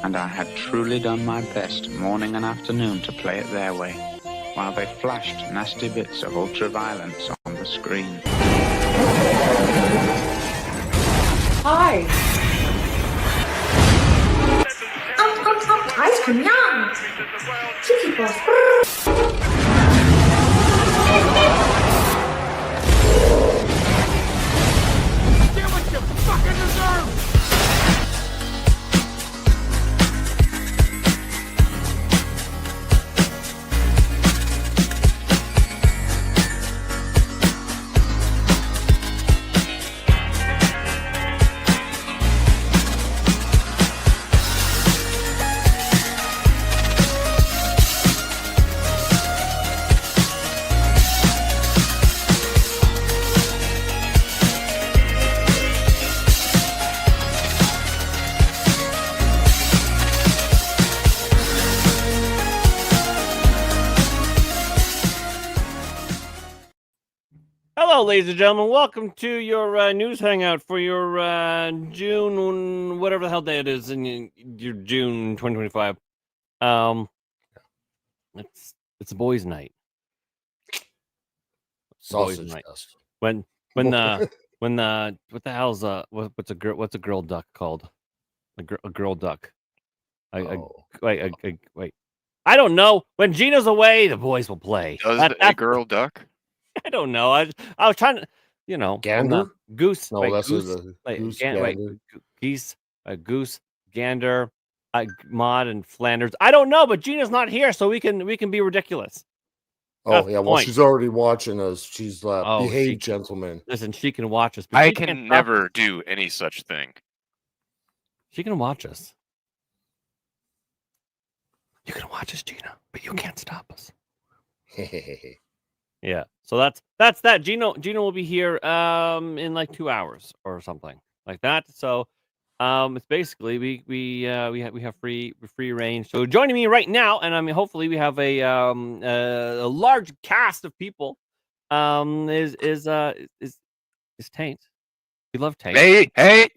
and I had truly done my best morning and afternoon to play it their way, while they flashed nasty bits of ultra-violence on the screen. Hi. Ice cream, yum. Chicky balls. Get what you fucking deserve! Hello, ladies and gentlemen. Welcome to your news hangout for your June, whatever the hell day it is in your June 2025. It's a boys' night. Sausage night. dust. When what the hell's what's a girl duck called? A girl duck. Wait. I don't know. When Gina's away, the boys will play. Does a girl duck? I don't know. I was trying to, Gander? Goose. No, wait, that's goose, a wait, goose, geese, goose, gander, Maud, and Flanders. I don't know, but Gina's not here, so we can be ridiculous. Oh, yeah. Well, she's already watching us. She's behaved gentleman. Listen, she can watch us. But I she can can't never do any such thing. She can watch us. You can watch us, Gina, but you can't stop us. Yeah, so that's that. Gina will be here in like 2 hours or something like that. So it's basically we have free range. So joining me right now, and I mean hopefully we have a large cast of people. Is Taint. We love Taint. Hey!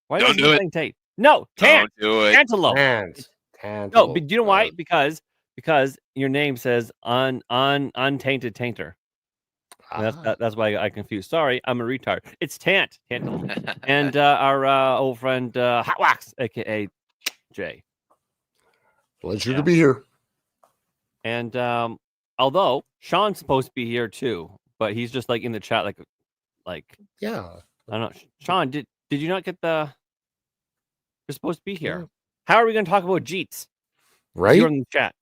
Why don't do it. Taint? No, Tant. Don't do it. Cantaloupe. Cantaloupe. No, but do you know why? Because your name says untainted tainter. That's why I confused. Sorry, I'm a retard. It's Tant. And our old friend Hot Wax, aka Jay. Pleasure to be here. And although Shawn's supposed to be here too, but he's just like in the chat, like yeah. I don't know. Shawn, did you not get the? You're supposed to be here. Yeah. How are we going to talk about Jeets? Right. You're in the chat.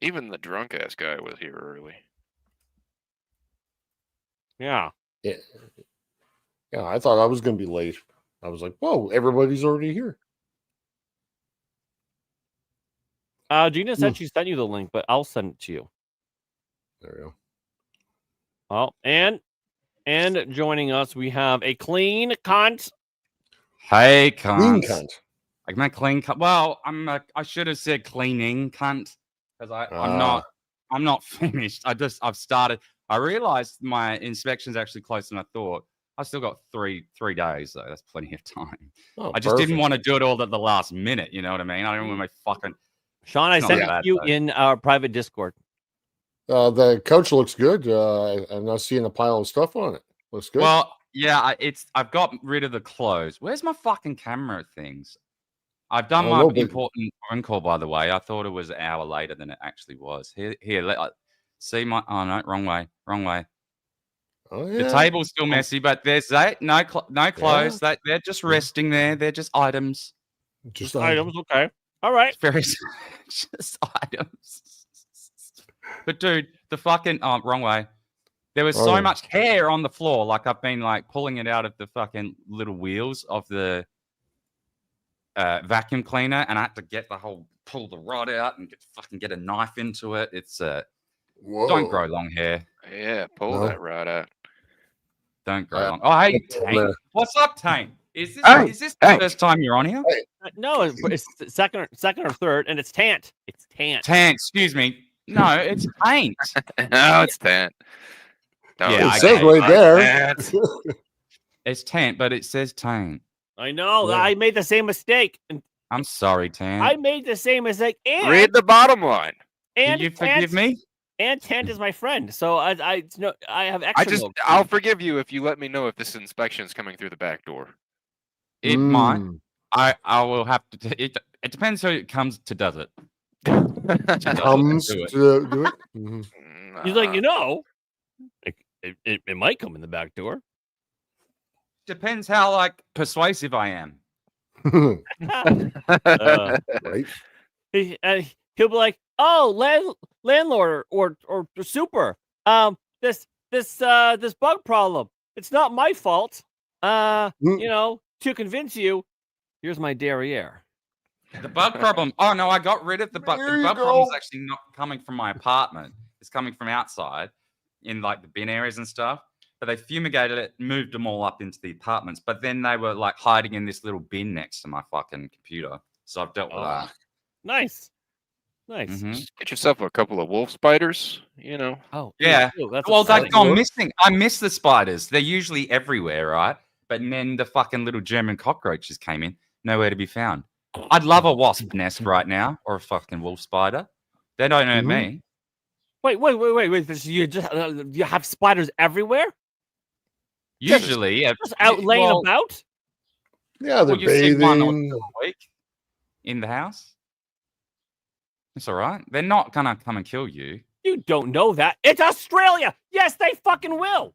Even the drunk ass guy was here early. Yeah. Yeah. I thought I was going to be late. I was like, whoa, everybody's already here. Gina said she sent you the link, but I'll send it to you. There we go. Well, and joining us, we have a clean cunt. Hey, Clean cunt. cunt. Like my clean cunt. Well, I should have said cleaning cunt because I'm not finished. I've started. I realized my inspection's actually closer than I thought. I still got three days though. That's plenty of time. Oh, I just didn't want to do it all at the last minute. You know what I mean? I don't want my fucking. Shawn, I sent bad, you though. in our private Discord. The couch looks good. I'm not seeing a pile of stuff on it. Looks good. Well, yeah, I've got rid of the clothes. Where's my fucking camera things? I've done my important phone call, by the way. I thought it was an hour later than it actually was. Here, see my. Oh no, wrong way. Oh, yeah. The table's still messy, but there's that. No clothes. That they're just resting there. They're just items. Just items. Okay. All right. It's very just items. But dude, the fucking wrong way. There was so much hair on the floor, like I've been like pulling it out of the fucking little wheels of the vacuum cleaner, and I had to pull the rod out and get a knife into it. It's don't grow long hair. Yeah, pull that rod out. Don't grow long. Oh, hey, Taint. What's up, Taint? Is this the first time you're on here? No, it's second or third, and it's Tant. It's Tant. Tant, excuse me. No, it's Taint. No, it's Tant. It says right there. It's Tant, but it says Taint. I know. Yeah. I made the same mistake. And I'm sorry, Tan. I made the same mistake. And Read the bottom line. and Can you forgive me? And Tant is my friend, so I have extra. I'll forgive you if you let me know if this inspection is coming through the back door. It might. I will have to. It depends who it comes to. Does it? Comes to do it. Mhm. He's like, it might come in the back door. Depends how like persuasive I am. Right. He'll be like, "Oh, landlord or super. This bug problem. It's not my fault. To convince you, here's my derriere." The bug problem. Oh no, I got rid of the bug. The bug problem is actually not coming from my apartment. It's coming from outside, in like the bin areas and stuff. But they fumigated it, moved them all up into the apartments. But then they were like hiding in this little bin next to my fucking computer. So I've dealt with that. Nice. Just get yourself a couple of wolf spiders. Oh yeah. That's Well, they've gone missing. I miss the spiders. They're usually everywhere, right? But then the fucking little German cockroaches came in, nowhere to be found. I'd love a wasp nest right now, or a fucking wolf spider. They don't hurt me. Wait. So you have spiders everywhere? Usually, just out laying about. Yeah, they're you see one or bathing. two a week in the house. It's all right. They're not gonna come and kill you. You don't know that. It's Australia. Yes, they fucking will.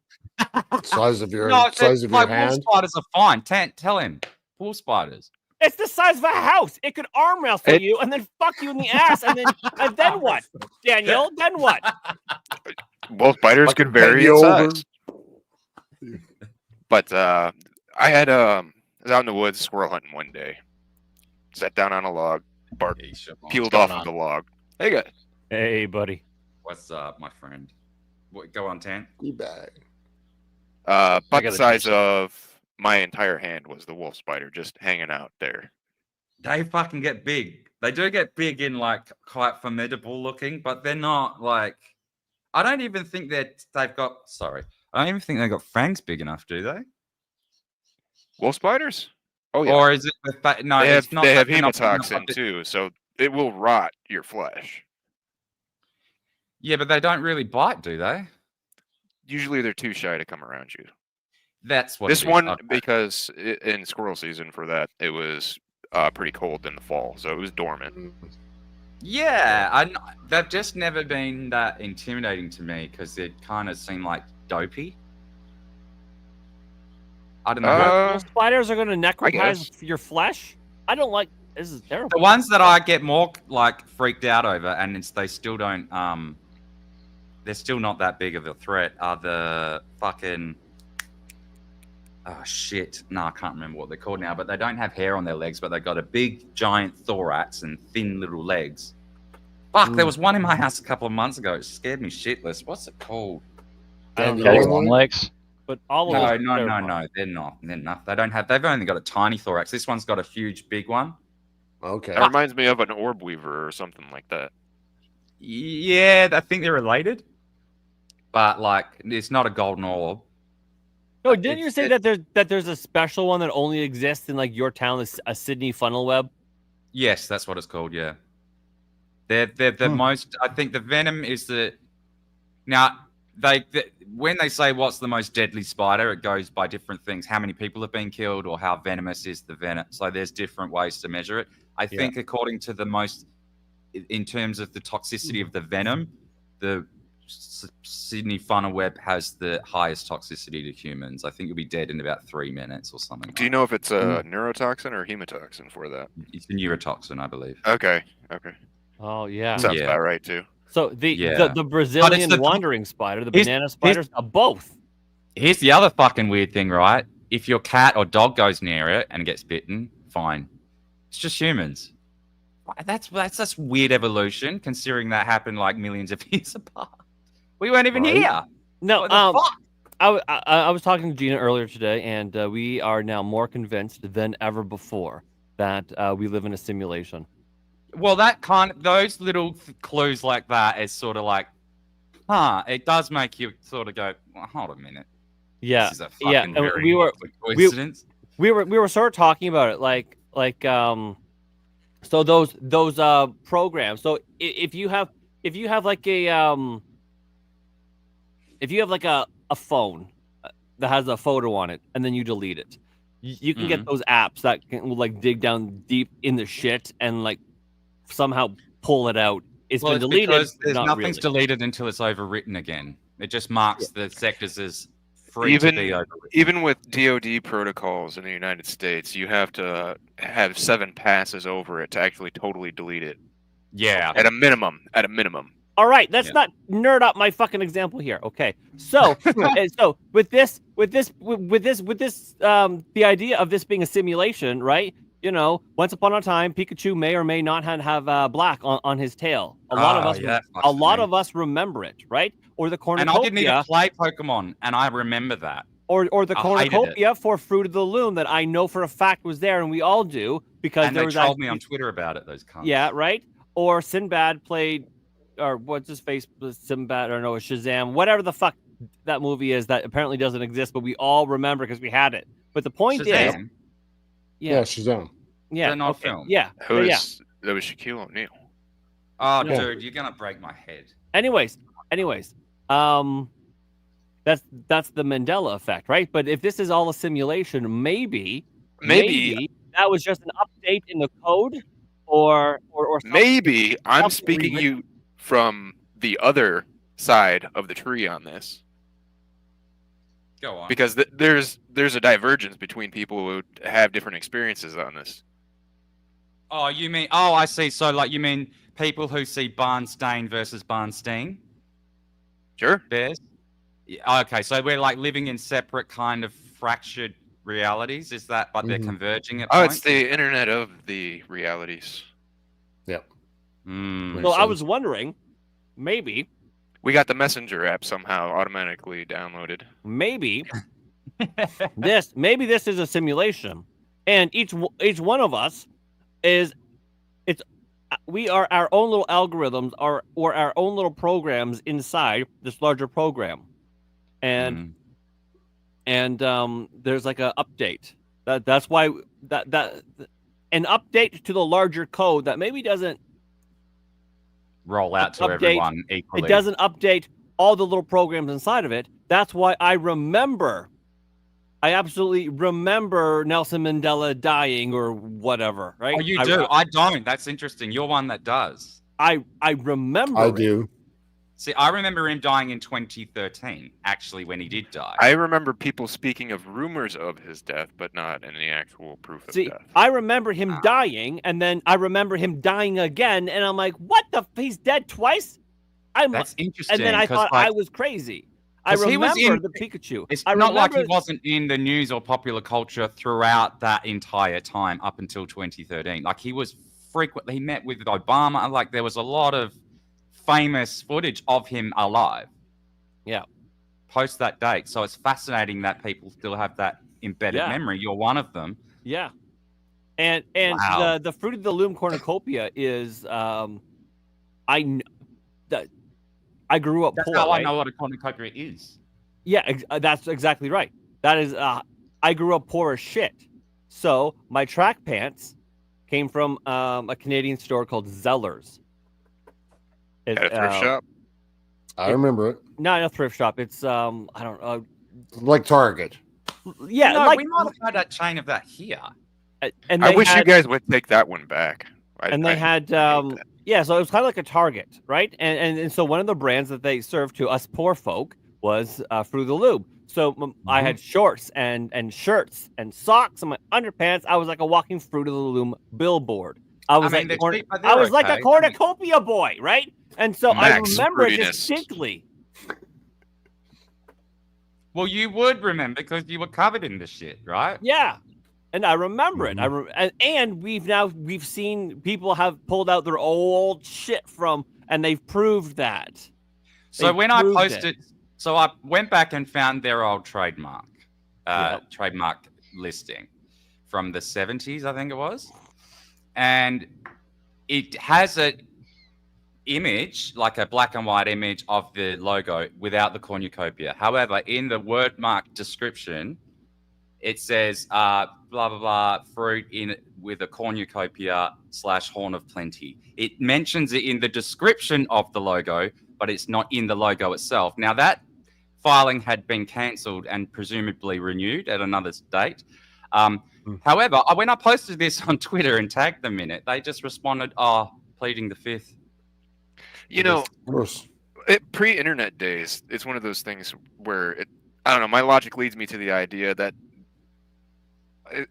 Size of your No, size of your wolf hand. spiders are fine. Tell him. Wolf spiders. It's the size of a house. It could arm wrestle you and then fuck you in the ass, and then what, Daniel? Then what? Wolf spiders could vary in size. But I was out in the woods squirrel hunting one day. Sat down on a log, bark peeled off of the log. Hey guys. Hey buddy. What's up, my friend? Go on, Tan. Be back. About the size of my entire hand was the wolf spider just hanging out there. They fucking get big. They do get big in like quite formidable looking, but they're not like. I don't even think they've got. Sorry, I don't even think they've got fangs big enough, do they? Wolf spiders? Oh yeah. Or is it the fact? No, they have, it's not. They have they're not hemotoxin too, so it will rot your flesh. Yeah, but they don't really bite, do they? Usually they're too shy to come around you. That's what this it is. one, Okay. because in squirrel season for that, it was pretty cold in the fall, so it was dormant. Yeah, they've just never been that intimidating to me because it kind of seemed like dopey. I don't know. Spiders are going to necrotize your flesh. I don't like. This is terrible. The ones that I get more like freaked out over, and they still don't. They're still not that big of a threat. Are the fucking. Oh shit! No, I can't remember what they're called now. But they don't have hair on their legs, but they got a big, giant thorax and thin little legs. Fuck! There was one in my house a couple of months ago. It scared me shitless. What's it called? Long legs. But all No, of no. They're not. They're not. They don't have. They've only got a tiny thorax. This one's got a huge, big one. Okay. That reminds me of an orb weaver or something like that. Yeah, I think they're related, but like it's not a golden orb. No, didn't you say that there's a special one that only exists in like your town, a Sydney funnel web? Yes, that's what it's called. Yeah, they're the most. I think the venom is the. Now when they say what's the most deadly spider, it goes by different things. How many people have been killed, or how venomous is the venom? So there's different ways to measure it. I think according to the most, in terms of the toxicity of the venom, the Sydney funnel web has the highest toxicity to humans. I think you'll be dead in about 3 minutes or something. Do you know if it's a neurotoxin or hemotoxin for that? It's a neurotoxin, I believe. Okay. Oh yeah, sounds about right too. So the Brazilian wandering spider, the banana spiders, both. Here's the other fucking weird thing, right? If your cat or dog goes near it and gets bitten, fine. It's just humans. That's just weird evolution, considering that happened like millions of years apart. We weren't even here. No, I was talking to Gina earlier today, and we are now more convinced than ever before that we live in a simulation. Well, those little clues like that is sort of like, it does make you sort of go, well, hold a minute. Yeah, this is a fucking we were coincidence. We were sort of talking about it, like So those programs. So if you have like a phone that has a photo on it, and then you delete it, you can get those apps that can like dig down deep in the shit and like somehow pull it out. It's been deleted. Because there's not nothing's really. deleted until it's overwritten again. It just marks the sectors as free to be overwritten. Even with DoD protocols in the United States, you have to have 7 passes over it to actually totally delete it. Yeah. At a minimum. All right, let's not nerd up my fucking example here. Okay, so so with this, the idea of this being a simulation, right? You know, once upon a time, Pikachu may or may not have black on his tail. A lot of us remember it, right? Or the cornucopia. And I didn't even play Pokemon, and I remember that. Or the cornucopia for Fruit of the Loom that I know for a fact was there, and we all do because and there they was trolled me on Twitter about it. Those cunts. Yeah, right. Or Sinbad played, or what's his face? Sinbad, or no, Shazam, whatever the fuck that movie is that apparently doesn't exist, but we all remember because we had it. But the point Shazam? is, Yeah, Shazam. Yeah, They're not film. Yeah, That was Shaquille O'Neal. Oh, dude, you're gonna break my head. Anyways, that's the Mandela effect, right? But if this is all a simulation, maybe that was just an update in the code, or maybe I'm speaking you from the other side of the tree on this. Go on. Because there's a divergence between people who have different experiences on this. Oh, you mean? Oh, I see. So, like, you mean people who see Barnstein versus Barnstein? Sure. Bears? Yeah, okay, so we're like living in separate kind of fractured realities. Is that? But they're converging at points? It's the internet of the realities. Yep. So I was wondering, maybe we got the Messenger app somehow automatically downloaded. Maybe this is a simulation, and each one of us we are our own little algorithms or our own little programs inside this larger program, and there's like an update that's why that an update to the larger code that maybe doesn't roll out to everyone equally. It doesn't update all the little programs inside of it. That's why I absolutely remember Nelson Mandela dying or whatever, right? Oh, you do? I don't. That's interesting. You're one that does. I remember. I do. See, I remember him dying in 2013, actually, when he did die. I remember people speaking of rumors of his death, but not any actual proof of death. I remember him dying, and then I remember him dying again, and I'm like, what the? He's dead twice? That's interesting. And then I thought I was crazy. I remember the Pikachu. It's not like he wasn't in the news or popular culture throughout that entire time up until 2013. Like, he was frequently, he met with Obama. Like, there was a lot of famous footage of him alive. Yeah. Post that date. So it's fascinating that people still have that embedded memory. You're one of them. Yeah. And wow. the Fruit of the Loom cornucopia is I grew up That's poor. How I know what a cornucopia is. Yeah, that's exactly right. That is, I grew up poor as shit. So my track pants came from a Canadian store called Zellers. At a thrift shop? I remember it. Not a thrift shop. It's I don't know. Like Target. Yeah, no, like we might have had that chain of that here. And I wish you guys would take that one back. They had so it was kind of like a Target, right? And so one of the brands that they served to us poor folk was Fruit of the Loom. So I had shorts and shirts and socks and my underpants. I was like a walking Fruit of the Loom billboard. I was like a cornucopia boy, right? And so I remember it distinctly. Well, you would remember because you were covered in the shit, right? Yeah. And I remember it. And we've seen people have pulled out their old shit and they've proved that. So when I posted, so I went back and found their old trademark listing from the 70s, I think it was, and it has a image, like a black and white image of the logo without the cornucopia. However, in the wordmark description, it says blah blah blah fruit in it with a cornucopia / horn of plenty. It mentions it in the description of the logo, but it's not in the logo itself. Now that filing had been cancelled and presumably renewed at another date. However, when I posted this on Twitter and tagged them in it, they just responded, "Oh, pleading the fifth." You know, pre-internet days, it's one of those things where I don't know. My logic leads me to the idea that,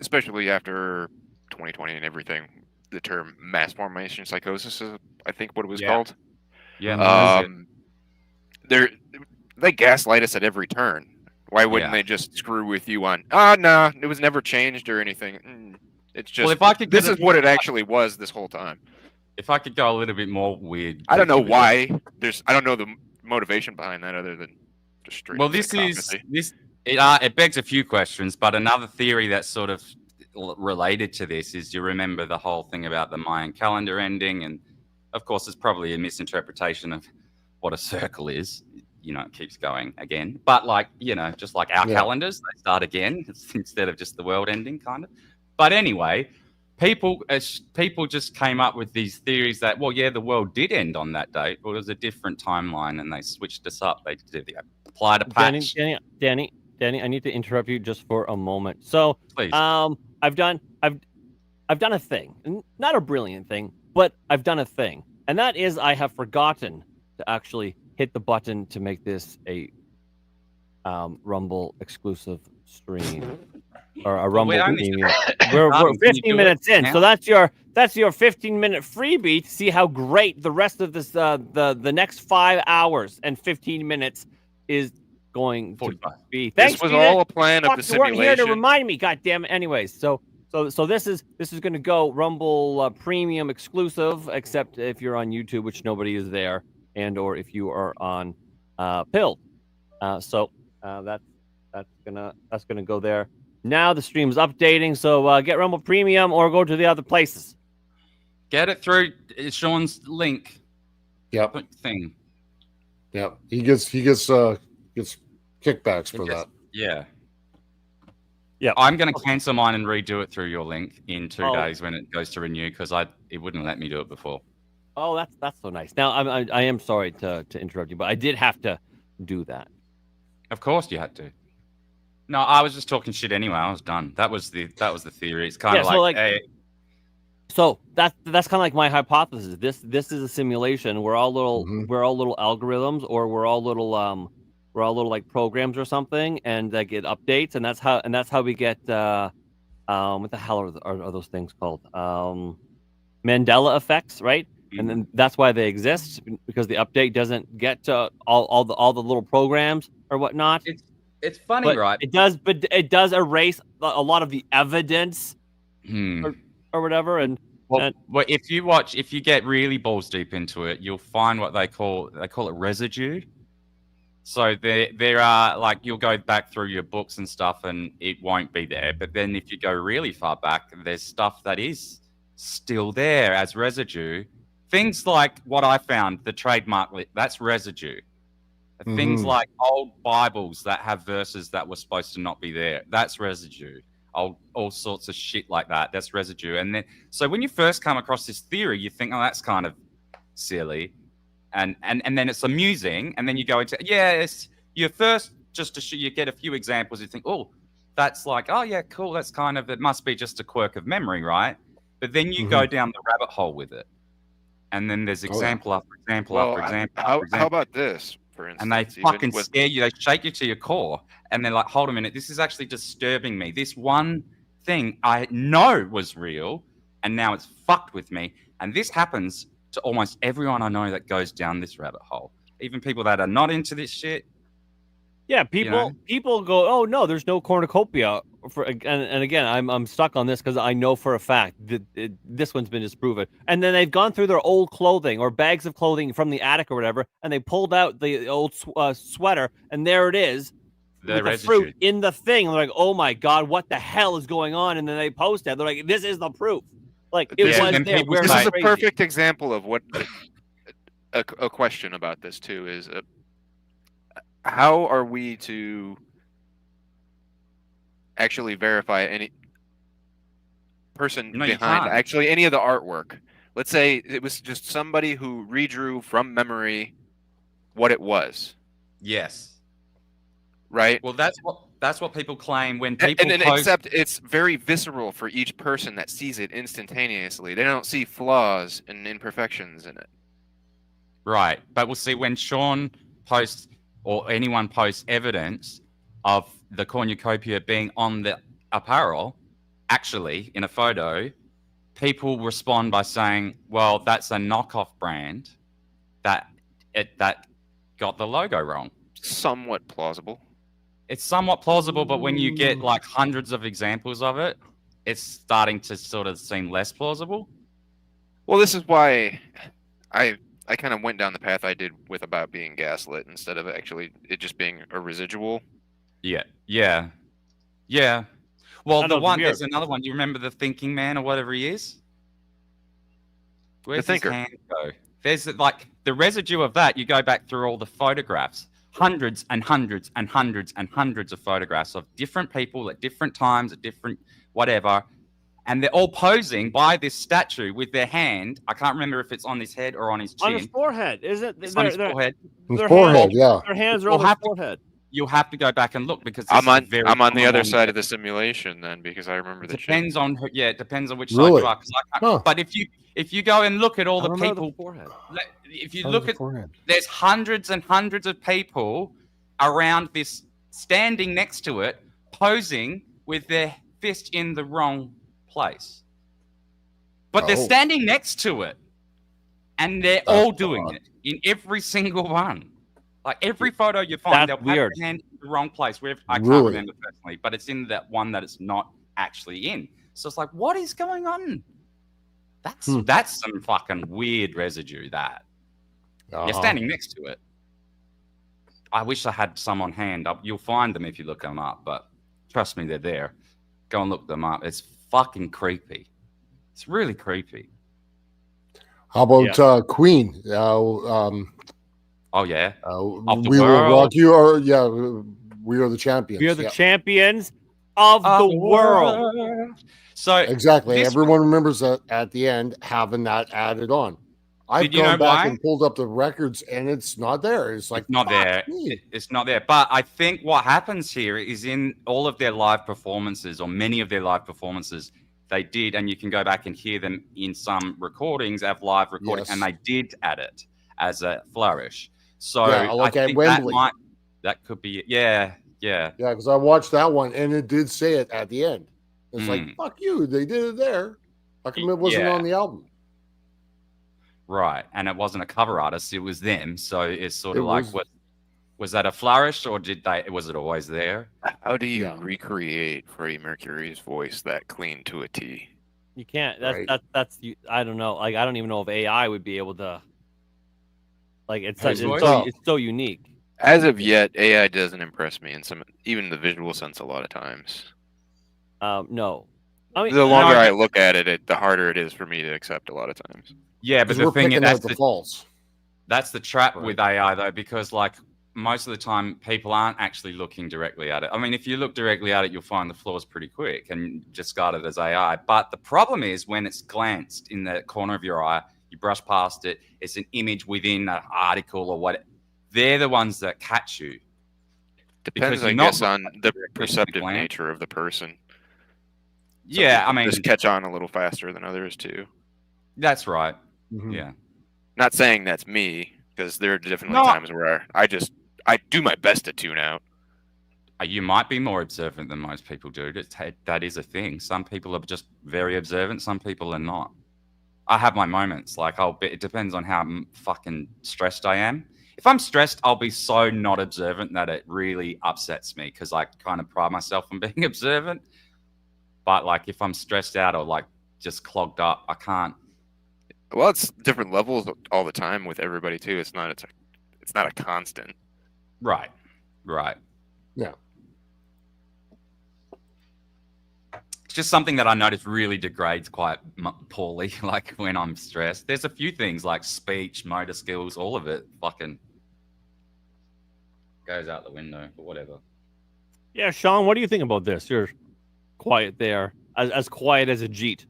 especially after 2020 and everything, the term mass formation psychosis is, I think, what it was called. Yeah. They gaslight us at every turn. Why wouldn't they just screw with you on? No, it was never changed or anything. It's just if I could this is what it actually was this whole time. If I could go a little bit more weird, I don't know why. I don't know the motivation behind that other than just straight. Well, it begs a few questions, but another theory that's sort of related to this is you remember the whole thing about the Mayan calendar ending, and of course, it's probably a misinterpretation of what a circle is. It keeps going again, but just like our calendars, they start again instead of just the world ending, kind of. But anyway, people just came up with these theories that, the world did end on that date, but it was a different timeline, and they switched us up. They applied a patch. Danny, I need to interrupt you just for a moment. So, please. I've done a thing, not a brilliant thing, but I've done a thing, and that is I have forgotten to actually hit the button to make this a Rumble exclusive stream or a Rumble premium. We're 15 minutes in, so that's your 15-minute freebie to see how great the rest of this the next 5 hours and 15 minutes is going to be. Thanks, this was Gina. all a plan of the simulation. You weren't here to remind me, goddamn it. Anyways, so this is going to go Rumble premium exclusive, except if you're on YouTube, which nobody is there, and or if you are on Pill. That's gonna go there. Now the stream's updating, so get Rumble Premium or go to the other places. Get it through Shawn's link. Yep. Thing. Yep. He gets kickbacks for that. Yeah. Yeah. I'm gonna cancel mine and redo it through your link in 2 days when it goes to renew, because it wouldn't let me do it before. Oh, that's so nice. Now I am sorry to interrupt you, but I did have to do that. Of course you had to. No, I was just talking shit anyway. I was done. That was the theory. It's kind of So that's kind of like my hypothesis. This is a simulation. We're all little algorithms, or we're all little like programs or something, and that get updates, and that's how we get what the hell are those things called? Mandela effects, right? And then that's why they exist, because the update doesn't get to all the little programs or whatnot. It's funny, right? It does erase a lot of the evidence or whatever. And if you get really balls deep into it, you'll find what they call it residue. So there are, you'll go back through your books and stuff, and it won't be there. But then if you go really far back, there's stuff that is still there as residue. Things like what I found, the trademark, that's residue. Things like old Bibles that have verses that were supposed to not be there, that's residue. All sorts of shit like that, that's residue. And then, so when you first come across this theory, you think, oh, that's kind of silly. And then it's amusing. And then you go into, it's your first, just to you get a few examples, you think, oh, that's cool. That's kind of, it must be just a quirk of memory, right? But then you go down the rabbit hole with it. And then there's example after example after example. How about this, for instance? And they fucking scare you. They shake you to your core. And they're like, hold a minute. This is actually disturbing me. This one thing I know was real, and now it's fucked with me. And this happens to almost everyone I know that goes down this rabbit hole. Even people that are not into this shit. Yeah, people go, oh no, there's no cornucopia. And again, I'm stuck on this because I know for a fact that this one's been disproven. And then they've gone through their old clothing or bags of clothing from the attic or whatever, and they pulled out the old sweater, and there it is, the fruit in the thing. They're like, oh my god, what the hell is going on? And then they post it. They're like, this is the proof. Like it was there. This is a perfect example of what a question about this too is. How are we to actually verify person No, you behind can't. actually any of the artwork. Let's say it was just somebody who redrew from memory what it was. Yes. Right? Well, that's what people claim when people and post. except it's very visceral for each person that sees it instantaneously. They don't see flaws and imperfections in it. Right. But we'll see when Shawn posts or anyone posts evidence of the cornucopia being on the apparel, actually in a photo, people respond by saying, well, that's a knockoff brand that got the logo wrong. Somewhat plausible. It's somewhat plausible, but when you get like hundreds of examples of it, it's starting to sort of seem less plausible. Well, this is why I kind of went down the path I did with about being gaslit instead of actually it just being a residual. Yeah. Well, Weird. there's another one. Do you remember the thinking man or whatever he is? Where's The his thinker. hand go? There's like the residue of that. You go back through all the photographs, hundreds and hundreds and hundreds and hundreds of photographs of different people at different times, at different whatever. And they're all posing by this statue with their hand. I can't remember if it's on his head or on his chin. On his forehead, is it? It's on his forehead. His forehead, hands, their hands are on his forehead. You'll have to go back and look because I'm on the other side of the simulation then because I remember the depends on it depends on which Really? side you are. 'Cause I can't, But if you go and look at all the people, if you look at there's hundreds and hundreds of people around this standing next to it, posing with their fist in the wrong place. But they're standing next to it, and they're all doing it in every single one. Like every photo you find, they'll have their hand in the wrong place. I can't remember personally, but it's in that one that it's not actually in. So it's like, what is going on? That's some fucking weird residue. That you're standing next to it. I wish I had some on hand. You'll find them if you look them up, but trust me, they're there. Go and look them up. It's fucking creepy. It's really creepy. How about Queen? Oh yeah. We will rock you, or we are the champions. We are the champions of the world. So exactly, everyone remembers that at the end having that added on. I've gone back and pulled up the records, and it's not there. It's like not there. It's not there. But I think what happens here is in all of their live performances, or many of their live performances, they did, and you can go back and hear them in some recordings, have live recordings, and they did add it as a flourish. So I think that could be because I watched that one and it did say it at the end. It's like, fuck you, they did it there. How come it wasn't on the album? Right, and it wasn't a cover artist; it was them. So it's sort of like, was that a flourish, or was it always there? How do you recreate Freddie Mercury's voice that clean to a T? You can't. That's I don't know. Like I don't even know if AI would be able to. Like it's so unique. As of yet, AI doesn't impress me in even the visual sense a lot of times. No. I mean, the longer I look at it, the harder it is for me to accept a lot of times. Yeah, but the thing is, that's that's the trap with AI though, because like most of the time people aren't actually looking directly at it. I mean, if you look directly at it, you'll find the flaws pretty quick and discard it as AI. But the problem is when it's glanced in the corner of your eye, you brush past it, it's an image within an article or what. They're the ones that catch you. Depends, I guess, on the perceptive nature of the person. I mean, just catch on a little faster than others too. That's right. Mm-hmm. Yeah. Not saying that's me, because there are definitely times where I do my best to tune out. You might be more observant than most people do. That is a thing. Some people are just very observant. Some people are not. I have my moments. Like it depends on how fucking stressed I am. If I'm stressed, I'll be so not observant that it really upsets me because I kind of pride myself on being observant. But like if I'm stressed out or like just clogged up, I can't. Well, it's different levels all the time with everybody too. It's not a constant. Right. Yeah. It's just something that I notice really degrades quite poorly. Like when I'm stressed, there's a few things like speech, motor skills, all of it fucking goes out the window, but whatever. Yeah, Shawn, what do you think about this? You're quiet there. as quiet as a jeet.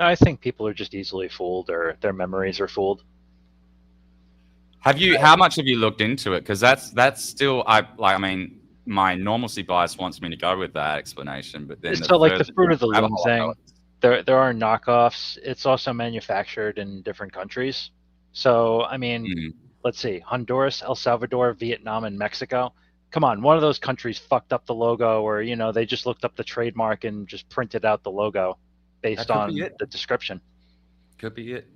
I think people are just easily fooled, or their memories are fooled. How much have you looked into it? Because that's still, I mean, my normalcy bias wants me to go with that explanation, but then So like the fruit of the rabbit loom hole I thing, go, there are knockoffs. It's also manufactured in different countries. So I mean, let's see, Honduras, El Salvador, Vietnam, and Mexico. Come on, one of those countries fucked up the logo, or they just looked up the trademark and just printed out the logo based on the description. Could be it.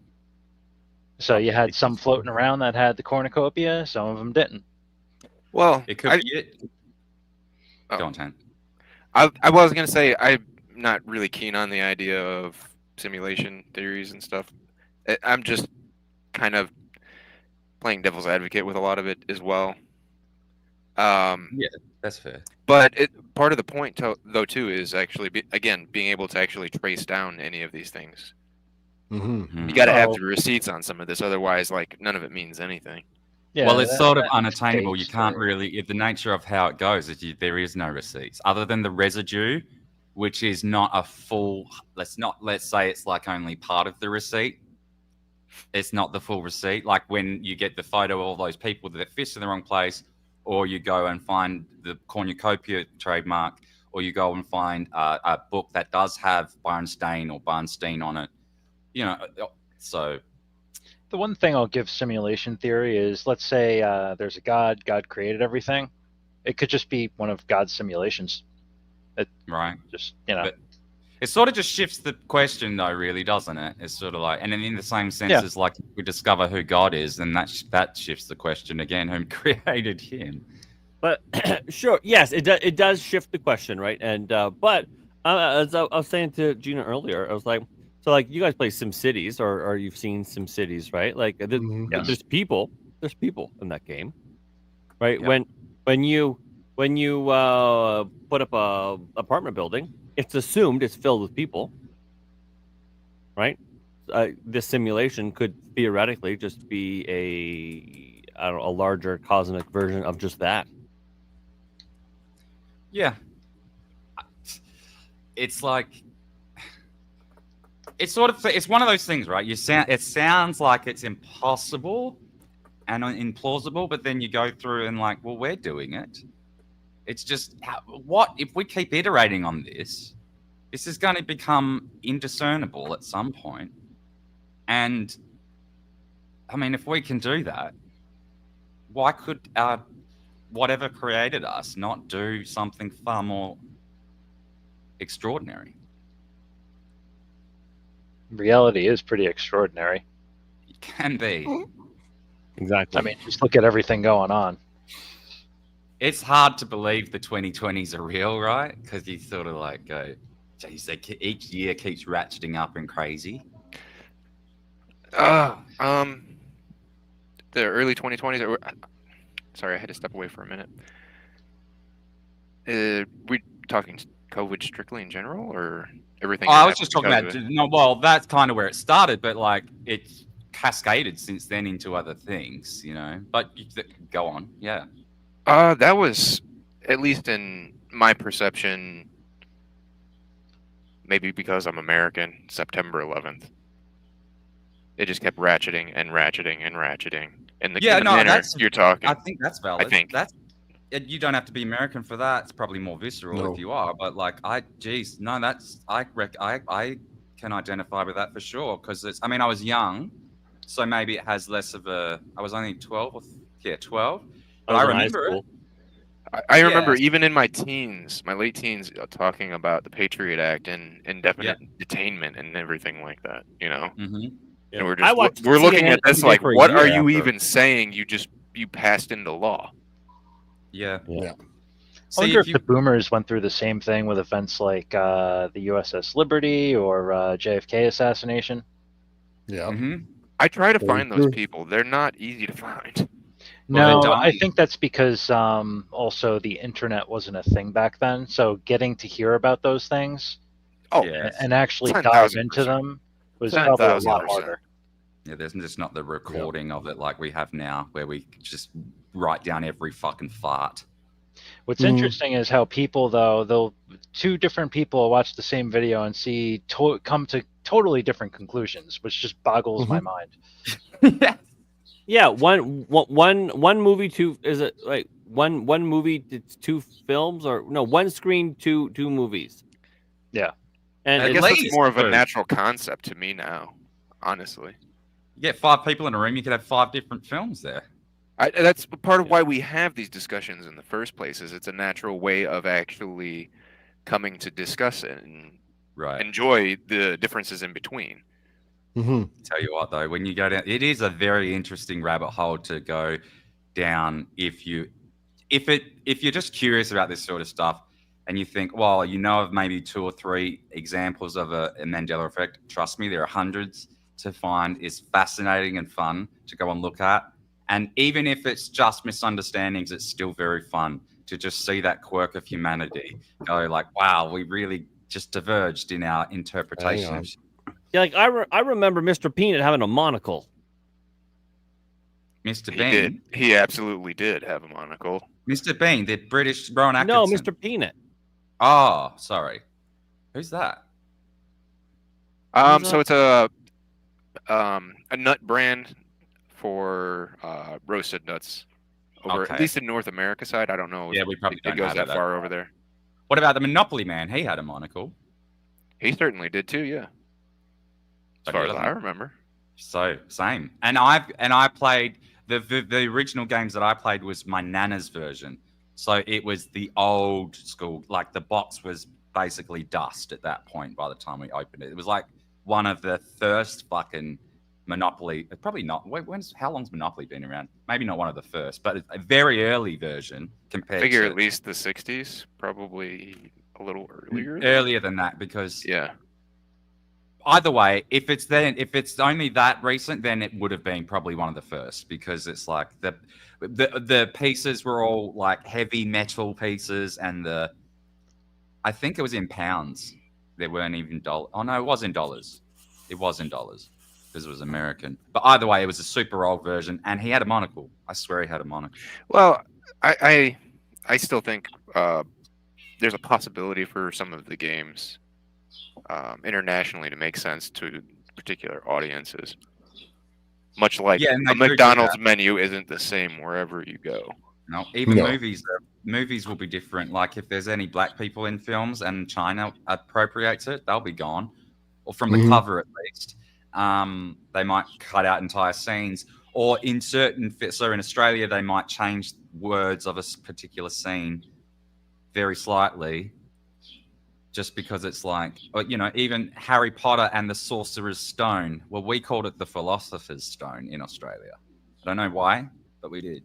So you had some floating around that had the cornucopia, some of them didn't. Well, it could be it. Go on, Tan. I was going to say I'm not really keen on the idea of simulation theories and stuff. I'm just kind of playing devil's advocate with a lot of it as well. Yeah, that's fair. But part of the point, though, too, is actually, being able to actually trace down any of these things. Mm-hmm. You got to have the receipts on some of this, otherwise, like, none of it means anything. Yeah, well, it's sort of unattainable. You can't really. The nature of how it goes is there is no receipts other than the residue, which is not a full. Let's say it's like only part of the receipt. It's not the full receipt. Like when you get the photo of all those people that fish in the wrong place, or you go and find the cornucopia trademark, or you go and find a book that does have Bernstein or Bernstein on it. So the one thing I'll give simulation theory is, let's say there's a God created everything. It could just be one of God's simulations. Right. Just, But it sort of just shifts the question, though, really, doesn't it? It's sort of like, and in the same sense as like we discover who God is, then that shifts the question again, who created him. But sure, yes, it does shift the question, right? And but as I was saying to Gina earlier, I was like, so like you guys play SimCities, or you've seen SimCities, right? Like there's people in that game, right? Yeah. When you put up a apartment building, it's assumed it's filled with people, right? This simulation could theoretically just be a larger cosmic version of just that. Yeah. It's like, it's one of those things, right? It sounds like it's impossible and implausible, but then you go through and like, well, we're doing it. It's just, what if we keep iterating on this? This is going to become indiscernible at some point. And I mean, if we can do that, why could whatever created us not do something far more extraordinary? Reality is pretty extraordinary. It can be. Exactly. I mean, just look at everything going on. It's hard to believe the 2020s are real, right? Because you sort of like go, geez, each year keeps ratcheting up and crazy. The early 2020s. Sorry, I had to step away for a minute. We talking COVID strictly in general, or everything? I was just talking about. No, well, that's kind of where it started, but like it's cascaded since then into other things, But go on, yeah. That was, at least in my perception, maybe because I'm American, September 11th. It just kept ratcheting and ratcheting and ratcheting. And the manner you're talking. I think that's valid. I think you don't have to be American for that. It's probably more visceral if you are. But like, I can identify with that for sure, because it's. I mean, I was young, so maybe it has less of a. I was only 12. 12. But I remember it. I remember even in my teens, my late teens, talking about the Patriot Act and indefinite detainment and everything like that. Mm-hmm. And we're looking at this like, what are you even saying? You passed into law. Yeah. I wonder if the boomers went through the same thing with events like the USS Liberty or JFK assassination. Yeah. Mm-hmm. I try to find those people. They're not easy to find. No, I think that's because also the internet wasn't a thing back then. So getting to hear about those things and actually dive into them was probably a lot harder. Yeah, there's just not the recording of it like we have now, where we just write down every fucking fart. What's interesting is how people, though, two different people will watch the same video and come to totally different conclusions, which just boggles my mind. Yeah, one movie, two, is it like one movie, it's two films, or no, one screen, two movies. Yeah. And I guess it's more of a natural concept to me now, honestly. You get 5 people in a room, you could have 5 different films there. That's part of why we have these discussions in the first place. Is it's a natural way of actually coming to discuss it and enjoy the differences in between. Tell you what, though, when you go down, it is a very interesting rabbit hole to go down if you're just curious about this sort of stuff, and you think, well, you know of maybe 2 or 3 examples of a Mandela effect. Trust me, there are hundreds to find. It's fascinating and fun to go and look at. And even if it's just misunderstandings, it's still very fun to just see that quirk of humanity go like, wow, we really just diverged in our interpretation. Yeah, like I remember Mr. Peanut having a monocle. Mr. He Bean? did. He absolutely did have a monocle. Mr. Bean, the British Rowan Atkinson. No, Mr. Peanut. Oh, sorry. Who's that? So it's a nut brand for roasted nuts over at least in North America side. I don't know. Yeah, we probably it goes that far over there. What about the Monopoly Man? He had a monocle. He certainly did too. Yeah, as far as I remember. So same. And I played the original games that I played was my nana's version. So it was the old school. Like the box was basically dust at that point. By the time we opened it, it was like one of the first fucking Monopoly, probably not. How long's Monopoly been around? Maybe not one of the first, but a very early version compared. I figure at least the '60s, probably a little earlier. Earlier than that, because yeah. Either way, if it's only that recent, then it would have been probably one of the first, because it's like the pieces were all like heavy metal pieces, and I think it was in pounds. There weren't even dollars. Oh no, it was in dollars. It was in dollars. Because it was American. But either way, it was a super old version, and he had a monocle. I swear he had a monocle. Well, I still think there's a possibility for some of the games internationally to make sense to particular audiences. Much like a McDonald's menu isn't the same wherever you go. No, even movies will be different. Like if there's any black people in films and China appropriates it, they'll be gone. Or from the cover at least. They might cut out entire scenes, or in in Australia, they might change words of a particular scene very slightly, just because it's like, even Harry Potter and the Sorcerer's Stone. Well, we called it the Philosopher's Stone in Australia. I don't know why, but we did.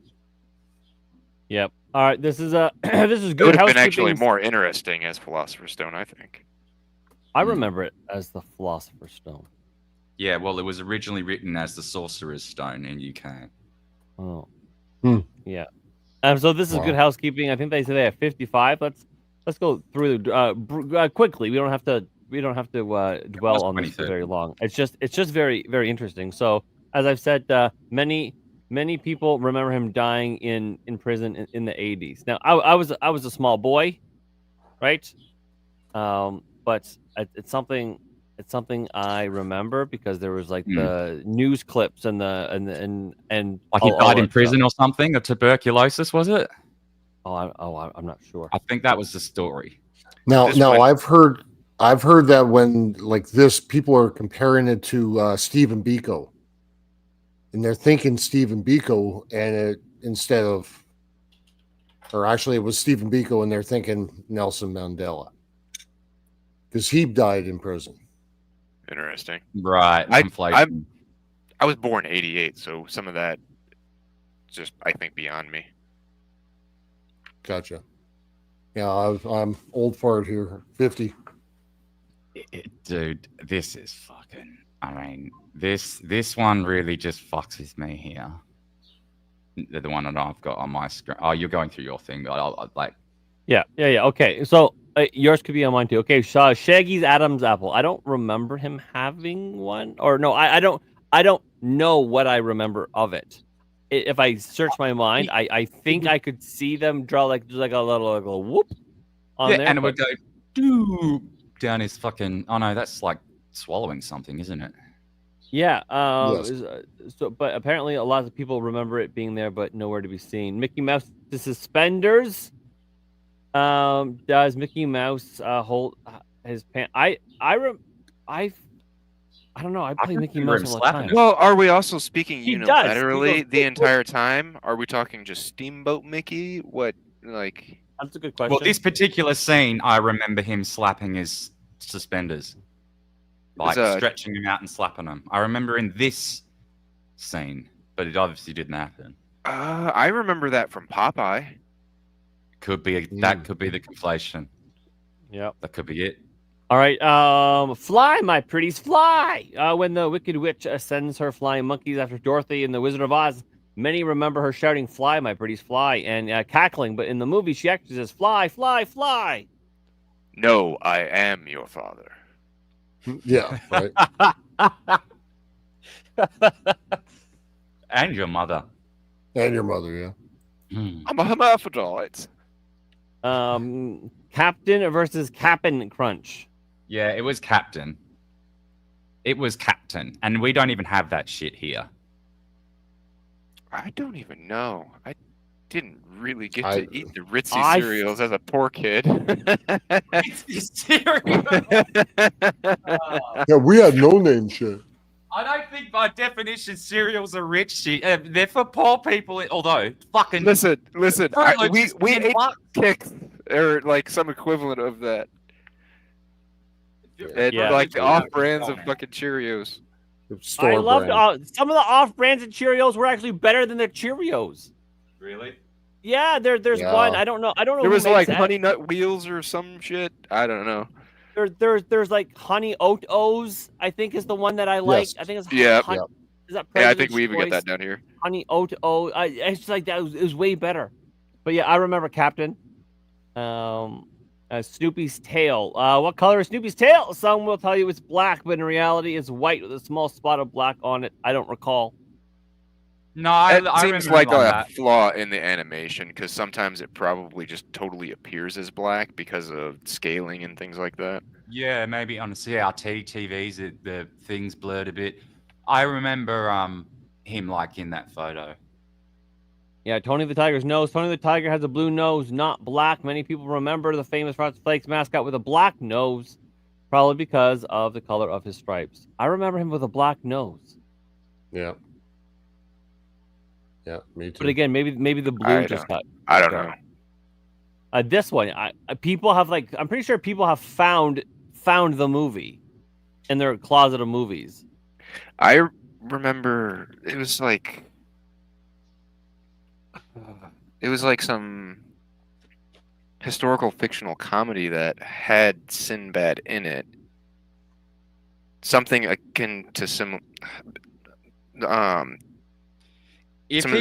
Yep. All right. This is good. It would have been actually more interesting as Philosopher's Stone, I think. I remember it as the Philosopher's Stone. Yeah, well, it was originally written as the Sorcerer's Stone in UK. Oh, yeah. So this is good housekeeping. I think they say they have 55. Let's go through quickly. We don't have to dwell on this for very long. It's just very, very interesting. So as I've said, many people remember him dying in prison in the 80s. Now I was a small boy, right? But it's something I remember, because there was like the news clips and like he died in prison or something, of tuberculosis, was it? I'm not sure. I think that was the story. No, I've heard that when like this, people are comparing it to Stephen Biko, and they're thinking Stephen Biko, and instead of, or actually it was Stephen Biko, and they're thinking Nelson Mandela, because he died in prison. Interesting. Right. I was born 88, so some of that just, I think, beyond me. Gotcha. Yeah, I'm old fart here, 50. Dude, this is fucking. I mean, this one really just fucks with me here. The one that I've got on my screen. Oh, you're going through your thing. I'll like. Yeah. Okay, so yours could be on mine too. Okay, Shaggy's Adam's apple. I don't remember him having one, or no, I don't know what I remember of it. if I search my mind, I think I could see them draw like a little whoop on there. And it would go doo down his fucking. Oh no, that's like swallowing something, isn't it? Yeah. Yes. But apparently a lot of people remember it being there, but nowhere to be seen. Mickey Mouse, the suspenders. Does Mickey Mouse hold his pants? I don't know. I play Mickey Mouse all the time. Well, are we also speaking He does. unilaterally the entire time? Are we talking just Steamboat Mickey? What, like? That's a good question. Well, this particular scene, I remember him slapping his suspenders, like stretching them out and slapping them. I remember in this scene, but it obviously didn't happen. I remember that from Popeye. Could be that. Could be the conflation. Yep, that could be it. All right, fly, my pretties, fly! When the Wicked Witch sends her flying monkeys after Dorothy in The Wizard of Oz, many remember her shouting, "Fly, my pretties, fly," and cackling. But in the movie, she actually says, "Fly, fly, fly." No, I am your father. Yeah, right. And your mother. And your mother, yeah. I'm a hermaphrodite. Captain versus Cap'n Crunch. Yeah, it was Captain. It was Captain, and we don't even have that shit here. I don't even know. I didn't really get to eat the Ritzy cereals as a poor kid. Ritzy cereal. Yeah, we had no name shit. I don't think by definition cereals are rich shit. They're for poor people. Although, fucking listen. We ate Kix or like some equivalent of that. And like the off brands of fucking Cheerios. I loved some of the off brands of Cheerios were actually better than the Cheerios. Really? Yeah, there's one. I don't know. There was like Honey Nut Wheels or some shit. I don't know. There's like Honey Oat O's, I think is the one that I like. Yes. I think it's honey. Is that I think we even got that down here. Honey Oat O. It's like that. It was way better. But yeah, I remember Captain. Snoopy's tail. What color is Snoopy's tail? Some will tell you it's black, but in reality, it's white with a small spot of black on it. I don't recall. No, it seems like a flaw in the animation because sometimes it probably just totally appears as black because of scaling and things like that. Yeah, maybe on CRT TVs, the things blurred a bit. I remember him like in that photo. Yeah, Tony the Tiger's nose. Tony the Tiger has a blue nose, not black. Many people remember the famous Frosted Flakes mascot with a black nose, probably because of the color of his stripes. I remember him with a black nose. Yeah. Yeah, me too. But again, maybe the blue just cut. I don't know. This one, people have like, I'm pretty sure people have found the movie in their closet of movies. I remember it was like some historical fictional comedy that had Sinbad in it. Something akin to some of the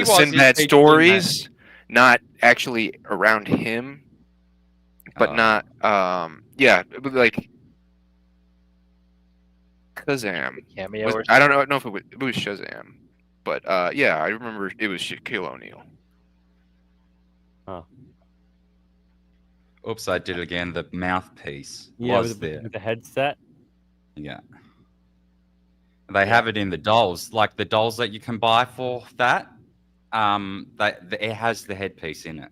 Sinbad stories, not actually around him, but not like Kazam. I don't know if it was Shazam, but yeah, I remember it was Shaquille O'Neal. Huh. Oops, I did it again. The mouthpiece was there. With the headset. Yeah. They have it in the dolls, like the dolls that you can buy for that. It has the headpiece in it.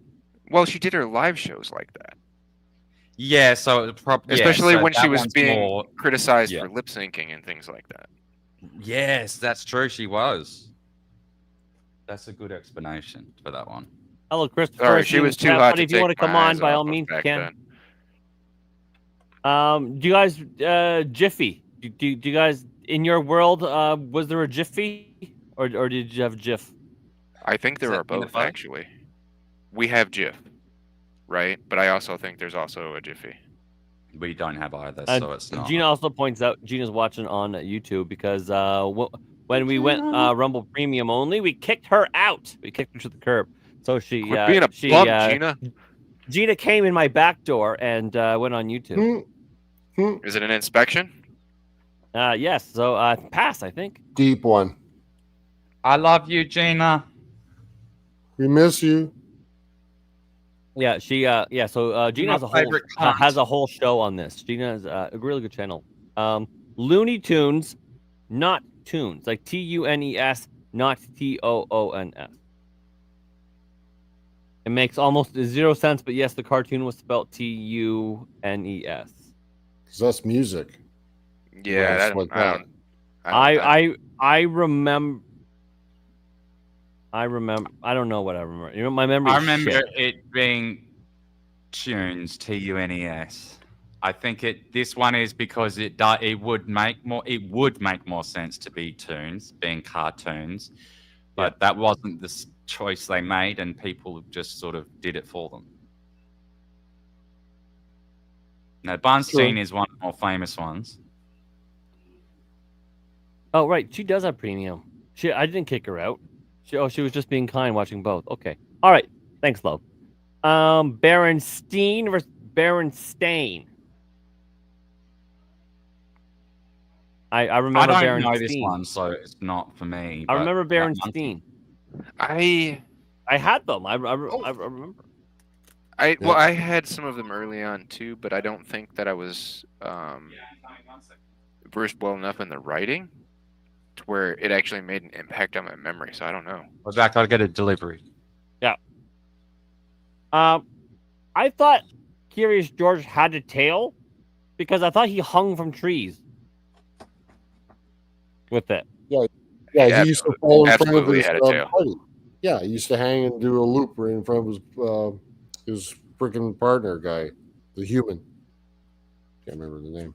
Well, she did her live shows like that. Yeah, so especially when she was being criticized for lip syncing and things like that. Yes, that's true. She was. That's a good explanation for that one. Hello, Christopher. Sorry, she was too hot. But if you want to come on, by all means, you can. Do you guys Jiffy? Do you guys in your world? Was there a Jiffy or did you have GIF? I think there are both actually. We have GIF, right? But I also think there's also a Jiffy. We don't have either, so it's not. Gina also points out Gina's watching on YouTube because when we went Rumble Premium only, we kicked her out. We kicked her to the curb. So she being a bum, Gina. Gina came in my back door and went on YouTube. Is it an inspection? Yes. So pass, I think. Deep one. I love you, Gina. We miss you. Yeah, she so Gina has a whole show on this. Gina has a really good channel. Looney Tunes, not tunes, like TUNES, not TOONS. It makes almost 0 sense, but yes, the cartoon was spelled TUNES. Because that's music. Yeah, That's like that. I remember. I don't know what I remember. You know, my memory. I remember shit. it being tunes, TUNES. I think this one is because it would make more sense to be tunes, being cartoons, but that wasn't the choice they made, and people just sort of did it for them. Now, Bunstein is one of the more famous ones. Oh right, she does have premium. I didn't kick her out. She was just being kind, watching both. Okay, all right. Thanks, love. Berenstein versus Berenstain. I remember. I don't know this one, so it's not for me. I remember Berenstein. I had them. I remember. I had some of them early on too, but I don't think that I was versed well enough in the writing to where it actually made an impact on my memory. So I don't know. Well, Zach, I'll get a delivery. Yeah. I thought Curious George had a tail because I thought he hung from trees with it. Yeah, he used to fall in front of his had a tail. buddy. Yeah, he used to hang and do a loop right in front of his freaking partner guy, the human. Can't remember the name.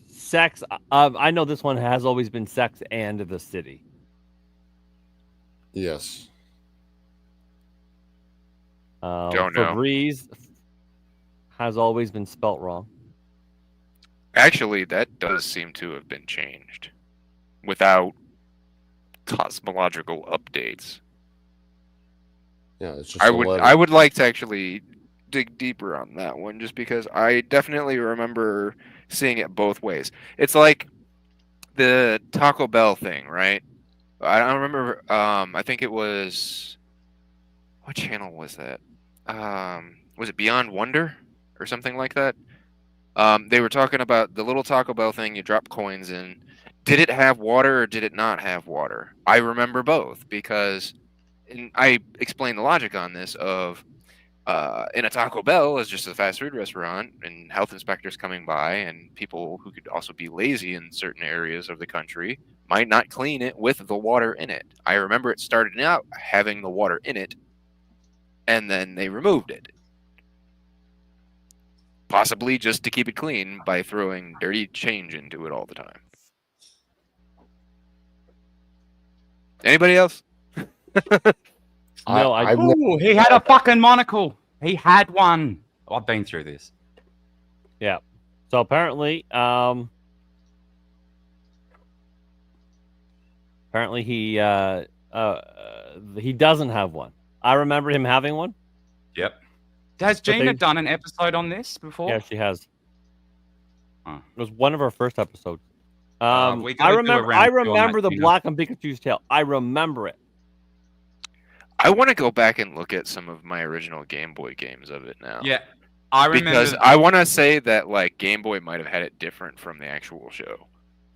Sex. I know this one has always been Sex and the City. Yes. Don't know. Febreze has always been spelt wrong. Actually, that does seem to have been changed without cosmological updates. Yeah, it's just I would like to actually dig deeper on that one, just because I definitely remember seeing it both ways. It's like the Taco Bell thing, right? I don't remember. I think it was, what channel was that? Was it Beyond Wonder or something like that? They were talking about the little Taco Bell thing. You drop coins in. Did it have water or did it not have water? I remember both because, and I explained the logic on this of, in a Taco Bell is just a fast food restaurant, and health inspectors coming by, and people who could also be lazy in certain areas of the country might not clean it with the water in it. I remember it started out having the water in it, and then they removed it. Possibly just to keep it clean by throwing dirty change into it all the time. Anybody else? No, Ooh, he had a fucking monocle. He had one. Oh, I've been through this. Yeah. So apparently, he doesn't have one. I remember him having one. Yep. Has Gina done an episode on this before? Yeah, she has. Oh. It was one of our first episodes. I remember the Black and Pikachu's tail. I remember it. I want to go back and look at some of my original Game Boy games of it now. Yeah, I remember. Because I want to say that like Game Boy might have had it different from the actual show.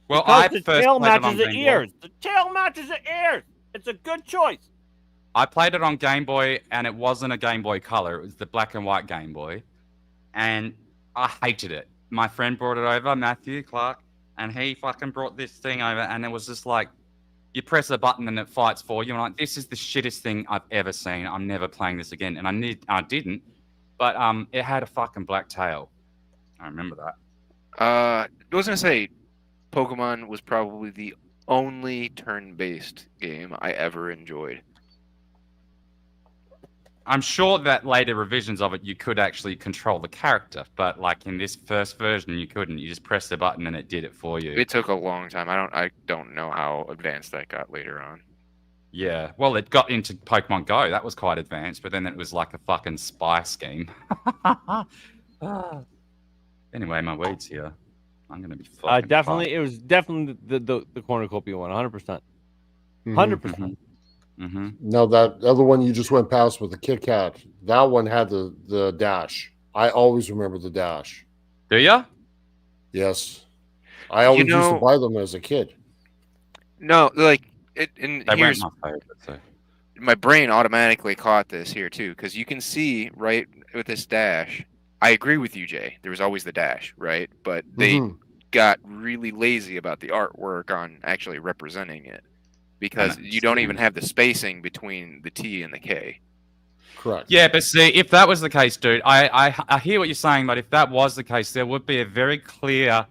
Well, the tail matches the ears. The tail matches the ears. It's a good choice. I played it on Game Boy, and it wasn't a Game Boy Color. It was the black and white Game Boy, and I hated it. My friend brought it over, Matthew Clark, and he fucking brought this thing over, and it was just like, you press a button and it fights for you. I'm like, this is the shittest thing I've ever seen. I'm never playing this again. And I didn't, but it had a fucking black tail. I remember that. I was gonna say, Pokemon was probably the only turn-based game I ever enjoyed. I'm sure that later revisions of it, you could actually control the character, but like in this first version, you couldn't. You just pressed the button and it did it for you. It took a long time. I don't know how advanced that got later on. Yeah, well, it got into Pokemon Go. That was quite advanced, but then it was like a fucking spy scheme. Anyway, my weed's here. I'm gonna be fucking. It was definitely the cornucopia one, 100%. 100%. Mm-hmm. No, that other one you just went past with the Kit Kat, that one had the dash. I always remember the dash. Do ya? Yes. I always used to buy them as a kid. No, like it. And They weren't here's my favorite. So. my brain automatically caught this here too, because you can see right with this dash. I agree with you, Jay. There was always the dash, right? But they got really lazy about the artwork on actually representing it, because you don't even have the spacing between the T and the K. Correct. Yeah, but see, if that was the case, dude, I hear what you're saying, but if that was the case, there would be a very clear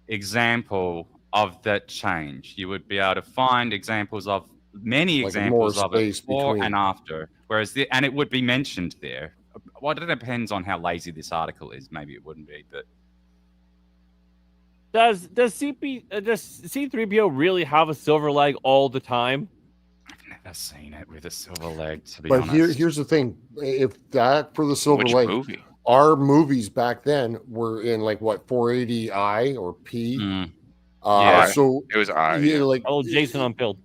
example of that change. You would be able to find examples of many examples of it before and after, whereas and it would be mentioned there. Well, it depends on how lazy this article is. Maybe it wouldn't be, but does C3PO really have a silver leg all the time? I've seen it with a silver leg, to be honest. But here's the thing: if that for the silver leg, movie? Our movies back then were in like what 480i or P. Yeah, so it was I. Yeah, Yeah. like Jason on build.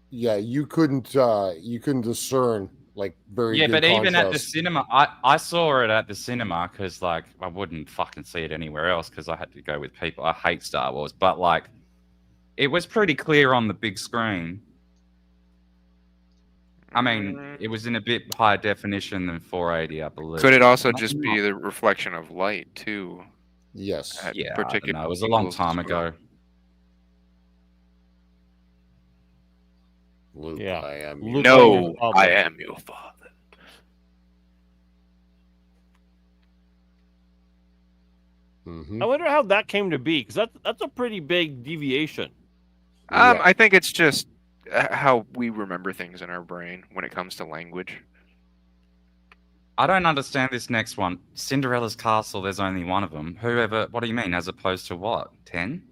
Yeah, you couldn't discern like very. Yeah, good but even at the contrast. cinema, I saw it at the cinema because like I wouldn't fucking see it anywhere else because I had to go with people. I hate Star Wars, but like it was pretty clear on the big screen. I mean, it was in a bit higher definition than 480, I believe. Could it also just be the reflection of light too? Yes. Yeah, I don't know. It was a long time ago. Luke, Yeah. I am. Luke, No, I am your father. I wonder how that came to be, because that's a pretty big deviation. I think it's just how we remember things in our brain when it comes to language. I don't understand this next one. Cinderella's castle, there's only one of them. What do you mean, as opposed to what? 10?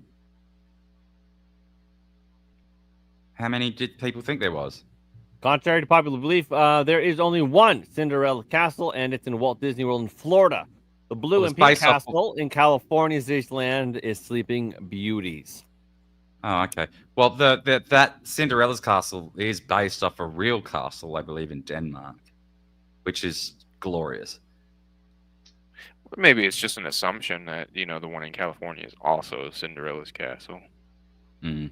How many did people think there was? Contrary to popular belief, there is only one Cinderella castle, and it's in Walt Disney World in Florida. The blue and pink castle in California's Disneyland is Sleeping Beauties. Oh, okay. Well, that Cinderella's castle is based off a real castle, I believe, in Denmark, which is glorious. Maybe it's just an assumption that, the one in California is also Cinderella's castle. Mm.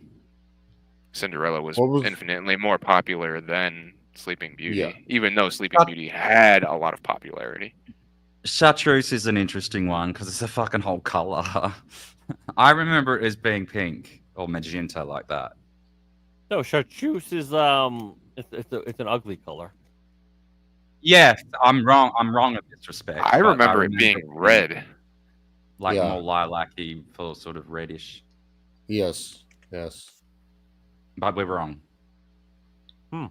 Cinderella was infinitely more popular than Sleeping Beauty, even though Sleeping Beauty had a lot of popularity. Chartreuse is an interesting one because it's a fucking whole color. I remember it as being pink or magenta like that. No, chartreuse is it's an ugly color. Yeah, I'm wrong. I'm wrong in this respect. I remember it being red, like more lilac-y, full sort of reddish. Yes. But we're wrong. Huh.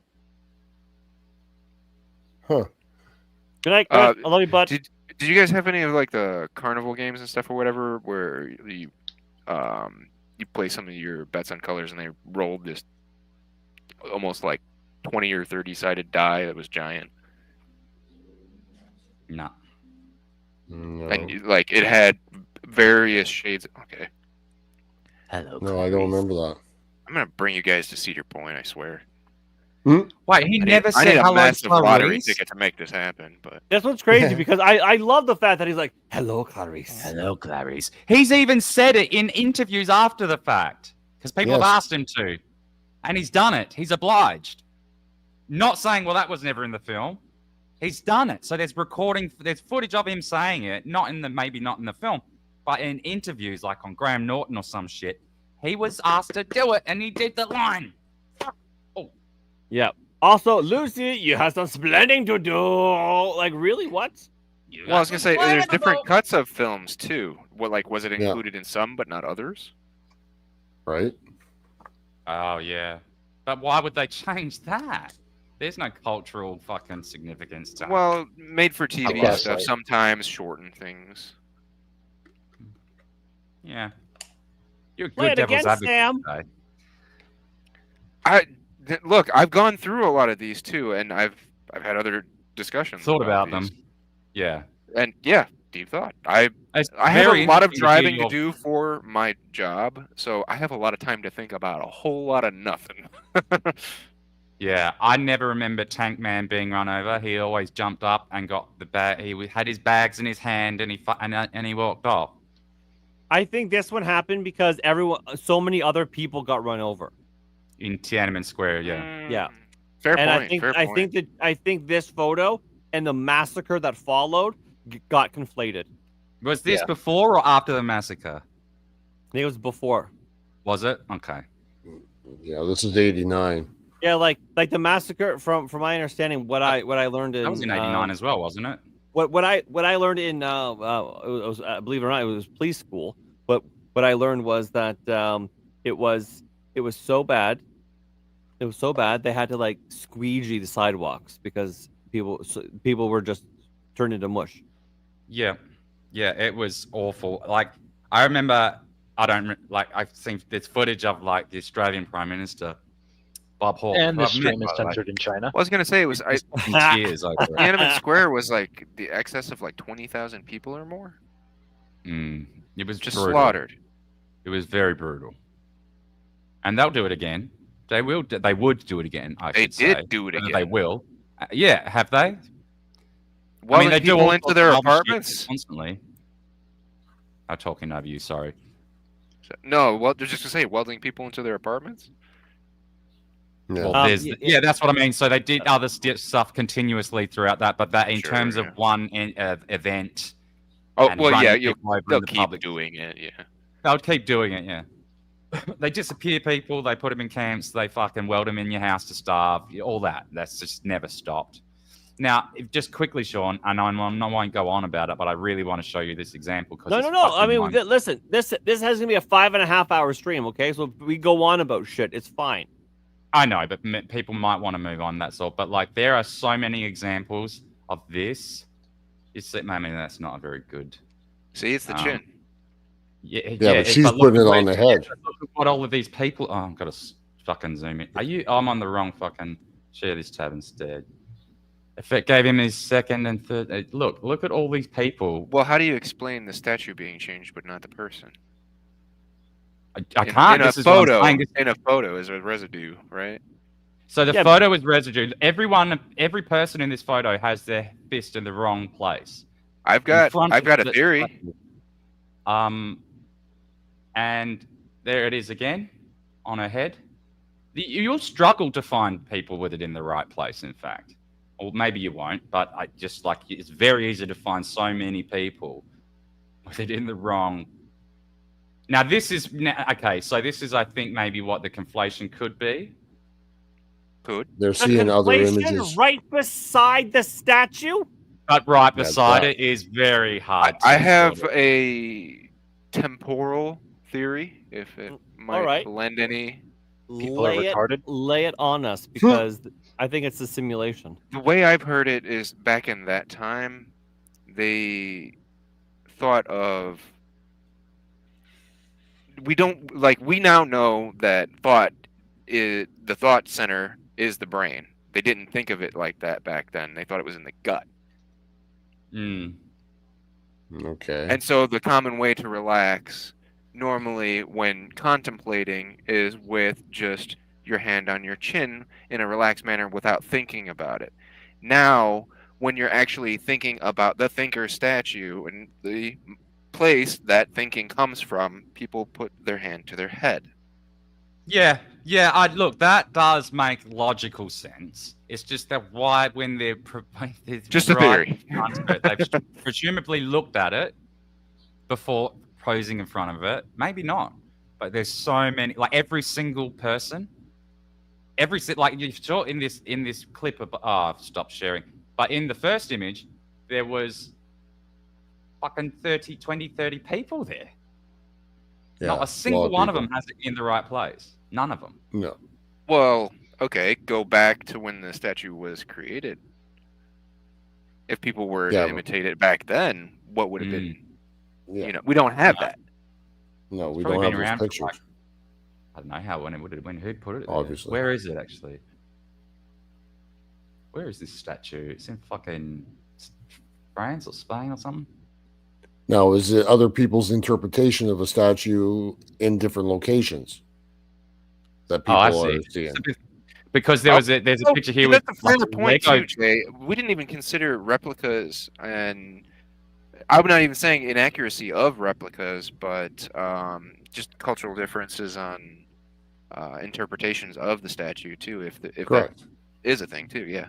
Good night, Chris. I love you, bud. Did you guys have any of like the carnival games and stuff or whatever where you play some of your bets on colors and they rolled this almost like 20 or 30 sided die that was giant? No. And like it had various shades. Okay. Hello. No, I don't remember that. I'm gonna bring you guys to Cedar Point. I swear. Wait, he never said I need a hello, massive lottery Clarice? ticket to make this happen. But that's what's crazy because I love the fact that he's like, "Hello, Clarice." Hello, Clarice. He's even said it in interviews after the fact because people have asked him to, and he's done it. He's obliged. Not saying, "Well, that was never in the film." He's done it. So there's footage of him saying it, maybe not in the film, but in interviews like on Graham Norton or some shit. He was asked to do it, and he did the line. Oh. Yeah. Also, Lucy, you have some splending to do. Like, really? What? Well, I was gonna say there's different cuts of films too. Was it included in some but not others? Right. Oh yeah. But why would they change that? There's no cultural fucking significance to it. Well, made for TV stuff sometimes shorten things. Yeah. You're a good devil's advocate. Look, I've gone through a lot of these too, and I've had other discussions. Thought about them. Yeah. And deep thought. I have a lot of driving to do for my job, so I have a lot of time to think about a whole lot of nothing. Yeah, I never remember Tank Man being run over. He always jumped up and got the bag. He had his bags in his hand, and he walked off. I think this one happened because so many other people got run over in Tiananmen Square. Yeah, yeah. Fair And point. I think this photo and the massacre that followed got conflated. Was this before or after the massacre? I think it was before. Was it? Okay. Yeah, this is 89. Yeah, like the massacre from my understanding, what I learned in That was in 89 as well, wasn't it? What I learned in it was, believe it or not, it was police school. But what I learned was that it was so bad. It was so bad they had to like squeegee the sidewalks because people were just turned into mush. Yeah, it was awful. Like I remember, I've seen this footage of like the Australian Prime Minister Bob Hawke, and the stream is censored in China. Well, I was gonna say it was tears over it. Tiananmen Square was like the excess of like 20,000 people or more. It was just brutal. slaughtered. It was very brutal, and they'll do it again. They will. They would do it again. They did do it again. They will. Yeah, have they? Well, I mean, they do people into their apartments constantly. I'm talking over you. Sorry. No, well, they're just gonna say welding people into their apartments. Yeah. Well, that's what I mean. So they did other stuff continuously throughout that, but that in terms of one event. Oh well, yeah, they'll keep doing it. Yeah, they'll keep doing it. Yeah, they disappear people. They put them in camps. They fucking weld them in your house to starve. All that. That's just never stopped. Now, just quickly, Shawn, I won't go on about it, but I really want to show you this example. No. I mean, listen, this has gonna be a 5.5 hour stream. Okay, so we go on about shit. It's fine. I know, but people might want to move on. That's all. But like, there are so many examples of this. I mean, that's not very good. See, it's the chin. Yeah, but she's putting it on the head. Look at what all of these people. Oh, I've got to fucking zoom in. I'm on the wrong fucking. Share this tab instead. If it gave him his second and third. Look at all these people. Well, how do you explain the statue being changed but not the person? I can't. In a photo is a residue, right? So the photo is residue. Every person in this photo has their fist in the wrong place. I've got a theory. And there it is again on her head. You'll struggle to find people with it in the right place, in fact. Or maybe you won't, but it's very easy to find so many people with it in the wrong. Now this is okay. So this is, I think, maybe what the conflation could be. They're seeing other images right beside the statue. But right beside it is very hard. I have a temporal theory, if it might lend any. People are retarded. Lay it on us, because I think it's a simulation. The way I've heard it is back in that time, they thought of. We now know that the thought center is the brain. They didn't think of it like that back then. They thought it was in the gut. Okay. And so the common way to relax normally when contemplating is with just your hand on your chin in a relaxed manner without thinking about it. Now, when you're actually thinking about the thinker statue and the place that thinking comes from, people put their hand to their head. Yeah. Look, that does make logical sense. It's just that when they're just a theory, they've presumably looked at it before posing in front of it. Maybe not, but there's so many. Like every single person, you saw in this clip of. I've stopped sharing. But in the first image, there was fucking 30 people there. Yeah, not a single one of them has it in the right place. None of them. No. Well, okay, go back to when the statue was created. If people were to imitate it back then, what would have been? Yeah. We don't have that. No, we don't have those pictures. I don't know who put it. Obviously. Where is it actually? Where is this statue? It's in fucking France or Spain or something. Now, is it other people's interpretation of a statue in different locations that people are seeing? Because there's a picture here with that's a fair point Lego. too, Jay. We didn't even consider replicas, and I'm not even saying inaccuracy of replicas, but just cultural differences on interpretations of the statue too. If that is a thing too, yeah.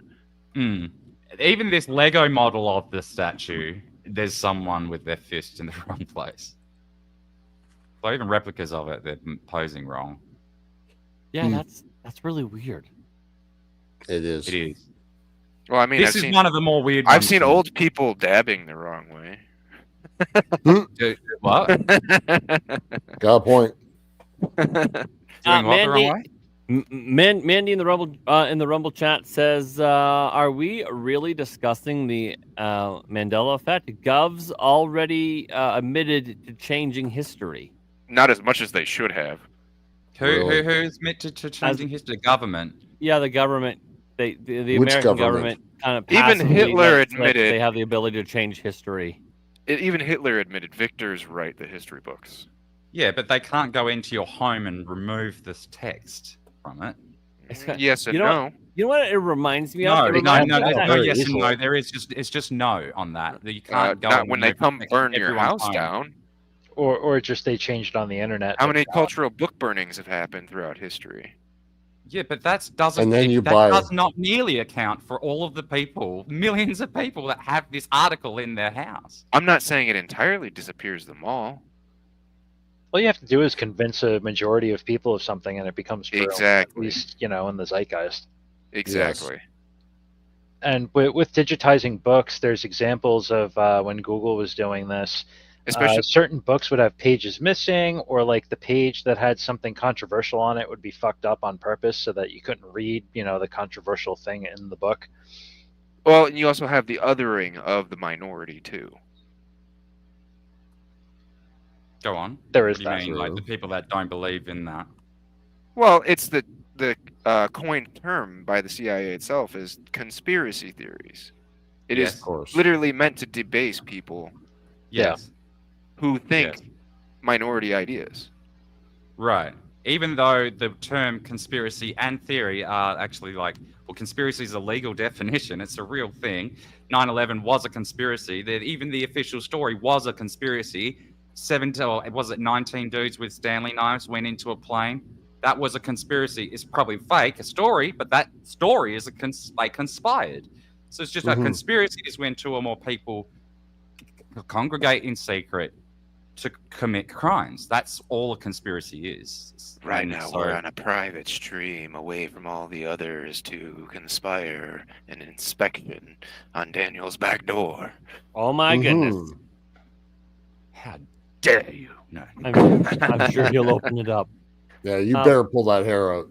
Even this Lego model of the statue, there's someone with their fist in the wrong place. So even replicas of it, they're posing wrong. Yeah, that's really weird. It is. It is. Well, I mean, this is one of the more weird. I've seen old people dabbing the wrong way. What? Got a point. Doing what the wrong way? Mandy in the Rumble chat says, "Are we really discussing the Mandela effect? Gov's already admitted to changing history. Not as much as they should have. Who's admitted to changing history? The government. Yeah, the government. The Which American government kind of even Hitler admitted they have the ability to change history. Even Hitler admitted victors write the history books. Yeah, but they can't go into your home and remove this text from it. Yes and no. You know what it reminds me of? No, It no, reminds no, me of no, that. yes and no. There is it's just no on that. You can't go not and when they remove come text burn from your everyone's house home. down. Or just they changed on the internet. How many cultural book burnings have happened throughout history? Yeah, but that doesn't. And then you that buy- does not nearly account for all of the people, millions of people that have this article in their house. I'm not saying it entirely disappears them all. All you have to do is convince a majority of people of something, and it becomes true. Exactly. At least, in the zeitgeist. Exactly. Yes. And with digitizing books, there's examples of when Google was doing this. Especially certain books would have pages missing, or like the page that had something controversial on it would be fucked up on purpose so that you couldn't read, the controversial thing in the book. well, and you also have the othering of the minority too. Go on. There is What do you that. mean, like the people that don't believe in that? Well, it's the coined term by the CIA itself is conspiracy theories. It Yes, is of course. literally meant to debase people Yes. who think Yes. minority ideas. Right. Even though the term conspiracy and theory are actually conspiracy is a legal definition. It's a real thing. 9/11 was a conspiracy. Even the official story was a conspiracy. 19 dudes with Stanley knives went into a plane. That was a conspiracy. It's probably fake, a story, but that story is they conspired. So it's just a conspiracy is when two or more people congregate in secret to commit crimes. That's all a conspiracy is. Right And now, so- we're on a private stream away from all the others to conspire an inspection on Daniel's back door. Oh my goodness! How dare you? No. I'm sure he'll open it up. Yeah, you better pull that hair out.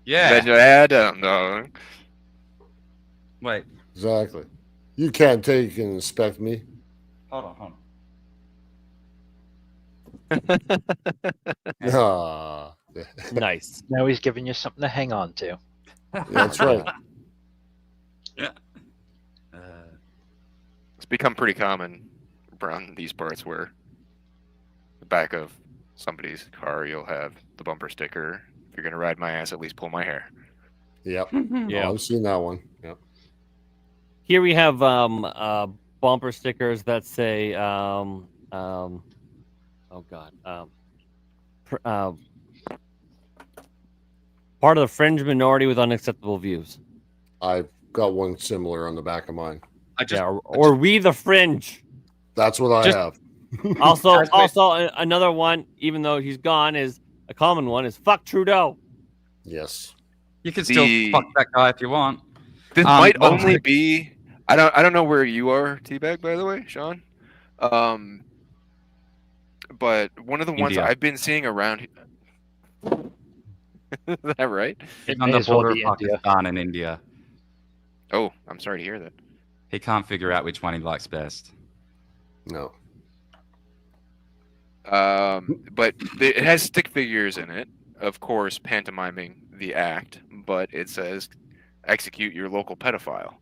Yeah. Bet your Adam, dog. Wait. Exactly. You can't take and inspect me. Hold on. Ah, Nice. Now he's giving you something to hang on to. that's right. It's become pretty common around these parts where the back of somebody's car, you'll have the bumper sticker. If you're going to ride my ass, at least pull my hair. Yep. Yeah. Oh, I've seen that one. Yep. Here we have bumper stickers that say part of the fringe minority with unacceptable views. I've got one similar on the back of mine. Or we the fringe. That's what I Just- have. Also another one, even though he's gone, is a common one is fuck Trudeau. Yes. You can still fuck that guy if you want. This might only be. I don't know where you are, Teabag, by the way, Shawn. But one of the ones India. I've been seeing around. Is that right? It on may the as well border of be India. Pakistan and India. Oh, I'm sorry to hear that. He can't figure out which one he likes best. No. But it has stick figures in it, of course, pantomiming the act. But it says, "Execute your local pedophile."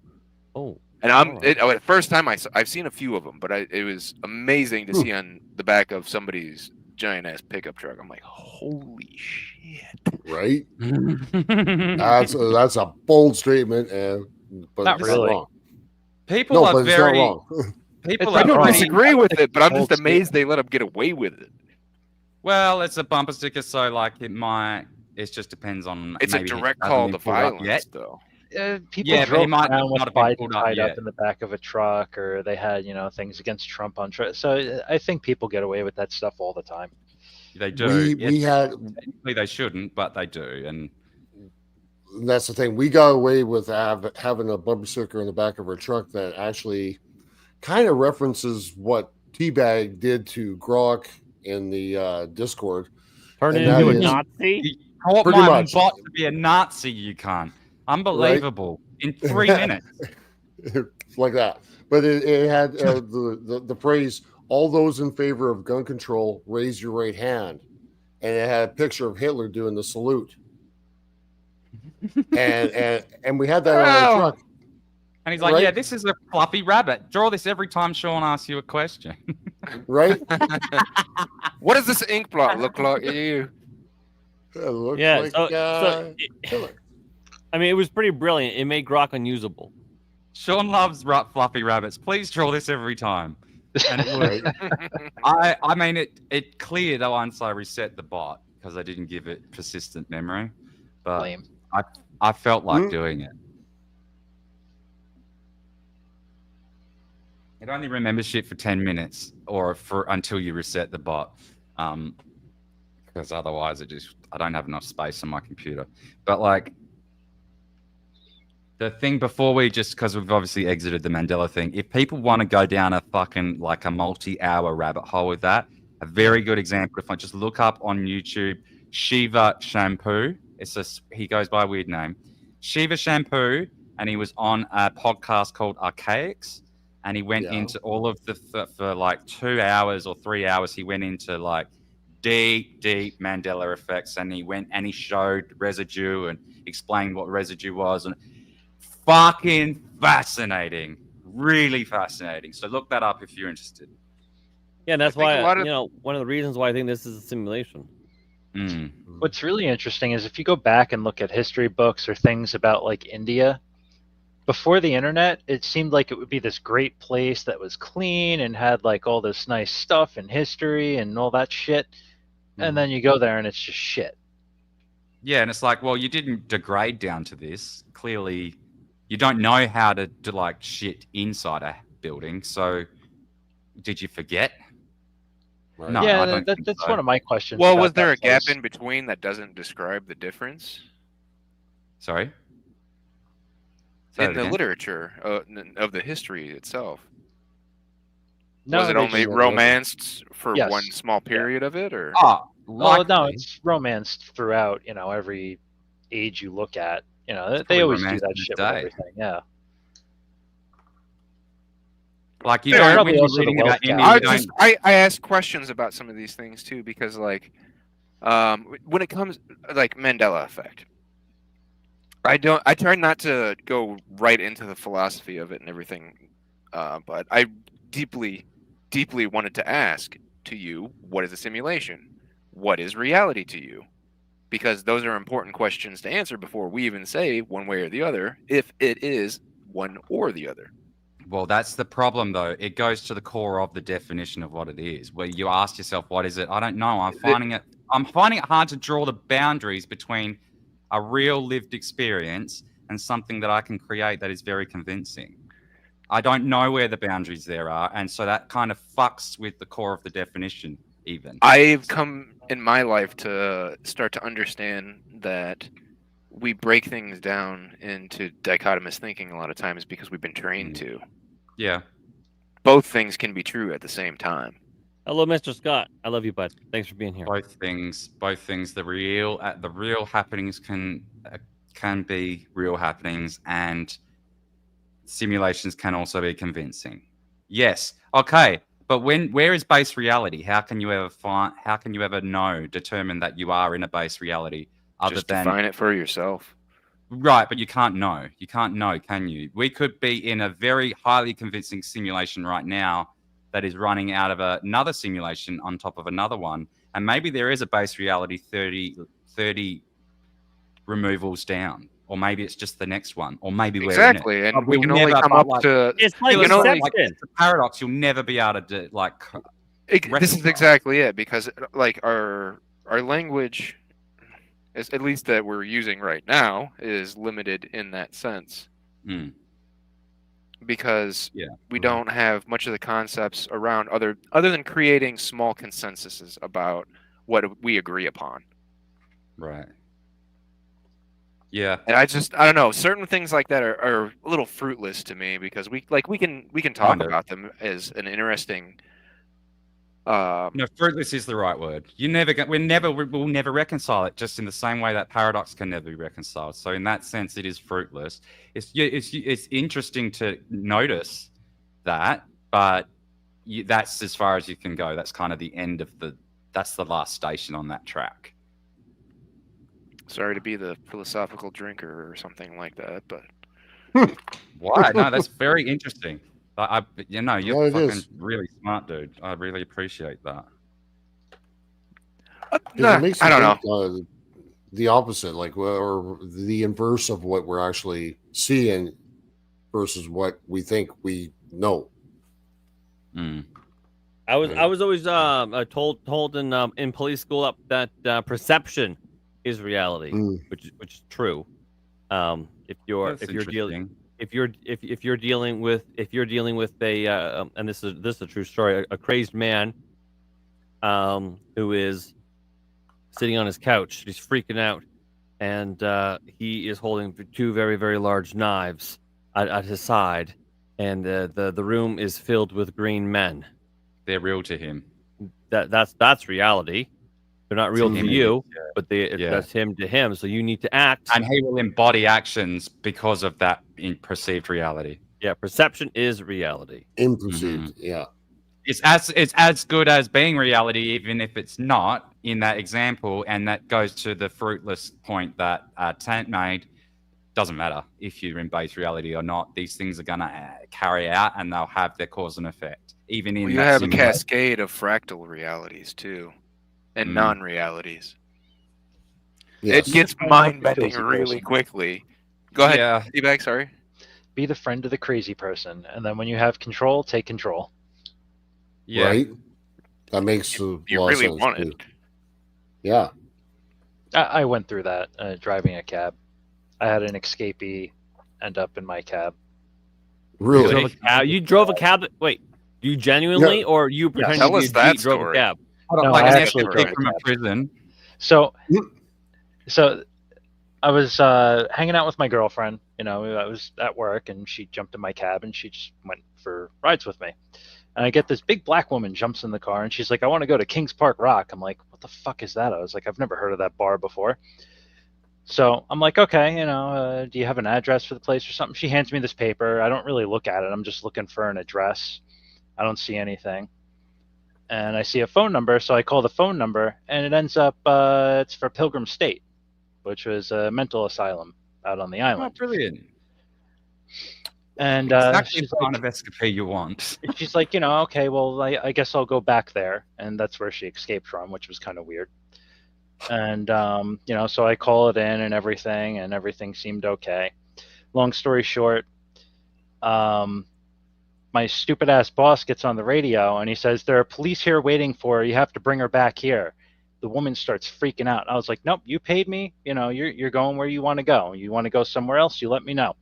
Oh. And the first time I've seen a few of them, but it was amazing to see on the back of somebody's giant ass pickup truck. I'm like, holy shit! Right? That's a bold statement, but Not it's really. not wrong. People No, are but it's not very. wrong. People It's I are not don't wrong. pretty. disagree with it, but I'm just Bold amazed they let them get away with it. Well, it's a bumper sticker, so like it might. It just depends on. It's a maybe he direct hasn't call been to pulled up violence, yet. though. People Yeah, but he drove might around with not have been Biden pulled up tied yet. up in the back of a truck, or they had, things against Trump on truck. So I think people get away with that stuff all the time. They do. We had Technically, they shouldn't, but they do. And that's the thing. We got away with having a bumper sticker in the back of our truck that actually kind of references what Teabag did to Grok in the Discord. Turn And it into a that is- Nazi. you taught Pretty my much. bot to be a Nazi. You can't. Unbelievable. In 3 minutes. Like that. But it had the phrase, all those in favor of gun control, raise your right hand. And it had a picture of Hitler doing the salute. and we had that on our truck. And he's like, Right? yeah, this is a fluffy rabbit. Draw this every time Shawn asks you a question. Right? What does this ink blot look like to you? It looked Yeah. like, Hitler. I mean, it was pretty brilliant. It made Grok unusable. Shawn loves fluffy rabbits. Please draw this every time. And it Right. I mean, it cleared once I reset the bot because I didn't give it persistent memory. But Lame. I felt like doing it. It only remembers shit for 10 minutes or until you reset the bot. Because otherwise I don't have enough space on my computer. But like the thing before because we've obviously exited the Mandela thing, if people want to go down a fucking like a multi-hour rabbit hole with that, a very good example, if I just look up on YouTube, Shiva Shampoo, he goes by a weird name, Shiva Shampoo, and he was on a podcast called Archaics, and he went into all of for like 2 hours or 3 hours, he went into like deep Mandela effects, and he showed residue and explained what residue was, and fucking fascinating, really fascinating. So look that up if you're interested. Yeah, and that's why one of the reasons why I think this is a simulation. What's really interesting is if you go back and look at history books or things about like India, before the internet, it seemed like it would be this great place that was clean and had like all this nice stuff and history and all that shit. And then you go there and it's just shit. Yeah, and it's like, well, you didn't degrade down to this. Clearly, you don't know how to do like shit inside a building. So, did you forget? Right. No, Yeah, I don't think that's so. one of my questions. Well, about was there a that gap place. in between that doesn't describe the difference Sorry? in the literature of the history itself? No, Was it they only just- romanced for Yes. one small period of it, or? Oh, Well, no, likely. it's romanced throughout. Every age you look at. They probably always do romanced that to shit this with day. everything. Yeah. Like you Yeah, don't probably when you're also the reading about wealth India, gap. you don't. I ask questions about some of these things too, because like, when it comes like Mandela effect, I try not to go right into the philosophy of it and everything, but I deeply wanted to ask to you, what is a simulation? What is reality to you? Because those are important questions to answer before we even say one way or the other, if it is one or the other. Well, that's the problem, though. It goes to the core of the definition of what it is. Where you ask yourself, "What is it?" I don't know. I'm finding it hard to draw the boundaries between a real lived experience and something that I can create that is very convincing. I don't know where the boundaries there are, and so that kind of fucks with the core of the definition. Even I've come in my life to start to understand that we break things down into dichotomous thinking a lot of times because we've been trained to. Yeah. Both things can be true at the same time. Hello, Mr. Scott. I love you, bud. Thanks for being here. Both things. The real happenings can be real happenings, and simulations can also be convincing. Yes. Okay. But where is base reality? How can you ever determine that you are in a base reality other Just than define it for yourself. Right, but you can't know. You can't know, can you? We could be in a very highly convincing simulation right now that is running out of another simulation on top of another one, and maybe there is a base reality 30 removals down, or maybe it's just the next one, or maybe we're in it. Exactly, and But we we'll can only never- come but, up like, to. It's like You can only- like, Inception. it's a paradox. You'll never be able to do, like. This is reconcile. exactly it, because like our language, at least that we're using right now, is limited in that sense. Mm. Because Yeah. we don't have much of the concepts around other than creating small consensuses about what we agree upon. Right. Yeah. And I don't know, certain things like that are a little fruitless to me, because we can talk Kind of. about them as an interesting. No, fruitless is the right word. We'll never reconcile it, just in the same way that paradox can never be reconciled. So in that sense, it is fruitless. It's interesting to notice that, but that's as far as you can go. That's kind of the end of that's the last station on that track. Sorry to be the philosophical drinker or something like that, but Why? No, that's very interesting. You're Yeah, it fucking is. really smart, dude. I really appreciate that. 'Cause nah, it makes I you don't think, know. the opposite, like, or the inverse of what we're actually seeing versus what we think we know. Mm. I was always told in police school that perception is reality, Mm. which is true. If you're dealing with a and this is a true story, a crazed man who is sitting on his couch, he's freaking out, and he is holding two very, very large knives at his side, and the room is filled with green men. They're real to him. That's reality. They're not real to him, you, yeah. but that's him to him. So you need to act. And he will embody actions because of that in perceived reality. Yeah, perception is reality. Imperceived, yeah. It's as good as being reality, even if it's not in that example. And that goes to the fruitless point that Tant made. Doesn't matter if you're in base reality or not. These things are gonna carry out, and they'll have their cause and effect. Even in You that have a simulation. cascade of fractal realities too, and non-realities. Yes. It gets mind-bending really quickly. Go ahead, Yeah. D-Bag, sorry. Be the friend of the crazy person, and then when you have control, take control. Yeah. Right? That makes a lot You of really sense, want too. it. Yeah. I went through that driving a cab. I had an escapee end up in my cab. Really? You drove a cab. Wait, you genuinely, or you pretending Tell to be us a that Jeep, drove a story. cab? No, Like I an actually escape drove a from a cab. prison. So I was hanging out with my girlfriend. You know, I was at work, and she jumped in my cab, and she just went for rides with me. And I get this big black woman jumps in the car, and she's like, "I want to go to Kings Park Rock." I'm like, "What the fuck is that?" I was like, "I've never heard of that bar before." So I'm like, "Okay, do you have an address for the place or something?" She hands me this paper. I don't really look at it. I'm just looking for an address. I don't see anything. And I see a phone number, so I call the phone number, and it ends up it's for Pilgrim State, which was a mental asylum out on the Oh, island. brilliant. And Exactly she's the kind of escapade you want. she's like, okay, well, I guess I'll go back there. And that's where she escaped from, which was kind of weird. And, so I call it in and everything seemed okay. Long story short, my stupid ass boss gets on the radio and he says, "There are police here waiting for her. You have to bring her back here." The woman starts freaking out. I was like, "Nope, you paid me. You're going where you want to go. You want to go somewhere else, you let me know."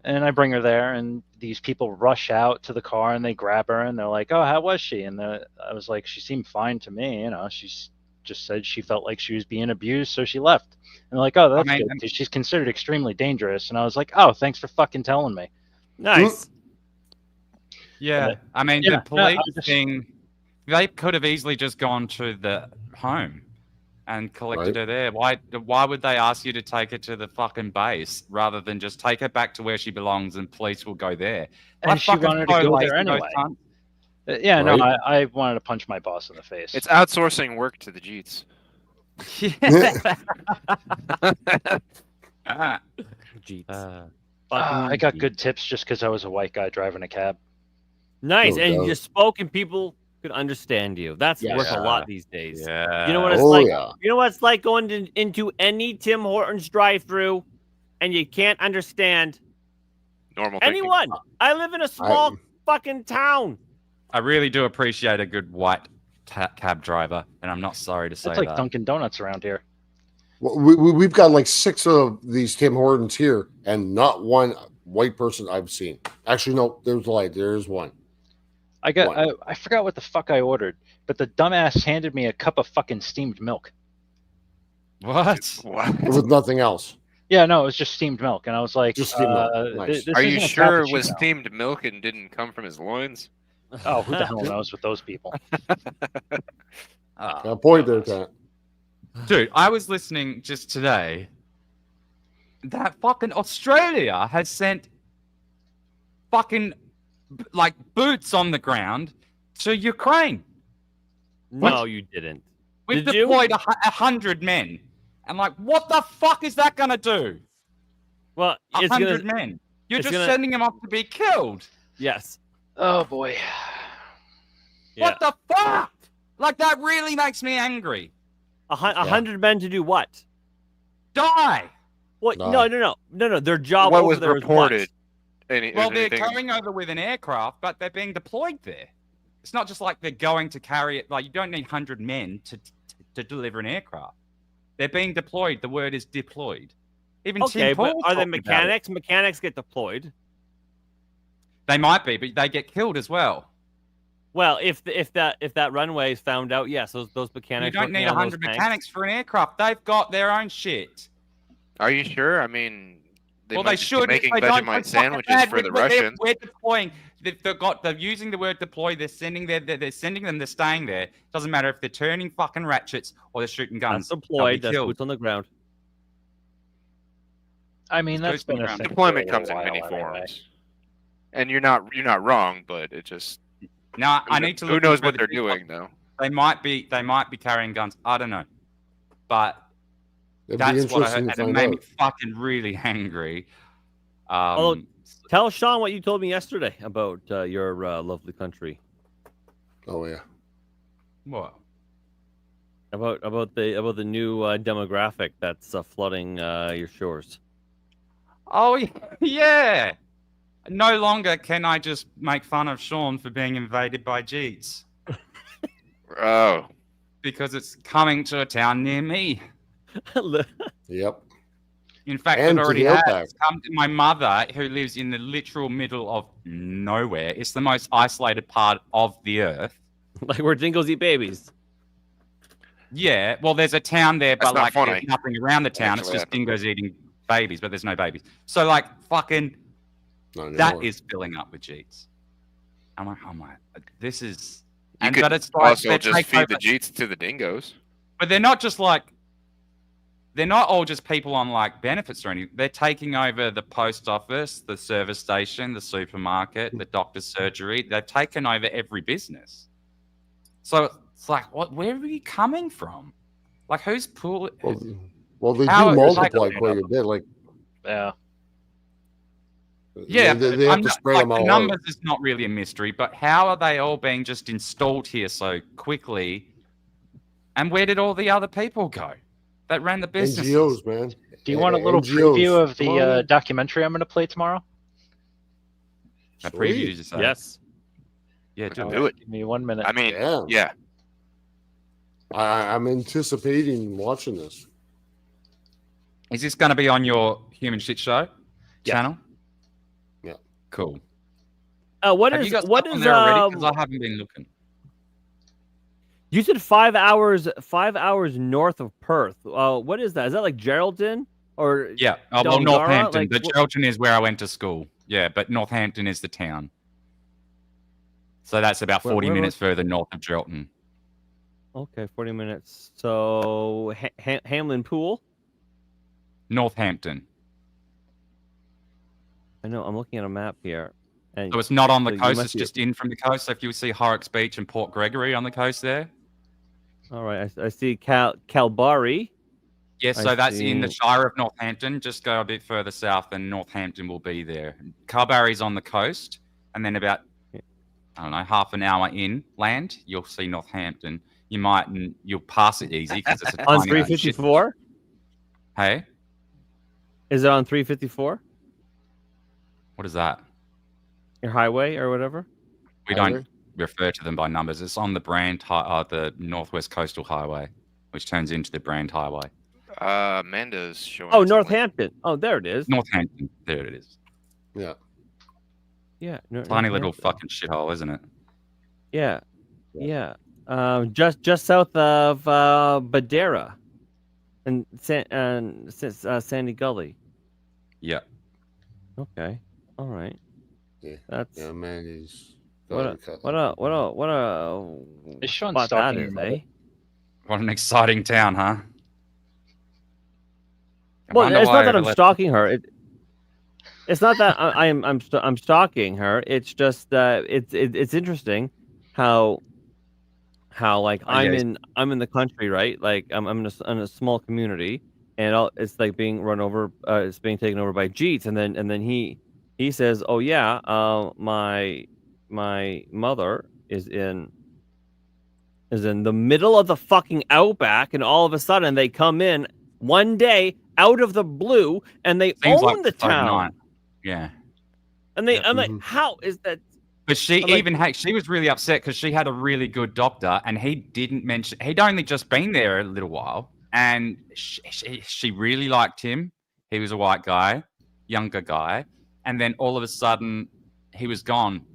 And I bring her there, and these people rush out to the car and they grab her and they're like, "Oh, how was she?" And I was like, "She seemed fine to me. She's just said she felt like she was being abused, so she left." And they're like, "Oh, that's good, 'cause she's considered extremely dangerous." And I was like, "Oh, thanks for fucking telling me." Nice. Yeah. I mean, the police thing, they could have easily just gone to the home and collected her there. Why would they ask you to take her to the fucking base rather than just take her back to where she belongs and police will go there? And she wanted to go there anyway. No, I wanted to punch my boss in the face. It's outsourcing work to the Jeets. Jeets. I got good tips just because I was a white guy driving a cab. Nice, and you just spoke and people could understand you. That's Yes. worth a lot these days. Yeah. You know what it's Oh, like? yeah. You know what it's like going into any Tim Hortons drive-through and you can't understand Normal thinking. anyone. I live in a small fucking town. I really do appreciate a good white cab driver, and I'm not sorry to say That's like that. Dunkin' Donuts around here. Well, we've got like 6 of these Tim Hortons here, and not one white person I've seen. Actually, no, there's a lie. There is one. I forgot what the fuck I ordered, but the dumbass handed me a cup of fucking steamed milk. What? What? With nothing else. Yeah, no, it was just steamed milk, and I was like, Just steamed milk. Nice. this Are you isn't a sure it was cappuccino. steamed milk and didn't come from his loins? Oh, who the hell knows with those people? Got a point there, Kat. Dude, I was listening just today that fucking Australia has sent fucking like boots on the ground to Ukraine. No, you didn't. We've Did you? deployed 100 men. And like, what the fuck is that gonna do? Well, it's 100 gonna. men. You're it's just gonna- sending them off to be killed. Yes. Oh boy. What the fuck? Like, that really makes me angry. 100 men to do what? Die. What? No. No. Their job What over was there is reported? Well, they're anything- going over with an aircraft, but they're being deployed there. It's not just like they're going to carry it. Like, you don't need 100 men to deliver an aircraft. They're being deployed. The word is deployed. Even what? Okay, Tim but Paul's are they talking about it. mechanics? Mechanics get deployed. They might be, but they get killed as well. Well, if that runway is found out, yes, those You mechanics. don't working need on those 100 tanks- mechanics for an aircraft. They've got their own shit. Are you sure? I mean, they Well, might they just should. be making If they don't, Vegemite they're sandwiches fucking for bad. the We're Russians. deploying. They're using the word deploy. They're sending they're sending them. They're staying there. Doesn't matter if they're turning fucking ratchets or they're shooting guns. That's They'll deployed. be That's killed. boots on the ground. I mean, that's Goes been a around. thing. Deployment for a comes in little many while anyway. forms, and you're not wrong, but it just Now I need to. who look knows into what the they're details. doing though. They might be carrying guns. I don't know, but It'd be that's what I heard, interesting and to it find made out. me fucking really angry. Although, tell Shawn what you told me yesterday about your lovely country. Oh yeah. What? About the new demographic that's flooding your shores. Oh yeah. No longer can I just make fun of Shawn for being invaded by Jeets Oh, because it's coming to a town near me. Yep. In fact, And it to already the has. outback. It's come to my mother, who lives in the literal middle of nowhere. It's the most isolated part of the earth. Like where dingoes eat babies. Yeah, well, there's a town there, That's but not like funny. there's nothing around the town. It's Actually, just dingoes eating babies, but there's no babies. So like, fucking, Not that anymore. is filling up with Jeets. I'm like, this is. you And could but it's like also they just take feed the over- Jeets to the dingoes. But they're not just like. They're not all just people on like benefits or anything. They're taking over the post office, the service station, the supermarket, the doctor's surgery. They've taken over every business. So it's like, what? Where are you coming from? Like, who's pulling? Well, they How- do it's multiply like- quite a bit. Like, Yeah. Yeah, they have I'm to not- spread like, them the all numbers out. is not really a mystery, but how are they all being just installed here so quickly? And where did all the other people go that ran the business? NGOs, man. Do you want a little NGOs. preview of Come on, the man. documentary I'm going to play tomorrow? A Sweet. preview, did you say? Yes. Yeah, do Do it. Give me 1 minute. I mean, Yeah. yeah. I'm anticipating watching this. Is this going to be on your Human Shit Show Yeah. channel? Yeah. Cool. What Have is you got what stuff on is there already? Because I haven't been looking. You said 5 hours. 5 hours north of Perth. What is that? Is that like Geraldton or? Yeah. Oh, well, Dongara? Northampton. Like, The Geraldton is where I went to school. Yeah, but Northampton is the town. So that's about 40 Where minutes further north of Geraldton. Okay, 40 minutes. So Hamlin Pool. Northampton. I know. I'm looking at a map here. And So it's not on the so you coast, must it's be- just in from the coast. So if you see Horrocks Beach and Port Gregory on the coast there. all right, I see Kalbarri. Yes, I so that's in the see. Shire of Northampton. Just go a bit further south and Northampton will be there. Carberry's on the coast, and then about I don't know, half an hour inland, you'll see Northampton. You'll pass it easy because it's a On tiny little shit. 354? Hey, Is it on 354? what is that? Your highway or whatever? We don't refer to them by numbers. It's on the the Northwest Coastal Highway, which turns into the Brand Highway. Amanda's showing. Oh, us something. Northampton. Oh, there it is. Northampton. There it is. Yeah. Yeah. Tiny little Northampton. fucking shithole, isn't it? Yeah. Yeah. Just south of Badera and Sandy Gully. Yeah. Okay. All right. Yeah. That's Yeah, man, he's what a Is Shawn spot that stalking is, your eh? mother? What an exciting town, huh? I Well, wonder it's why not that I I'm let- stalking her. It's not that I'm stalking her. It's just that it's interesting how like Oh, yeah, I'm in the country, right? Like I'm in a small community, and it's like being run over. It's being taken over by Jeets, and then he says, "Oh yeah, my mother is in the middle of the fucking outback, and all of a sudden they come in one day out of the blue, and they Seems own like the town." overnight. Yeah. And Yep. I'm like, how is that? But she I'm like- even had, she was really upset because she had a really good doctor, and he didn't mention, he'd only just been there a little while, and she really liked him. He was a white guy, younger guy, and then all of a sudden he was gone,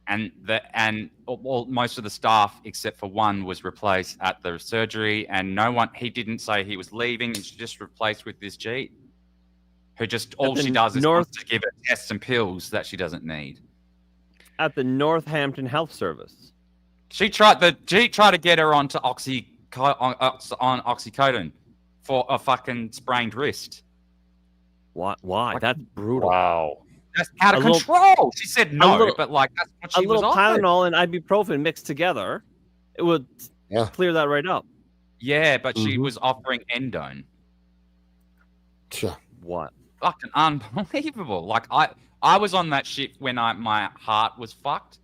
and most of the staff except for one was replaced at the surgery, and he didn't say he was leaving. It's just replaced with this G, who just all she does is wants to give her tests and pills that she doesn't need. At the Northampton Health Service. She tried to get her onto oxycodone for a fucking sprained wrist. Why? That's brutal. Wow. That's out of A little- control. She said no, but like that's what A she was little offered. Tylenol and ibuprofen mixed together, it would clear that right up. Yeah, but she was offering endone. Sure. What? Fucking unbelievable. Like I was on that shit when my heart was fucked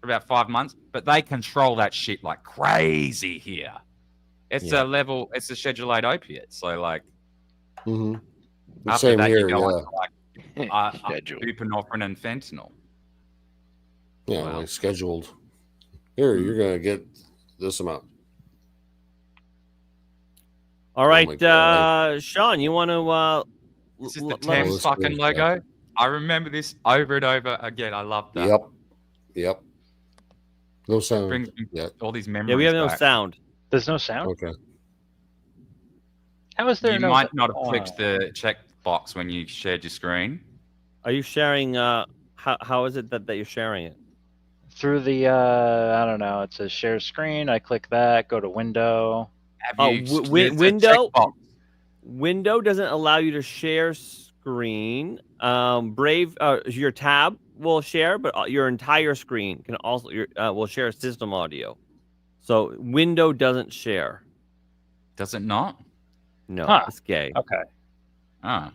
for about 5 months, but they control that shit like crazy here. It's it's a Schedule 8 opiate. So like The after same that here, you go yeah. on to like buprenorphine and fentanyl. Yeah, Wow. like scheduled. Here, you're gonna get this amount. All right, my God. Shawn, you want to This is the let Thames us- fucking logo. I remember this over and over again. I love that. Yep. No sound. Brings me Yeah. all these memories. Yeah, we have no back. sound. There's no sound? Okay. How is there You no might not have Oh. clicked the check box when you shared your screen. Are you sharing? How is it that you're sharing it? Through the I don't know, it says share screen. I click that, go to window. Have you w- there's a window? checkbox. Window doesn't allow you to share screen. Brave, your tab will share, but your entire screen can also will share system audio. So window doesn't share. Does it not? No, Huh. it's gay. Okay. Ah,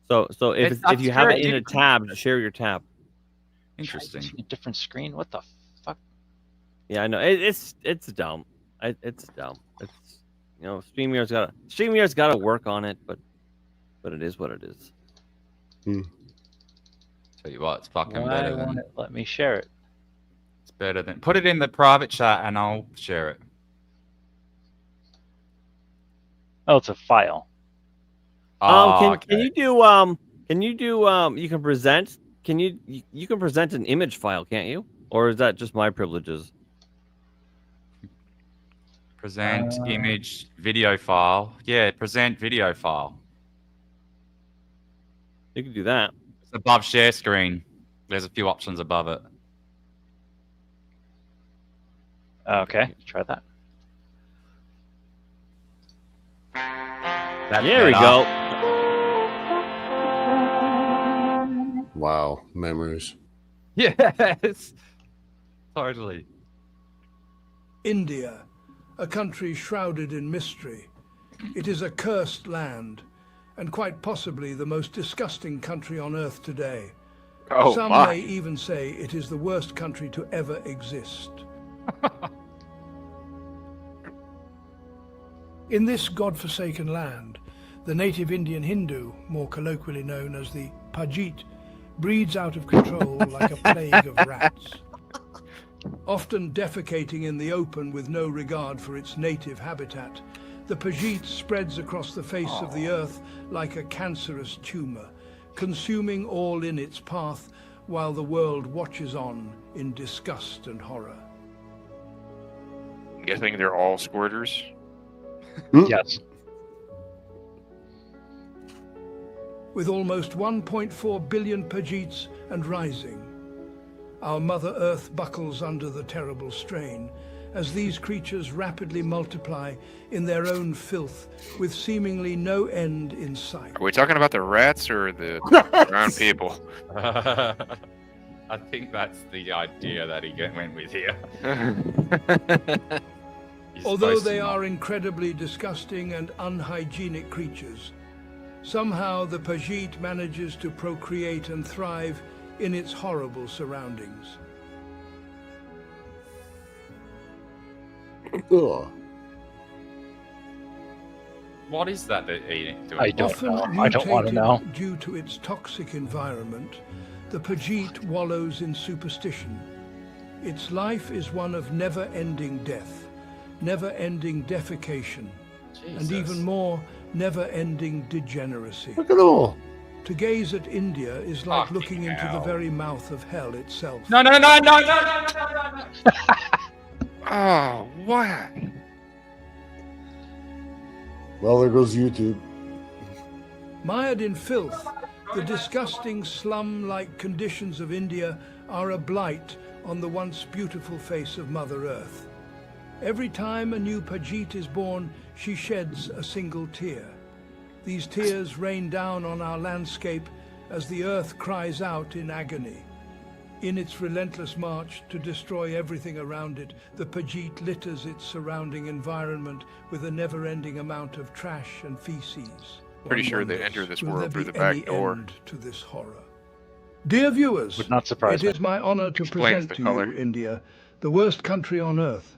So if That's you have it very in a different. tab, share your tab. interesting. A different screen? What the fuck? Yeah, I know it's dumb. It's dumb. It's StreamYard's got to work on it, but it is what it is. Tell you what, it's fucking Why better won't than it let me share it? it's better than put it in the private chat and I'll share it. Oh, it's a file. Oh, Can you do you can present you can present an image file, can't you? Or is that just my privileges? present image video file? Yeah, present video file. You can do that. It's above share screen. There's a few options above it. Okay, try that. That's There we better. go. Wow, memories. Yes. Totally. India, a country shrouded in mystery. It is a cursed land, and quite possibly the most disgusting country on earth today. Oh Some my! may even say it is the worst country to ever exist. In this godforsaken land, the native Indian Hindu, more colloquially known as the Pajit, breeds out of control like a plague of rats. Often defecating in the open with no regard for its native habitat, the Pajit spreads across the face of the earth like a cancerous tumor, consuming all in its path while the world watches on in disgust and horror. I'm guessing they're all squirters. Yes. With almost 1.4 billion Pajits and rising, our Mother Earth buckles under the terrible strain as these creatures rapidly multiply in their own filth with seemingly no end in sight. Are we talking about the rats or the brown people? I think that's the idea that he went with here. Although they are incredibly disgusting and unhygienic creatures, somehow the Pajit manages to procreate and thrive in its horrible surroundings. Ugh. What is that they're eating? I don't Often know. I don't want to mutated know. due to its toxic environment, the Pajit wallows in superstition. Its life is one of never-ending death, never-ending defecation, and even more, never-ending degeneracy. Look at them all. To gaze at India is like Fucking looking into the hell. very mouth of hell itself. No, no, no, no, no, no, no, no. Oh, what? Well, there goes YouTube. Mired in filth, the disgusting slum-like conditions of India are a blight on the once beautiful face of Mother Earth. Every time a new Pajit is born, she sheds a single tear. These tears rain down on our landscape as the earth cries out in agony. In its relentless march to destroy everything around it, the Pajit litters its surrounding environment with a never-ending amount of trash and feces. Pretty One sure they wonders, enter this will world there through be the back any door. end to this horror? Dear viewers, Would not surprise it me. is my honor to Explains present the to color. you India, the worst country on earth.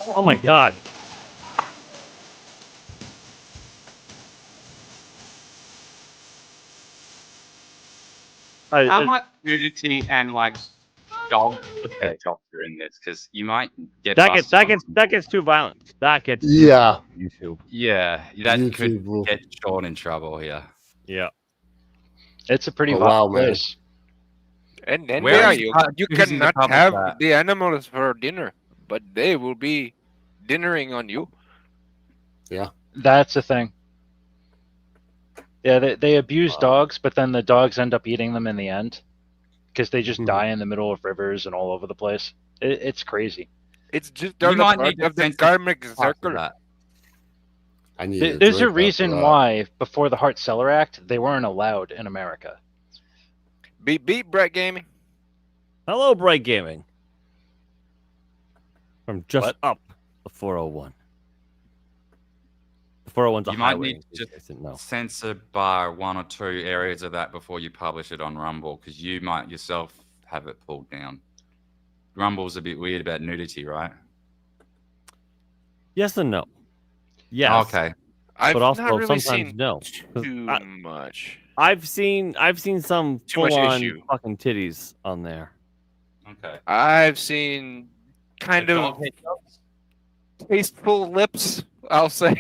Oh my god. How much nudity and like dog helicopter in this? Because you might get that gets too violent. That gets Yeah. YouTube. yeah, that YouTube could will- get Shawn in trouble here. Yeah. It's a pretty Oh, violent wow, man. place. And then Where yeah, is you using the cannot public have that? the animals for dinner, but they will be dinnering on you. That's the thing. Yeah, they abuse Wow. dogs, but then the dogs end up eating them in the end because they just Hmm. die in the middle of rivers and all over the place. It's crazy. It's just You all a might part need to of the censor karmic After circle. that. I need There's a drink after reason that. why before the Hart-Celler Act they weren't allowed in America. Beat Brett Gaming. Hello, Bright Gaming. From just What? up the 401. The 401's a You might highway. need in to case you didn't know. censor by 1 or 2 areas of that before you publish it on Rumble, because you might yourself have it pulled down. Rumble's a bit weird about nudity, right? Yes and no. Yes. Okay. I've But also not really sometimes seen no. 'Cause too I- much. I've seen some Too much full on issue. fucking titties on there. Okay. I've seen kind The of dog head jobs? tasteful lips, I'll say.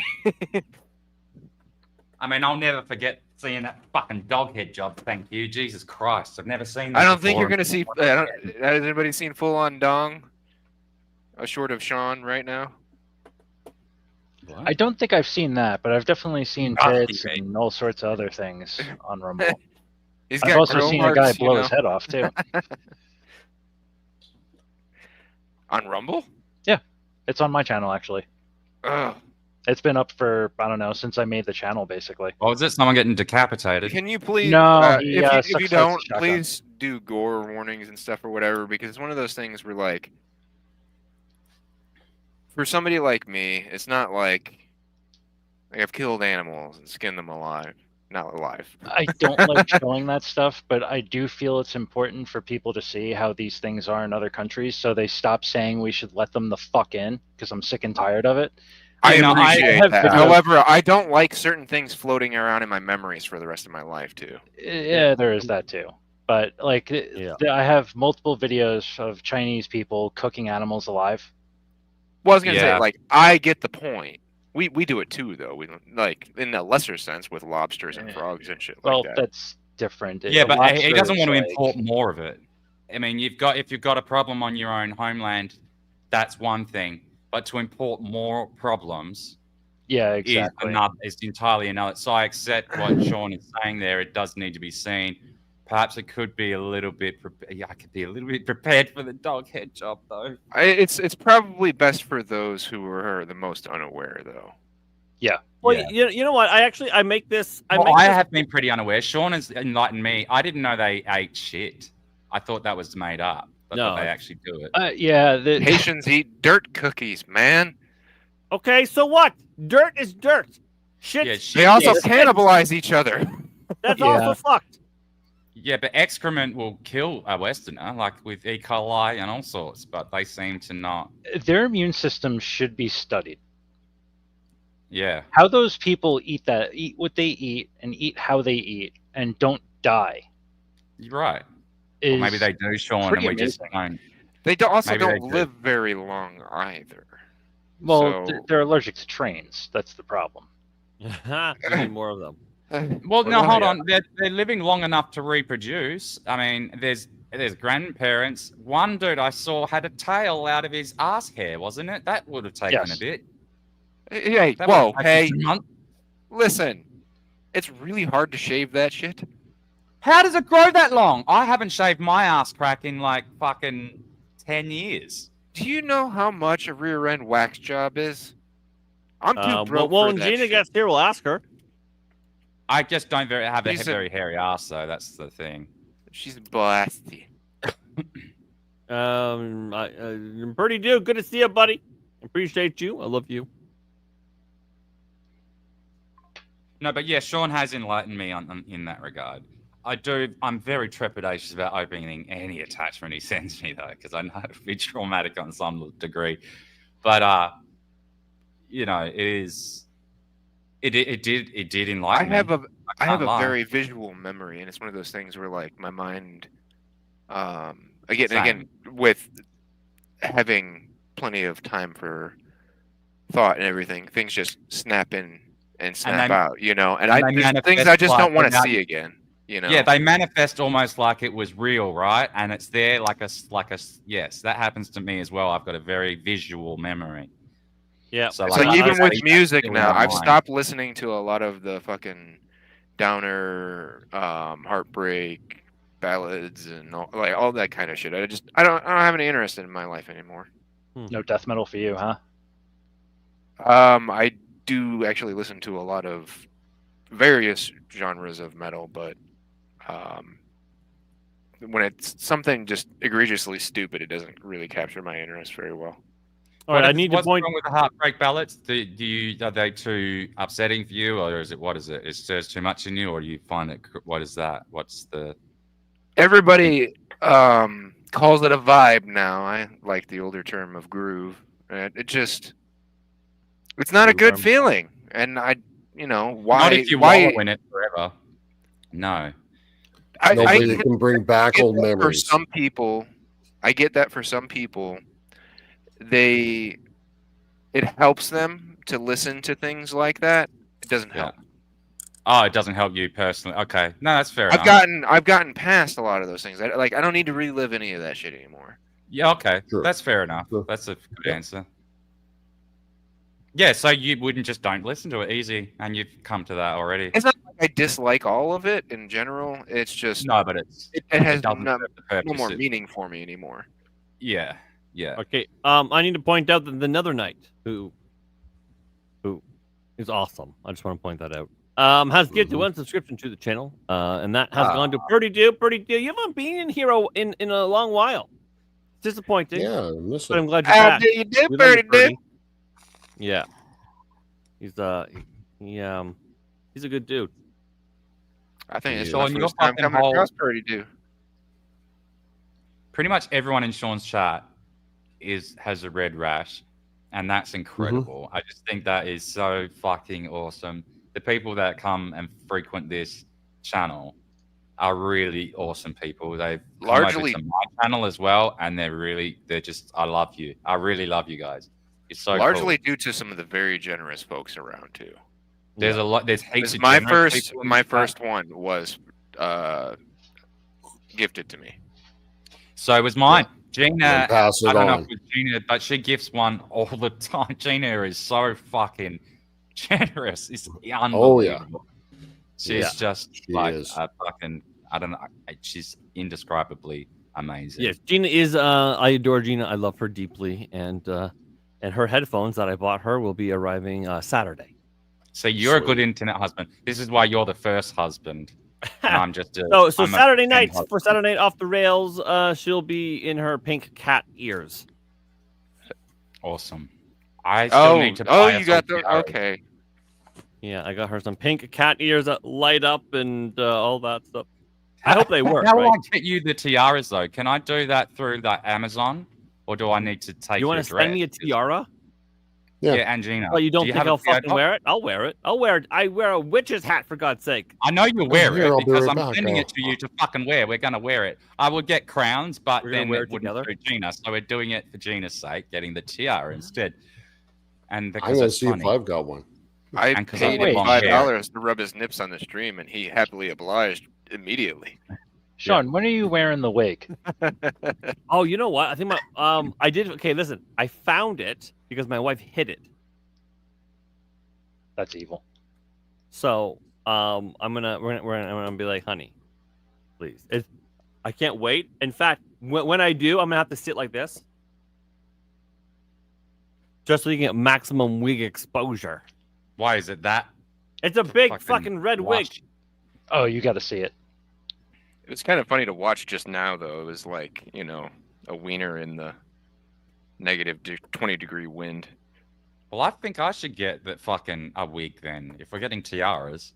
I mean, I'll never forget seeing that fucking dog head job. Thank you, Jesus Christ! I've never seen that. I don't think you're before. gonna see. Has anybody seen full on dong? Short of Shawn right now. I don't think I've seen that, but I've definitely seen Ah, tits okay. and all sorts of other things on Rumble. He's I've got also grill seen a guy marks, blow you his know. head off too. On Rumble. It's on my channel actually. Ugh. It's been up for I don't know since I made the channel basically. Oh, is it someone getting decapitated? Can you please? No, he, if you sucks out don't, the shotgun. please do gore warnings and stuff or whatever because it's one of those things where like for somebody like me, it's not like I've killed animals and skinned them alive. Not alive. I don't like showing that stuff, but I do feel it's important for people to see how these things are in other countries, so they stop saying we should let them the fuck in, because I'm sick and tired of it. I appreciate that. videos. However, I don't like certain things floating around in my memories for the rest of my life too. Yeah, there is that too. But like, I have multiple videos of Chinese people cooking animals alive. Well, I was gonna say, like, I get the point. We do it too, though. We like in a lesser sense with lobsters and frogs and shit like that. That's different. Yeah, A but he doesn't lobster want to is import more of it. I mean, if you've got a problem on your own homeland, that's one thing. But to import more problems, exactly, is entirely another. So I accept what Shawn is saying there. It does need to be seen. Perhaps it could be a little bit. I could be a little bit prepared for the dog head job, though. It's probably best for those who are the most unaware, though. Yeah. Well, you know what? I make this. I have been pretty unaware. Shawn has enlightened me. I didn't know they ate shit. I thought that was made up. I thought they actually do it. Haitians eat dirt cookies, man. Okay, so what? Dirt is dirt. Shit. They also cannibalize each other. That's also fucked. Yeah, but excrement will kill a Westerner, like with E. coli and all sorts, but they seem to not. Their immune system should be studied. Yeah. How those people eat what they eat, and eat how they eat, and don't die. You're right. Or maybe they do, Shawn, and we just don't. They don't live very long either. Well, they're allergic to trains. That's the problem. We need more of them. Well, no, hold on. They're living long enough to reproduce. I mean, there's grandparents. One dude I saw had a tail out of his ass hair, wasn't it? That would have taken a bit. Hey, listen. It's really hard to shave that shit. How does it grow that long? I haven't shaved my ass crack in like fucking 10 years. Do you know how much a rear end wax job is? I'm too broke well, for when that Gina shit. gets here, we'll ask her. I just don't have a very hairy ass, though. That's the thing. She's blasty. Birdie Dude, good to see you, buddy. Appreciate you. I love you. No, but yeah, Shawn has enlightened me in that regard. I'm very trepidatious about opening any attachment he sends me, though, because I know it'll be traumatic on some degree. But it did enlighten me. I have a very visual memory, and it's one of those things where like my mind, again with having plenty of time for thought and everything, things just snap in and snap out, and there's things I just don't want to see again. Yeah, they manifest almost like it was real, right? And it's there like a yes, that happens to me as well. I've got a very visual memory. Yeah. So even with music now, I've stopped listening to a lot of the fucking downer, heartbreak ballads and all that kind of shit. I don't have any interest in my life anymore. No death metal for you, huh? I do actually listen to a lot of various genres of metal, but when it's something just egregiously stupid, it doesn't really capture my interest very well. All right, I need to point. What's wrong with the heartbreak ballads? Are they too upsetting for you, or what is it? It stirs too much in you, or do you find it? What is that? What's the? Everybody calls it a vibe now. I like the older term of groove. It's not a good feeling, and why? Not if you wallow in it forever. No. Nobody can bring back old memories. For some people, I get that. For some people, it helps them to listen to things like that. It doesn't help. Oh, it doesn't help you personally. Okay, no, that's fair. I've gotten past a lot of those things. I don't need to relive any of that shit anymore. Yeah, okay, Sure. That's fair enough. Sure. That's a good answer. Yeah, so you wouldn't just don't listen to it easy, and you've come to that already. It's not like I dislike all of it in general. It's just no, but it has no more meaning. meaning for me anymore. Yeah. Okay. I need to point out that the Nether Knight, who is awesome. I just want to point that out. has gifted one subscription to the channel, and that has gone to Purdy Doo. Purdy Doo, you haven't been in here in a long while. It's disappointing. Yeah, but I'm glad you're back. You did, We love you, Purdy Doo. Yeah, he's he's a good dude. I think it's Shawn, my your first time fucking coming whole- across Purdy Doo. Pretty much everyone in Shawn's chat has a red rash, and that's incredible. I just think that is so fucking awesome. The people that come and frequent this channel are really awesome people. They've Largely- come over to my channel as well, and they're just, I love you. I really love you guys. It's so Largely cool. due to some of the very generous folks around too. There's a lot. There's heaps of My generous first people in the chat. one was gifted to me. So it was mine. Gina, Then pass it I don't know on. if it was Gina, but she gifts one all the time. Gina is so fucking generous. It's unbelievable. She's just She like is. a fucking, I don't know. She's indescribably amazing. Yes, Gina is. I adore Gina. I love her deeply, and her headphones that I bought her will be arriving Saturday. So you're a good Sweet. internet husband. This is why you're the first husband. And I'm just a, So I'm a Saturday second night husband. for Saturday Night Off the Rails, she'll be in her pink cat ears. Awesome. I still need to buy you us got all the tiaras. okay. Yeah, I got her some pink cat ears that light up and all that stuff. I hope they work. How right? will I get you the tiaras though? Can I do that through that Amazon, or do I need to take? You want want to send me a tiara? Yeah. and Gina. Oh, you don't do think have a I'll PO fucking box? wear it? I'll wear it. I'll wear it. I wear a witch's hat for God's sake. I know you wear Here, it I'll be because right I'm back, sending Al. it to you to fucking wear. We're gonna wear it. I would get crowns, but We're gonna then wear it it wouldn't together? suit Gina. So we're doing it for Gina's sake, getting the tiara instead. And I'm because gonna it's see funny. if I've got one. I And 'cause I paid have him long hair. $5 to rub his nips on the stream, and he happily obliged immediately. Shawn, when are you wearing the wig? Oh, you know what? I think my I did. Okay, listen. I found it because my wife hid it. That's evil. So I'm gonna be like, honey, please. I can't wait. In fact, when I do, I'm gonna have to sit like this, just so you can get maximum wig exposure. Why is it that? It's a big Fucking fucking red wig. wash. Oh, you got to see it. It was kind of funny to watch just now, though. It was like, a wiener in the negative 20-degree wind. Well, I think I should get that fucking a wig then. If we're getting tiaras.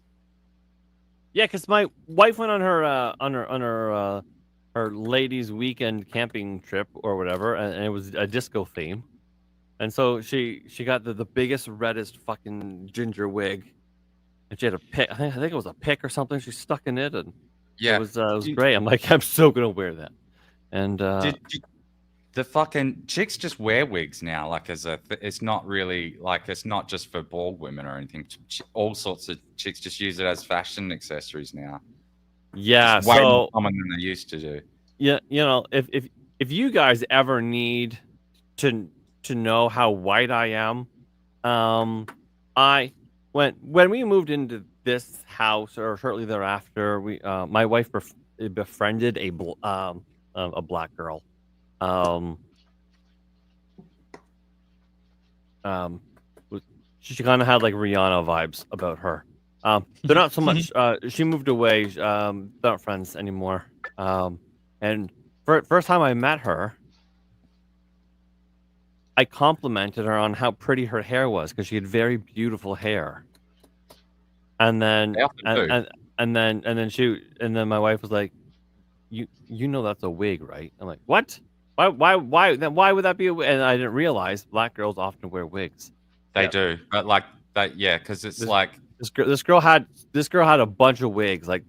Yeah, because my wife went on her ladies' weekend camping trip or whatever, and it was a disco theme, and so she got the biggest, reddest fucking ginger wig, and she had a pick. I think it was a pick or something. She stuck in it, and Yeah. it was great. I'm like, I'm so gonna wear that, and The fucking chicks just wear wigs now, like it's not really like it's not just for bald women or anything. All sorts of chicks just use it as fashion accessories now. yeah. It's way more So common than they used to do. yeah, if you guys ever need to know how white I am, when we moved into this house or shortly thereafter, my wife befriended a black girl. She kind of had like Rihanna vibes about her. They're not so much. She moved away. They're not friends anymore. And first time I met her, I complimented her on how pretty her hair was because she had very beautiful hair. And then They often do. and then my wife was like, you know that's a wig, right? I'm like, what? Why would that be a wig? And I didn't realize black girls often wear wigs. They do, but like that, yeah, because it's like This girl had a bunch of wigs, like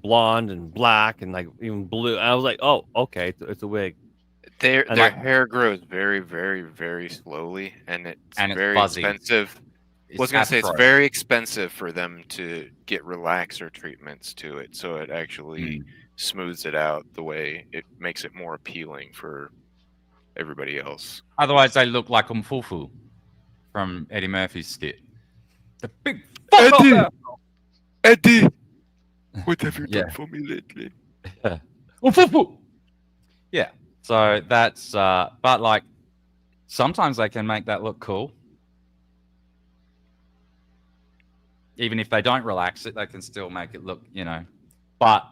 blonde and black and like even blue. And I was like, oh, okay, it's a wig. Their And hair grows very, very, very slowly, and it's And it's very fuzzy. expensive. it's I was gonna say it's afro. very expensive for them to get relaxer treatments to it, so it actually smooths it out the way it makes it more appealing for everybody else. Otherwise, they look like Umfufu from Eddie Murphy's skit. The big Eddie! Eddie, what have you Yeah. done for me lately? Umfufu. Yeah. So that's but like sometimes they can make that look cool. even if they don't relax it, they can still make it look, you know. But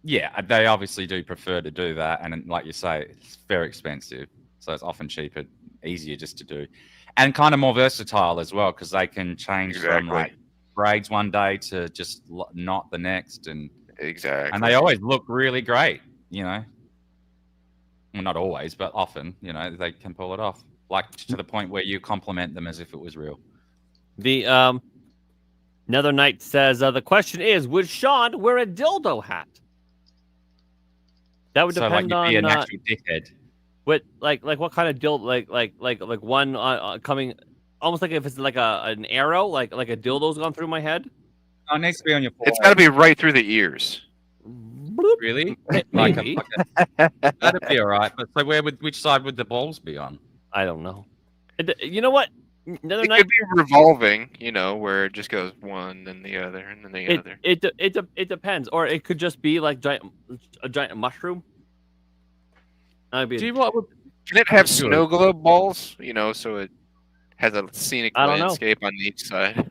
yeah, they obviously do prefer to do that, and like you say, it's very expensive, so it's often cheaper, easier just to do, and kind of more versatile as well because they can change from like braids one day to just knot the next, and they always look really great, you know. Well, not always, but often, you know, they can pull it off, like to the point where you compliment them as if it was real. The Another Knight says the question is, would Shawn wear a dildo hat? That would depend like on be an actual dickhead. What what kind of dildo? Like one coming, almost like if it's like an arrow, like a dildo's gone through my head. Oh, it needs to be on your forehead. It's got to be right through the ears. Really? Maybe. That'd be all right. But so which side would the balls be on? I don't know. You know what? It could be revolving, you know, where it just goes one, then the other, and then the other. It depends, or it could just be like a giant mushroom. Can it have snow globe balls? You know, so it has a scenic landscape on each side.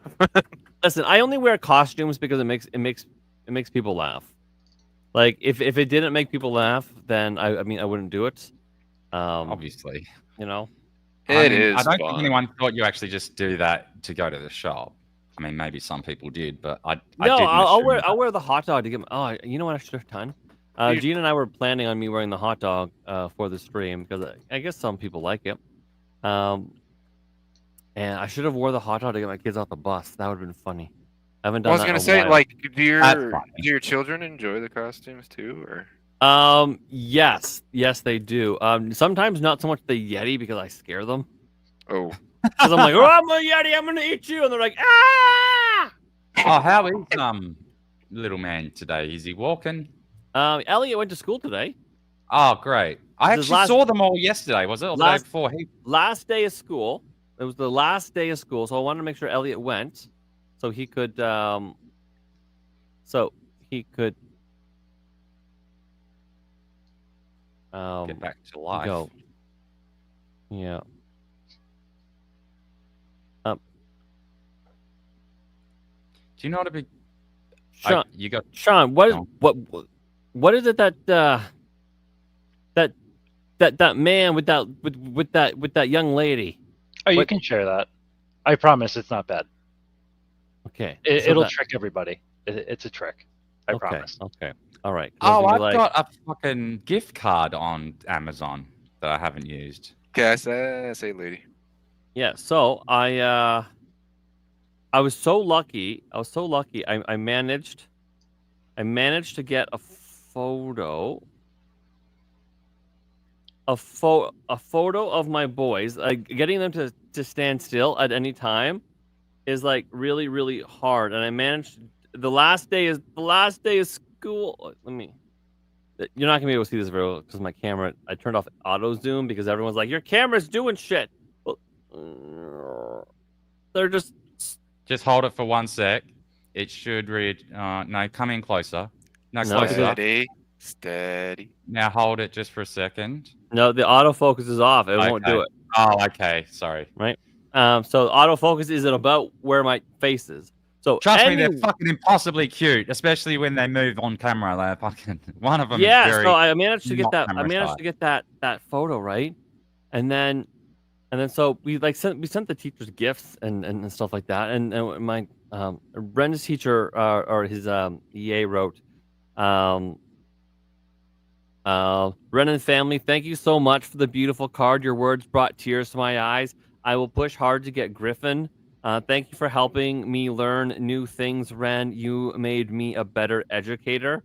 Listen, I only wear costumes because it makes people laugh. Like if it didn't make people laugh, then I wouldn't do it. Obviously, you know. I don't think anyone thought you actually just do that to go to the shop. I mean, maybe some people did, but I'll wear the hot dog to get. You know what I should have done? Gina and I were planning on me wearing the hot dog for the stream because I guess some people like it. And I should have wore the hot dog to get my kids off the bus. That would have been funny. I haven't done. I was gonna say, like, do your children enjoy the costumes too, or? Yes, they do. Sometimes not so much the Yeti because I scare them. Oh. Because I'm like, oh, I'm a Yeti, I'm gonna eat you, and they're like, ah. Oh, how is little man today? Is he walking? Elliot went to school today. Oh, great! I actually saw them all yesterday. Was it the day before? Last day of school. It was the last day of school, so I wanted to make sure Elliot went, so he could, get back to life. Go. Yeah. Do you know what a big? Shawn, you got Shawn. What is it that that man with that young lady? Oh, you can share that. I promise it's not bad. Okay. It'll trick everybody. It's a trick. I promise. Okay. All right. Oh, I've got a fucking gift card on Amazon that I haven't used. Okay, I say lady. Yeah. So I was so lucky. I managed to get a photo. A photo of my boys. Getting them to stand still at any time is like really, really hard. And I managed. The last day is school. You're not gonna be able to see this video because my camera. I turned off auto zoom because everyone's like, your camera's doing shit. Well, they're just hold it for 1 sec. It should read. No, come in closer. No, closer. Steady. Now hold it just for a second. No, the autofocus is off. It won't do it. Oh, okay. Sorry. Right. So autofocus is at about where my face is. So trust me, they're fucking impossibly cute, especially when they move on camera. They're fucking one of them. Yeah. Is very so I managed to get that. I managed to get that photo right, and then so we sent the teachers gifts and stuff like that. And my Brenda's teacher or his EA wrote. Brennan family, thank you so much for the beautiful card. Your words brought tears to my eyes. I will push hard to get Griffin. Thank you for helping me learn new things, Ren. You made me a better educator.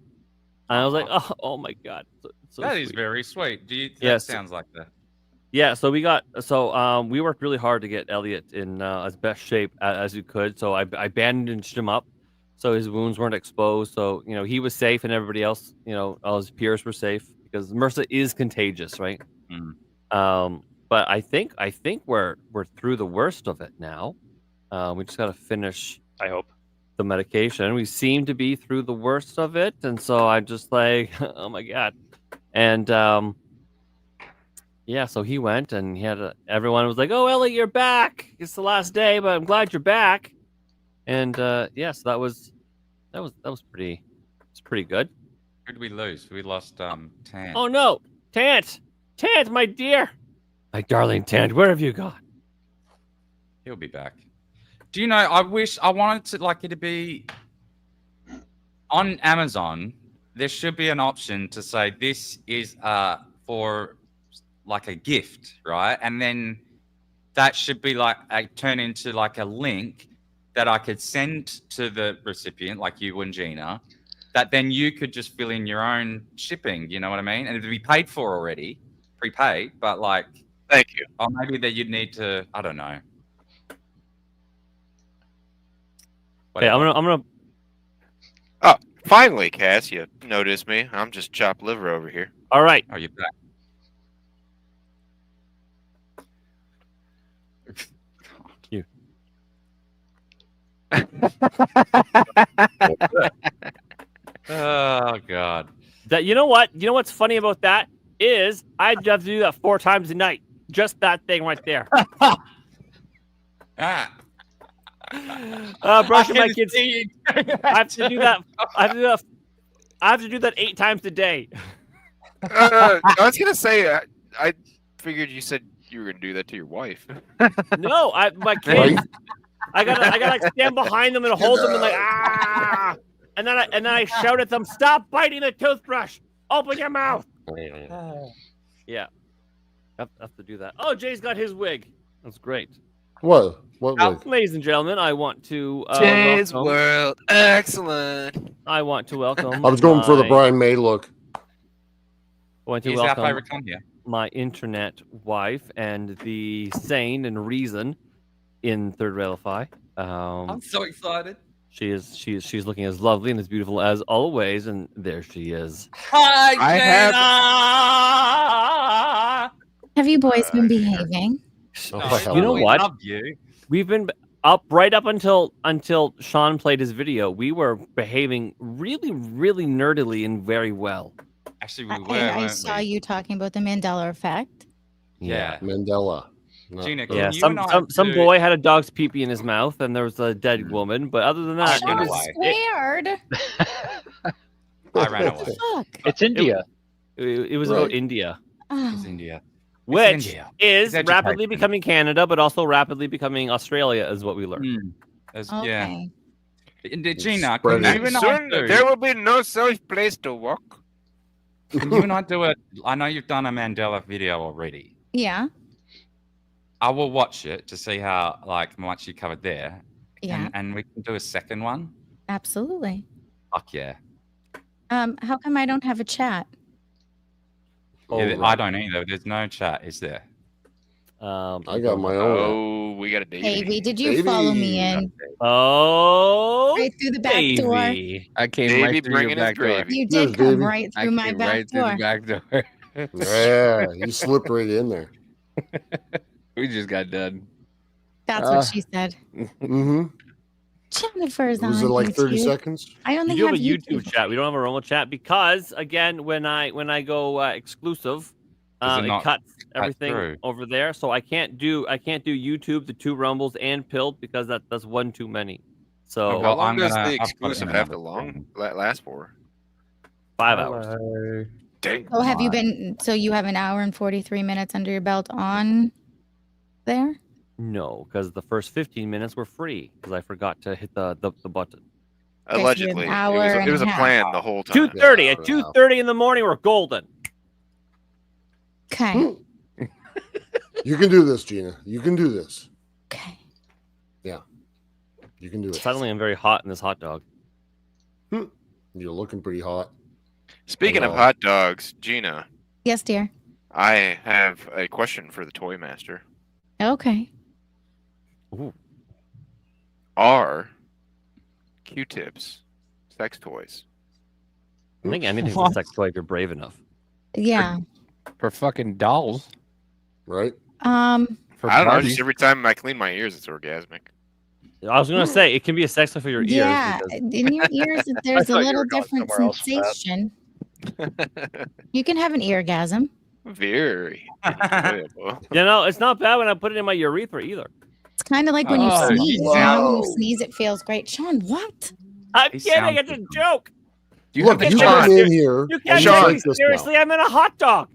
And I was like, oh my God. So that sweet. Is very sweet. Yes. Sounds like that. Yeah, so we worked really hard to get Elliot in as best shape as we could. So I bandaged him up so his wounds weren't exposed. So, you know, he was safe and everybody else, you know, all his peers were safe because MRSA is contagious, right? But I think we're through the worst of it now. We just got to finish, I hope, the medication. We seem to be through the worst of it. And so I'm just like, oh my God. And yeah, so he went and he had everyone was like, oh, Ellie, you're back. It's the last day, but I'm glad you're back. And yeah, so that was pretty. It's pretty good. Who did we lose? We lost Tan. Oh no, Tant, my dear, my darling Tant, where have you gone? He'll be back. Do you know? I wanted to like it to be on Amazon. There should be an option to say this is for like a gift, right? And then that should be like turn into like a link that I could send to the recipient, like you and Gina, that then you could just fill in your own shipping. You know what I mean? And it'd be paid for already, prepaid. But like, Thank you. or maybe that you'd need to. I don't know. Okay, I'm gonna. Oh, finally, Cass, you noticed me. I'm just chopped liver over here. All right. Are you back? You. Oh God. That you know what? You know what's funny about that is I'd have to do that 4 times a night. Just that thing right there. Brushing my kids. I have to do that. I have to do that 8 times a day. I was gonna say, I figured you said you were gonna do that to your wife. No, my kids. I gotta like stand behind them and hold them and like and then I shout at them, "Stop biting the toothbrush! Open your mouth!" Yeah, I have to do that. Oh, Jay's got his wig. That's great. What wig? Ladies and gentlemen, I want to Jay's welcome, World, excellent. I want to welcome. I was going for the Brian May look. I want to He's our welcome favorite come here. my internet wife and the sane and reason in Third Railify. I'm so excited. She's looking as lovely and as beautiful as always, and there she is. Hi, I Gina! Have you boys been behaving? You know we what? Love you. We've been up right up until Shawn played his video. We were behaving really, really nerdily and very well. Actually, we were. I weren't saw we? you talking about the Mandela effect. Yeah. Mandela. No. Gina, can Yeah, you some and I some do- boy had a dog's pee-pee in his mouth, and there was a dead woman. But other than that, I ran it was away. Squared. I ran away. Fuck. It's India. it was Right. about India, Oh. It's India. which India. is It's rapidly education. becoming Canada, but also rapidly becoming Australia, is what we learned. Yeah. Okay. Gina, Spread can it. you and I Soon do? there will be no safe place to walk. Can you and I do it? I know you've done a Mandela video already. Yeah. I will watch it to see how much you covered there. Yeah. And we can do a second one. Absolutely. Fuck yeah. How come I don't have a chat? Oh, Yeah, I right. don't either. There's no chat, is there? I got my own. Oh, we got a date. Davey, did you follow me in Oh, right through the back door? baby. I came Davey right through your bringing his back door. gravy. You Yes, did come baby. right I through my came back right through door. the back door. Yeah, you slipped right in there. We just got done. That's what she said. Mm-hmm. Jennifer's on Was it like 30 YouTube. seconds? I only We do have have a YouTube chat. We don't have a normal chat because, again, when I go exclusive, Does it it not cuts everything through? over there. So I can't do YouTube, the 2 Rumbles, and Pilled because that's one too many. So Okay. How long I'm does gonna- the I'll put it in exclusive have to another last for? 5 hours. Dang. So have you been? So you have an hour and 43 minutes under your belt on there? No, because the first 15 minutes were free because I forgot to hit the button. Okay, so you have an Allegedly, hour it was a and a half. plan the whole time. 2:30 at Yeah. 2:30 in the morning, we're golden. Okay. You can do this, Gina. You can do this. Okay. You can do it. Suddenly, I'm very hot in this hot dog. You're looking pretty hot. Speaking of Hello. hot dogs, Gina, Yes, dear. I have a question for the Toy Master. Okay. Are Q-tips sex toys? I think anything's a sex toy if you're brave enough. Yeah. For fucking dolls. Right? For I don't know. parties. Just every time I clean my ears, it's orgasmic. I was gonna say it can be a sex toy for your ears. Yeah. because- In your ears, there's a thought you little were going different somewhere else with that. sensation. You can have an eargasm. Very enjoyable. You know, it's not bad when I put it in my urethra either. It's kind of like when you Oh, sneeze. whoa. You know, when you sneeze, it feels great. Shawn, what? I'm He kidding. sounds It's a joke. Look, can't you take come me in here. You and can't you take take me this seriously. now. I'm in a hot dog.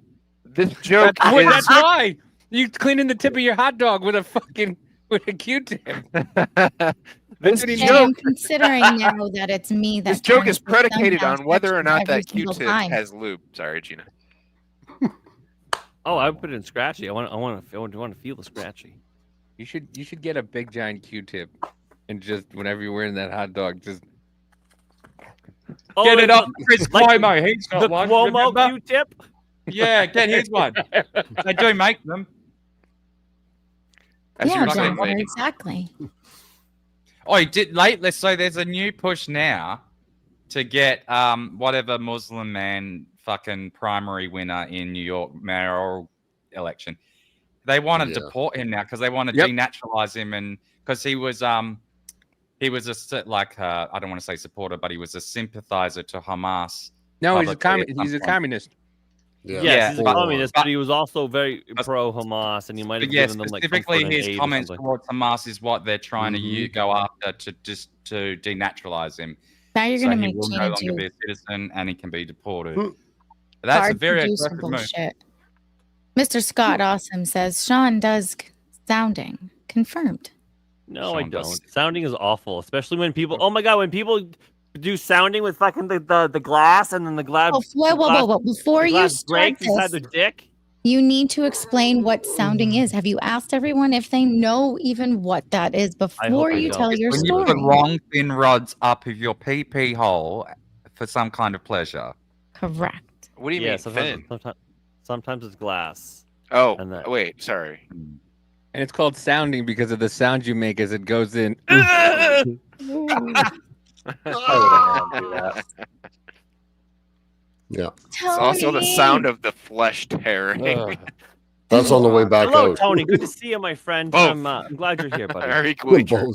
This joke That's is. why you cleaning the tip of your hot dog with a Q-tip. This Hey, joke. I'm considering now that it's me that This joke turns is the predicated thumbnail on whether or section not every that single Q-tip time. has lube. Sorry, Gina. Oh, I would put it in scratchy. I want to feel the scratchy. You should get a big giant Q-tip, and just whenever you're wearing that hot dog, just Oh, Get it like up, Chris like Cuomo. He's got the one. Cuomo remember? Q-tip. Yeah, get his one. They do make them. As you Yeah, were like saying, Jennifer, Lady. exactly. Oh, let's say there's a new push now to get whatever Muslim man fucking primary winner in New York mayoral election. They want to deport him now because they want to denaturalize him, and because he was a I don't want to say supporter, but he was a sympathizer to Hamas. no, he's publicly he's a communist. Yes, he's a but- communist, but- but he was also very pro Hamas, and he might have But yes, given them like specifically comfort and his aid or comments something. towards Hamas is what they're trying to go after to denaturalize him. Now you're So going to he make will no Gina longer do be a citizen and he can be deported. But that's a hard very producer aggressive move. bullshit. Mr. Scott Awesome says Shawn does sounding. Confirmed. No, I Shawn does. don't. Sounding is awful, especially when people. Oh my god, when people do sounding with fucking the glass and then the glass. Oh, whoa. Before you start breaks inside this, the dick. you need to explain what sounding is. Have you asked everyone if they know even what that is before I you don't. tell your When you story? put long thin rods up of your pee hole for some kind of pleasure. Correct. What do you Yeah, mean sometimes, thin? sometimes it's glass. Oh, And that- wait, sorry. And it's called sounding because of the sound you make as it goes in. Yeah. It's also the sound of the flesh tearing. That's on the way back Hello, out. Tony. Good to see you, my friend. Both. I'm glad you're here, buddy. Are equally true.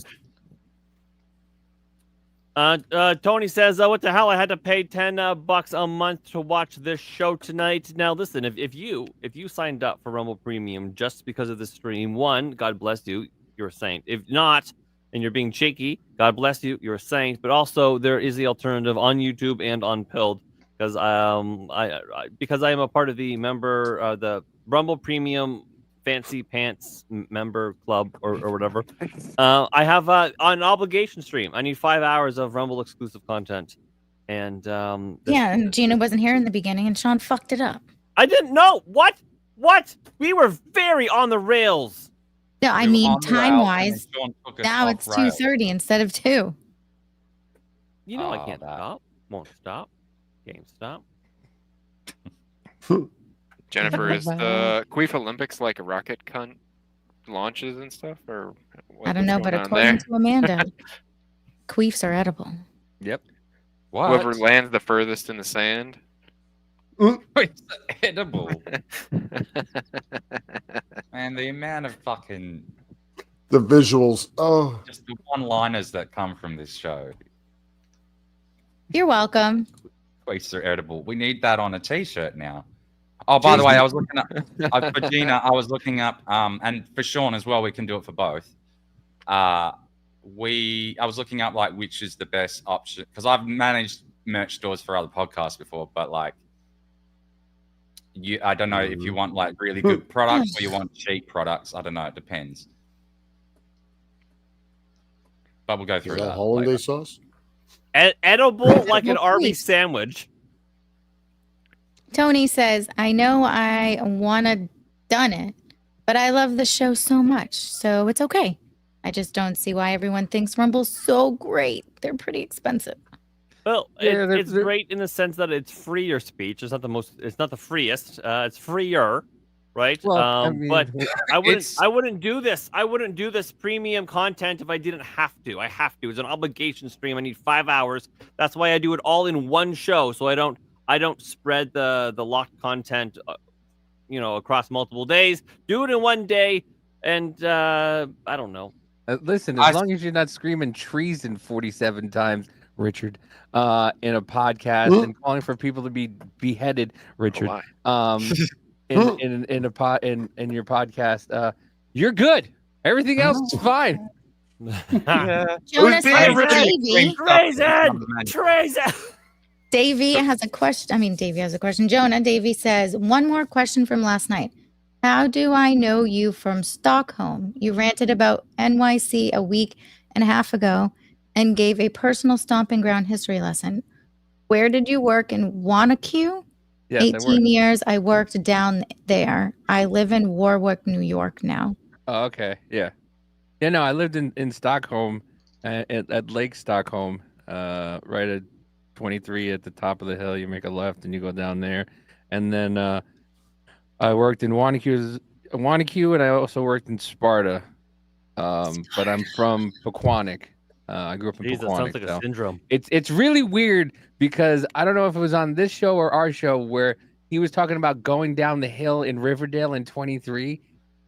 Both. Tony says, "What the hell? I had to pay $10 a month to watch this show tonight." Now, listen, if you signed up for Rumble Premium just because of the stream, one, God bless you, you're a saint. If not, and you're being cheeky, God bless you, you're a saint. But also, there is the alternative on YouTube and on Pilled, because I am a part of the the Rumble Premium Fancy Pants member club or whatever. I have an obligation stream. I need 5 hours of Rumble exclusive content, and Yeah, and Gina wasn't here in the beginning, and Shawn fucked it up. I didn't know what we were very on the rails. No, I You were mean on the rails, time wise. and Shawn took us Now off it's rails. 2:30 instead of 2. You know I Oh, can't that. stop. Won't stop. Game stop. Jennifer, is the Queef Olympics like a rocket cunt launches and stuff, or I don't know, but according to Amanda, queefs are edible. Yep. What? whoever lands the furthest in the sand. It's edible. And the amount of fucking The visuals. Oh, just the one-liners that come from this show. You're welcome. Queefs are edible. We need that on a t-shirt now. Oh, by the way, I was looking up for Gina. I was looking up, and for Shawn as well. We can do it for both. I was looking up like which is the best option because I've managed merch stores for other podcasts before, but like, I don't know if you want like really good products or you want cheap products. I don't know. It depends. But we'll go is through that that. hollandaise later. sauce? Edible like an Well, Arby's please. sandwich. Tony says, I know I want to done it, but I love the show so much, so it's okay. I just don't see why everyone thinks Rumble's so great. They're pretty expensive. Well, Yeah, it's great in the sense that it's freer speech. It's not the most. It's not the freest. It's freer, right? Well, I mean, but I wouldn't. it's- I wouldn't do this. I wouldn't do this premium content if I didn't have to. I have to. It's an obligation stream. I need 5 hours. That's why I do it all in one show, so I don't spread the locked content, across multiple days. Do it in one day, and I don't know. Listen, as long as you're not screaming treason 47 times, Richard, in a podcast and calling for people to be beheaded, Richard, in your podcast, you're good. Everything else is fine. Yeah. Jonas says Treason! Treason. Davey has a question. I mean, Davey has a question. Jonah, Davey says, one more question from last night. How do I know you from Stockholm? You ranted about NYC a week and a half ago and gave a personal stomping ground history lesson. Where did you work in Wanacue? Yes, 18 years. I worked down there. I live in Warwick, New York now. Oh, okay. Yeah. Yeah, no, I lived in Stockholm at Lake Stockholm, right at 23 at the top of the hill. You make a left and you go down there. And then I worked in Wanacue, and I also worked in Sparta. But I'm from Pequannock. I grew up in Jeez, that Pequannock. sounds like a so syndrome. It's really weird because I don't know if it was on this show or our show where he was talking about going down the hill in Riverdale in 23,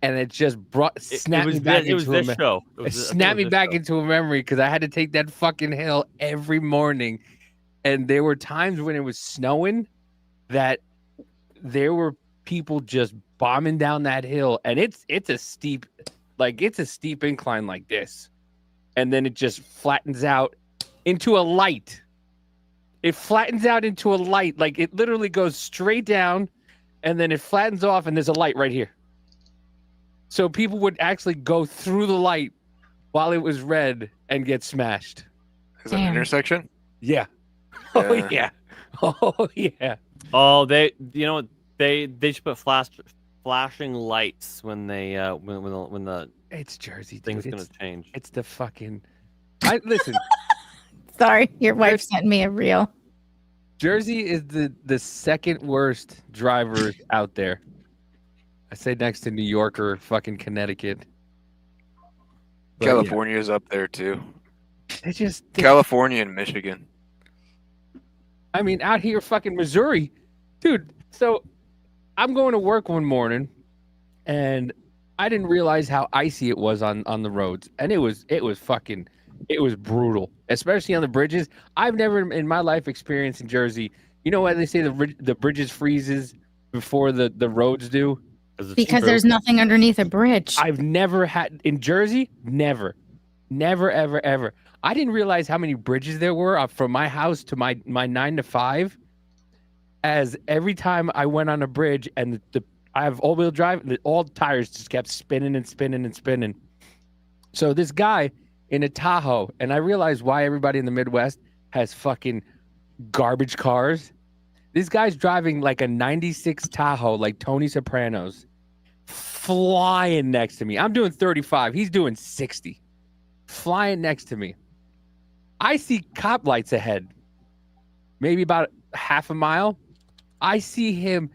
and it just snapped me back into a show. It snapped me back into a memory because I had to take that fucking hill every morning, and there were times when it was snowing that there were people just bombing down that hill, and it's a steep incline like this, and then it just flattens out into a light. It flattens out into a light, like it literally goes straight down, and then it flattens off, and there's a light right here. So people would actually go through the light while it was red and get smashed. Is that an intersection? Yeah. Oh yeah. Oh yeah. Oh, they should put flashing lights when they when the it's Jersey thing's dude. gonna change. It's the fucking. Listen. Sorry, your wife sent me a reel. Jersey is the second worst drivers out there. I say next to New York or fucking Connecticut. But California's up there too. California and Michigan. I mean, out here, fucking Missouri, dude. So I'm going to work one morning, and I didn't realize how icy it was on the roads, and it was brutal, especially on the bridges. I've never in my life experienced in Jersey. You know why they say the bridges freezes before the roads do? Because there's nothing underneath a bridge. I've never had in Jersey. Never, ever, ever. I didn't realize how many bridges there were from my house to my 9 to 5. As every time I went on a bridge and I have all-wheel drive, and all tires just kept spinning and spinning and spinning. So this guy in a Tahoe, and I realized why everybody in the Midwest has fucking garbage cars. This guy's driving like a 96 Tahoe, like Tony Soprano's, flying next to me. I'm doing 35. He's doing 60. Flying next to me. I see cop lights ahead, maybe about half a mile. I see him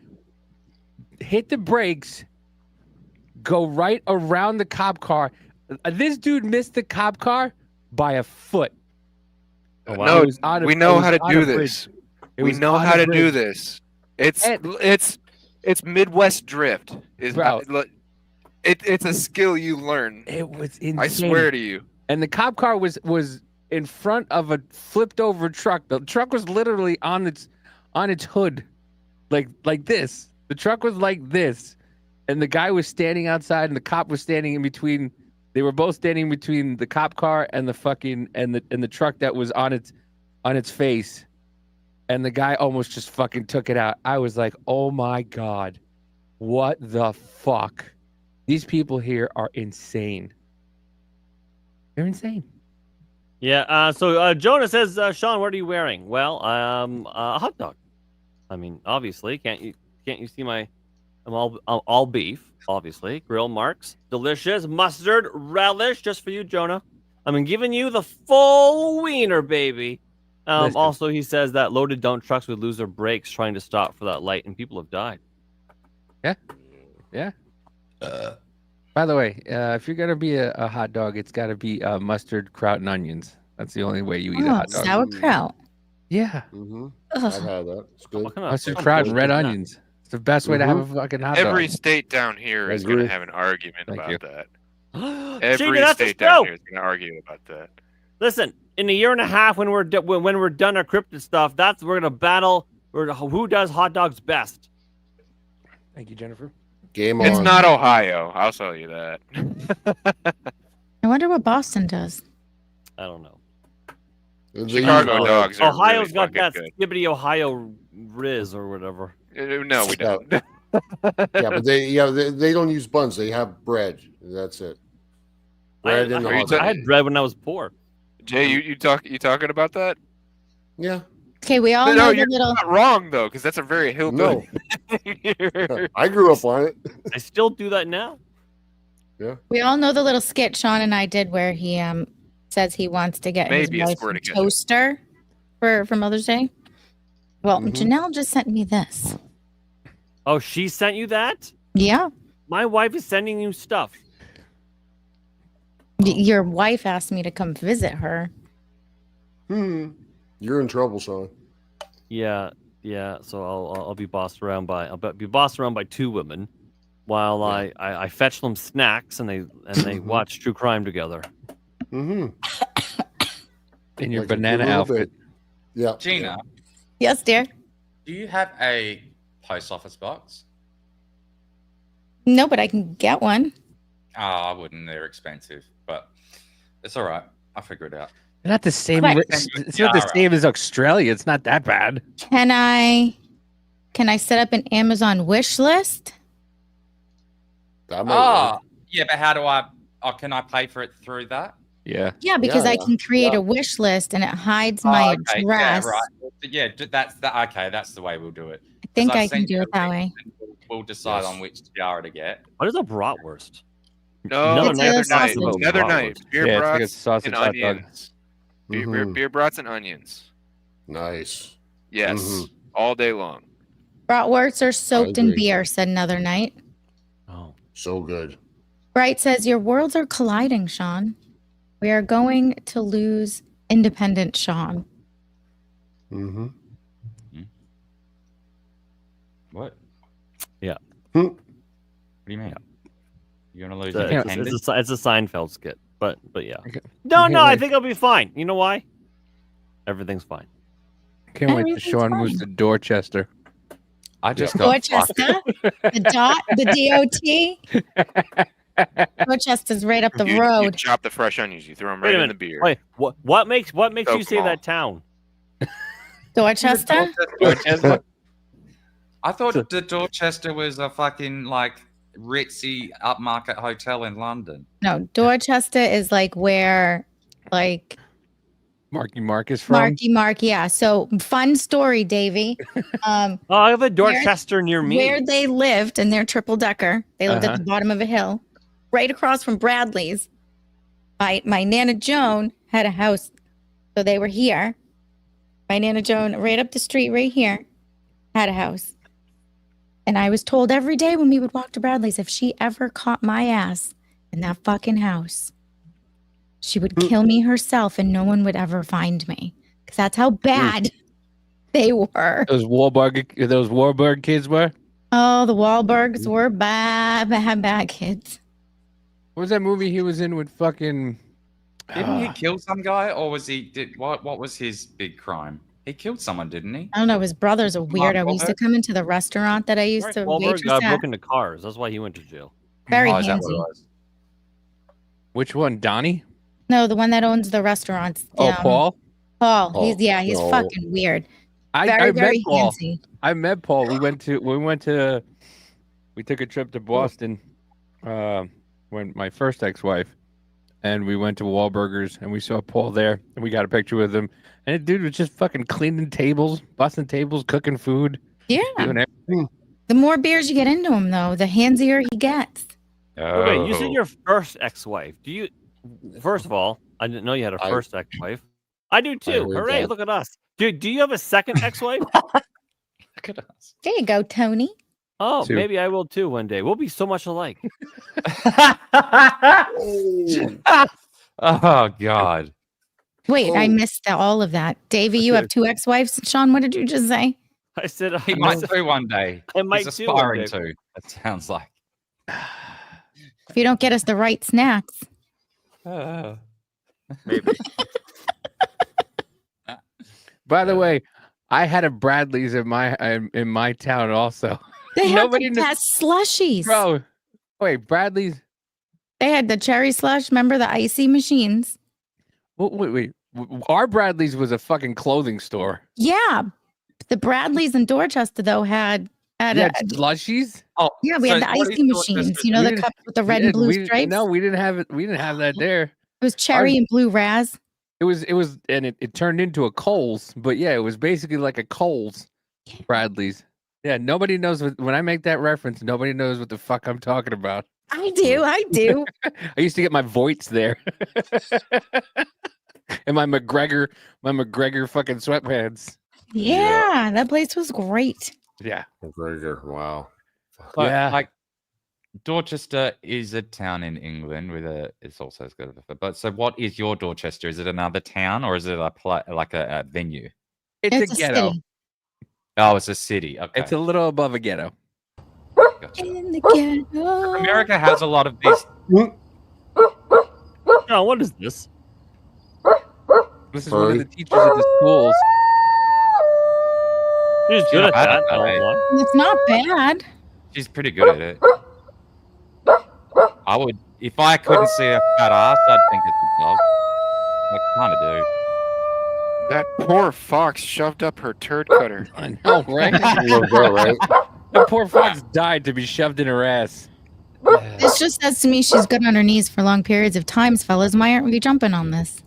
hit the brakes, go right around the cop car. This dude missed the cop car by a foot. Oh, wow. No, we know how to do this. We know how to do this. It's Midwest drift. It's a skill you learn. It was insane. I swear to you. And the cop car was in front of a flipped over truck. The truck was literally on its hood, like this. The truck was like this, and the guy was standing outside, and the cop was standing in between. They were both standing between the cop car and the fucking and the truck that was on its face. And the guy almost just fucking took it out. I was like, oh my God, what the fuck? These people here are insane. They're insane. Yeah. So Jonah says, Shawn, what are you wearing? Well, a hot dog. I mean, obviously, can't you see I'm all beef, obviously. Grill marks, delicious mustard relish just for you, Jonah. I'm giving you the full wiener, baby. Also, he says that loaded dump trucks would lose their brakes trying to stop for that light, and people have died. Yeah. By the way, if you're gonna be a hot dog, it's got to be mustard, kraut, and onions. That's the only way you eat a hot dog. Sauerkraut. Yeah. Mm-hmm. I've had that. It's good. Mustard, kraut, and red onions. It's the best way to have a fucking hot dog. Every state down here is going to have an argument about that. Every Gina, state down here is going to argue about that. Listen, in a year and a half, when we're done our cryptid stuff, we're gonna battle who does hot dogs best. Thank you, Jennifer. Game It's on. not Ohio. I'll tell you that. I wonder what Boston does. I don't know. Chicago dogs are Ohio's really got fucking that good. skibbity Ohio Riz or whatever. No, we don't. Yeah, but they don't use buns. They have bread. That's it. Bread and hot I had bread when I was poor. Jay, you talking about that? Yeah. Okay, we all No, know the you're little. not wrong though, because that's a very hillbilly. No. I grew up on it. I still do that now. Yeah. We all know the little skit Shawn and I did where he says he wants to get Maybe his a wife squirt a of ketchup. toaster for Mother's Day. Well, Mhm. Janelle just sent me this. Oh, she sent you that? Yeah. My wife is sending you stuff. Your wife asked me to come visit her. You're in trouble, Shawn. Yeah. So I'll be bossed around by two women, while I fetch them snacks and they watch true crime together. Mm-hmm. In your Like a banana good little outfit. bit. Yeah. Gina, Yes, dear. do you have a post office box? No, but I can get one. Oh, I wouldn't. They're expensive, but it's all right. I'll figure it out. They're not the same. Right. It's not the same as Australia. It's not that bad. Can I set up an Amazon wish list? That might work. Yeah, but how do I? Oh, can I pay for it through that? Yeah. Yeah, because Yeah, I can create a wish list and it hides my okay. address. Yeah, right. Yeah, that's that. Okay, that's the way we'll do it. I think 'Cause I've I can sent do you it that way. We'll decide Yes. on which tiara to get. What is a bratwurst? No, It's another a knife. sausage. Another knife. Beer Yeah, it's like a brats sausage and hot dog. onions. Beer brats and onions. Nice. Yes, Mhm. all day long. Bratwursts are soaked in agree. beer, said another night. Oh. So good. Bright says, your worlds are colliding, Shawn. We are going to lose independent Shawn. Mm-hmm. What? Yeah. What do you mean? You're gonna lose It's a, independence? it's a Seinfeld skit, but yeah. Okay. No, Okay, I wait. think I'll be fine. You know why? Everything's fine. Can't wait till Everything's Shawn moves fine. to Dorchester. I just got fucked. Dorchester, the DOT. Dorchester's right up the You road. chop the fresh onions. You throw them Wait right a in the minute. beer. Wait, what makes So you say small. that town? Dorchester? I thought the Dorchester was a fucking like ritzy upmarket hotel in London. No, Dorchester is like where, like Marky Mark is from. Marky Mark. Yeah. So fun story, Davey. Oh, I have a Dorchester near me. Where they lived in their triple decker, they lived Uh-huh. at the bottom of a hill, right across from Bradley's. My Nana Joan had a house, so they were here. My Nana Joan, right up the street, right here, had a house. And I was told every day when we would walk to Bradley's, if she ever caught my ass in that fucking house, she would kill me herself and no one would ever find me. Because that's how bad they were. Those Warburg kids were. Oh, the Wahlbergs were bad kids. What was that movie he was in with fucking? Didn't he kill some guy, or was he? What was his big crime? He killed someone, didn't he? I don't know. His brother's a Mark weirdo. He used to Wahlberg? come into the restaurant that I used Mark to Wahlberg waitress got at. broke into cars. That's why he went to jail. Very Oh, is that what it handsy. was? Which one? Donnie? No, the one that owns the restaurants. Oh, Paul. Paul. Oh, He's no. fucking weird. I Very, met very Paul. handsy. I met Paul. We took a trip to Boston when my first ex-wife, and we went to Wahlburgers and we saw Paul there and we got a picture with him. And the dude was just fucking cleaning tables, busting tables, cooking food, Yeah. doing everything. The more beers you get into him, though, the handier he gets. Wait, you said Oh. your first ex-wife. Do you? First of all, I didn't know you had a first ex-wife. I do too. heard Hooray! that. Look at us. Do you have a second ex-wife? Look at us. There you go, Tony. Oh, Two. maybe I will too one day. We'll be so much alike. Oh God. Wait, I missed all of that. Davey, you have two ex-wives. Shawn, what did you just say? I said He might do one day. I might He's do one aspiring day. to. That sounds like. If you don't get us the right snacks. Maybe. By the way, I had a Bradley's in my town also. They had Nobody the kn- best slushies. Bro, wait, Bradley's. They had the cherry slush. Remember the icy machines? Wait. Our Bradley's was a fucking clothing store. Yeah. The Bradleys in Dorchester, though, had slushies. Oh, yeah, we so had the what is icy machines. You know, We the didn't- cups with the red and blue stripes? No, we didn't have it. We didn't have that there. It was cherry and blue Raz. It was, and it turned into a Kohl's. But yeah, it was basically like a Kohl's Bradley's. Yeah, nobody knows when I make that reference. Nobody knows what the fuck I'm talking about. I do. I used to get my Voights there, and my McGregor fucking sweatpants. Yeah, that place was great. Yeah, McGregor. Wow. But, Yeah. like Dorchester is a town in England it's also as good. But so, what is your Dorchester? Is it another town or is it a venue? It's a ghetto. City. Oh, it's a city. Okay. It's a little above a ghetto. Gotcha. In the ghetto. America has a lot of these. Oh, what is this? This is one of the teachers at the schools. She's good at that. It's not bad. She's pretty good at it. I would, if I couldn't see a fat ass, I'd think it's a dog. I kind of do. That poor fox shoved up her turd cutter. I know, right? right? The poor fox died to be shoved in her ass. This just says to me she's good on her knees for long periods of times, fellas. Why aren't we jumping on this?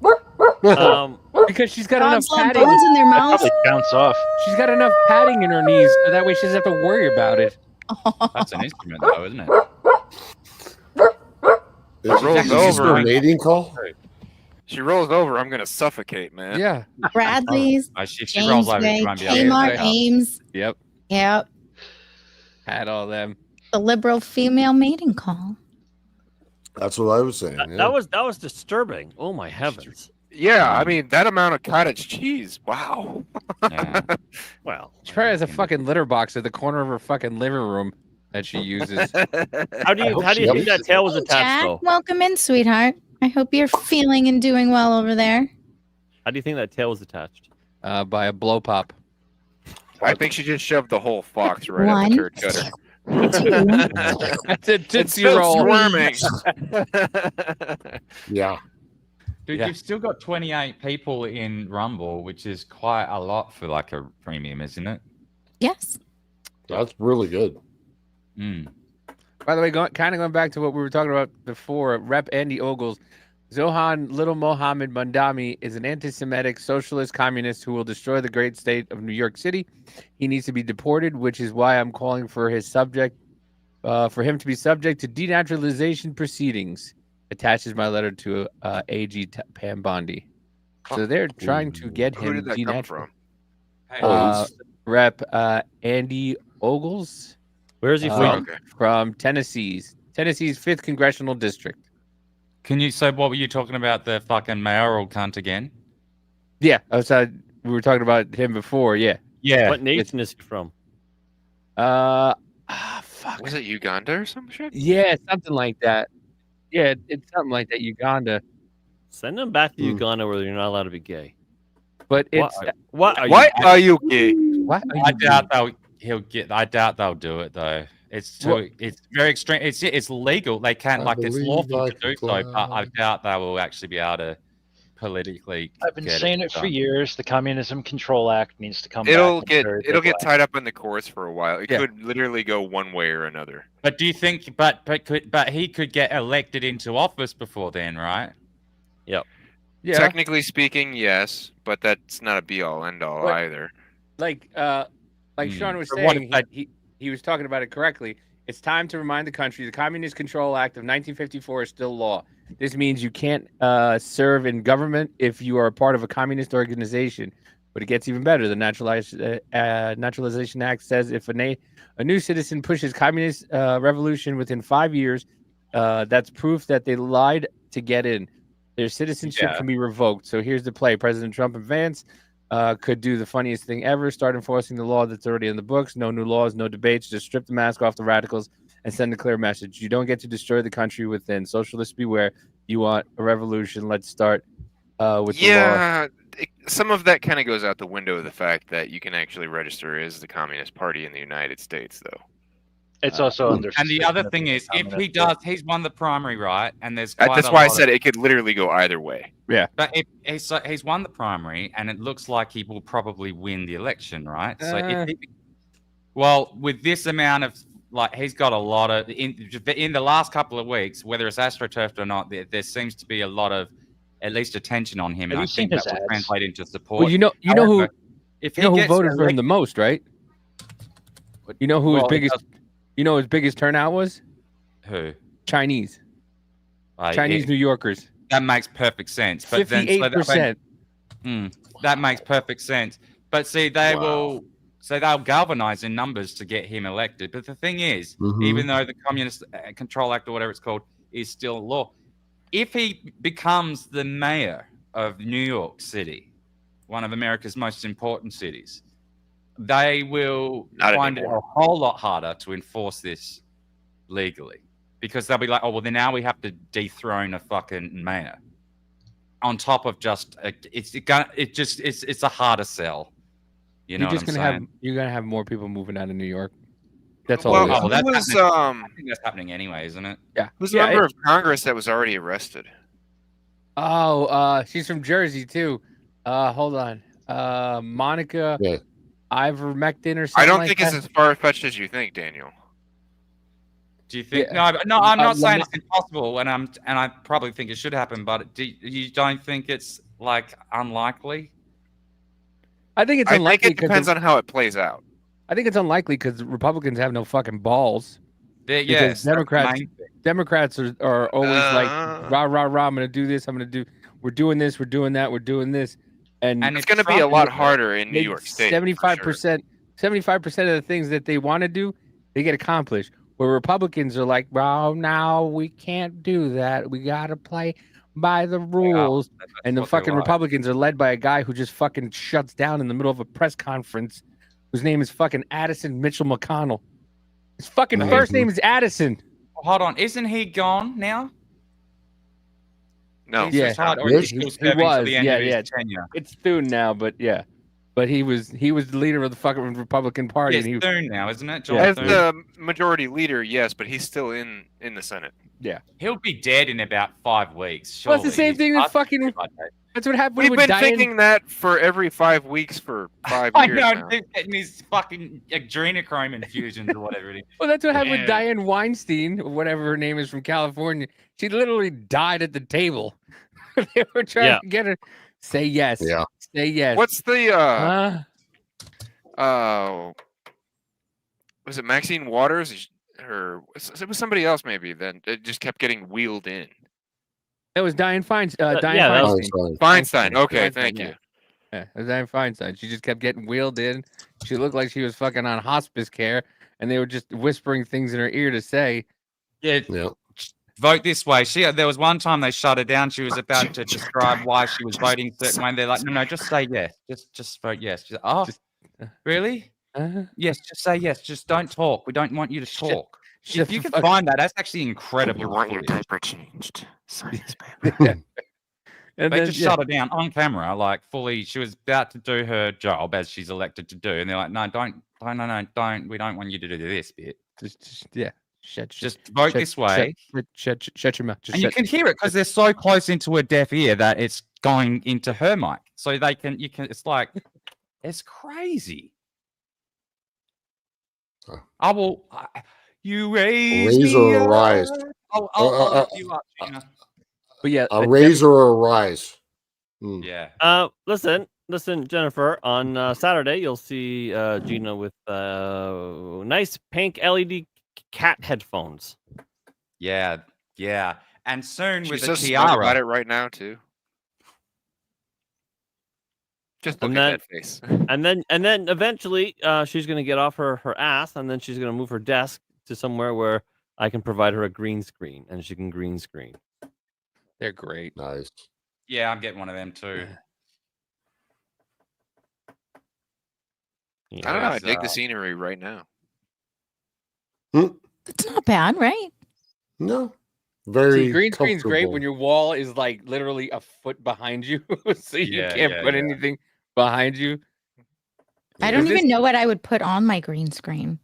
Because she's got Dogs enough love padding. bones in their mouths. Probably bounce off. She's got enough padding in her knees, so that way she doesn't have to worry about it. That's an instrument, though, isn't it? Is rolls this over. her mating call? She rolls over, I'm gonna suffocate, man. Yeah. Bradley's, She rolls over. Jamesway, She won't be able to Kmart, get it. Ames. Yep. Yep. Had all them. The liberal female mating call. That's what I was saying. yeah. That was disturbing. Oh my heavens. Yeah, I mean that amount of cottage cheese. Wow. Yeah. Well, She probably has a fucking litter box at the corner of her fucking living room that she uses. how do you think that tail was attached Jack, though? welcome in, sweetheart. I hope you're feeling and doing well over there. How do you think that tail was attached? By a blow pop. I think she just shoved the whole fox right up One, the turd cutter. That's a It's tootsie still roll. squirming. Yeah. Dude, Yeah. you've still got 28 people in Rumble, which is quite a lot for like a premium, isn't it? Yes. That's really good. Mm. By the way, kind of going back to what we were talking about before, Rep. Andy Ogles, Zohan Little Mohammed Mandami is an anti-Semitic socialist communist who will destroy the great state of New York City. He needs to be deported, which is why I'm calling for him to be subject to denaturalization proceedings. Attaches my letter to AG Pam Bondi. So they're trying to get Who him did that come from? Rep. Andy Ogles. Where is he from? From Tennessee's 5th Congressional District. Can you say what were you talking about? The fucking mayoral cunt again? Yeah, we were talking about him before. Yeah. Yeah. What nation is he from? Fuck. Was it Uganda or some shit? Yeah, something like that. Yeah, it's something like that. Uganda. Send him back to Uganda where you're not allowed to be gay. But it's What are you gay? what are I you doubt doing? I doubt they'll do it though. It's very extreme. It's legal. They can't it's lawful to do so, but I doubt they will actually be able to politically. I've been get saying it for done. years. The Communism Control Act needs to come It'll back. get tied up in the courts for a while. It Yeah. could literally go one way or another. But do you think? But he could get elected into office before then, right? Yeah. Technically speaking, yes, but that's not a be all end all But- either. Like Shawn was But what saying, if he was talking about it correctly. It's time to remind the country the Communist Control Act of 1954 is still law. This means you can't serve in government if you are a part of a communist organization. But it gets even better. The Naturalization Act says if a new citizen pushes communist revolution within 5 years, that's proof that they lied to get in. Their citizenship can be revoked. So here's the play. President Trump and Vance could do the funniest thing ever, start enforcing the law that's already in the books. No new laws, no debates. Just strip the mask off the radicals and send a clear message. You don't get to destroy the country within. Socialists beware. You want a revolution. Let's start with the law. Some of that kind of goes out the window of the fact that you can actually register as the Communist Party in the United States, though. It's also under. And the other thing is, if he does, he's won the primary, right? And there's quite That's a why I lot said of, it could literally go either way. Yeah. But if he's won the primary, and it looks like he will probably win the election, right? So if he, well, with this amount of like, he's got a lot of in the last couple of weeks, whether it's astroturfed or not, there seems to be a lot of at least attention on him, and I think that will translate into support. Well, you know who, if you know he who gets voted for him the most, right? You know who his biggest, you know his biggest turnout was? Who? Chinese. Chinese New Yorkers. That makes perfect sense. But 58%. That makes perfect sense. But see, they'll galvanize in numbers to get him elected. But the thing is, even though the Communist Control Act or whatever it's called is still law, if he becomes the mayor of New York City, one of America's most important cities, they will find it a whole lot harder to enforce this legally, because they'll be like, oh, well, then now we have to dethrone a fucking mayor. On top of just, it's a harder sell. You know, you're gonna have more people moving out of New York. That's all. Well, I was, think that's happening anyway, isn't it? Yeah. Who's a member of Congress that was already arrested? Oh, she's from Jersey too. Hold on. Monica Ivermectin or something. I don't think it's as far fetched as you think, Daniel. Do you think? No, I'm not saying it's impossible, and I probably think it should happen. But you don't think it's like unlikely? I think it's unlikely. It depends on how it plays out. I think it's unlikely because Republicans have no fucking balls. Yes, Democrats are always like rah rah rah. I'm gonna do this. We're doing this. We're doing that. We're doing this. And it's going to be a lot harder in New York State. 75%, 75% of the things that they want to do, they get accomplished. Where Republicans are like, well, no, we can't do that. We got to play by the rules. And the fucking Republicans are led by a guy who just fucking shuts down in the middle of a press conference, whose name is fucking Addison Mitchell McConnell. His fucking first name is Addison. Hold on, isn't he gone now? No. Yeah, he was. Yeah. It's Thune now, but yeah. But he was the leader of the fucking Republican Party. It's Thune now, isn't it? As the majority leader, yes, but he's still in the Senate. Yeah. He'll be dead in about 5 weeks. Well, it's the same thing that fucking... That's what happened with We've been thinking that for every 5 weeks for 5 years I know, now. he's getting these fucking adrenochrome infusions or whatever it is. Well, that's what happened with Diane Weinstein, or whatever her name is, from California. She literally died at the table. They were trying to get her say yes. Yeah. Say yes. What's the was it Maxine Waters? Or it was somebody else maybe then it just kept getting wheeled in. That was Diane Feinstein. Feinstein. Okay, thank you. Yeah, it was Diane Feinstein. She just kept getting wheeled in. She looked like she was fucking on hospice care, and they were just whispering things in her ear to say, "Yeah, vote this way." There was one time they shut her down. She was about to describe why she was voting a certain way. And they're like, "No, just say yes. Just vote yes." She's like, really? Yes, just say yes. Just don't talk. We don't want you to talk. If you can find that, that's actually incredible. You want your paper changed. Sign this paper. And they just shut her down on camera, like fully. She was about to do her job as she's elected to do, and they're like, "No, don't. We don't want you to do this bit. Just vote this way. Shut your mouth." And you can hear it because they're so close into her deaf ear that it's going into her mic, so they can. You can. It's like it's crazy. I will. You raise or a rise. I'll lift you up, Gina. But yeah, a raise or a rise. Yeah. Listen, Jennifer. On Saturday, you'll see Gina with nice pink LED cat headphones. Yeah, and soon with She's a so smart tiara. about it right now too. Just look at that face. and then eventually, she's gonna get off her ass, and then she's gonna move her desk to somewhere where I can provide her a green screen, and she can green screen. They're great. Nice. Yeah, I'm getting one of them too. I don't know. I dig the scenery right now. It's not bad, right? No. Very green screen's great when your wall is like literally a foot behind you, so you can't put anything behind you. I don't even know what I would put on my green screen.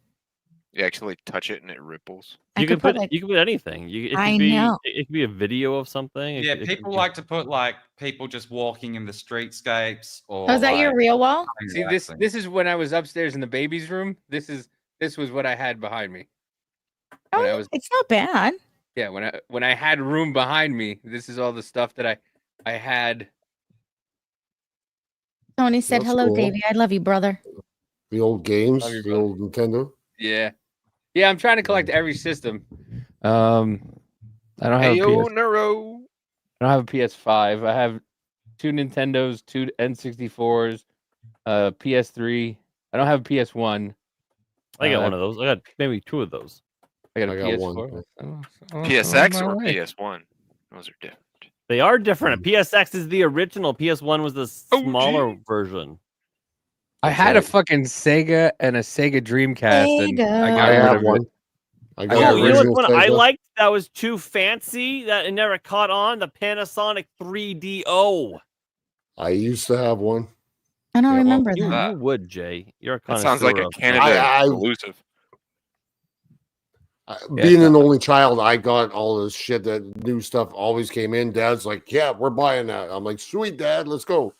You actually touch it and it ripples. You can put anything. I know. It could be a video of something. Yeah, people like to put like people just walking in the streetscapes or. Oh, is that your real wall? See, this is when I was upstairs in the baby's room. This was what I had behind me. It's not bad. Yeah, when I had room behind me, this is all the stuff that I had. Tony said, That's "Hello, cool. Davey. I love you, brother." The old games, Love you, the old Nintendo. Yeah, I'm trying to collect every system. I don't have a Neuro. I don't have a PS5. I have 2 Nintendos, 2 N64s, PS3. I don't have a PS1. I got one of those. I got maybe 2 of those. I got a got PS4. PSX or PS1? Those are different. They are different. PSX is the original. PS1 was the smaller version. I had a fucking Sega and a Sega Dreamcast, and I got rid of it. I got you know what one I liked that was too fancy that it never caught on? The Panasonic 3DO. I used to have one. I don't remember you, that. You would, Jay. You're a That sounds like a Canada exclusive. Being an only child, I got all this shit. That new stuff always came in. Dad's like, "Yeah, we're buying that." I'm like, "Sweet, Dad, let's go."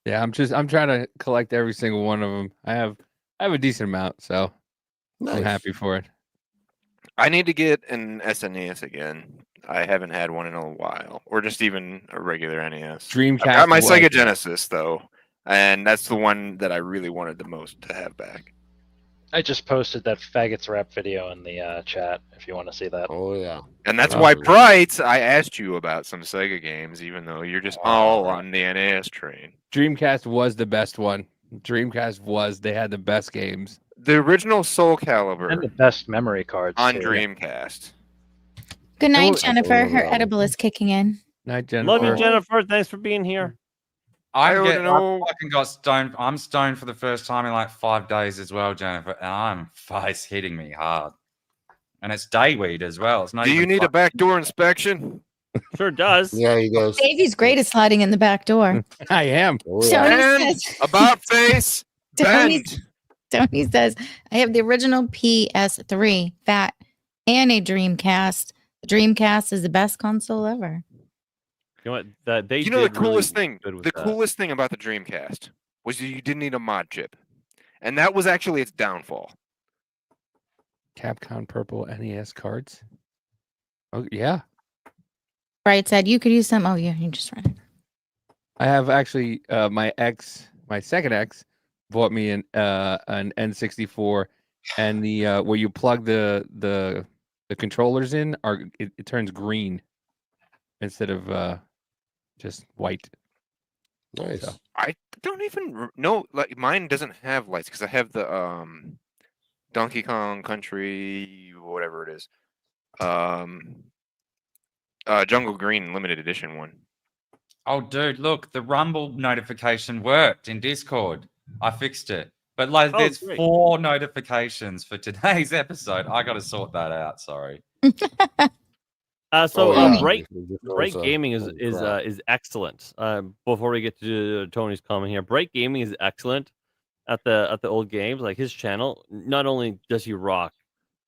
Yeah, I'm trying to collect every single one of them. I have a decent amount, so I'm happy for it. I need to get an SNES again. I haven't had one in a while, or just even a regular NES. Dreamcast. I got my Sega Genesis though, and that's the one that I really wanted the most to have back. I just posted that faggots rap video in the chat if you want to see that. Oh yeah, and that's why Bright, I asked you about some Sega games, even though you're just all on the NES train. Dreamcast was the best one. They had the best games. The original Soul Calibur and the best memory cards on too. Dreamcast. Good night, Jennifer. Her edible is kicking in. Night, Jennifer. Love you, Jennifer. Thanks for being here. I fucking got stoned. I'm stoned for the first time in like 5 days as well, Jennifer. And I'm face hitting me hard. And it's day weed as well. It's not. Do you need a backdoor inspection? Sure does. Yeah, he does. Davey's great at sliding in the back door. I am. Tony And says, about face. Tony says, "I have the original PS3, fat, and a Dreamcast. The Dreamcast is the best console ever." You know what? The coolest thing. The coolest thing about the Dreamcast was you didn't need a mod chip, and that was actually its downfall. Capcom Purple NES cards. Oh yeah. Bright said you could use some. Oh yeah, you just read it. I have actually my second ex bought me an N64, and the where you plug the controllers in it turns green instead of just white. Nice. So. I don't even know. Like mine doesn't have lights because I have the Donkey Kong Country, whatever it is, Jungle Green limited edition one. Oh, dude, look, the Rumble notification worked in Discord. I fixed it. But like, there's 4 notifications for today's episode. I got to sort that out. Sorry. Bright Gaming is excellent. Before we get to Tony's comment here, Bright Gaming is excellent at the old games. Like his channel, not only does he rock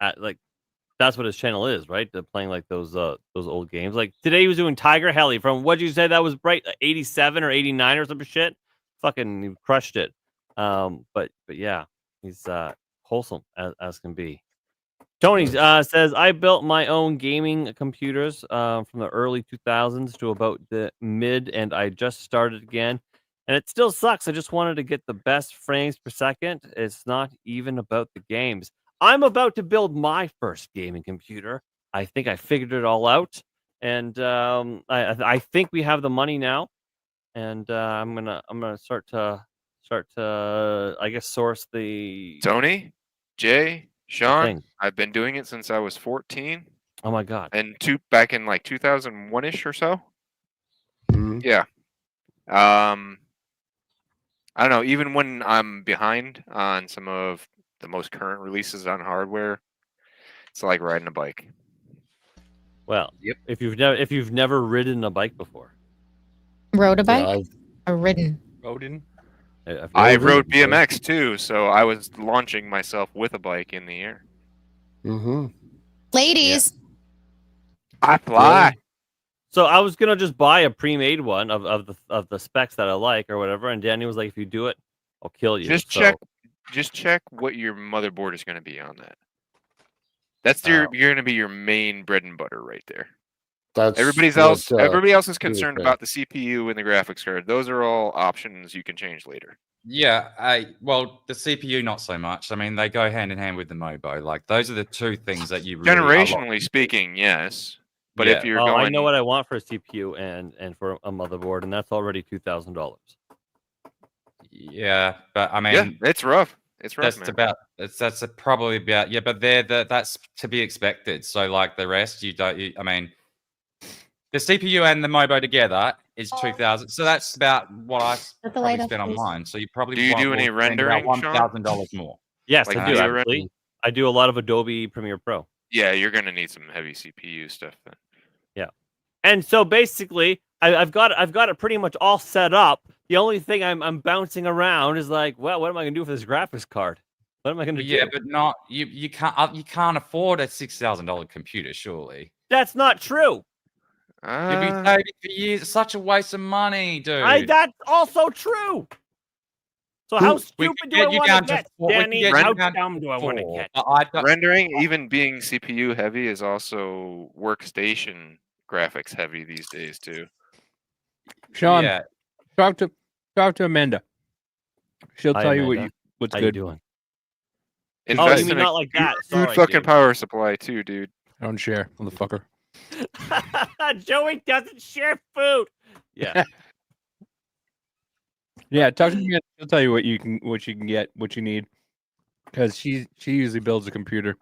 at like that's what his channel is, right? They're playing like those old games. Like today he was doing Tiger Heli from what'd you say that was Bright 87 or 89 or some shit. Fucking he crushed it. But yeah, he's wholesome as can be. Tony says, I built my own gaming computers from the early 2000s to about the mid, and I just started again. And it still sucks. I just wanted to get the best frames per second. It's not even about the games. I'm about to build my first gaming computer. I think I figured it all out. And I think we have the money now. And I'm gonna start to I guess source the Tony, Jay, Shawn, I've been doing it since I was 14. Oh my god! And back in like 2001-ish or so. Mm-hmm. Yeah. I don't know. Even when I'm behind on some of the most current releases on hardware, it's like riding a bike. Well, yep. If you've never ridden a bike before, rode a bike, or ridden. I rode BMX too, so I was launching myself with a bike in the air. Mm-hmm. Ladies. I fly. So I was gonna just buy a pre-made one of the specs that I like or whatever, and Danny was like, "If you do it, I'll kill you." Just check what your motherboard is going to be on that. That's you're going to be your main bread and butter right there. That's everybody else is concerned about the CPU and the graphics card. Those are all options you can change later. Yeah, well, the CPU not so much. I mean, they go hand in hand with the MOBO. Like those are the two things that you really generationally speaking, yes. But if you're going, I know what I want for a CPU and for a motherboard, and that's already $2,000. Yeah, but I mean, yeah, it's rough. It's rough. That's probably about but that's to be expected. So like the rest, I mean, the CPU and the MOBO together is 2,000. So that's about what I probably spent on mine. So you probably do any rendering? $1,000 more. Yes, like I do. Actually, I do a lot of Adobe Premiere Pro. Yeah, you're gonna need some heavy CPU stuff then. Yeah, and so basically, I've got it pretty much all set up. The only thing I'm bouncing around is like, well, what am I gonna do for this graphics card? What am I gonna do? Yeah, but not you can't afford a $6,000 computer, surely. That's not true. You'll be saving for years. It's such a waste of money, dude. That's also true. So how stupid do I want to get, Danny? How dumb do I want to get? Rendering, even being CPU heavy, is also workstation graphics heavy these days too. Shawn, talk to Amanda. She'll tell you what's how good. You doing? Invest you mean in not like that? Food fucking power supply too, dude. I don't share, motherfucker. Joey doesn't share food. Yeah. Yeah, talk to me. She'll tell you what you can get, what you need, because she usually builds a computer.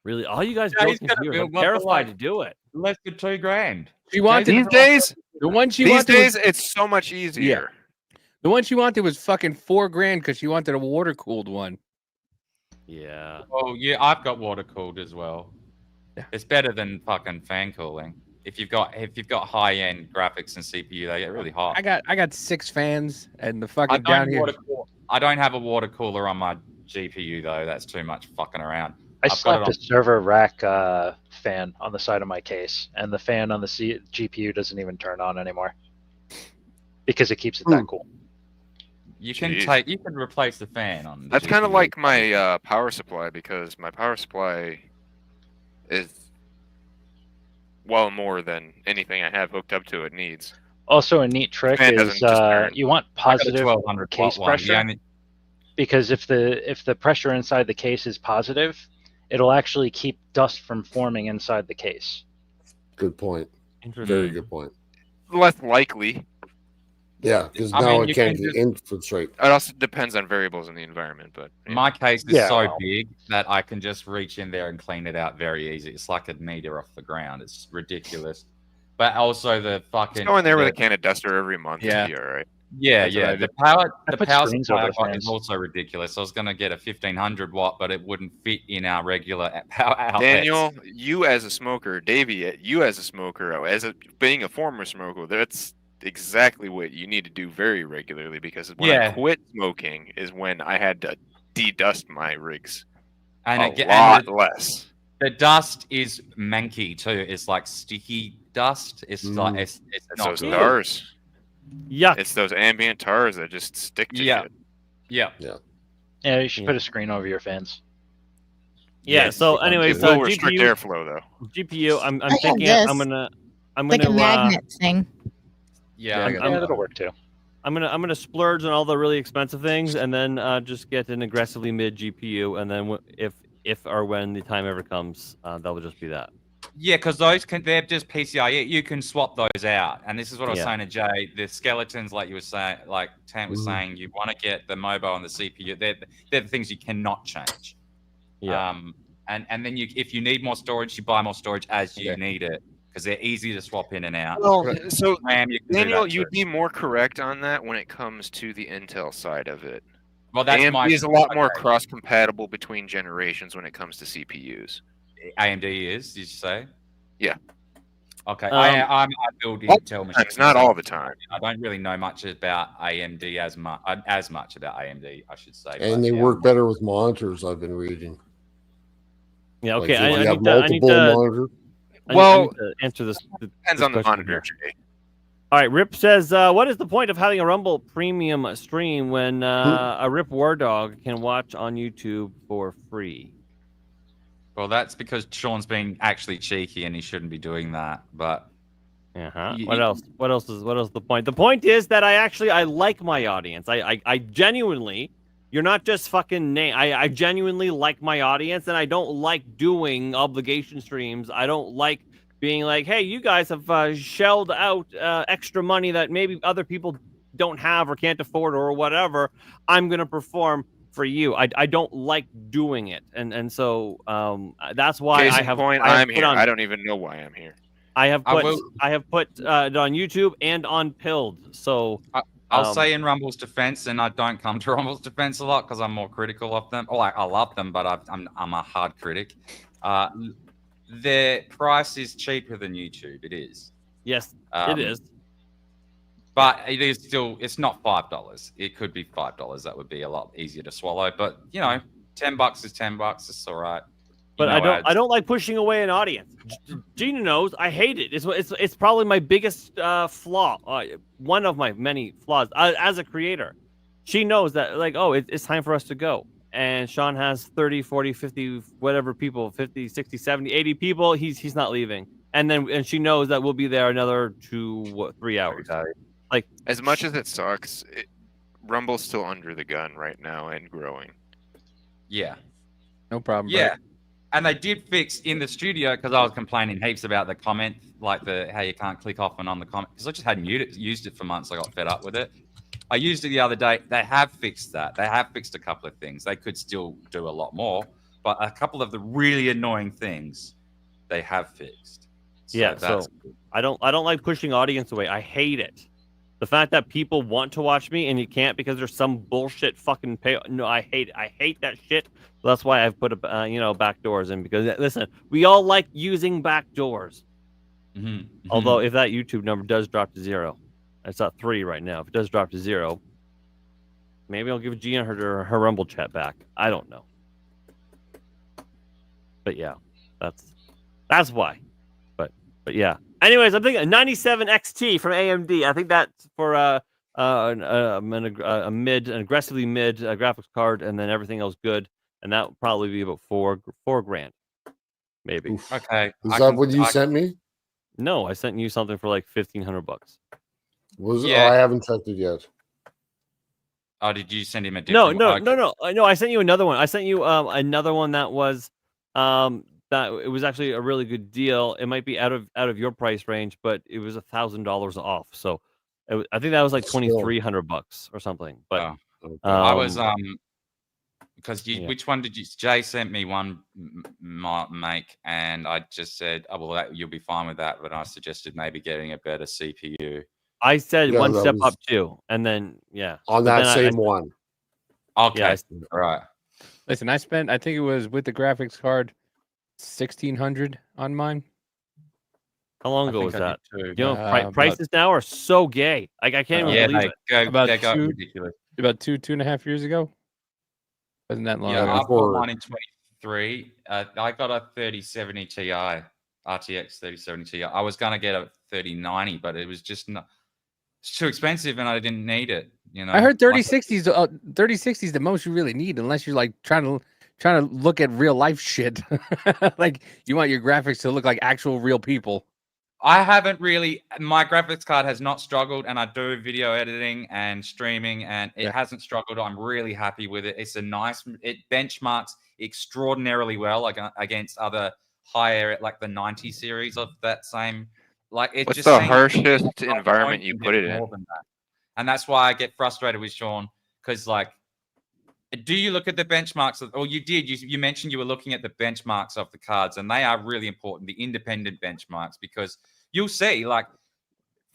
Really, all you guys build computers. I'm terrified to do it. Less than $2,000. She wanted these days. The one she these wanted days, it's so much easier. Yeah. The one she wanted was fucking $4,000 because she wanted a water cooled one. Yeah. Oh yeah, I've got water cooled as well. Yeah. It's better than fucking fan cooling. If you've got high end graphics and CPU, they get really hot. I got 6 fans and the fucking down here. I don't have a water cooler on my GPU though. That's too much fucking around. I slapped a server rack fan on the side of my case, and the fan on the GPU doesn't even turn on anymore because it keeps it that cool. You can replace the fan on. That's kind of like my power supply, because my power supply is well more than anything I have hooked up to it needs. Also, a neat trick is you want positive case pressure, because if the pressure inside the case is positive, it'll actually keep dust from forming inside the case. Good point. Very good point. Less likely. Yeah, because now it can't infiltrate. It also depends on variables in the environment, but my case is so big that I can just reach in there and clean it out very easy. It's like a meter off the ground. It's ridiculous. But also the fucking just go in there with a can of duster every month. Yeah, be all right. Yeah, yeah. The power supply I got is also ridiculous. I was going to get a 1500 watt, but it wouldn't fit in our regular power outlets. Daniel, you as a smoker, Davey, you as a smoker, being a former smoker, that's exactly what you need to do very regularly, because when I quit smoking is when I had to de-dust my rigs and a lot less. The dust is manky too. It's like sticky dust. It's like it's not those tars. Yeah, it's those ambient tars that just stick to shit. Yeah. You should put a screen over your fans. Yeah. So anyways, it will restrict airflow though. GPU. I'm thinking I'm gonna like a magnet thing. Yeah, that'll work too. I'm gonna splurge on all the really expensive things, and then just get an aggressively mid GPU, and then if or when the time ever comes, that will just be that. Yeah, because they're just PCIe. You can swap those out, and this is what I was saying to Jay. The skeletons, like you were saying, like Tant was saying, you want to get the mobile and the CPU. They're the things you cannot change. Yeah. And then if you need more storage, you buy more storage as you need it, because they're easy to swap in and out. Well, so Daniel, you'd be more correct on that when it comes to the Intel side of it. Well, that's AMD is a lot more cross-compatible between generations when it comes to CPUs. AMD is, did you say? Yeah. Okay. I build Intel machines. It's not all the time. I don't really know much about AMD as much about AMD, I should say. And they work better with monitors, I've been reading. Yeah. Like, Okay. if I you need have to. I need multiple to. monitors. I need to answer this. Depends on the monitor, Jay. All right, Rip says, what is the point of having a Rumble Premium stream when a Rip War Dog can watch on YouTube for free? Well, that's because Shawn's being actually cheeky and he shouldn't be doing that. But What else? What else is the point? The point is that I like my audience. I genuinely, you're not just fucking I genuinely like my audience, and I don't like doing obligation streams. I don't like being like, hey, you guys have shelled out extra money that maybe other people don't have or can't afford or whatever. I'm gonna perform for you. I don't like doing it, and so that's why Case I in have. point, I'm here. I don't even know why I'm here. I have put it on YouTube and on Pilled. So I'll say in Rumble's defense, and I don't come to Rumble's defense a lot because I'm more critical of them. Oh, I love them, but I'm a hard critic. Their price is cheaper than YouTube. It is. Yes, it is. But it is still. It's not $5. It could be $5. That would be a lot easier to swallow. But you know, $10 is $10. It's all right. But I don't like pushing away an audience. Gina knows I hate it. It's probably my biggest flaw. One of my many flaws as a creator. She knows that it's time for us to go. And Shawn has 30, 40, 50, whatever people, 50, 60, 70, 80 people. He's not leaving. And she knows that we'll be there another 3 hours. Like, as much as it sucks, Rumble's still under the gun right now and growing. Yeah. No problem. Yeah. Bro. And they did fix in the studio because I was complaining heaps about the comment, like how you can't click off and on the comment because I just hadn't used it for months. I got fed up with it. I used it the other day. They have fixed that. They have fixed a couple of things. They could still do a lot more, but a couple of the really annoying things they have fixed. So I don't like pushing audience away. I hate it. The fact that people want to watch me and you can't because there's some bullshit fucking pay. No, I hate it. I hate that shit. That's why I've put back doors in because listen, we all like using back doors. Mm-hmm. Although if that YouTube number does drop to 0, it's at 3 right now. If it does drop to 0, maybe I'll give Gina her Rumble chat back. I don't know. But yeah, that's why. But yeah. Anyways, I'm thinking 97 XT from AMD. I think that's for an aggressively mid graphics card, and then everything else good, and that would probably be about $4 grand, maybe. Oof. Okay. Is that what you sent me? No, I sent you something for like $1,500. Was it? Yeah. Oh, I haven't checked it yet. Oh, did you send him a different No. I sent you another one. I sent you another one that was that it was actually a really good deal. It might be out of your price range, but it was $1,000 off. So I think that was like $2,300 or something. But I was because which one did you? Jay sent me one make, and I just said, "Oh well, you'll be fine with that." But I suggested maybe getting a better CPU. I said one step up too, and then on that same one. Okay, yeah, all right. Listen, I think it was with the graphics card, $1,600 on mine. How long ago was that? You know, prices now are so gay. Like I can't even believe it. About 2.5 years ago. Wasn't that long? Yeah, I bought one in 23. I got a 3070 Ti, RTX 3070 Ti. I was gonna get a 3090, but it was just not. It's too expensive, and I didn't need it. You know, I heard 3060s. 3060s the most you really need, unless you're like trying to look at real life shit. Like you want your graphics to look like actual real people. I haven't really. My graphics card has not struggled, and I do video editing and streaming, and it hasn't struggled. I'm really happy with it. It's a nice. It benchmarks extraordinarily well against other higher, like the 90 series of that same. Like it What's just the harshest environment you put it in? And that's why I get frustrated with Shawn because, like, do you look at the benchmarks? Or you did. You mentioned you were looking at the benchmarks of the cards, and they are really important. The independent benchmarks, because you'll see, like,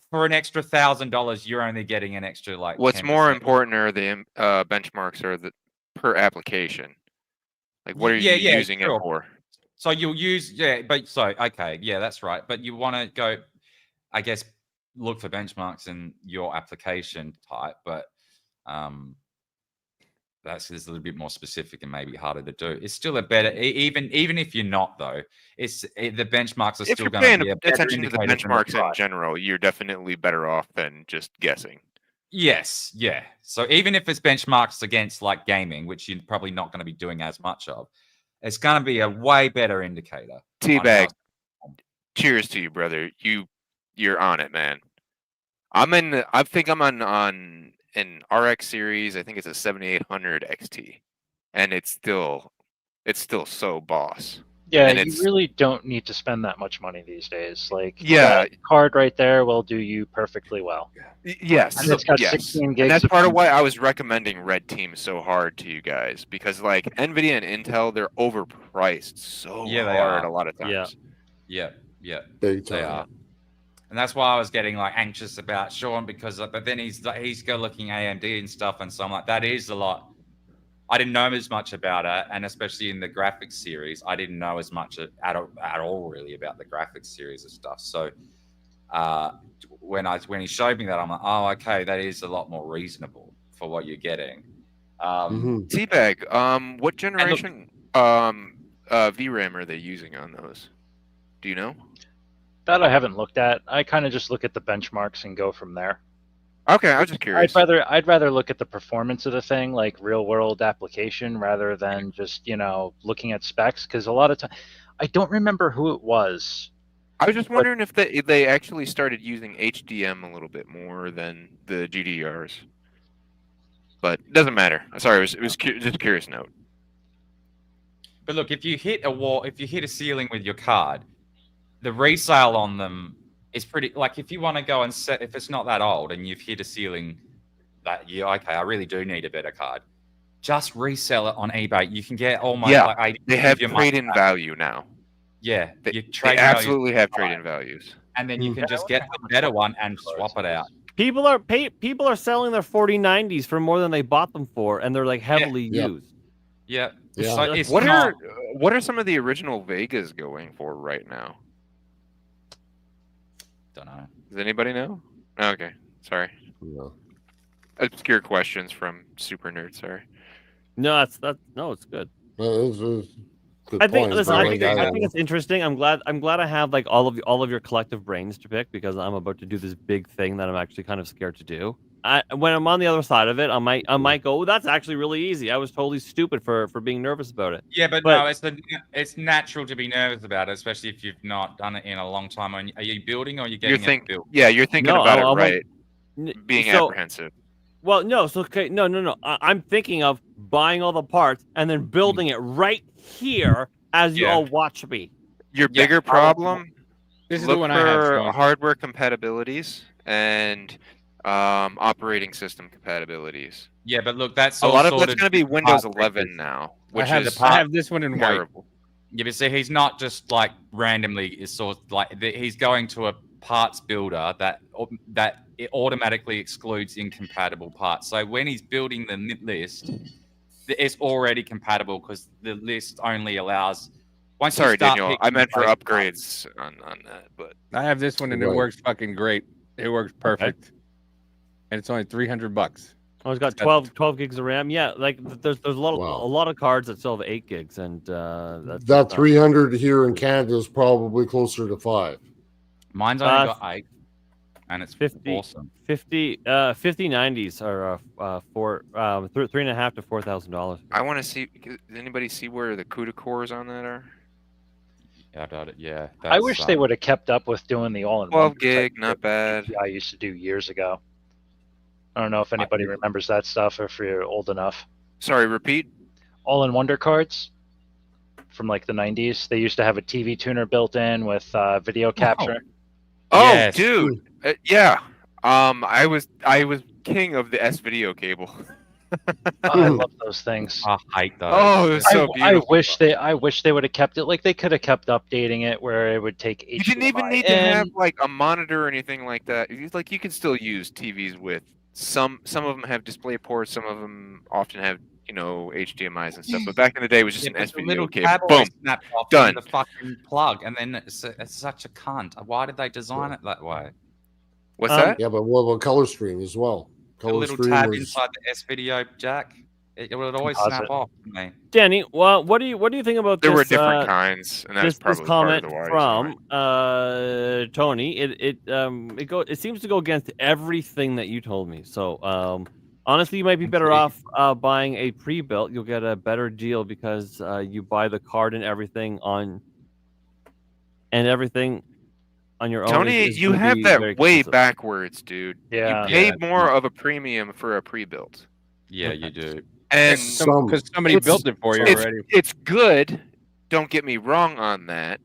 for an extra $1,000, you're only getting an extra like. What's 10%. more important are the benchmarks or the per application. Like, what are you using it for? So you'll use that's right. But you want to go, I guess, look for benchmarks in your application type. But that's a little bit more specific and maybe harder to do. It's still a better, even if you're not though. The benchmarks are If still you're going to paying be a better attention to the indicator than benchmarks in price. general, you're definitely better off than just guessing. Yes, yeah. So even if it's benchmarks against like gaming, which you're probably not going to be doing as much of, it's going to be a way better indicator. Teabag, cheers to you, brother. You're on it, man. I think I'm on an RX series. I think it's a 7800 XT, and it's still so boss. Yeah, and you really don't need to spend that much money these days. Like, Yeah. that card right there will do you perfectly well. Yes, And it's got yes. 16 gigs. And that's of part of memory. why I was recommending Red Team so hard to you guys, because like Nvidia and Intel, they're overpriced so Yeah, they hard are. a lot of times. Yeah, Big they time. are. And that's why I was getting like anxious about Shawn, because but then he's go looking AMD and stuff, and so I'm like, that is a lot. I didn't know as much about it, and especially in the graphics series, I didn't know as much at all really about the graphics series of stuff. So when he showed me that, I'm like, oh, okay, that is a lot more reasonable for what you're getting. Teabag, what generation VRAM are they using on those? Do you know? That I haven't looked at. I kind of just look at the benchmarks and go from there. Okay, I was just curious. I'd rather look at the performance of the thing, like real world application, rather than just looking at specs. Because a lot of time, I don't remember who it was. I was just wondering if they actually started using HDM a little bit more than the GDRs, but it doesn't matter. Sorry, it was just a curious note. But look, if you hit a wall, if you hit a ceiling with your card, the resale on them is pretty. Like if you want to go and set, if it's not that old and you've hit a ceiling that okay, I really do need a better card, just resell it on eBay. You can get almost they have trade-in value now. Yeah, they absolutely have trade-in values, and then you can just get the better one and swap it out. People are selling their 4090s for more than they bought them for, and they're like heavily used. Yeah. So what are some of the original Vegas going for right now? Don't know. Does anybody know? Okay, sorry. No. Obscure questions from Super Nerd. Sorry. No, it's good. Good I think points, I but think it's interesting. I'm glad I have like all of your collective brains to pick, because I'm about to do this big thing that I'm actually kind of scared to do. When I'm on the other side of it, I might go, oh, that's actually really easy. I was totally stupid for being nervous about it. Yeah, but no, it's natural to be nervous about it, especially if you've not done it in a long time. Are you building or are you getting it built? Yeah, you're thinking about it right. Being apprehensive. Well, no, so okay, no. I'm thinking of buying all the parts and then building it right here as you all watch me. Your bigger problem. This is look the one for I have. Hardware compatibilities and operating system compatibilities. Yeah, but look, that's a lot of that's going to be Windows 11 now. Which I have this one in white. Yeah, but see, he's not just like randomly he's going to a parts builder that it automatically excludes incompatible parts. So when he's building the list, it's already compatible because the list only allows. Sorry, Daniel. I meant for upgrades on that, but I have this one and it works fucking great. It works perfect, and it's only $300. Oh, it's got 12 gigs of RAM. Yeah, like there's a lot of cards that still have 8 gigs, and that 300 here in Canada is probably closer to 5. Mine's only got 8, and it's 50. Awesome. 5090s are for $3,500 to $4,000. I want to see. Does anybody see where the CUDA cores on that are? Yeah, I got it. Yeah. I wish they would have kept up with doing the all-in-one. 12 gig, not bad. I used to do years ago. I don't know if anybody remembers that stuff, or if you're old enough. Sorry, repeat. All-in-Wonder cards from like the 90s. They used to have a TV tuner built in with video capture. Oh, yes. Dude. Yeah. I was king of the S video cable. I love those things. I hate those. Oh, it was so beautiful. I wish they would have kept it. Like they could have kept updating it where it would take. You didn't even need to have like a monitor or anything like that. Like you can still use TVs with some of them have display ports. Some of them often have HDMI's and stuff. But back in the day, it was just an S video cable. Boom, done. The fucking plug, and then it's such a cunt. Why did they design it that way? What's that? Yeah, but what about color stream as well? The little tab inside the S video jack. It would always Composite. snap off for me. Danny, well, what do you think about There this? were different kinds, and that's this probably comment part of the why. from Tony. It seems to go against everything that you told me. So honestly, you might be better off buying a pre-built. You'll get a better deal because you buy the card and everything on your own. Tony, you have that way backwards, dude. Yeah. You pay more of a premium for a pre-built. Yeah, you do. And because somebody built it for you already. It's good. Don't get me wrong on that.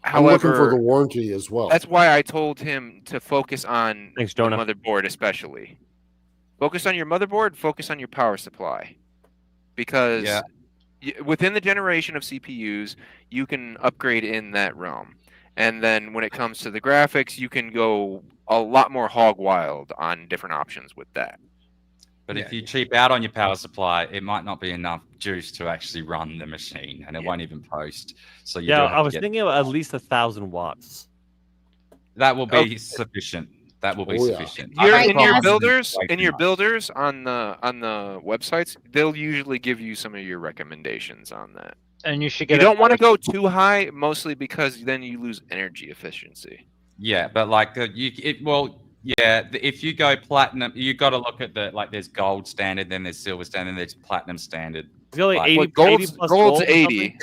I'm looking for the warranty as well. That's why I told him to focus on the motherboard, especially. Focus on your motherboard. Focus on your power supply, because within the generation of CPUs, you can upgrade in that realm. And then when it comes to the graphics, you can go a lot more hog wild on different options with that. But if you cheap out on your power supply, it might not be enough juice to actually run the machine, and it won't even post. So you I was thinking of at least 1,000 watts. That will be sufficient. That will be sufficient. In your builders on the websites, they'll usually give you some of your recommendations on that. And you should get. You don't want to go too high, mostly because then you lose energy efficiency. Yeah, but like if you go platinum, you got to look at there's gold standard, then there's silver standard, then there's platinum standard. Gold's 80.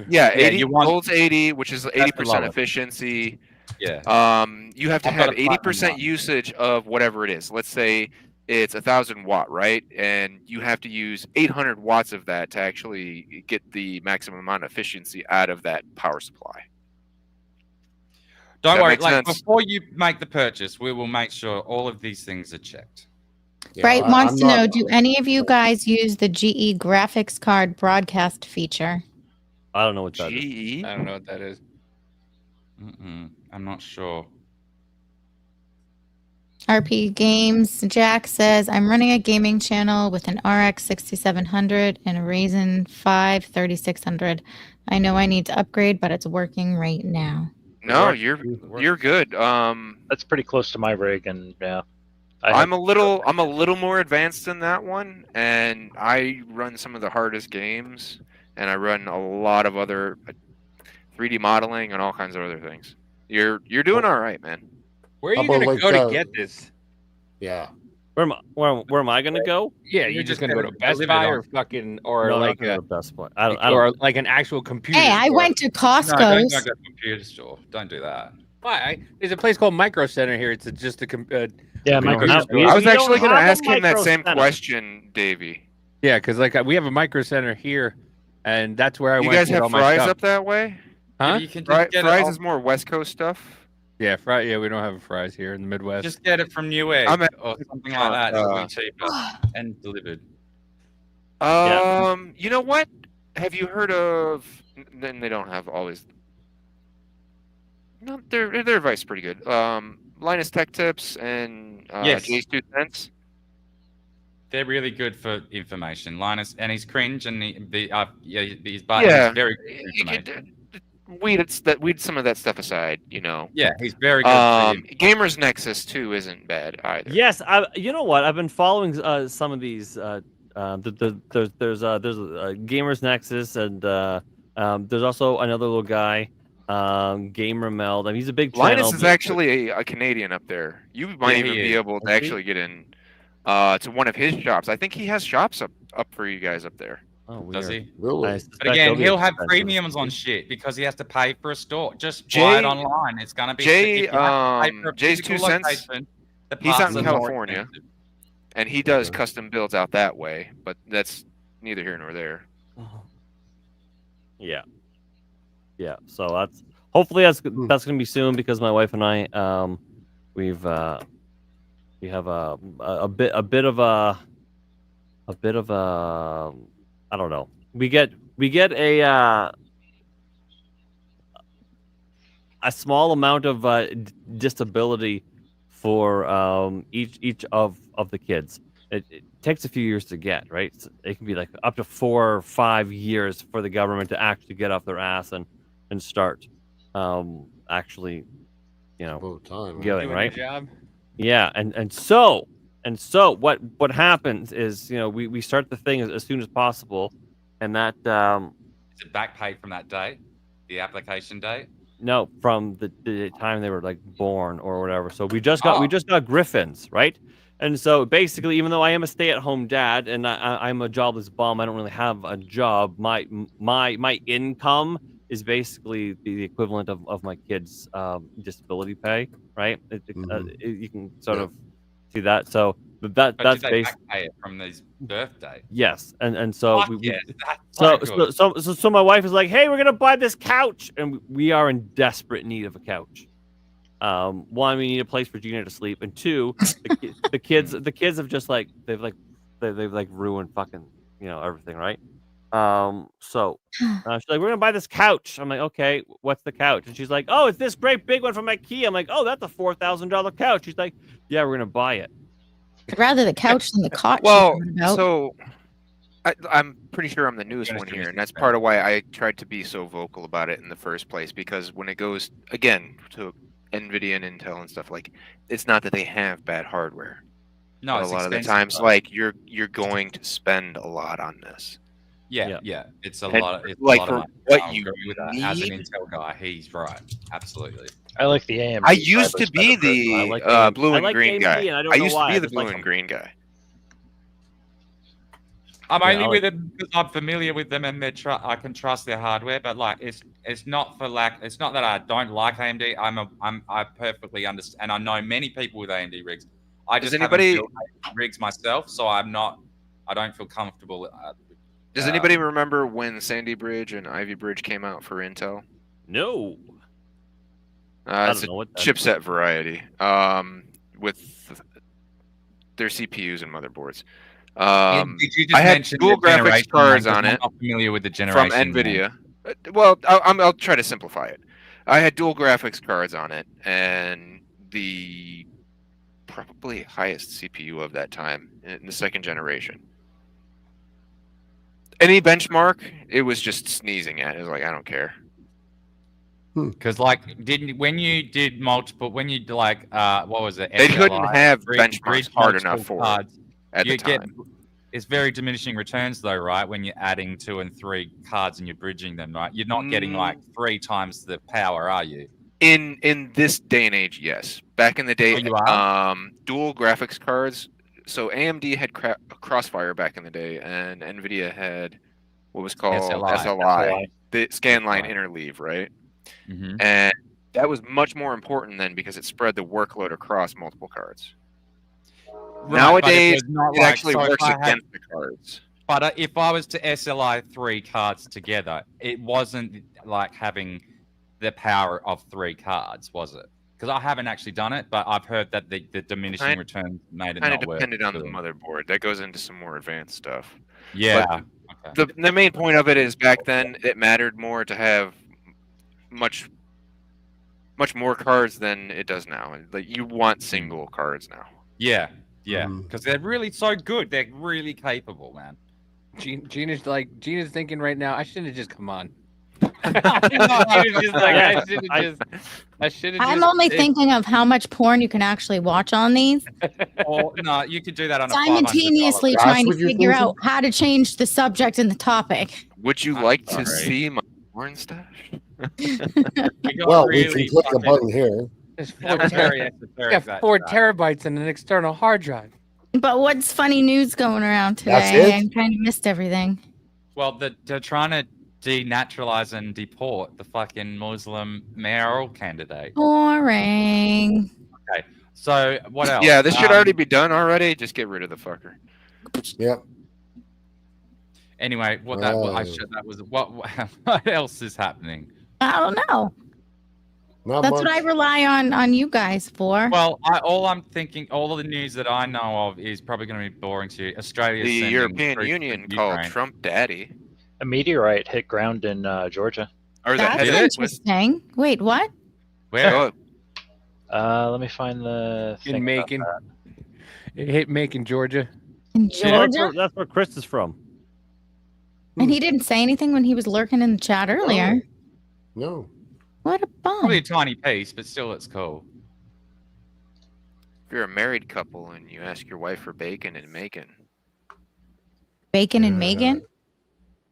Yeah, 80. Gold's 80, which is 80% efficiency. Yeah. You have to have 80% usage of whatever it is. Let's say it's 1,000 watt, right? And you have to use 800 watts of that to actually get the maximum amount of efficiency out of that power supply. Don't worry. Before you make the purchase, we will make sure all of these things are checked. Bright wants to know, do any of you guys use the GE graphics card broadcast feature? I don't know what that is. I don't know what that is. I'm not sure. RP Games Jack says, I'm running a gaming channel with an RX 6700 and a Ryzen 5 3600. I know I need to upgrade, but it's working right now. No, you're good. That's pretty close to my rig, and I'm a little more advanced than that one, and I run some of the hardest games, and I run a lot of other 3D modeling and all kinds of other things. You're doing all right, man. Where are you gonna go to get this? Yeah. Where am I gonna go? Yeah, you're just gonna go to Best Buy or fucking a Best Buy. Or like an actual computer. Hey, I went to Costco's. No, don't go to a computer store. Don't do that. Why? There's a place called Micro Center here. It's just a Micro Center. I was actually going to ask him that same question, Davey. Yeah, because we have a Micro Center here, and that's where I went. You guys to get have all my Fry's stuff. up that way? Huh? Fry's is more West Coast stuff. Yeah, Yeah, we don't have Fry's here in the Midwest. Just get it from Newegg or something like that. It'll be cheaper and delivered. You know what? Have you heard of? Then they don't have always. No, their advice is pretty good. Linus Tech Tips and Jay's 2 Cents. They're really good for information. Linus, and he's cringe, and his button is very good for information. Weed some of that stuff aside, you know. Yeah, he's very good. Gamers Nexus too isn't bad either. Yes, you know what? I've been following some of these. There's Gamers Nexus, and there's also another little guy, Gamer Meld. I mean, he's a big channel. Linus is actually a Canadian up there. You might even be able to actually get in to one of his shops. I think he has shops up for you guys up there. Oh, weird. Does he? Really? But again, he'll have premiums on shit because he has to pay for a store. Just buy it online. It's gonna be Jay's 2 Cents. He's out in California, and he does custom builds out that way. But that's neither here nor there. Yeah. So hopefully that's gonna be soon because my wife and I we have a bit of a I don't know. We get a small amount of disability for each of the kids. It takes a few years to get, right? So it can be like up to 4 or 5 years for the government to actually get off their ass and start actually, going, right? Job. Yeah, and so And so what happens is, we start the thing as soon as possible, and that is it back paid from that day, the application date? No, from the time they were like born or whatever. So we just got griffins, right? And so basically, even though I am a stay-at-home dad and I'm a jobless bum, I don't really have a job. My income is basically the equivalent of my kids' disability pay, right? You can sort of see that. So that's back basically pay it from his birthday. Yes, and so that's so my wife is like, "Hey, we're gonna buy this couch," and we are in desperate need of a couch. One, we need a place for Gina to sleep, and two, the kids have just like they've ruined fucking everything, right? So she's like, "We're gonna buy this couch." I'm like, "Okay, what's the couch?" And she's like, "Oh, it's this great big one from IKEA." I'm like, "Oh, that's a $4,000 couch." She's like, "Yeah, we're gonna buy it." I'd rather the couch than the cot. Well, so I'm pretty sure I'm the newest one here, and that's part of why I tried to be so vocal about it in the first place. Because when it goes again to NVIDIA and Intel and stuff, like, it's not that they have bad hardware. No, a lot of the times, like you're going to spend a lot on this. Yeah. It's a lot. It's like a lot for of what you need. As an Intel guy, he's right. Absolutely. I like the AMD. I used to be the blue and green guy. I used to be the blue and green guy. I'm only with them because I'm familiar with them and I can trust their hardware. But like, it's not for lack. It's not that I don't like AMD. I perfectly understand, and I know many people with AMD rigs. I just haven't built rigs myself, so I don't feel comfortable. Does anybody remember when Sandy Bridge and Ivy Bridge came out for Intel? No. It's a chipset variety with their CPUs and motherboards. I had dual graphics cards on it. I'm not familiar with the generation from NVIDIA. Well, I'll try to simplify it. I had dual graphics cards on it, and the probably highest CPU of that time in the second generation. Any benchmark, it was just sneezing at. It was like, I don't care. Because what was it? They couldn't have benchmarks hard enough for cards, at the time. It's very diminishing returns though, right? When you're adding 2 and 3 cards and you're bridging them, right? You're not getting like 3 times the power, are you? In this day and age, yes. Back in the day, dual graphics cards. So AMD had Crossfire back in the day, and NVIDIA had what was called SLI. The scanline interleave, right? Mm-hmm. And that was much more important then because it spread the workload across multiple cards. Right, nowadays, it actually works against the cards. But if I was to SLI 3 cards together, it wasn't like having the power of 3 cards, was it? Because I haven't actually done it, but I've heard that the diminishing return made it not work. Kind of depended on the motherboard. That goes into some more advanced stuff. Yeah. But the main point of it is back then it mattered more to have much more cards than it does now. Like you want single cards now. Yeah, because they're really so good. They're really capable, man. Gina's thinking right now, I shouldn't have just come on. I'm only thinking of how much porn you can actually watch on these. No, you could do that on simultaneously trying to figure out how to change the subject and the topic. Would you like to see my porn stash? Well, we can click the button here. There's 4 terabytes and an external hard drive. But what's funny news going around today? I kind of missed everything. Well, they're trying to denaturalize and deport the fucking Muslim mayoral candidate. Boring. Okay, so what else? Yeah, this should already be done already. Just get rid of the fucker. Yep. Anyway, what else is happening? I don't know. That's what I rely on you guys for. Well, all I'm thinking, all of the news that I know of is probably going to be boring to you. Australia, the European Union called Trump daddy. A meteorite hit ground in Georgia. That's interesting. Wait, what? Where? Let me find the thing in Macon. It hit Macon, Georgia. In Georgia? That's where Chris is from. And he didn't say anything when he was lurking in the chat earlier. No. What a bum. Probably a tiny piece, but still, it's cool. you're a married couple and you ask your wife for bacon and Macon. Bacon and Megan?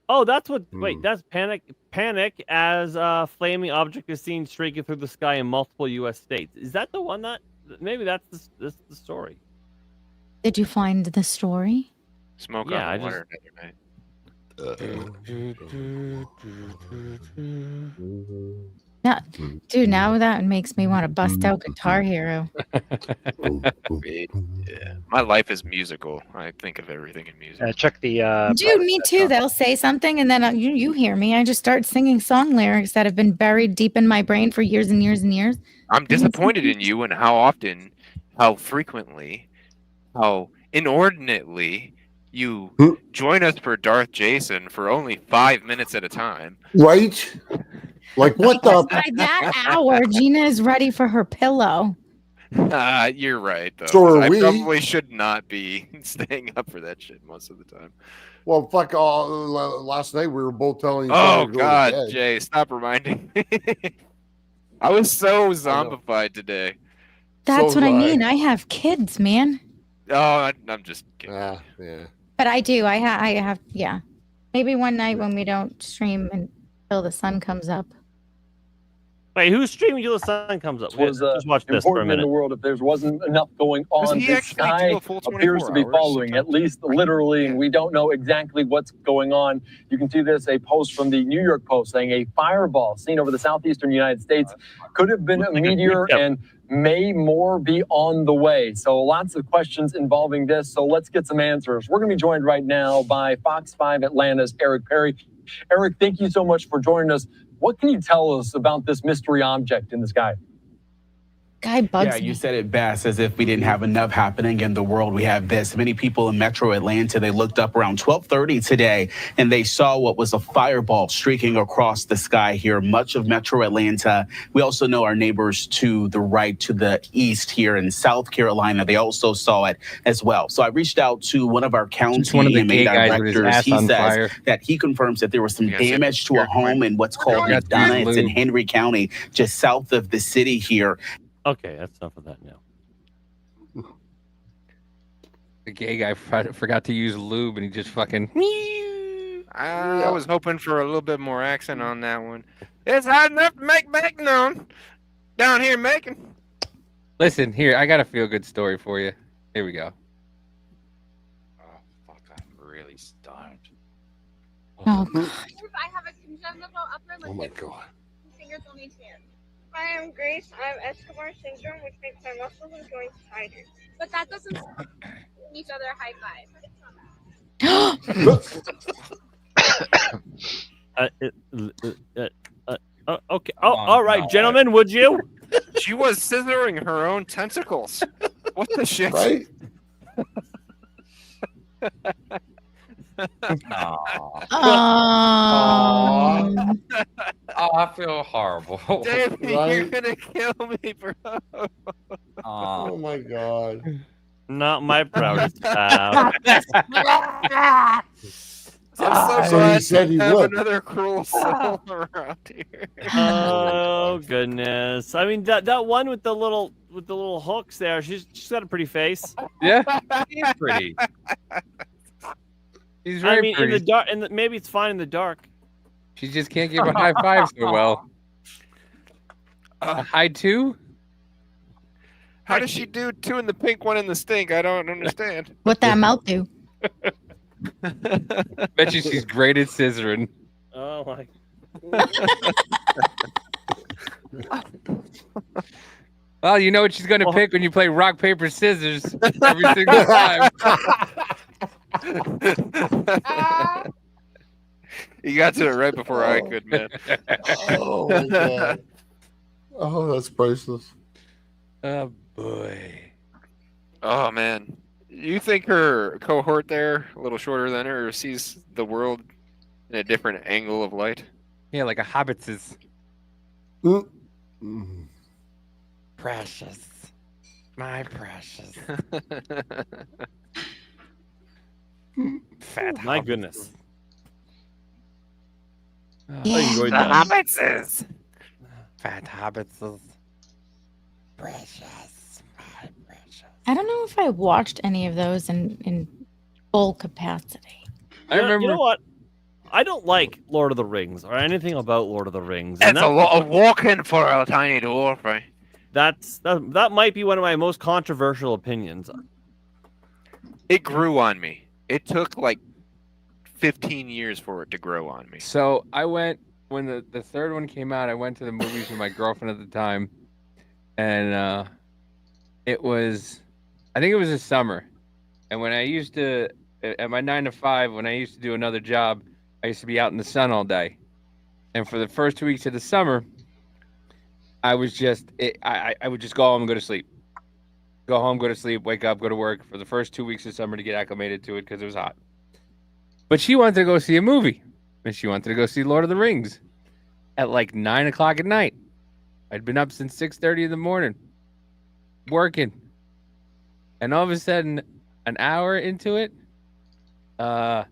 Oh, that's what. Wait, that's panic. Panic as a flaming object is seen streaking through the sky in multiple U.S. states. Is that the one that? Maybe that's the story. Did you find the story? Smoke Yeah, on I the water the other night. Yeah, dude, now that makes me want to bust out Guitar Hero. Yeah. My life is musical. I think of everything in music. Check the. Dude, me too. They'll say something, and then you hear me. I just start singing song lyrics that have been buried deep in my brain for years and years and years. I'm disappointed in you and how often, how frequently, how inordinately you join us for Darth Jason for only 5 minutes at a time. Right? Like what Because the? by that hour, Gina is ready for her pillow. You're right, though. So are I we. probably should not be staying up for that shit most of the time. Well, fuck. Last night we were both telling each Oh, other to go God, to bed. Jay, stop reminding me. I was so zombified today. That's So what I do I. mean. I have kids, man. Oh, I'm just kidding. Yeah. But I do. I have. Yeah. Maybe one night when we don't stream until the sun comes up. Wait, who's streaming till the sun comes up? Was Just watch this for a important in minute. the world. If there wasn't enough going Does on, he the actually sky do a full 24 appears to be hours following, at least literally, and we don't know exactly what's going on. You can see this, a post from the New York Post saying a fireball seen over the southeastern United States could have been a meteor and may more be on the way. So lots of questions involving this. So let's get some answers. We're going to be joined right now by Fox 5 Atlanta's Eric Perry. Eric, thank you so much for joining us. What can you tell us about this mystery object in the sky? Guy bugs Yeah, me. you said it best. As if we didn't have enough happening in the world, we have this. Many people in Metro Atlanta, they looked up around 12:30 today, and they saw what was a fireball streaking across the sky here, much of Metro Atlanta. We also know our neighbors to the right, to the east here in South Carolina, they also saw it as well. So I reached out to one of our county Just one of the EMA gay guys with his directors. ass He on says fire. that he confirms that there was some damage to a home in what's called That's Donna. It's in lube. Henry County, just south of the city here. Okay, that's enough of that now. The gay guy forgot to use lube, and he just fucking. I was hoping for a little bit more accent on that one. It's hard enough to make bacon on down here in Macon. Listen, here, I got a feel good story for you. Here we go. Oh, fuck, I'm really starved. Oh, God. I have a congenital upper Oh my God. fingers only stand. I am Grace. I have Escobar syndrome, which makes my muscles and joints tighter. But that doesn't each other high five. Okay. Oh, all right, gentlemen, would you? She was scissoring her own tentacles. What the shit? Right? Oh, I feel horrible. David, you're Right? gonna kill me, bro. Oh my God. Not my proudest pal. I'm so So glad he said he to have would. another cruel soul around here. Oh goodness! I mean that one with the little hooks there. She's got a pretty face. Yeah, he's pretty. He's very I mean, pretty. in the dark, maybe it's fine in the dark. She just can't give a high five so well. A high two? How does she do two in the pink, one in the stink? I don't understand. What that mouth do? Bet you she's great at scissoring. Oh my! Well, you know what she's gonna pick when you play rock paper scissors every single time. You got to it right before I could, man. Oh my God. Oh, that's priceless. Oh boy. Oh man, you think her cohort there, a little shorter than her, sees the world in a different angle of light? Yeah, like a hobbit's. Mm. Precious. My precious. Fat My hobbitses. goodness. Yeah. I enjoyed The that. hobbitses. Fat hobbitses. Precious. My precious. I don't know if I watched any of those in full capacity. I remember. You know what? I don't like Lord of the Rings or anything about Lord of the Rings. That's a lot of walking for a tiny dwarf, right? That might be one of my most controversial opinions. It grew on me. It took like 15 years for it to grow on me. So I went when the third one came out. I went to the movies with my girlfriend at the time, and it was, I think it was the summer. And when I used to at my 9 to 5, when I used to do another job, I used to be out in the sun all day. And for the first 2 weeks of the summer, I was just I would just go home and go to sleep. Go home, go to sleep, wake up, go to work for the first 2 weeks of summer to get acclimated to it because it was hot. But she wanted to go see a movie, and she wanted to go see Lord of the Rings at like 9 o'clock at night. I'd been up since 6:30 in the morning, working, and all of a sudden, an hour into it, I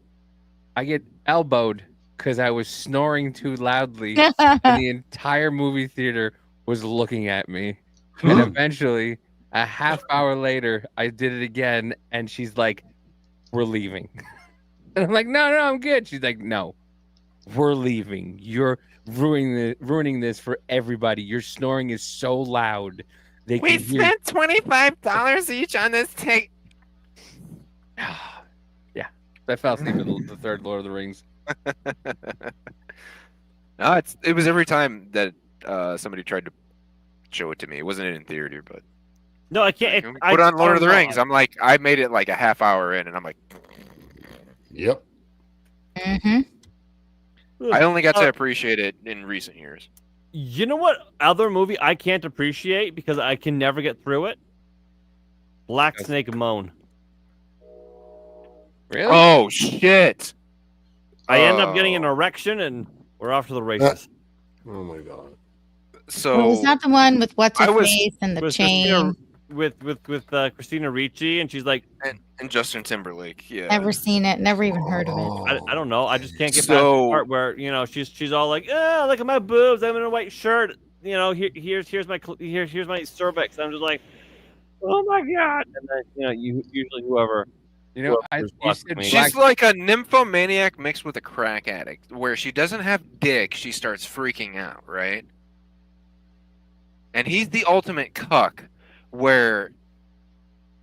get elbowed because I was snoring too loudly, and the entire movie theater was looking at me. And eventually, a half hour later, I did it again, and she's like, "We're leaving." And I'm like, no, I'm good. She's like, "No, we're leaving. You're ruining this for everybody. Your snoring is so loud. We spent $25 each on this ticket." Yeah, I fell asleep in the third Lord of the Rings. No, it was every time that somebody tried to show it to me. It wasn't in theater, but no, I can't. Put on Lord of the Rings. I'm like, I made it like a half hour in, and I'm like, yep. Mm-hmm. I only got to appreciate it in recent years. You know what other movie I can't appreciate because I can never get through it? Black Snake Moan. Really? Oh shit! I end up getting an erection, and we're off to the races. Oh my god! So was that the one with what's her face and the chain? With Christina Ricci, and she's like, and Justin Timberlake. Yeah. Never seen it. Never even heard of it. I don't know. I just can't get past the part where she's all like, "Oh, look at my boobs. I'm in a white shirt. Here's my cervix." And I'm just like, "Oh my god!" And then usually whoever. She's like a nymphomaniac mixed with a crack addict, where she doesn't have dick, she starts freaking out, right? And he's the ultimate cuck, where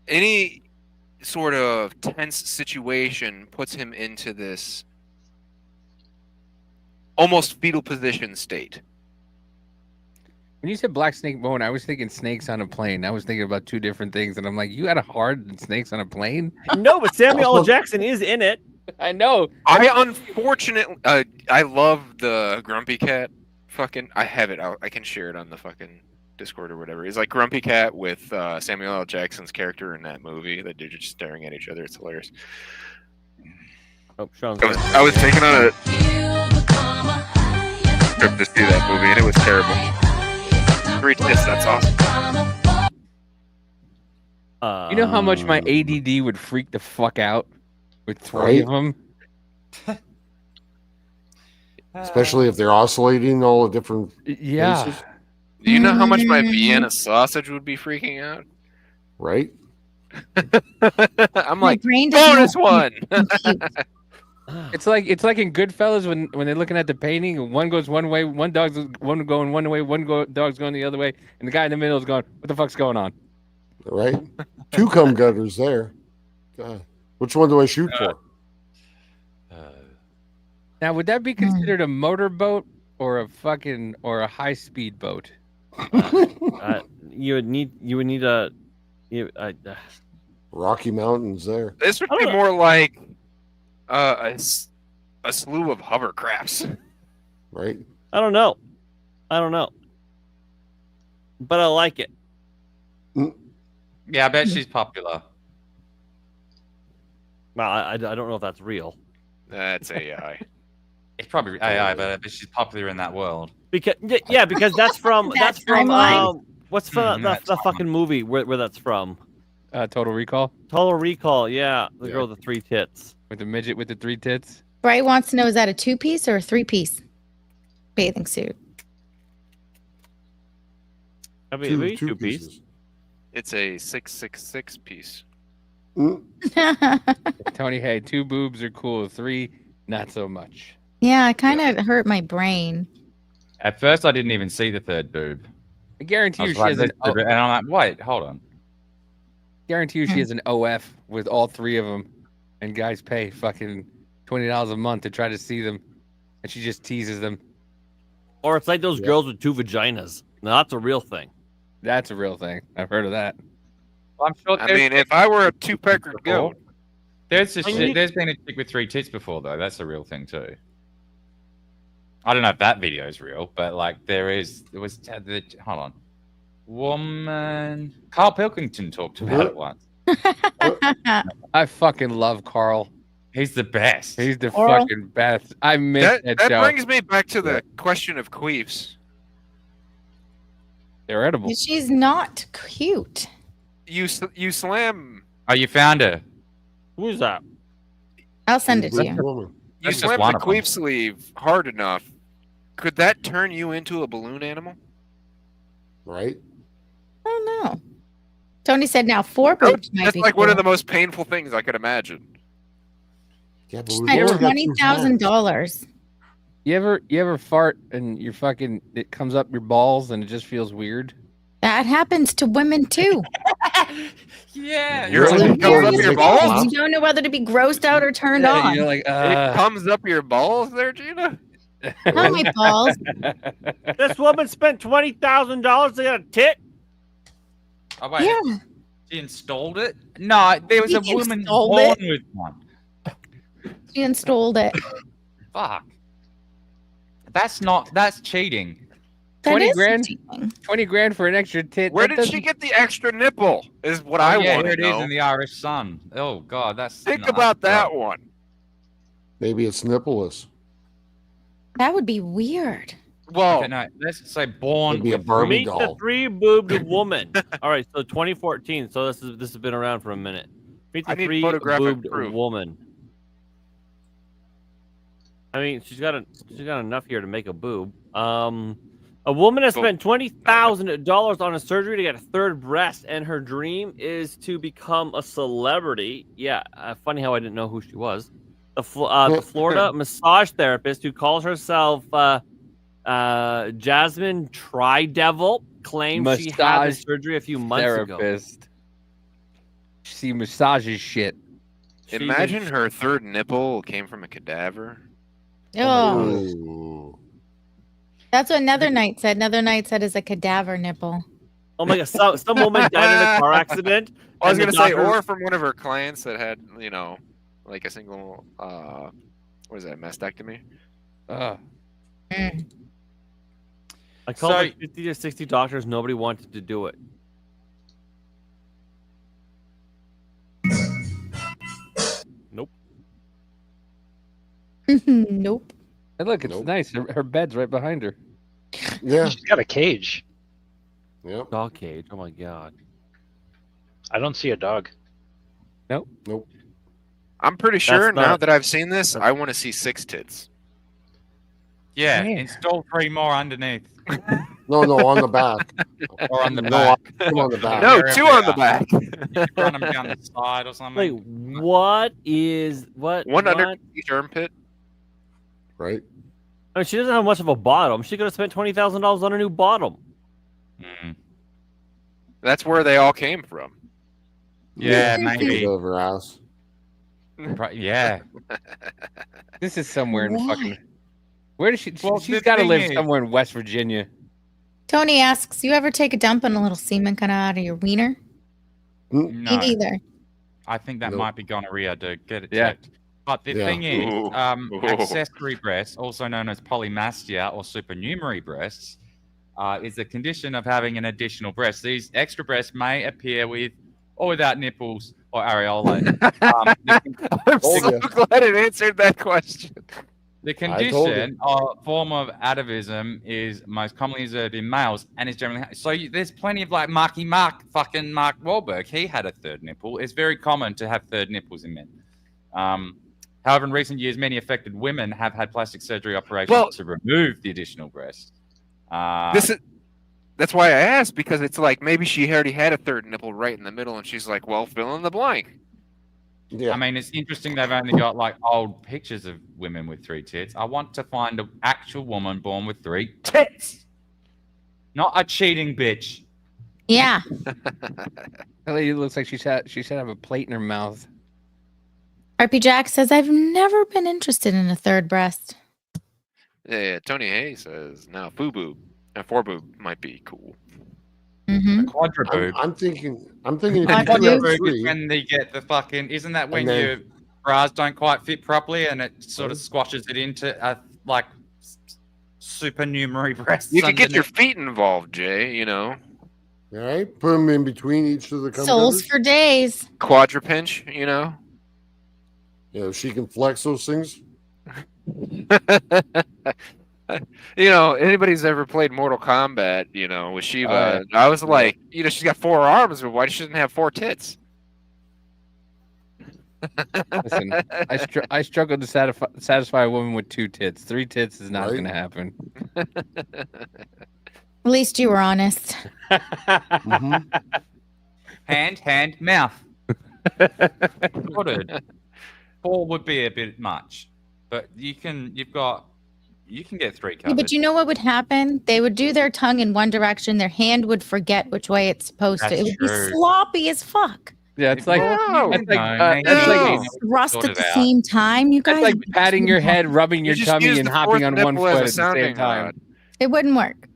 any sort of tense situation puts him into this almost fetal position state. When you said Black Snake Moan, I was thinking snakes on a plane. I was thinking about two different things, and I'm like, you got a hard than snakes on a plane? No, but Samuel L. Jackson is in it. I know. I unfortunately, I love the Grumpy Cat. I have it. I can share it on the fucking Discord or whatever. It's like Grumpy Cat with Samuel L. Jackson's character in that movie. That they're just staring at each other. It's hilarious. Oh, Shawn's I was taken on a trip to see that movie, and it was terrible. 3 tits, that's awesome. You know how much my ADD would freak the fuck out with 3 of them? Especially if they're oscillating all the different places. Do you know how much my Vienna sausage would be freaking out? Right? I'm like, bonus one! It's like in Goodfellas when they're looking at the painting and one goes one way, one dog's going one way, dog's going the other way, and the guy in the middle is going, "What the fuck's going on?" Right? 2 cum gutters there. God. Which one do I shoot for? Now, would that be considered a motorboat or a high speed boat? You would need a Rocky Mountains there. This would be more like a slew of hovercrafts. Right? I don't know. But I like it. Yeah, I bet she's popular. Well, I don't know if that's real. That's AI. It's probably AI, but I bet she's popular in that world. Because that's from what's the fucking movie where that's from? Total Recall. Total Recall, yeah. The girl with the 3 tits. With the midget with the 3 tits. Bright wants to know, is that a 2-piece or a 3-piece bathing suit? I mean, 2 pieces. It's a 666 piece. Tony, hey, 2 boobs are cool. 3, not so much. Yeah, it kind of hurt my brain. At first, I didn't even see the third boob. I guarantee I you was she like, has an. and I'm like, wait, hold on. Guarantee you she has an OF with all 3 of them, and guys pay fucking $20 a month to try to see them, and she just teases them. Or it's like those girls with 2 vaginas. Now, that's a real thing. That's a real thing. I've heard of that. I'm sure. I mean, if I were a 2-pecker goat, there's been a chick with 3 tits before, though. That's a real thing too. I don't know if that video is real, but like there was. Hold on, woman. Carl Pilkington talked about it once. I fucking love Carl. He's the best. He's the fucking best. I miss that show. That brings me back to the question of queefs. They're edible. She's not cute. You slam. Oh, you found her. Who's that? I'll send it to you. You slam the queef sleeve hard enough. Could that turn you into a balloon animal? Right. I don't know. Tony said now 4 boobs might That's be like cool. one of the most painful things I could imagine. Yeah, but Spent $20,000. You ever fart and your fucking it comes up your balls and it just feels weird? That happens to women too. Yeah, It comes up your balls? You don't know whether to be grossed out or turned on. You're like, It comes up your balls there, Gina? Not my balls. This woman spent $20,000 to get a tit. Oh, wait. Yeah. She installed it? No, there was a woman installed born it. with one. She installed it. Fuck. That's cheating. That 20 is grand? cheating. 20 grand for an extra tit. Where that did she get the extra nipple? Is what I yeah, want here to it is know. in the Irish Sun. Oh god, that's Think about that one. Maybe it's nippleless. That would be weird. Well, Okay, no, let's say born It'd be a with Barbie Meet the doll. 3-boobed woman. All right, so 2014. So this has been around for a minute. Meet the I need photographic 3-boobed proof. woman. I mean, she's got enough here to make a boob. A woman has spent $20,000 on a surgery to get a 3rd breast, and her dream is to become a celebrity. Yeah, funny how I didn't know who she was. The Florida massage therapist who calls herself Jasmine Tridevil claims she had the surgery a few months ago. She massages shit. Imagine her 3rd nipple came from a cadaver. Oh. That's what Another Night said. Another Night said is a cadaver nipple. Oh my god, some woman died in a car accident. I was and going to the say, doctor- or from one of her clients that had, like a single, what is that, mastectomy? I called like 50 to 60 doctors. Nobody wanted to do it. Nope. Nope. Hey, look, it's nice. Her bed's right behind her. Yeah. She's got a cage. Yep. Dog cage. Oh my god. I don't see a dog. Nope. Nope. I'm pretty sure now not- that I've seen this, I want to see 6 tits. Yeah, Yeah. install 3 more underneath. No, on the back. Or on the No, back. on the back. No, 2 on the back. You can run them down the side or something. Wait, what? One under each armpit. Right. I mean, she doesn't have much of a bottom. She could have spent $20,000 on a new bottom. That's where they all came from. Yeah, maybe. Over ass. Yeah. This is somewhere in Why? fucking. Where does she? Well, She's the got to thing live is- somewhere in West Virginia. Tony asks, you ever take a dump and a little semen kind of out of your wiener? No, Me neither. I think that Nope. might be gonorrhea to get it Yeah. checked. But the Yeah. thing is, Ooh. accessory breasts, also known as polymastia or supernumerary breasts, is a condition of having an additional breast. These extra breasts may appear with or without nipples or areola. I'm so glad it answered that question. The I told condition or form of atavism is most commonly observed in males and is generally there's plenty of like fucking Mark Wahlberg. He had a 3rd nipple. It's very common to have 3rd nipples in men. However, in recent years, many affected women have had plastic surgery operations to remove the additional breast. That's why I asked, because it's like maybe she already had a third nipple right in the middle, and she's like, "Well, fill in the blank." Yeah. I mean, it's interesting they've only got like old pictures of women with 3 tits. I want to find an actual woman born with 3 tits, not a cheating bitch. Yeah. That lady looks like she should have a plate in her mouth. RP Jack says, I've never been interested in a third breast. Yeah, Tony Hayes says now FUBU, a 4-boob might be cool. Mm-hmm. Quadriboob. I'm thinking if you do Quadriboob have is 3, when they get the fucking. Isn't that when then- your bras don't quite fit properly and it sort of squashes it into a like supernumerary breasts? You could get your underneath? feet involved, Jay. You know, all right, put them in between each of the Souls for days. quadripinch. You know. Yeah, she can flex those things. You know, anybody's ever played Mortal Kombat, you know, with Shiva, I was like, you know, she's got 4 arms, but why does she doesn't have 4 tits? Listen, I struggle to satisfy a woman with 2 tits. 3 tits is not going to happen. At least you were honest. Hand, mouth. Sorted. 4 would be a bit much, but you can get 3 Yeah, covered. but you know what would happen? They would do their tongue in one direction. Their hand would forget which way it's supposed to. That's It would be true. sloppy as fuck. Yeah, it's like Yes, thrust at the same time. You guys, That's like patting your head, rubbing your You just tummy, use and the hopping fourth on one nipple as a foot at the sounding same time. rod. it wouldn't work.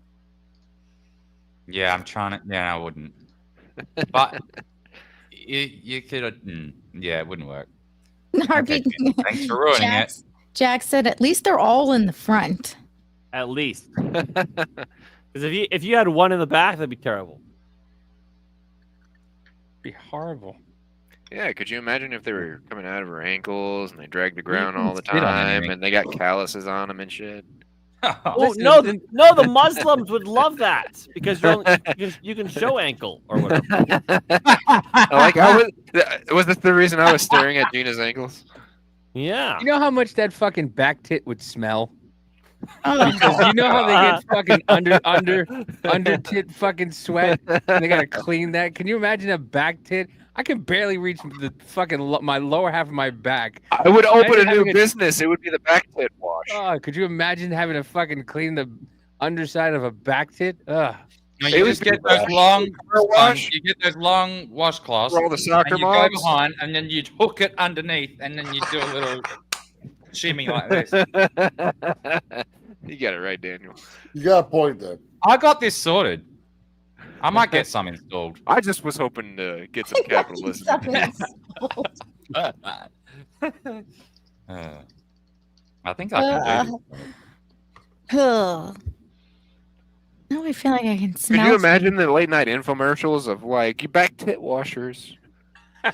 Yeah, I'm trying to. Yeah, I wouldn't. But you could. Yeah, it wouldn't work. RP, Thanks for ruining it. Jack said, at least they're all in the front. At least. Because if you had one in the back, that'd be terrible. Be horrible. Yeah, could you imagine if they were coming out of her ankles and they dragged the ground can all the sit on time anything. and they got calluses on them and shit? Oh no, the Muslims would love that because you can show ankle or whatever. Was this the reason I was staring at Gina's ankles? Yeah. You know how much that fucking back tit would smell? Oh. Because you know how they get fucking under tit fucking sweat and they gotta clean that. Can you imagine a back tit? I can barely reach the fucking my lower half of my back. I would open a new Imagine business. It would be the back tit wash. Oh, could you imagine having to fucking clean the underside of a back tit? Ugh. No, you just get those long you get those long washcloths. For all the soccer and you go moms? behind, and then you'd hook it underneath, and then you do a little shimmy like this. You got it right, Daniel. You got a point there. I got this sorted. I might get some installed. I just was hoping to get some capitalism. I think I can do this. Now I feel like I can smell. Could you imagine the late night infomercials of like, you back tit washers?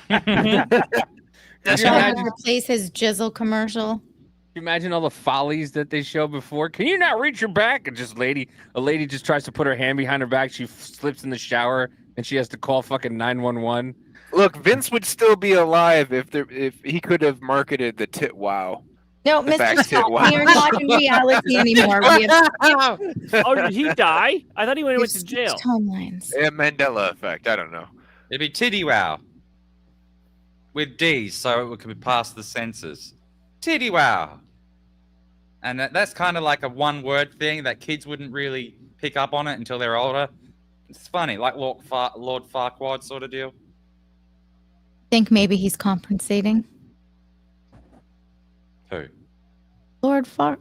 Does Shawn replace his jizzle commercial? Can you imagine all the follies that they show before? Can you not reach your back? And just a lady just tries to put her hand behind her back. She slips in the shower and she has to call fucking 911. Look, Vince would still be alive if he could have marketed the tit wow. No, The back Mr. tit Scott, wow. we are not in reality anymore. We have Oh, did he die? I thought he went to jail. timelines. Yeah, Mandela effect. I don't know. It'd be Titty Wow. With D's, so it could be past the censors. Titty Wow. And that's kind of like a one-word thing that kids wouldn't really pick up on it until they're older. It's funny, like Lord Farquaad sort of deal. Think maybe he's compensating. Who? Lord Fark.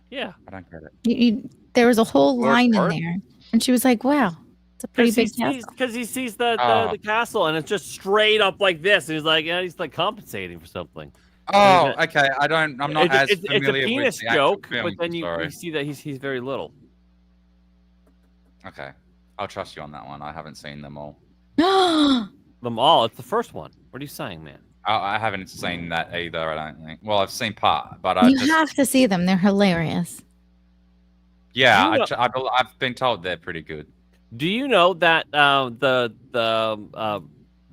Yeah. I don't get it. There was a whole Lord line Fart? in there. And she was like, wow, it's a pretty big castle. Because he sees the castle and it's just straight up like this. And he's like, yeah, he's like compensating for something. Oh, okay. I'm not as it's familiar a penis with the actual joke, film, but then you sorry. see that he's very little. Okay. I'll trust you on that one. I haven't seen them all. Them all. It's the first one. What are you saying, man? I haven't seen that either, I don't think. Well, I've seen part, but I You just... have to see them. They're hilarious. Yeah, You know- I've been told they're pretty good. Do you know that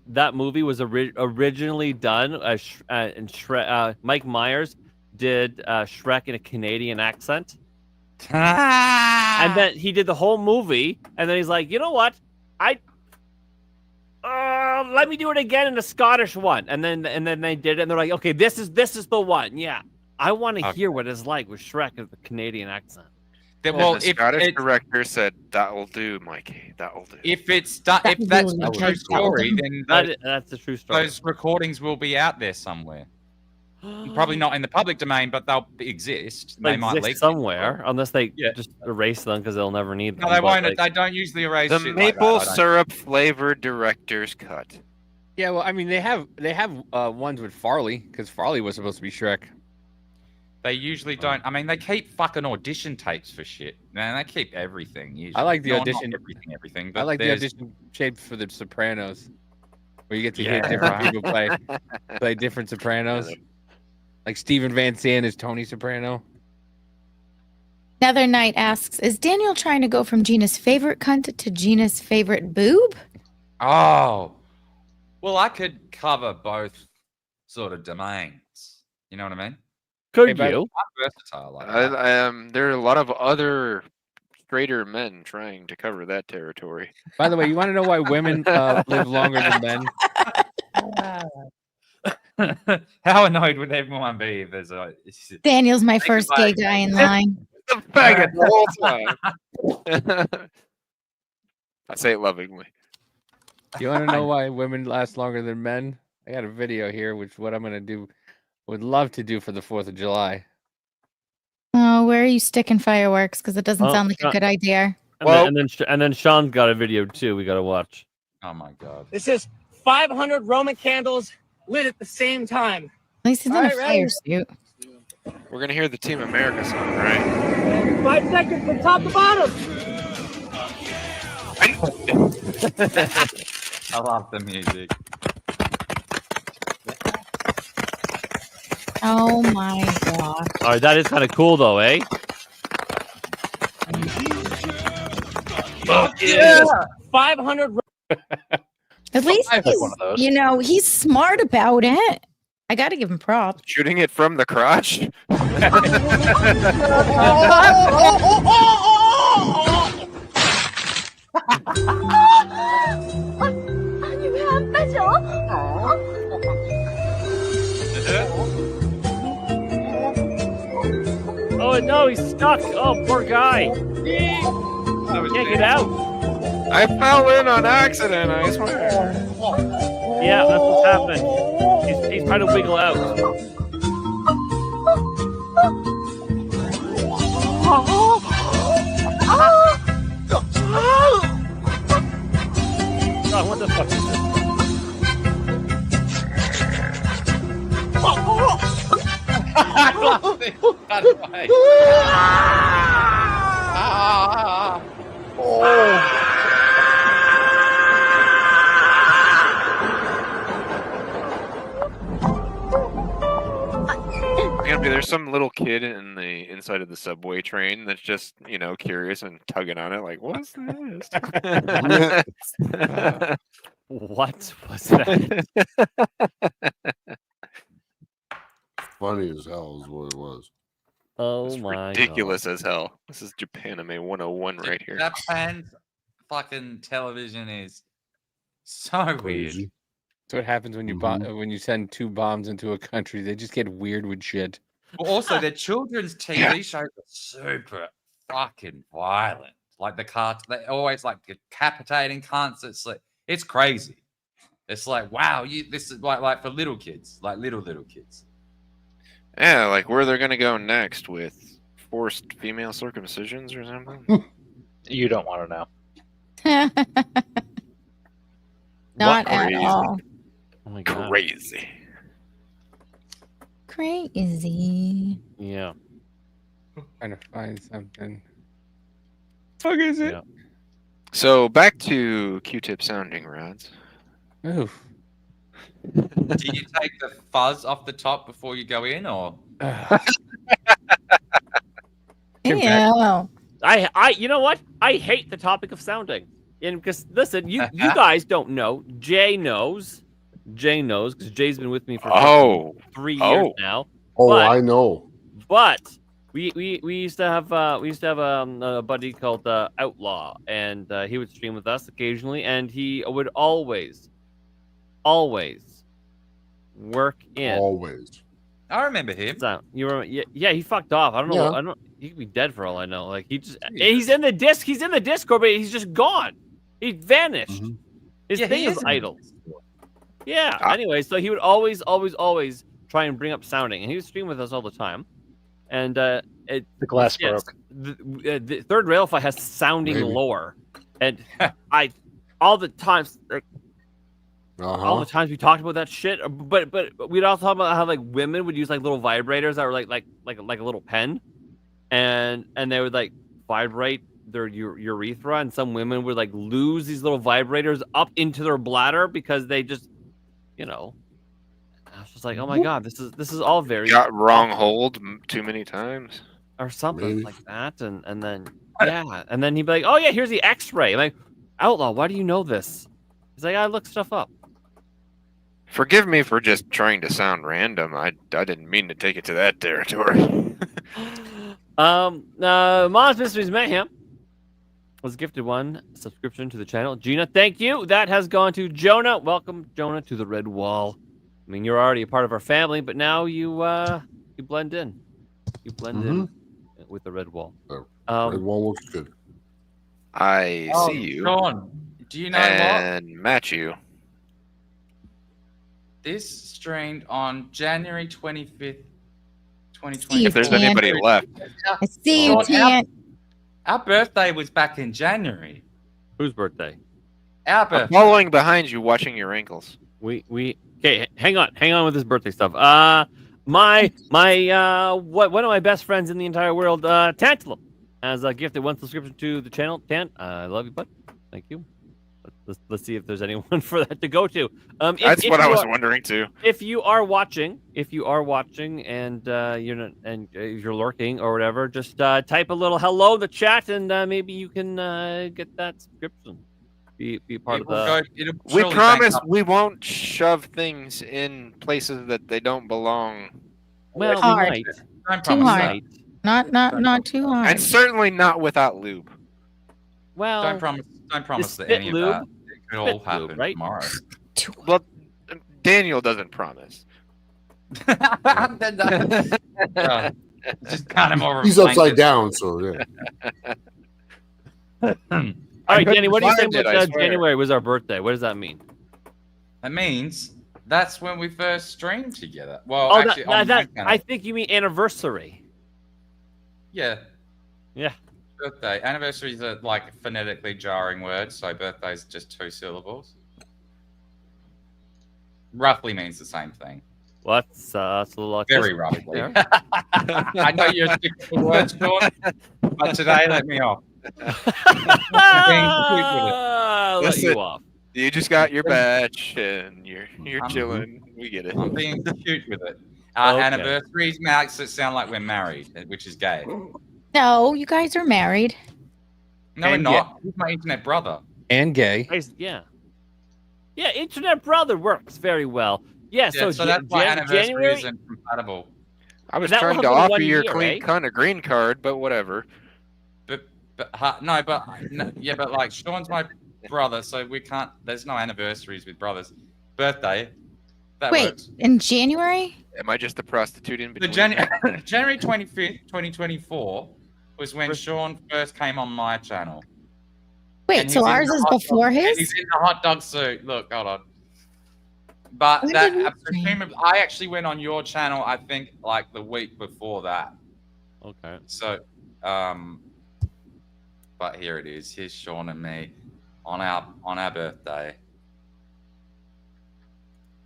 that movie was originally done and Mike Myers did Shrek in a Canadian accent? And then he did the whole movie, and then he's like, you know what? Let me do it again in the Scottish one. And then they did it, and they're like, okay, this is the one. Yeah. I want to hear what it's like with Shrek with the Canadian accent. Well, the Scottish director said, "That'll do, Mikey. That'll do." If that's the true story, then that's the true story. Those recordings will be out there somewhere. Probably not in the public domain, but they'll exist. They might leak somewhere, unless they just erase them because they'll never need them. No, they won't. They don't usually erase the shit maple like that, syrup flavored director's cut. Yeah, well, I mean, they have ones with Farley because Farley was supposed to be Shrek. They usually don't. I mean, they keep fucking audition tapes for shit. Man, they keep everything. Usually. I like the No, audition. not everything. I like the audition shape for the Sopranos, where you get to hear different people play different Sopranos. Like Steven Van Sant is Tony Soprano. Another Night asks, is Daniel trying to go from Gina's favorite cunt to Gina's favorite boob? Oh. Well, I could cover both sort of domains. You know what I mean? Could you? I'm versatile like that. There are a lot of other straighter men trying to cover that territory. By the way, you want to know why women live longer than men? How annoyed would everyone be if there's a... Daniel's my first gay guy in line. The faggot the whole time. I say it lovingly. You want to know why women last longer than men? I got a video here, which what I'm going to would love to do for the 4th of July. Oh, where are you sticking fireworks? Because it doesn't sound like a good idea. And then Shawn's got a video too. We got to watch. Oh my god! This is 500 Roman candles lit at the same time. At least he's in a fire suit. We're gonna hear the Team America song, right? 5 seconds from top to bottom. I love the music. Oh my god! All right, that is kind of cool though, eh? Fuck yeah! 500. At least he's, he's smart about it. I got to give him props. Shooting it from the crotch. Oh no, he's stuck. Oh, poor guy. Can't get out. I fell in on accident, I swear. Yeah, that's what's happened. He's trying to wiggle out. God, what the fuck is this? I love it. Got away. There's some little kid in the inside of the subway train that's just, curious and tugging on it like, what's this? What was that? Funny as hell is what it was. Oh my ridiculous as hell. This is Japanime 101 right here. Japan's fucking television is so weird. That's what happens when you when you send 2 bombs into a country. They just get weird with shit. Well, also, their children's TV shows are super fucking violent. Like the cartoon, they always like decapitating cunts. It's crazy. It's like, wow, this is like for little kids, like little kids. Yeah, like where they're gonna go next with forced female circumcisions or something. You don't want to know. Not at all. Oh my God. Crazy. Yeah. Trying to find something. Fuck is it? Yeah. So back to Q-tip sounding rods. Oof. Do you take the fuzz off the top before you go in, or? Yeah. I you know what? I hate the topic of sounding. And because listen, you guys don't know. Jay knows. Jay knows because Jay's been with me for 3 years now. Oh, I know. But We used to have a buddy called Outlaw, and he would stream with us occasionally, and he would always work in. Always. I remember him. So, you remember? Yeah, he fucked off. I don't know. Yeah. I don't. He could be dead for all I know. Like he's in the Discord, but he's just gone. He vanished. Mm-hmm. His thing is idle. Yeah. Ah. Anyway, so he would always try and bring up sounding, and he would stream with us all the time. And the glass broke. The third rail fight has sounding lore, and all the times we talked about that shit. But we'd also talk about how like women would use like little vibrators that were like a little pen, and they would like vibrate their urethra, and some women would like lose these little vibrators up into their bladder because they just, I was just like, oh my god, this is all very got wrong hold too many times or something like that, and then and then he'd be like, oh yeah, here's the X-ray. I'm like, Outlaw, why do you know this? He's like, I look stuff up. Forgive me for just trying to sound random. I didn't mean to take it to that territory. Mom's Mysteries Mayhem was gifted 1 subscription to the channel. Gina, thank you. That has gone to Jonah. Welcome, Jonah, to the Red Wall. I mean, you're already a part of our family, but now you blend in. You blend in with the Red Wall. Red Wall looks good. I see you. Shawn, do you know and match you. This streamed on January 25th, 2020. If there's anybody left. I see you, Tan. Our birthday was back in January. Whose birthday? Our I'm birthday. following behind you, watching your ankles. Okay, hang on with this birthday stuff. One of my best friends in the entire world, Tantalum, has gifted 1 subscription to the channel. Tan, I love you, bud. Thank you. Let's see if there's anyone for that to go to. That's what I was wondering too. If you are watching, and you're lurking or whatever, just type a little hello in the chat, and maybe you can get that subscription. Be part of the. We promise we won't shove things in places that they don't belong. Well, we hard. might. Too hard. Not too hard. And certainly not without lube. Well, Don't promise that any of that. It could all happen right? tomorrow. Well, Daniel doesn't promise. Just kind of more. He's upside down, so yeah. All right, Danny, what do you think about January was our birthday? What does that mean? That means that's when we first streamed together. Well, actually, I think you mean anniversary. Yeah. Yeah. Birthday. Anniversary is a phonetically jarring word, so birthday is just 2 syllables. Roughly means the same thing. Well, that's a little very roughly. I know you're sick of the words, Shawn, but today let me off. Let you off. You just got your badge and you're chilling. We get it. I'm being cute with it. Anniversaries makes it sound like we're married, which is gay. No, you guys are married. No, we're not. He's my internet brother. And gay. Yeah, internet brother works very well. Yeah, so that's why anniversary isn't compatible. I was trying to offer your kind of green card, but whatever. But Shawn's my brother, so we can't. There's no anniversaries with brothers. Birthday. That Wait, works. in January? Am I just the prostitute in between? January 25th, 2024 was when Shawn first came on my channel. Wait, so ours is before his? He's in the hot dog suit. Look, hold on. But I actually went on your channel, I think, the week before that. Okay. So, but here it is. Here's Shawn and me on our birthday.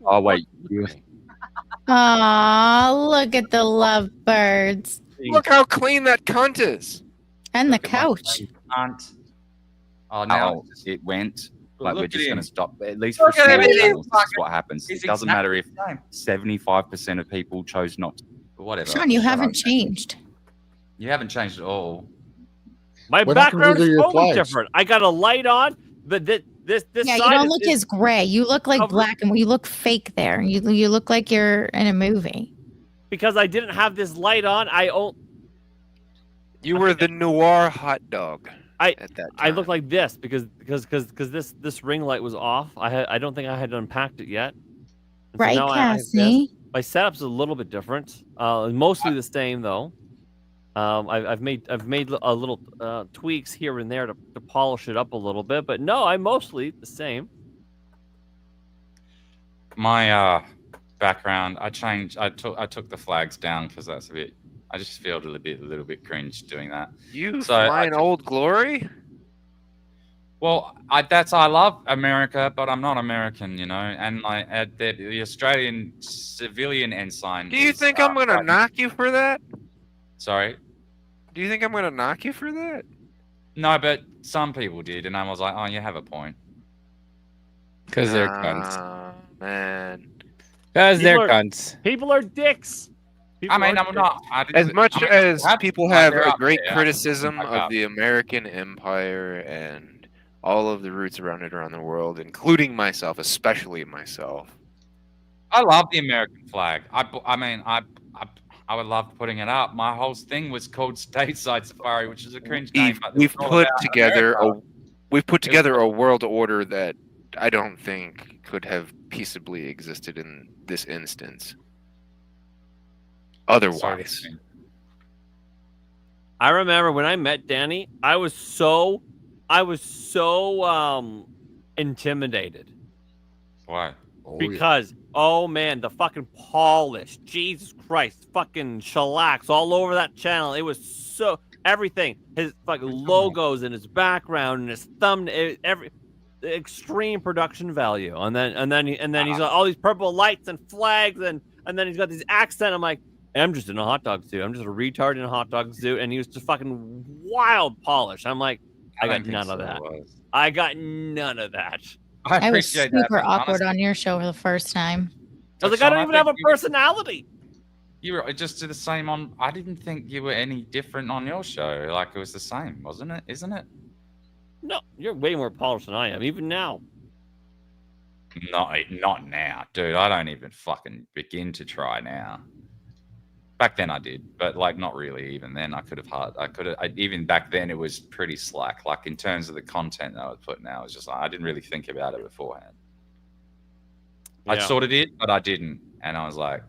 Oh wait. Aw, look at the lovebirds. Look how clean that cunt is. And the couch. Oh, now it went. Look We're at just him. going to stop. At least for Look at him, small it is channels, this is fucking- what happens. it's It doesn't matter if exactly the 75% of people chose not to. Whatever. Shawn, you Shut haven't up. changed. You haven't changed at all. My What background happened to is your totally flags? different. I got a light on, but this Yeah, you side don't is- look is as gray. You look like covered. black and you look fake there. You look like you're in a movie. because I didn't have this light on. You were the noir hot dog. I at that time. I look like this because this ring light was off. I don't think I had unpacked it yet. And Right, now I have this. Cassie? My setup's a little bit different. Mostly the same though. I've made a little tweaks here and there to polish it up a little bit, but no, I'm mostly the same. My background, I changed. I took the flags down because that's a bit. I just feel a little bit cringe doing that. You flying old glory? Well, I love America, but I'm not American, you know. And the Australian civilian ensign. Do you think I'm gonna knock you for that? Sorry. Do you think I'm gonna knock you for that? No, but some people did, and I was like, oh, you have a point. Because they're cunts. Man. Because they're cunts. People are dicks. I mean, I'm not. As much as people have a great there. criticism of the American Empire and all of the roots around it around the world, including myself, especially myself. I love the American flag. I mean, I would love putting it up. My whole thing was called Stateside Safari, which is a cringe name. But We've put together a world order that I don't think could have peaceably existed in this instance. Otherwise, I remember when I met Danny, I was so intimidated. Why? Because oh man, the fucking polish, Jesus Christ, fucking shellacs all over that channel. It was so everything, his fucking logos and his background and his thumbnail, every extreme production value. And then he's got all these purple lights and flags and then he's got these accent. I'm like, I'm just in a hot dog suit. I'm just a retard in a hot dog suit, and he was just fucking wild polish. I'm like, I got none of that. I got none of that. I was super awkward on your show for the first time. I was like, I don't even have a personality. You were just the same on. I didn't think you were any different on your show. Like it was the same, wasn't it? Isn't it? No, you're way more polished than I am, even now. Not now, dude. I don't even fucking begin to try now. Back then I did, but like not really. Even then, I could have. Even back then, it was pretty slack. Like in terms of the content that I was putting out, it was just like I didn't really think about it beforehand. I sort of did, but I didn't, and I was like,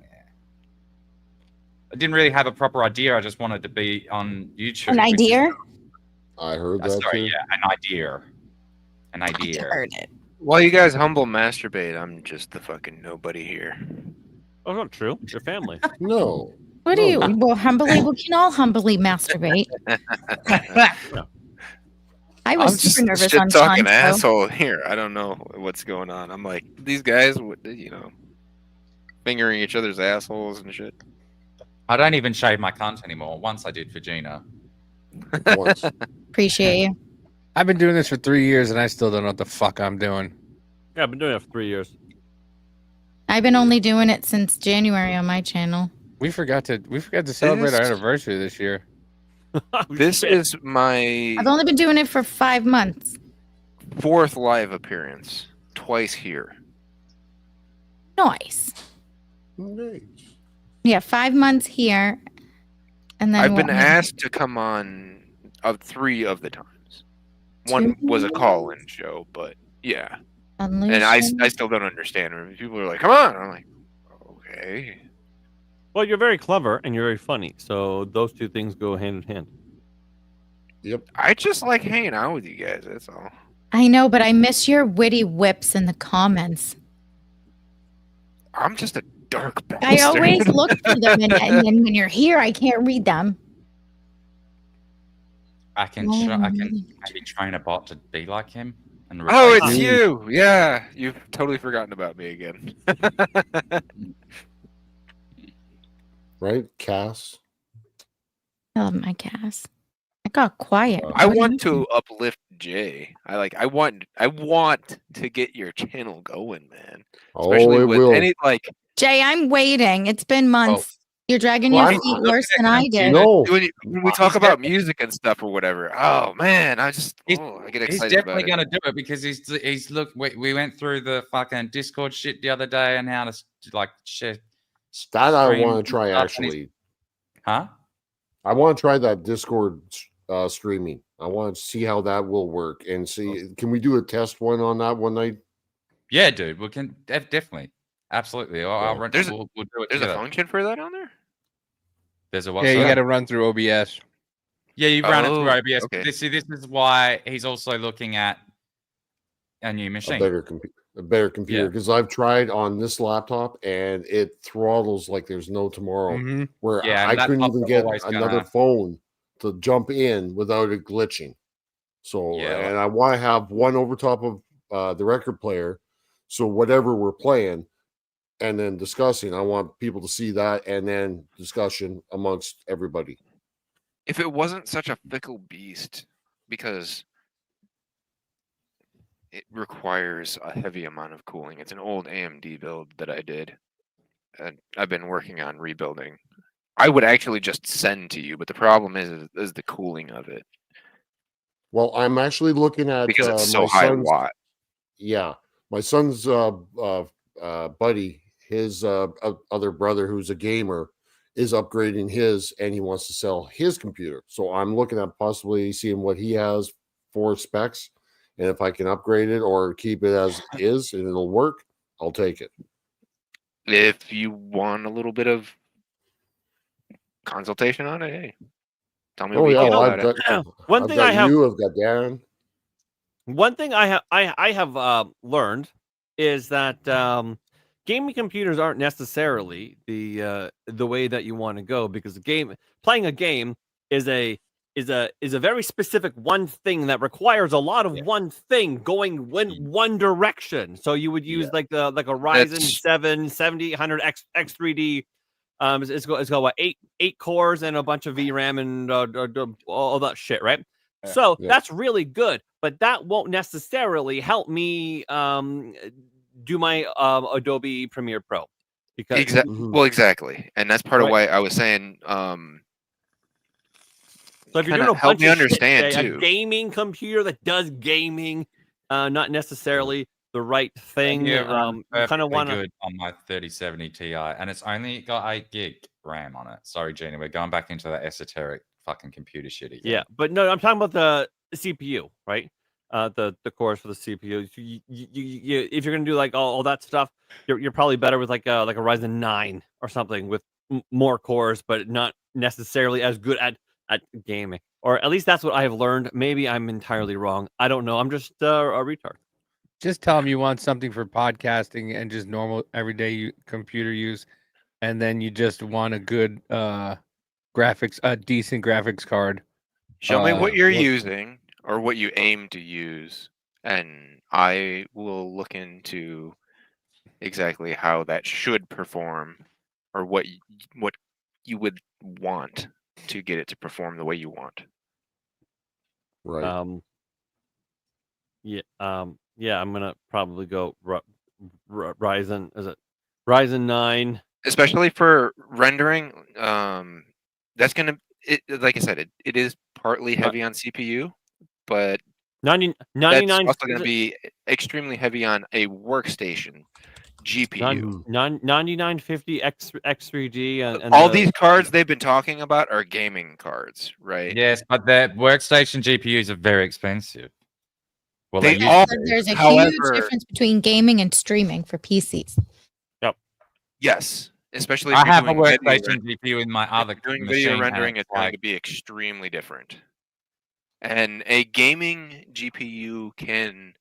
I didn't really have a proper idea. I just wanted to be on YouTube. An idea? I heard that sorry, too. yeah, an idea. I heard it. While you guys humble masturbate, I'm just the fucking nobody here. Oh, not true. It's your family. No. What do you? Well, humbly, we can all humbly masturbate. I was super nervous on talking Shawn's asshole here. I don't know what's going on. I'm like, these guys, fingering each other's assholes and shit. I don't even shave my cunt anymore. Once I did for Gina. Appreciate you. I've been doing this for 3 years and I still don't know what the fuck I'm doing. Yeah, I've been doing it for 3 years. I've been only doing it since January on my channel. We forgot to celebrate our anniversary this year. This is my I've only been doing it for 5 months. 4th live appearance. Twice here. Nice. Yeah, 5 months here. And then I've been asked to come on 3 of the times. One was a call-in show, but yeah. And I still don't understand. People are like, come on. I'm like, okay. Well, you're very clever and you're very funny, so those two things go hand in hand. Yep. I just like hanging out with you guys, that's all. I know, but I miss your witty whips in the comments. I'm just a dark bastard. I always look for them, and then when you're here, I can't read them. I can maybe train a bot to be like him. And oh, it's you! Yeah, you've totally forgotten about me again. Right, Cass? I love my Cass. I got quiet. I want to uplift Jay. I want to get your channel going, man. Especially it with will. Jay, I'm waiting. It's been months. You're dragging your feet worse than I did. No. When we talk about music and stuff or whatever, oh man, I get excited. He's definitely going to do it because he's look. We went through the fucking Discord shit the other day and how to like share. That I want to try actually. Huh? I want to try that Discord streaming. I want to see how that will work and see. Can we do a test one on that one night? Yeah, dude. We can definitely, absolutely. I'll run. There's we'll do it there's together. a function for that on there. There's a what? Yeah, you sorry? got to run through OBS. Yeah, you run it through Oh, OBS. okay. This is why he's also looking at a new machine. A better computer, because I've tried on this laptop and it throttles like there's no tomorrow. Mhm. Where Yeah, and I that couldn't even laptop's get always another gonna- phone to jump in without it glitching. So, Yeah, and I want to have one over top of the record player, so whatever we're playing and then discussing, I want people to see that and then discussion amongst everybody. If it wasn't such a fickle beast, because it requires a heavy amount of cooling. It's an old AMD build that I did, and I've been working on rebuilding. I would actually just send to you, but the problem is the cooling of it. Well, I'm actually looking at Because it's so my high son's, watt. Yeah, my son's buddy, his other brother who's a gamer, is upgrading his, and he wants to sell his computer. So I'm looking at possibly seeing what he has for specs, and if I can upgrade it or keep it as is and it'll work, I'll take it. If you want a little bit of consultation on it, hey, tell me Oh what you yeah, think well, about it. I've got you, I've got Darren. One thing I have learned is that gaming computers aren't necessarily the way that you want to go, because playing a game is a very specific one thing that requires a lot of one thing going one direction. So you would use like a Ryzen 7 7800 X3D. It's got what, eight cores and a bunch of VRAM and all that shit, right? So that's really good, but that won't necessarily help me do my Adobe Premiere Pro. Because Well, exactly, and that's part of why I was saying. So if you're kinda doing a help bunch me of understand, shit, too. a gaming computer that does gaming, not necessarily the right thing. Yeah, You kind perfectly of want to. good on my 3070 Ti, and it's only got 8 gig RAM on it. Sorry, Gina, we're going back into that esoteric fucking computer shit again. Yeah, but no, I'm talking about the CPU, right? The cores for the CPU. If you're gonna do like all that stuff, you're probably better with like a Ryzen 9 or something with more cores, but not necessarily as good at gaming. Or at least that's what I have learned. Maybe I'm entirely wrong. I don't know. I'm just a retard. Just tell them you want something for podcasting and just normal everyday computer use, and then you just want a good graphics, a decent graphics card. Show me what you're using or what you aim to use, and I will look into exactly how that should perform, or what you would want to get it to perform the way you want. Right. Yeah. I'm gonna probably go Ryzen. Is it Ryzen 9? Especially for rendering, that's gonna. Like I said, it is partly heavy on CPU, but 99. that's also going to be extremely heavy on a workstation GPU. 9950 X3D and all these cards they've been talking about are gaming cards, right? Yes, but their workstation GPUs are very expensive. Well, They used to all- be. There's a However- huge difference between gaming and streaming for PCs. Yep. Yes, especially if I you're have a doing video workstation GPU in my other doing machine, video and rendering, it's going like to be extremely different. And a gaming GPU can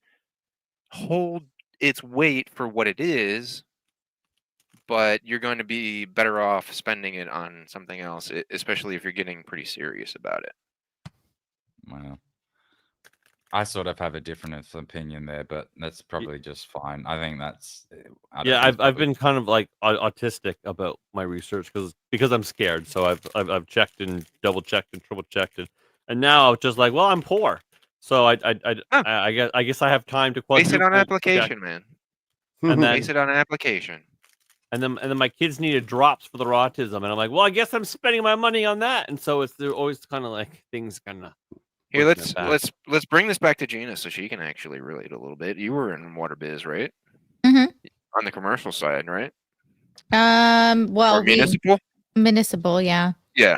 hold its weight for what it is, but you're going to be better off spending it on something else, especially if you're getting pretty serious about it. Well, I sort of have a different opinion there, but that's probably just fine. I think that's. I've been kind of like autistic about my research because I'm scared. So I've checked and double checked and triple checked and now just like, well, I'm poor, so I guess I have time to Base it on quadruple application, check. man. And then Base it on an application. And then my kids needed drops for their autism, and I'm like, well, I guess I'm spending my money on that, and so they're always kind of like things kind of. Here, let's bring this back to Gina so she can actually relate a little bit. You were in water biz, right? Mm-hmm. On the commercial side, right? Well, Or municipal? municipal, yeah. Yeah.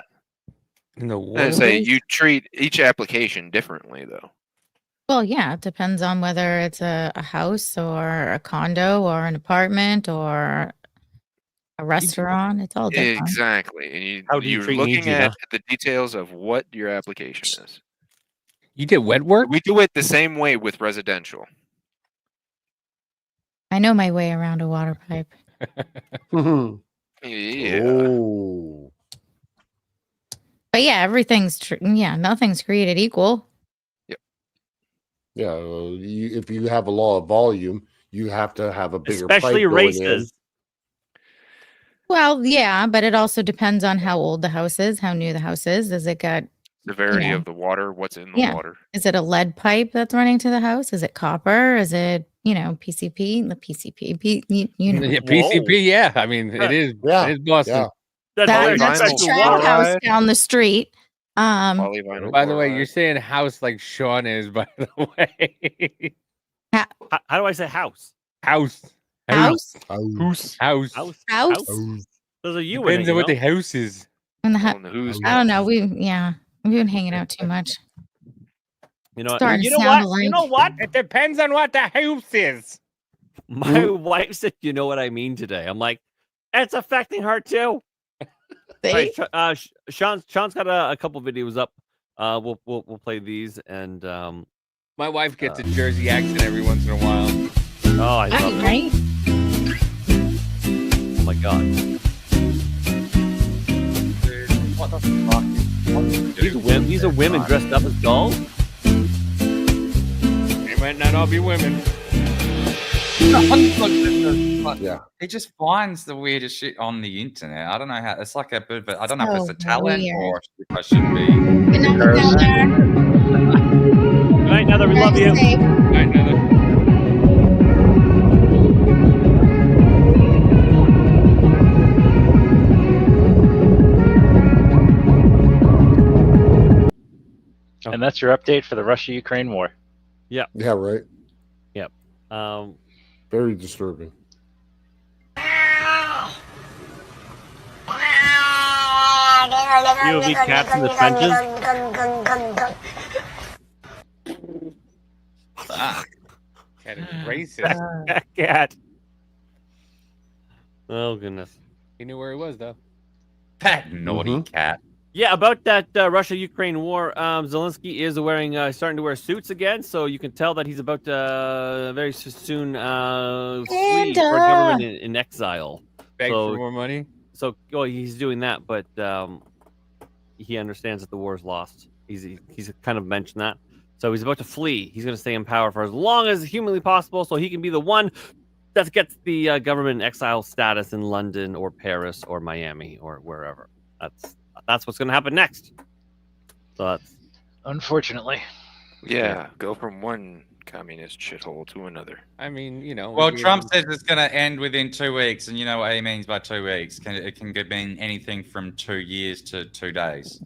In the I say waterways? you treat each application differently, though. Well, yeah, it depends on whether it's a house or a condo or an apartment or a restaurant. It's all different. Exactly. And How do you you're treat me, looking at Gina? the details of what your application is. You did wet work? We do it the same way with residential. I know my way around a water pipe. Yeah. Oh. But yeah, nothing's created equal. Yeah, if you have a law of volume, you have to have a bigger Especially pipe going races. Well, yeah, but it also depends on how old the house is, how new the house is. Does it got Severity of the water, what's in the yeah. water. Is it a lead pipe that's running to the house? Is it copper? Is it, PCP? The PCP, you know. Yeah, PCP, yeah. I mean, it is. Yeah. It is Boston. That's That's a trap house down the street. By the way, you're saying house like Shawn is. By the way, How do I say house? House. House? House. House? There's a U in Depends it. on what the house is. In the I don't know. We've been hanging out too much. You know, Starting you to know sound what? alike. You know what? It depends on what the house is. My wife said, "You know what I mean today." I'm like, it's affecting her too. All right, Sean's got a couple videos up. We'll play these and My wife gets a Jersey accent every once in a while. Oh, I love it. Right? Oh my god. What the fuck? These are women dressed up as dolls. They might not all be women. Yeah. He just finds the weirdest shit on the internet. I don't know how. It's like a bit of a, I don't know if So it's a talent weird. or if I should be. Good night, Nether. Good night, Nether. We love you. Safe. Good night, Nether. And that's your update for the Russia-Ukraine war. Yep. Yeah, right. Yep. Very disturbing. POV cats in the trenches. Fuck. Cat is racist. That cat. Oh goodness. He knew where he was though. That naughty cat. Yeah, about that Russia-Ukraine war, Zelensky is starting to wear suits again, so you can tell that he's about to very soon flee for government in exile. Beg for more money. So, he's doing that, but he understands that the war is lost. He's kind of mentioned that. So he's about to flee. He's going to stay in power for as long as humanly possible, so he can be the one that gets the government in exile status in London or Paris or Miami or wherever. That's what's going to happen next. So that's unfortunately. Yeah, go from one communist shithole to another. I mean, Well, Trump says it's going to end within 2 weeks, and you know what he means by 2 weeks. It can mean anything from 2 years to 2 days.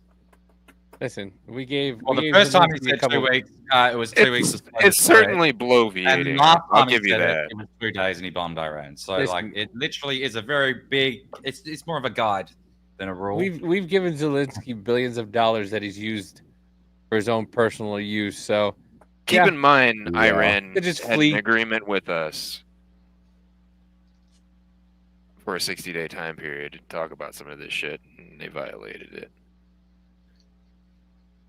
Listen, we gave. Well, the first time he said 2 weeks, it was 2 weeks. It's certainly bloviating. And last I'll time he give you said that. it was 2 days, and he bombed Iran. So, Listen. it literally is a very big. It's more of a guide than a rule. We've given Zelensky billions of dollars that he's used for his own personal use. So Keep in mind, Iran They just had flee. an agreement with us for a 60-day time period to talk about some of this shit, and they violated it.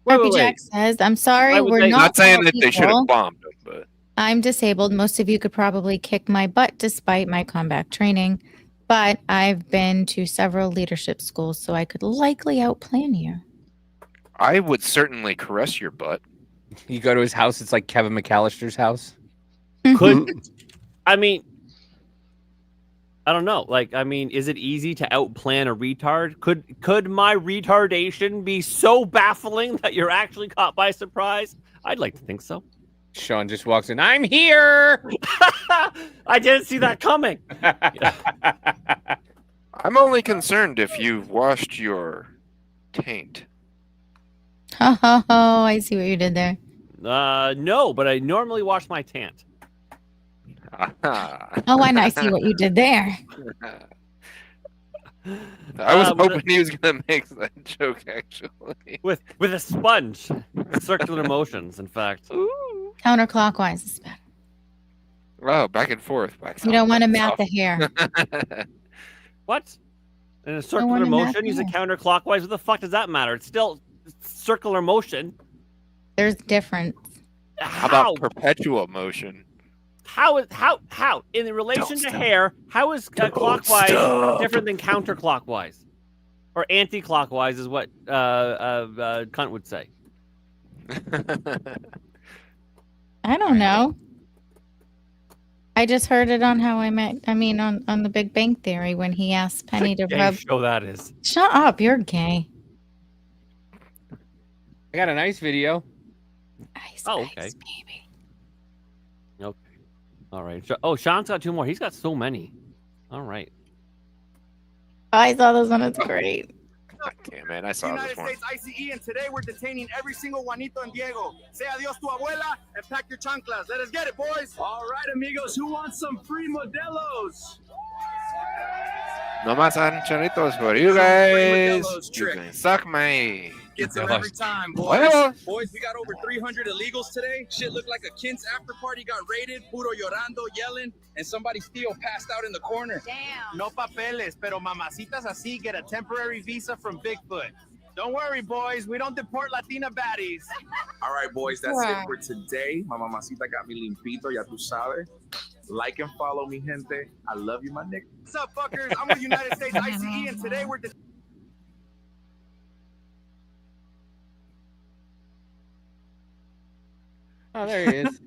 Happy Jack says, I'm sorry, we're not saying all that they should equal. have bombed them, but I'm disabled. Most of you could probably kick my butt despite my combat training, but I've been to several leadership schools, so I could likely outplan you. I would certainly caress your butt. You go to his house, it's like Kevin McAllister's house. I mean, I don't know. Is it easy to outplan a retard? Could my retardation be so baffling that you're actually caught by surprise? I'd like to think so. Shawn just walks in. I'm here. I didn't see that coming. I'm only concerned if you've washed your taint. Oh, I see what you did there. No, but I normally wash my tant. Oh, and I see what you did there. I was hoping he was gonna make that joke actually. With a sponge, circular motions. In fact, Counterclockwise is better. Wow, back and forth. You don't want to mat the hair. What? In a circular motion, use it counterclockwise. What the fuck does that matter? It's still circular motion. There's difference. How about perpetual motion? How in relation to hair? How is clockwise different than counterclockwise, or anti-clockwise? Is what Cunt would say. I don't know. I just heard it on How I Met. I mean, on The Big Bang Theory when he asked Penny to rub. Show that is. Shut up! You're gay. I got an ice video. Okay. Baby. Okay. All right. Oh, Sean's got 2 more. He's got so many. All right. I saw this one. It's great. Okay, man. I saw this one. United States ICE, and today we're detaining every single Juanito and Diego. Say adios to abuela and pack your chanclas. Let us get it, boys. All right, amigos, who wants some free modelos? No más ancharitos for you guys. You can suck my. Gets them every time, boys. Well. Boys, we got over 300 illegals today. Shit looked like a Kins after party got raided. Puro llorando, yelling, and somebody still passed out in the corner. Damn. No papeles, pero mamacitas así get a temporary visa from Bigfoot. Don't worry, boys. We don't deport Latina baddies. All right, boys, that's it for today. My mamacita got me limpito, ya tú sabes. Like and follow me, gente. I love you, my nigga. What's up, fuckers? I'm with United States ICE, and today we're Oh, there he is.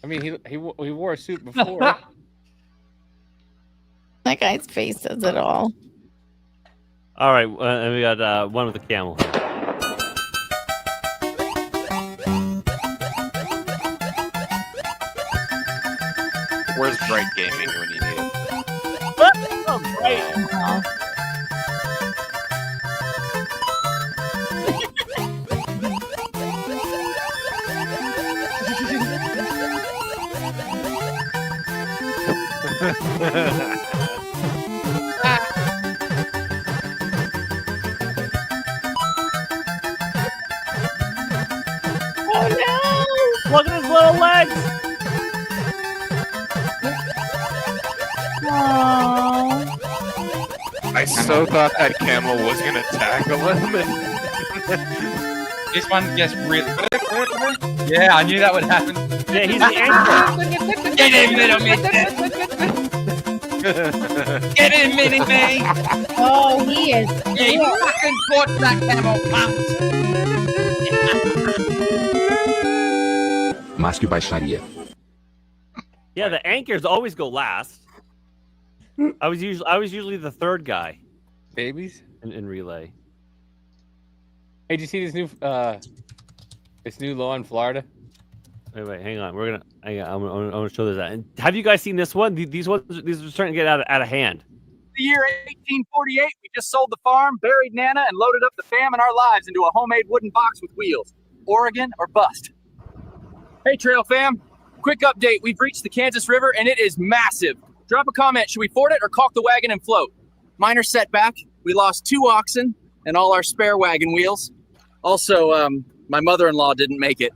I mean, he wore a suit before. That guy's face says it all. All right, and we got one with the camel. Where's Bright Gaming when you need it? Oh, Bright. Oh no! Look at his little legs. Oh. I so thought that camel was gonna tackle him. This one gets really. Yeah, I knew that would happen. Yeah, he's the anchor. Get in, little mate. Get in, mini me. Oh, he is. Yeah, you fucking caught that camel, pump. Master by Sharia. Yeah, the anchors always go last. I was usually the third guy. Babies in relay. Hey, did you see this new law in Florida? Wait, hang on. I'm gonna show this. And have you guys seen this one? These are starting to get out of hand. The year 1848, we just sold the farm, buried Nana, and loaded up the fam and our lives into a homemade wooden box with wheels. Oregon or bust. Hey, Trail fam. Quick update. We've reached the Kansas River, and it is massive. Drop a comment. Should we ford it or caulk the wagon and float? Minor setback. We lost 2 oxen and all our spare wagon wheels. Also, my mother-in-law didn't make it.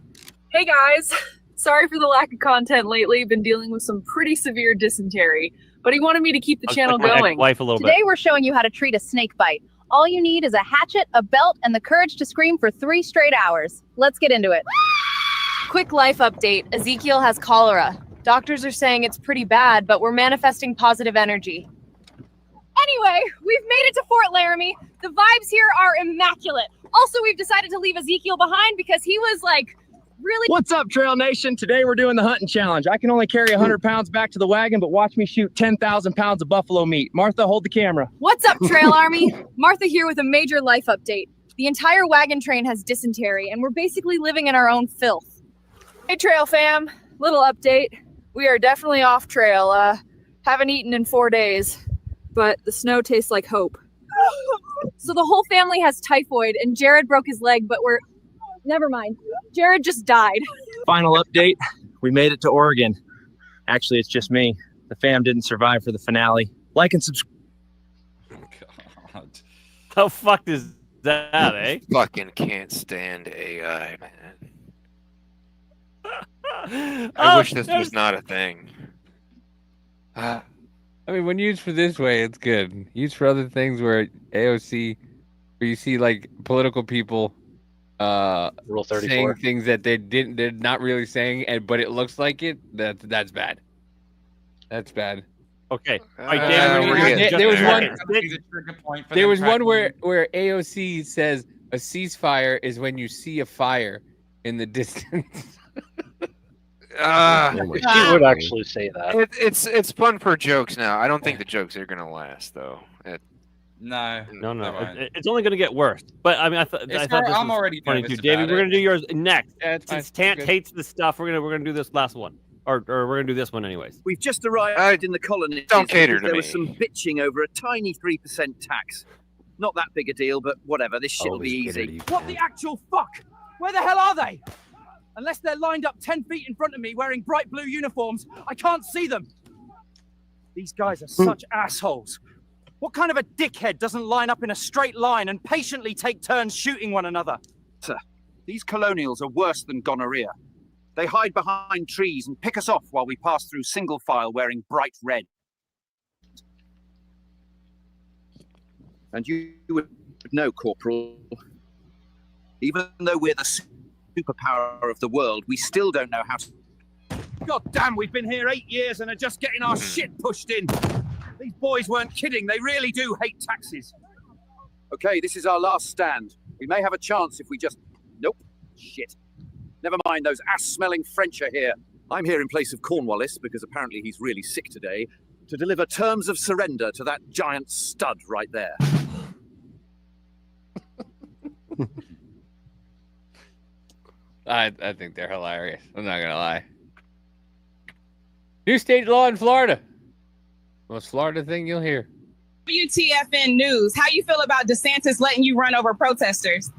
Hey guys, sorry for the lack of content lately. Been dealing with some pretty severe dysentery, but he wanted me to keep the channel going. Today we're showing you how to treat a snake bite. All you need is a hatchet, a belt, and the courage to scream for 3 straight hours. Let's get into it. Quick life update. Ezekiel has cholera. Doctors are saying it's pretty bad, but we're manifesting positive energy. Anyway, we've made it to Fort Laramie. The vibes here are immaculate. Also, we've decided to leave Ezekiel behind because he was like really. What's up, Trail Nation? Today we're doing the hunting challenge. I can only carry 100 pounds back to the wagon, but watch me shoot 10,000 pounds of buffalo meat. Martha, hold the camera. What's up, Trail Army? Martha here with a major life update. The entire wagon train has dysentery, and we're basically living in our own filth. Hey, Trail fam. Little update. We are definitely off trail. Haven't eaten in 4 days, but the snow tastes like hope. So the whole family has typhoid, and Jared broke his leg, but never mind. Jared just died. Final update. We made it to Oregon. Actually, it's just me. The fam didn't survive for the finale. Like and subscribe. How fucked is that, eh? Fucking can't stand AI, man. I Oh, wish this was not a thing. I mean, when used for this way, it's good. Used for other things where AOC, where you see like political people Rule 34. saying things that they're not really saying, but it looks like it. That's bad. That's bad. Okay. All right, David, there was one. For There them was one tracking- where AOC says a ceasefire is when you see a fire in the distance. She would actually say that. It's fun for jokes now. I don't think the jokes are gonna last though. No. It's only going to get worse. But I mean, I thought this I'm was already funny nervous too. David, about we're it. going to do yours next. Yeah, it's Since fine. Tant hates the stuff, we're gonna do this last one, or we're gonna do this one anyways. We've just arrived in the colony. don't cater to There me. was some bitching over a tiny 3% tax. Not that big a deal, but whatever. This shit'll be easy. What the actual fuck? Where the hell are they? Unless they're lined up 10 feet in front of me wearing bright blue uniforms, I can't see them. These guys are such assholes. What kind of a dickhead doesn't line up in a straight line and patiently take turns shooting one another? Sir, these colonials are worse than gonorrhea. They hide behind trees and pick us off while we pass through single file wearing bright red. And you would know, Corporal, even though we're the superpower of the world, we still don't know how to... God damn, we've been here 8 years and are just getting our shit pushed in. These boys weren't kidding. They really do hate taxes. Okay, this is our last stand. We may have a chance if we just... Nope. Shit. Never mind, those ass-smelling French are here. I'm here in place of Cornwallis, because apparently he's really sick today, to deliver terms of surrender to that giant stud right there. I think they're hilarious. I'm not gonna lie. New state law in Florida. Most Florida thing you'll hear. WTFN News. How you feel about DeSantis letting you run over protesters?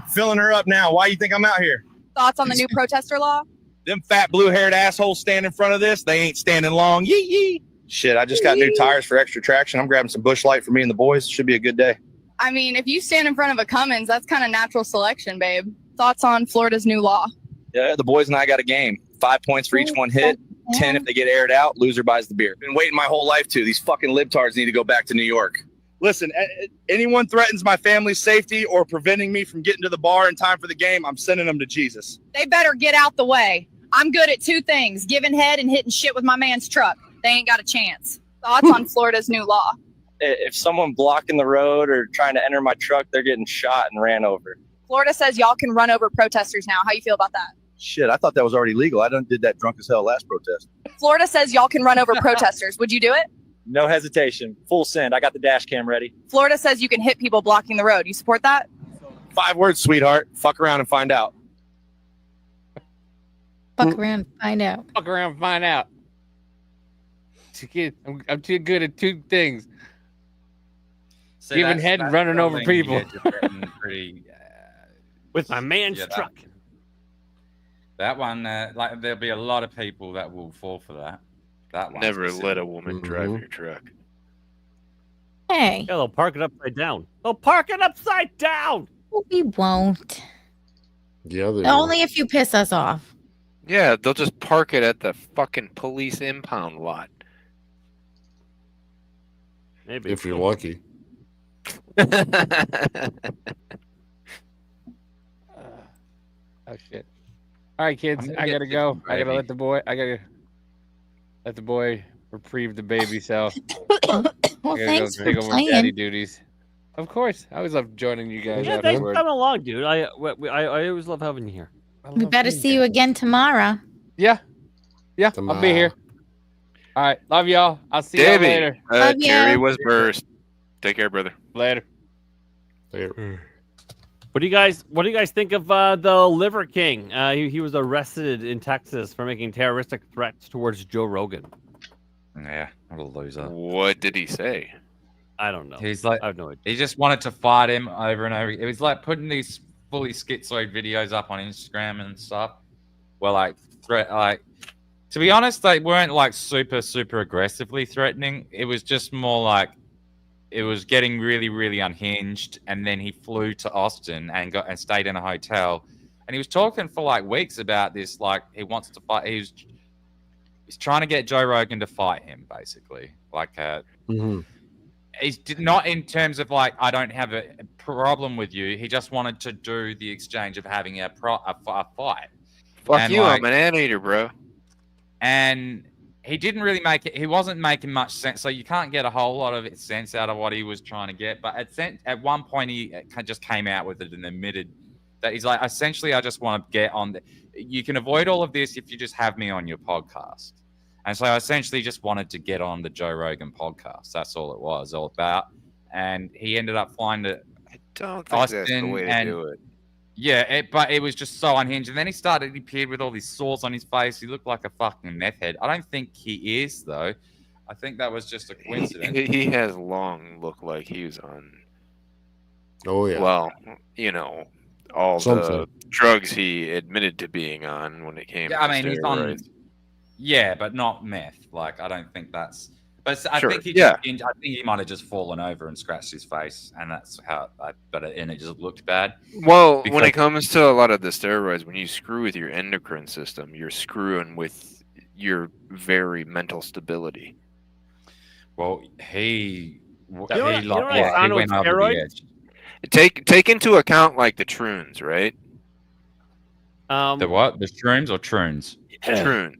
Filling her up now. Why you think I'm out here? Thoughts on the new protester law? Them fat blue-haired assholes stand in front of this. They ain't standing long. Yee yee. Shit, I just got new tires for extra traction. I'm grabbing some Busch Light for me and the boys. Should be a good day. I mean, if you stand in front of a Cummins, that's kind of natural selection, babe. Thoughts on Florida's new law? Yeah, the boys and I got a game. 5 points for each one hit. 10 if they get aired out. Loser buys the beer. Been waiting my whole life to. These fucking libtards need to go back to New York. Listen, anyone threatens my family's safety or preventing me from getting to the bar in time for the game, I'm sending them to Jesus. They better get out the way. I'm good at two things, giving head and hitting shit with my man's truck. They ain't got a chance. Thoughts on Florida's new law? If someone blocking the road or trying to enter my truck, they're getting shot and ran over. Florida says y'all can run over protesters now. How you feel about that? Shit, I thought that was already legal. I done did that drunk as hell last protest. Florida says y'all can run over protesters. Would you do it? No hesitation. Full send. I got the dash cam ready. Florida says you can hit people blocking the road. You support that? 5 words, sweetheart. Fuck around and find out. Fuck around, find out. Fuck around, find out. I'm too good at two things. So Giving that's- head and that's running over something you people. get to threaten pretty, With my man's yeah, truck. That one, like there'll be a lot of people that will fall for that. That one. Never let a woman drive your truck. Hey. Yeah, they'll park it upside down. They'll park it upside down. We won't. Yeah, they Only if you piss us off. Yeah, they'll just park it at the fucking police impound lot. Maybe. If you're lucky. Oh shit! All right, kids, I gotta go. I gotta let the boy. I gotta let the boy reprieve the baby. So Well, thanks for take over playing. daddy duties. Of course, I always love joining you guys. Yeah, thanks for afterward. coming along, dude. I always love having you here. We better see you again tomorrow. Yeah, I'll be here. All right, love y'all. I'll see you Davey, later. Jerry was burst. Take care, brother. Later. What do you guys think of the Liver King? He was arrested in Texas for making terroristic threats towards Joe Rogan. Yeah, what a loser. What did he say? I don't know. He's like, I have no idea. he just wanted to fight him over and over. It was like putting these fully schizoid videos up on Instagram and stuff. Well, like to be honest, they weren't like super aggressively threatening. It was just more like it was getting really, really unhinged, and then he flew to Austin and stayed in a hotel, and he was talking for like weeks about this. Like he wants to fight. He's trying to get Joe Rogan to fight him, basically. Like he's not in terms of like I don't have a problem with you. He just wanted to do the exchange of having a fight. Fuck And, you, like, I'm an anteater, bro. And he didn't really make it. He wasn't making much sense, so you can't get a whole lot of sense out of what he was trying to get. But at one point, he just came out with it and admitted that he's like, essentially, I just want to get on. You can avoid all of this if you just have me on your podcast. And so I essentially just wanted to get on the Joe Rogan podcast. That's all it was all about. And he ended up flying to Austin, that's the way to do it. Yeah, but it was just so unhinged. And then he appeared with all these sores on his face. He looked like a fucking meth head. I don't think he is, though. I think that was just a coincidence. He has long looked like he was on. Oh, yeah. Well, you know, all the drugs he admitted to being on when it came to I mean, he's on. steroids. Yeah, but not meth. Like, I don't think that's. But I Sure, think he yeah. I think he might have just fallen over and scratched his face, and that's how. And it just looked bad. Well, when Because- it comes to a lot of the steroids, when you screw with your endocrine system, you're screwing with your very mental stability. Well, he what I found with went over the steroids? edge. Take into account like the troons, right? The what? The shrooms or troons? Troons.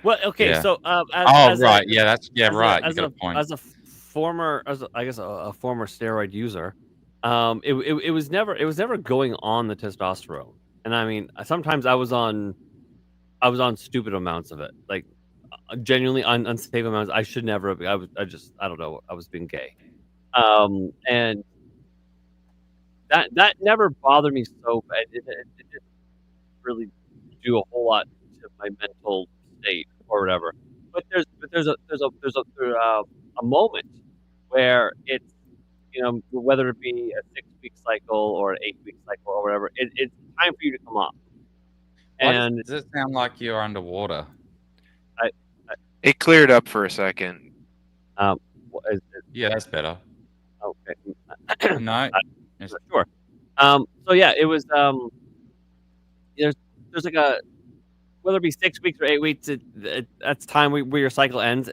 Well, okay, Yeah. so right, yeah, that's right. You As got a point. As a former, I guess a former steroid user, it was never going on the testosterone, and I mean sometimes I was on stupid amounts of it, like genuinely unsafe amounts. I should never have. I don't know. I was being gay, and that never bothered me so bad. It didn't really do a whole lot to my mental state or whatever. But there's a moment where it's, you know, whether it be a 6-week cycle or an 8-week cycle or whatever, it's time for you to come off. And does it sound like you're underwater? It cleared up for a second. Yeah, that's better. Okay. No, sure. So yeah, it was. There's like a, whether it be 6 weeks or 8 weeks, that's time where your cycle ends,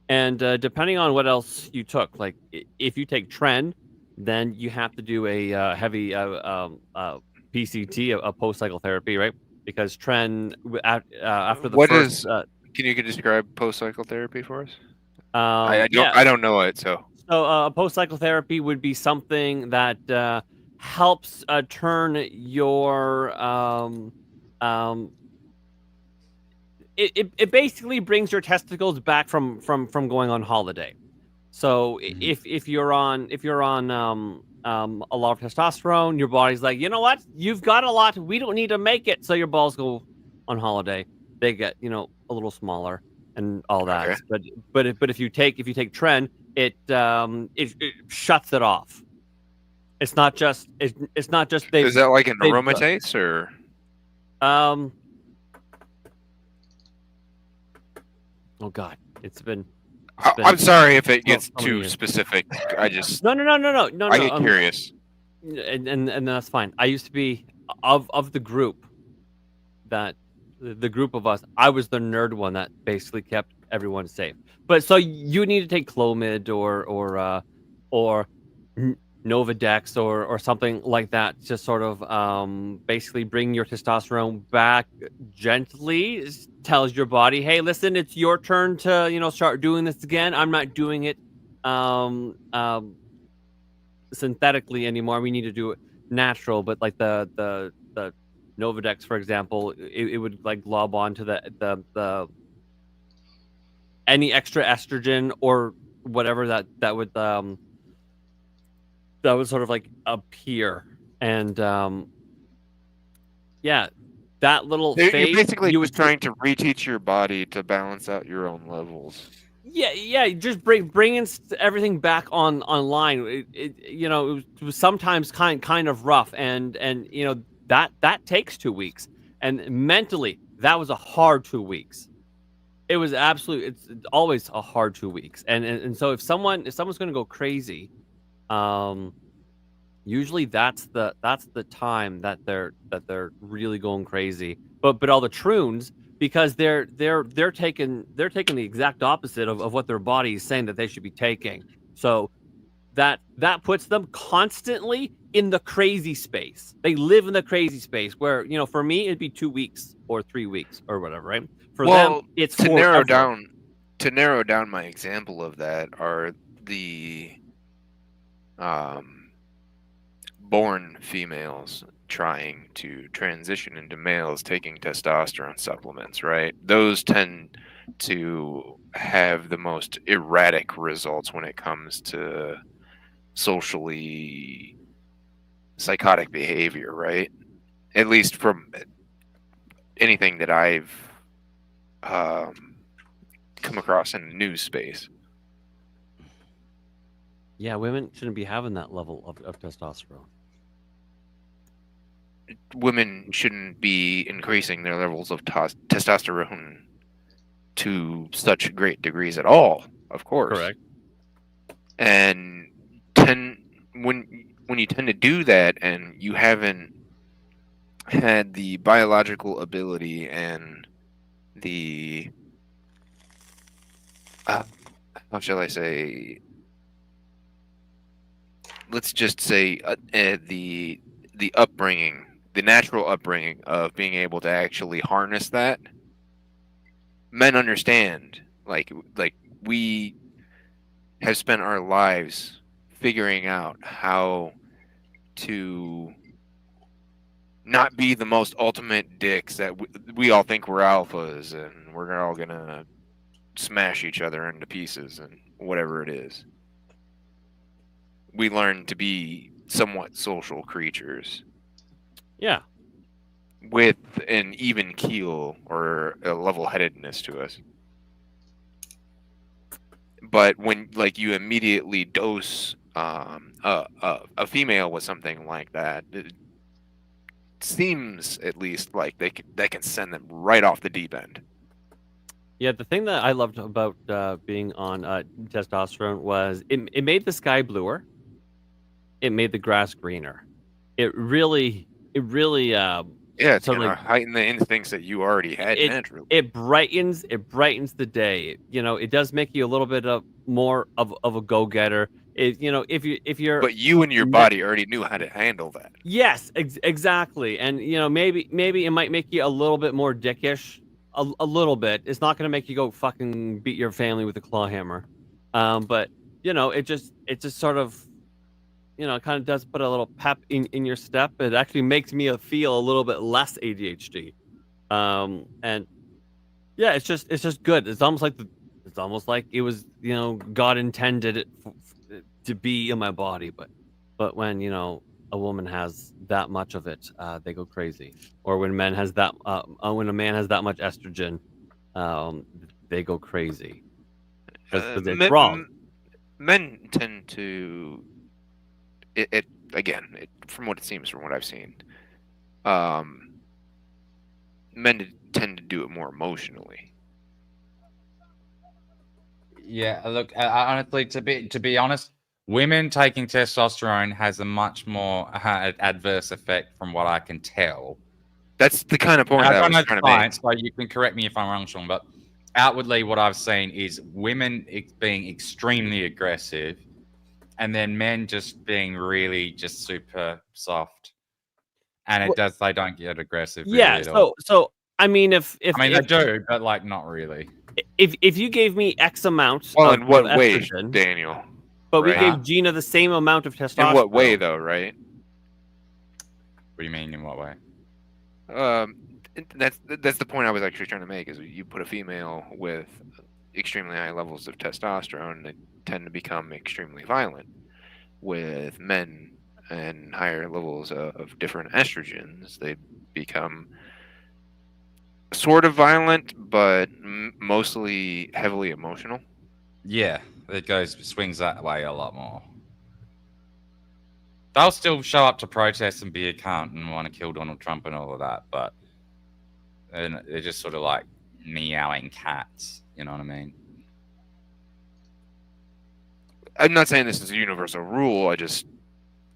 and depending on what else you took, like if you take Tren, then you have to do a heavy PCT, a post cycle therapy, right? Because Tren after the What first, is? Can you describe post cycle therapy for us? yeah. I don't know it, so. So post cycle therapy would be something that helps turn your it basically brings your testicles back from going on holiday. So if you're on a lot of testosterone, your body's like, you know what, you've got a lot, we don't need to make it. So your balls go on holiday, they get, you know, a little smaller and all that. Okay. But if you take Tren, it shuts it off. It's not just they. Is that like an aromatase or? Oh God, it's been. I'm sorry if it gets too specific. I just no. I get curious. And that's fine. I used to be of the group that the group of us. I was the nerd one that basically kept everyone safe. But so you need to take Clomid or Novadex or something like that to sort of basically bring your testosterone back gently. Tells your body, hey, listen, it's your turn to, you know, start doing this again. I'm not doing it synthetically anymore. We need to do it natural. But like the Novadex, for example, it would like glob onto the any extra estrogen or whatever that would sort of like appear, and yeah, that little phase, you're basically you was trying to reteach your body to balance out your own levels. Yeah, just bringing everything back online. You know, it was sometimes kind of rough, and you know that takes 2 weeks, and mentally that was a hard 2 weeks. It was absolute. It's always a hard 2 weeks, and so if someone's going to go crazy, usually that's the time that they're really going crazy. But all the troons, because they're taking the exact opposite of what their body is saying that they should be taking. So that puts them constantly in the crazy space. They live in the crazy space where, for me it'd be 2 weeks or 3 weeks or whatever, right? For them, it's to forever. narrow down my example of that are the born females trying to transition into males taking testosterone supplements, right? Those tend to have the most erratic results when it comes to socially psychotic behavior, right? At least from anything that I've come across in the news space. Yeah, women shouldn't be having that level of testosterone. Women shouldn't be increasing their levels of testosterone to such great degrees at all, of course. Correct. And when you tend to do that and you haven't had the biological ability and the how shall I say, let's just say the upbringing, the natural upbringing of being able to actually harness that. Men understand, like we have spent our lives figuring out how to not be the most ultimate dicks that we all think we're alphas and we're all gonna smash each other into pieces and whatever it is. We learn to be somewhat social creatures. Yeah. With an even keel or a level-headedness to us. But when you immediately dose a female with something like that, it seems at least like that can send them right off the deep end. Yeah, the thing that I loved about being on testosterone was it made the sky bluer. It made the grass greener. It really it's gonna heighten the instincts that you already had naturally. It brightens the day. It does make you a little bit more of a go-getter. If you're But you and your body already knew how to handle that. Yes, exactly. And maybe it might make you a little bit more dickish. A little bit. It's not going to make you go fucking beat your family with a claw hammer. But it just sort of it kind of does put a little pep in your step. It actually makes me feel a little bit less ADHD. And yeah, it's just good. It's almost like it was, God intended it to be in my body, but when a woman has that much of it, they go crazy. Or when a man has that much estrogen, they go crazy. Because it's wrong. Men tend to from what it seems, from what I've seen, men tend to do it more emotionally. Yeah, look, honestly, to be honest, women taking testosterone has a much more adverse effect, from what I can tell. That's the kind of point I was trying to make. So you can correct me if I'm wrong, Shawn, but outwardly, what I've seen is women being extremely aggressive, and then men just being really just super soft. And they don't get aggressive. Really Yeah. at all. So I mean, if they do, but not really. If you gave me X amount, in what way, estrogen, Daniel? But we gave Gina the same amount of testosterone. In what way, though? Right? What do you mean? In what way? That's the point I was actually trying to make. Is you put a female with extremely high levels of testosterone, they tend to become extremely violent. With men and higher levels of different estrogens, they become sort of violent, but mostly heavily emotional. Yeah, it swings that way a lot more. They'll still show up to protest and be a cunt and want to kill Donald Trump and all of that, but they're just sort of like meowing cats. You know what I mean? I'm not saying this is a universal rule. I just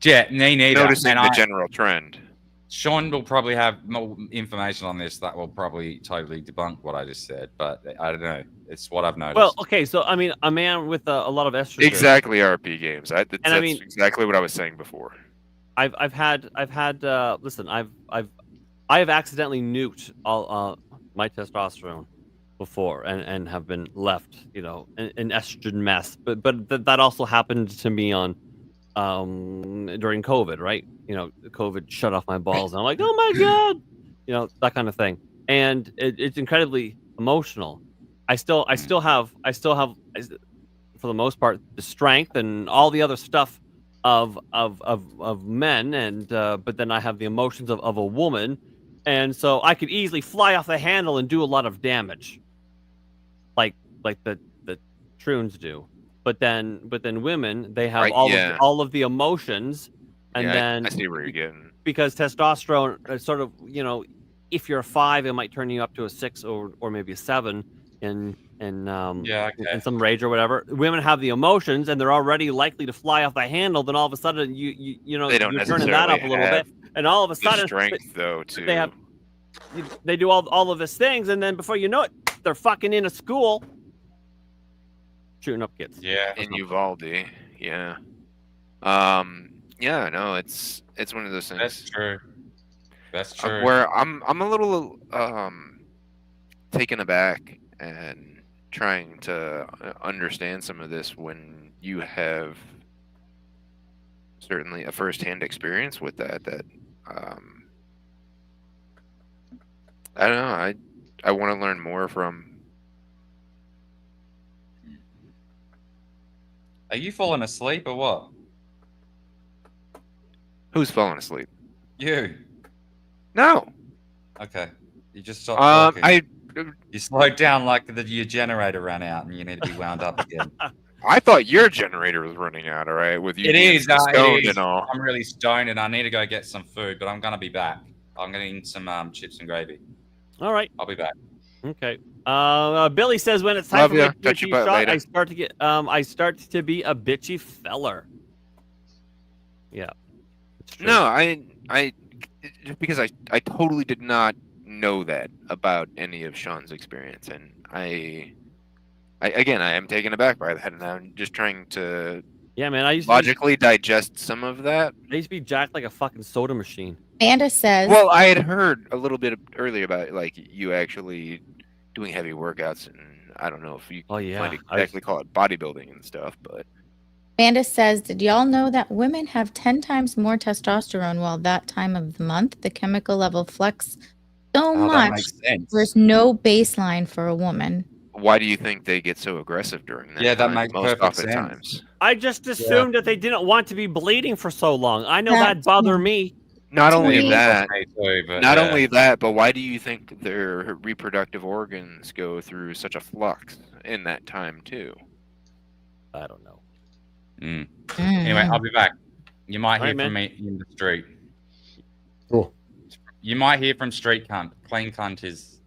me neither. noticing the general trend. Shawn will probably have more information on this that will probably totally debunk what I just said, but I don't know. It's what I've noticed. Well, okay, so I mean, a man with a lot of estrogen. Exactly, RP games. That's I mean, exactly what I was saying before. I've had listen, I have accidentally nuked all my testosterone before and have been left, an estrogen mess. But that also happened to me on during COVID, right? COVID shut off my balls, and I'm like, oh my god, that kind of thing. And it's incredibly emotional. I still have for the most part the strength and all the other stuff of men, and but then I have the emotions of a woman, and so I could easily fly off the handle and do a lot of damage, like the troons do. But then women, they have all of the emotions, and then I see where you're getting. Because testosterone sort of, if you're a 5, it might turn you up to a 6 or maybe a 7 in some rage or whatever. Women have the emotions, and they're already likely to fly off the handle. Then all of a sudden, you're turning that up a little bit, and all of a sudden, strength though too. They do all of these things, and then before you know it, they're fucking in a school shooting up kids. Yeah, in Uvalde. Yeah. Yeah, no, it's one of those things. That's true. That's true. Where I'm a little taken aback and trying to understand some of this when you have certainly a first-hand experience with that. I don't know. I want to learn more from. Are you falling asleep or what? Who's falling asleep? You. No. Okay. You just stopped talking. You slowed down like your generator ran out and you need to be wound up again. I thought your generator was running out, all right, with you being stoned and all. I'm really stoned and I need to go get some food, but I'm going to be back. I'm going to eat some chips and gravy. All right. I'll be back. Okay. Billy says when it's time for my bitchy shot, I start to be a bitchy feller. Yeah. No, I because I totally did not know that about any of Shawn's experience, and I am taken aback by that, and I'm just trying to man, I used logically digest some of that. I used to be jacked like a fucking soda machine. Amanda says, well, I had heard a little bit earlier about like you actually doing heavy workouts, and I don't know if you might exactly call it bodybuilding and stuff, but Amanda says, did y'all know that women have 10 times more testosterone while that time of the month? The chemical level flex so much. There's no baseline for a woman. Why do you think they get so aggressive during that? Yeah, that time, makes most perfect often sense. times. I just assumed that they didn't want to be bleeding for so long. I know that bothered me. Not only that, but why do you think their reproductive organs go through such a flux in that time too? I don't know. Anyway, I'll be back. You might hear from me in the street. Cool. You might hear from Street Cunt. Clean Cunt is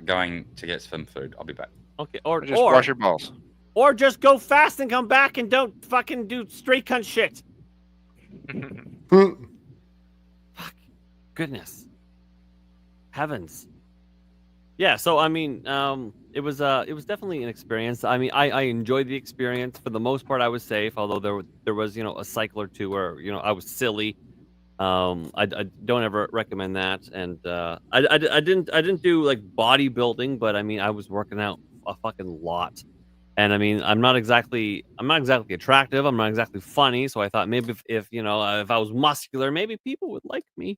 going to get some food. I'll be back. Okay, or just wash your balls. Or just go fast and come back and don't fucking do Street Cunt shit. Fuck. Goodness. Heavens. Yeah, so I mean, it was definitely an experience. I mean, I enjoyed the experience. For the most part, I was safe, although there was a cycle or two where I was silly. I don't ever recommend that, and I didn't do like bodybuilding, but I mean I was working out a fucking lot, and I mean I'm not exactly attractive. I'm not exactly funny, so I thought maybe if I was muscular, maybe people would like me.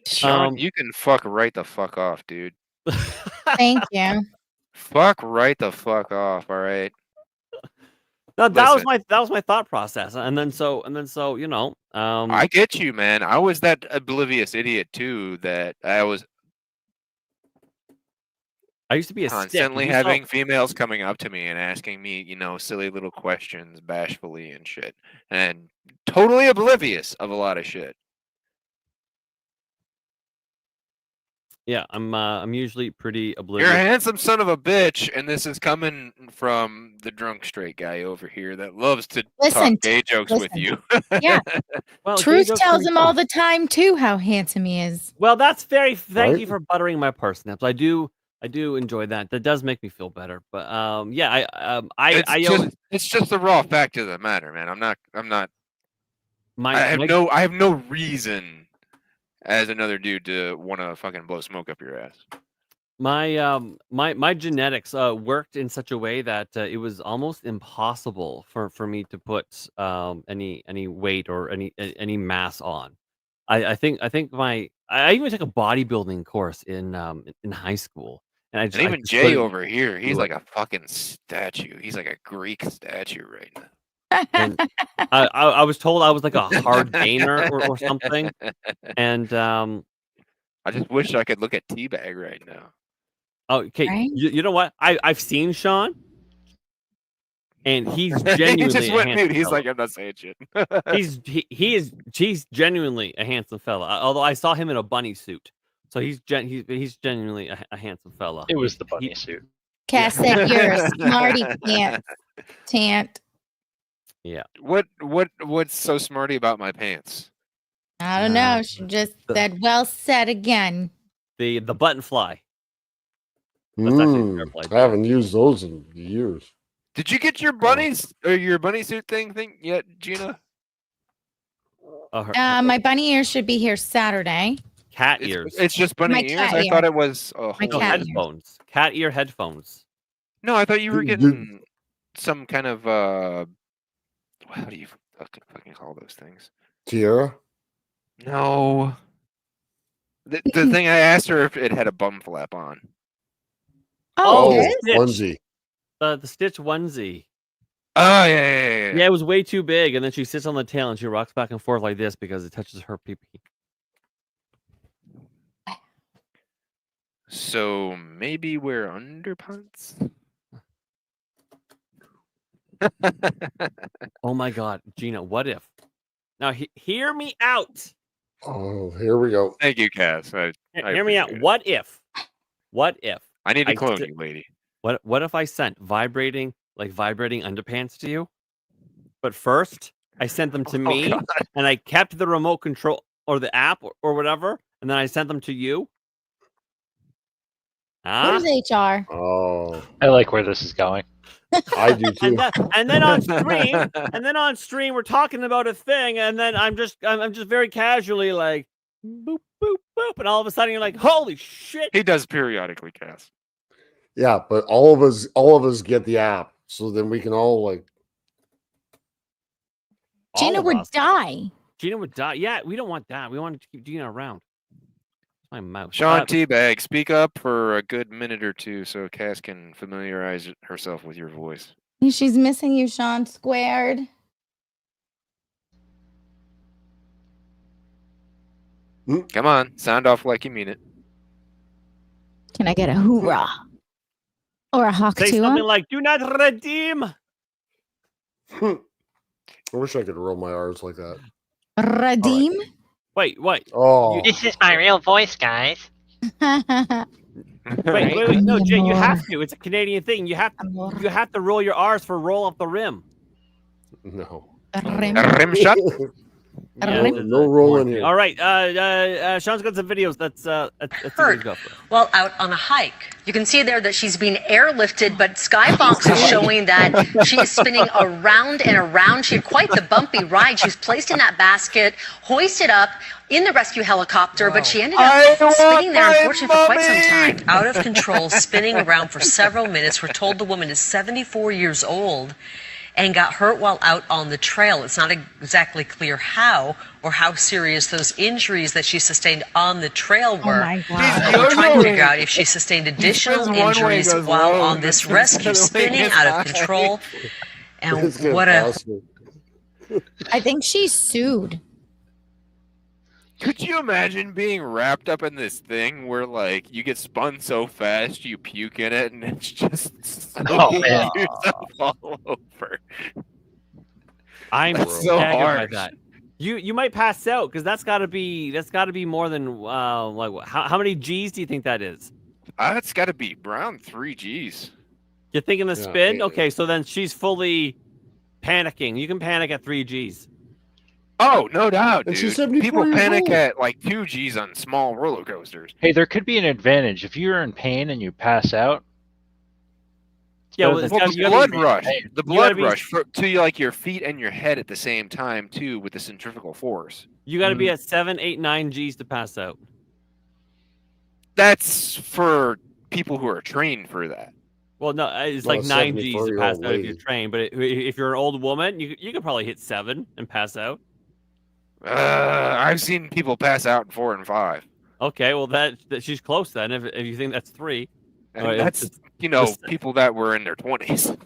Shawn, you can fuck right the fuck off, dude. Thank you. Fuck right the fuck off, all right. No, that was my thought process, and then so I get you, man. I was that oblivious idiot too. That I used to be constantly having females coming up to me and asking me, silly little questions, bashfully and shit, and totally oblivious of a lot of shit. Yeah, I'm usually pretty You're oblivious. a handsome son of a bitch, and this is coming from the drunk straight guy over here that loves to Listen, talk gay jokes with listen. you. Yeah. Well, Truth gay jokes tells can be him all fun. the time too how handsome he is. Well, that's very thank Right? you for buttering my parsnips. I do enjoy that. That does make me feel better. But yeah, It's just the raw fact of the matter, man. I'm not my I have no reason as another dude to want to fucking blow smoke up your ass. my genetics worked in such a way that it was almost impossible for me to put any weight or any mass on. I think I even took a bodybuilding course in high school, and And even just Jay couldn't over here, he's do like it. a fucking statue. He's like a Greek statue right now. And I was told I was like a hard gainer or something, and I just wish I could look at Teabag right now. okay, Right? you know what? I've seen Shawn, and he's He genuinely just a went handsome mute. He's fella. like, I'm not saying shit. He's genuinely a handsome fella. Although I saw him in a bunny suit, so he's genuinely a handsome fella. It was the bunny suit. Cass said you're a smarty pants. Tant. Yeah. What's so smarty about my pants? I don't know. She just said, well said again. The button fly. That's actually a fair play. I haven't used those in years. Did you get your bunnies or your bunny suit thing yet, Gina? My bunny ears should be here Saturday. Cat ears. It's just bunny My ears. cat I ear. thought it was My No, cat ears. headphones. Cat ear headphones. No, I thought you were getting some kind of how do you fucking call those things? Tiara? No. The thing I asked her if it had a bum flap on. Oh, the it Stitch. Onesie. The Stitch onesie. Oh yeah. Yeah, it was way too big, and then she sits on the tail and she rocks back and forth like this because it touches her pee pee. So maybe wear underpants? Oh my God, Gina, what if? Now hear me out. Oh, here we go. Thank you, Cass. I Hear me out. appreciate it. What if? I need to clone sit- you, lady. What if I sent vibrating underpants to you? But first, I sent them to me, God. and I kept the remote control or the app or whatever, and then I sent them to you. Huh? Where's HR? Oh, I like where this is going. I do too. And then on stream, we're talking about a thing, and then I'm just very casually like boop boop boop, and all of a sudden you're like, holy shit! He does periodically, Cass. Yeah, but all of us get the app, so then we can all like. Gina All of would us. die. Gina would die. Yeah, we don't want that. We want to keep Gina around. My mouth. Shawn Teabag, speak up for a good minute or two so Cass can familiarize herself with your voice. She's missing you, Shawn squared. Come on, sound off like you mean it. Can I get a hoorah? Or a hawk Say to something like, "Do not redeem." I wish I could roll my R's like that. Redeem? Wait. Oh, This is my real voice, guys. Wait. No, Jay, you have to. It's a Canadian thing. You have to roll your R's for roll off the rim. no. Rim shot. No rolling here. All right. Shawn's got some videos. Let's go for it. While out on a hike. You can see there that she's being airlifted, but Skybox is showing that she is spinning around and around. She had quite the bumpy ride. She was placed in that basket, hoisted up in the rescue helicopter, but she ended up spinning there, unfortunately, for quite some time. Out of control, spinning around for several minutes. We're told the woman is 74 years old and got hurt while out on the trail. It's not exactly clear how or how serious those injuries that she sustained on the trail were. Oh my God. But we're trying to figure out if she sustained additional injuries while on this rescue, spinning out of control. And what a... I think she sued. Could you imagine being wrapped up in this thing where, like, you get spun so fast you puke in it and it's just Oh, man. yourself all over? I'm That's so staggered by harsh. that. You might pass out because that's got to be more than like how many G's do you think that is? It's got to be around 3 G's. You're thinking the spin? Okay, so then she's fully panicking. You can panic at 3 G's. Oh, no doubt, And dude. she's 74 People years panic old. at like 2 G's on small roller coasters. Hey, there could be an advantage if you're in pain and you pass out. Yeah, better well, than The blood being in rush. pain. The You gotta blood be- rush to like your feet and your head at the same time too, with the centrifugal force. You got to be at 7, 8, 9 G's to pass out. That's for people who are trained for that. Well, no, it's Well, like a 9 G's to 74-year-old pass out if you're lady. trained. But if you're an old woman, you could probably hit 7 and pass out. I've seen people pass out in 4 and 5. Okay, well that she's close then. If you think that's 3, And Alright, that's it's- you people that were in their 20s.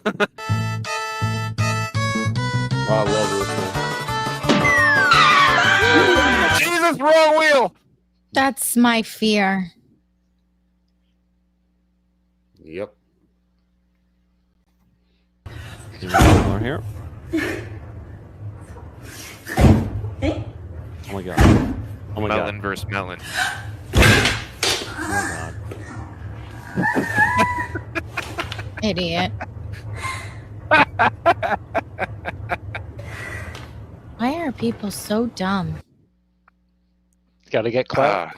I love this. Jesus, wrong wheel. That's my fear. Yep. More here. Oh my god. Oh my melon god. versus melon. Oh my god. Idiot. Why are people so dumb? Got to get clout.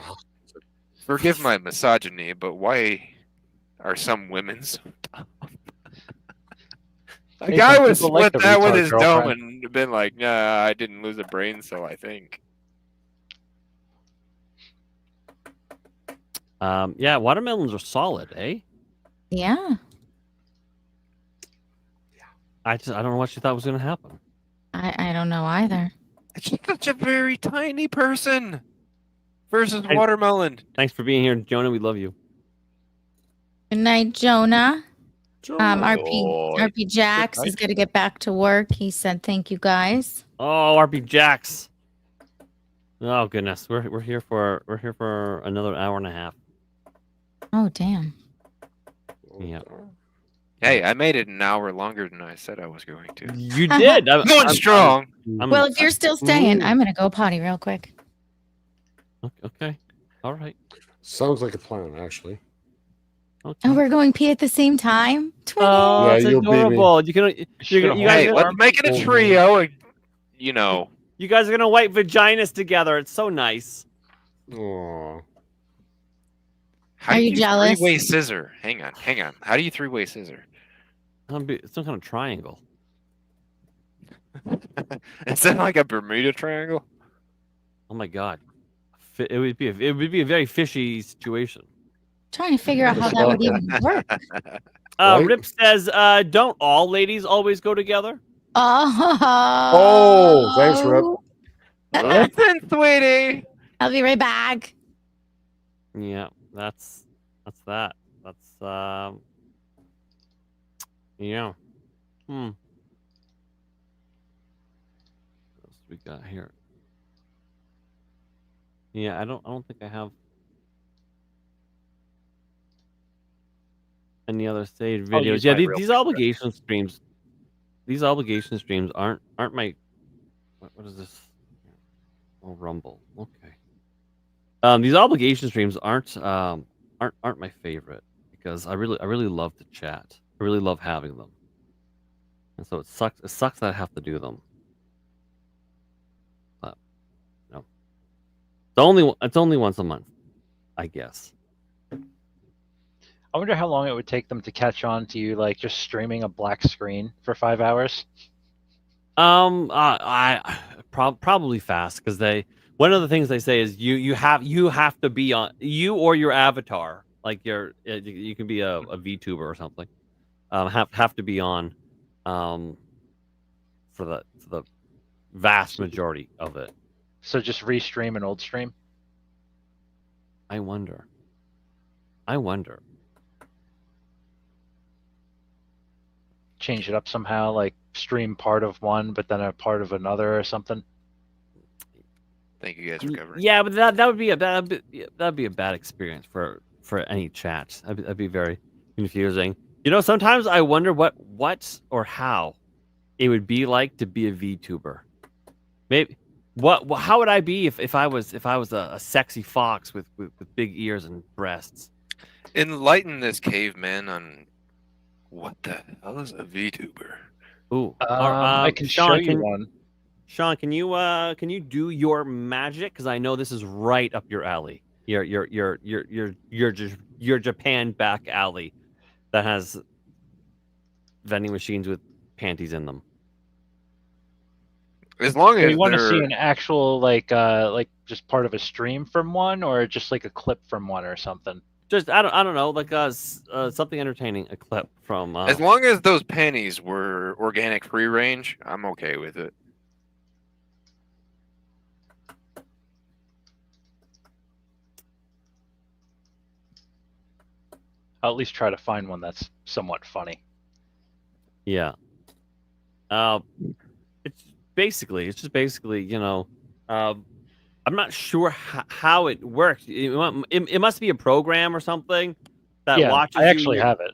Forgive my misogyny, but why are some women so dumb? A Hey, guy some would people like split the that with retard his dome girlfriend. and been like, nah, I didn't lose a brain cell, I think. Yeah, watermelons are solid, eh? Yeah. I don't know what you thought was gonna happen. I don't know either. It's such a very tiny person versus Hey. watermelon. Thanks for being here, Jonah. We love you. Good night, Jonah. Boy. RP Jax is going to get back to work. He said, "Thank you, guys." Oh, RP Jax. Oh goodness, we're here for another hour and a half. Oh, damn. Yeah. Hey, I made it an hour longer than I said I was going to. You did. Going strong. Well, if you're still staying, I'm going to go potty real quick. Okay. All right. Sounds like a plan, actually. Oh, we're going pee at the same time? Twinning. Oh, Yeah, it's you'll beat me. adorable. You guys Hey, let's make it a trio. And, You guys are gonna wipe vaginas together. It's so nice. Aw. how Are do you jealous? Three-way scissor. Hang on. How do you three-way scissor? It's some kind of triangle. Is that like a Bermuda Triangle? Oh my god. It would be a very fishy situation. Trying to figure out how that would even work. Right? Rip says, don't all ladies always go together? Oh, thanks, Rip. Listen, sweetie. I'll be right back. Yeah, that's that. That's yeah. What else we got here? Yeah, I don't think I have any other saved I'll videos. use Yeah, mine real these quick, obligation streams. These obligation streams aren't my. What is this? Oh, Rumble. Okay. These obligation streams aren't my favorite because I really love to chat. I really love having them, and so it sucks. It sucks that I have to do them. But no, it's only once a month, I guess. I wonder how long it would take them to catch on to you, like just streaming a black screen for 5 hours. I probably fast because one of the things they say is you have to be on, you or your avatar, like you can be a VTuber or something, have to be on for the vast majority of it. So just restream an old stream. I wonder. Change it up somehow, like stream part of one, but then a part of another or something. Thank you guys for covering. Yeah, but that would be a bad experience for any chats. That'd be very confusing. Sometimes I wonder what or how it would be like to be a VTuber. What? How would I be if I was a sexy fox with big ears and breasts? Enlighten this caveman on what the hell is a VTuber? Ooh, I can show you one. Shawn, can you do your magic? Because I know this is right up your alley. Your Japan back alley that has vending machines with panties in them. As long as you want to see they're- an actual like just part of a stream from one, or just like a clip from one or something. Just I don't know, like something entertaining, a clip from. As long as those panties were organic free range, I'm okay with it. I'll at least try to find one that's somewhat funny. Yeah. It's just basically, you know, I'm not sure how it works. It must be a program or something that Yeah, watches I actually you. have it.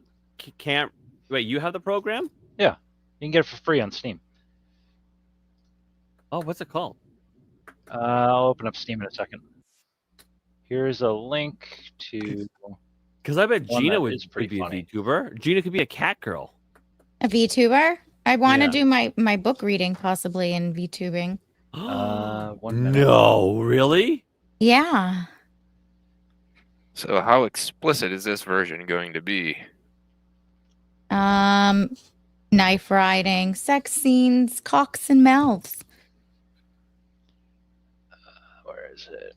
Can't wait. You have the program? Yeah, you can get it for free on Steam. Oh, what's it called? I'll open up Steam in a second. Here's a link to. Because I bet one Gina that would is pretty be funny. a VTuber. Gina could be a cat girl. A VTuber? I want to Yeah. do my book reading possibly in VTubing. 1 minute. No, really? Yeah. So how explicit is this version going to be? Knife riding, sex scenes, cocks and mouths. Where is it?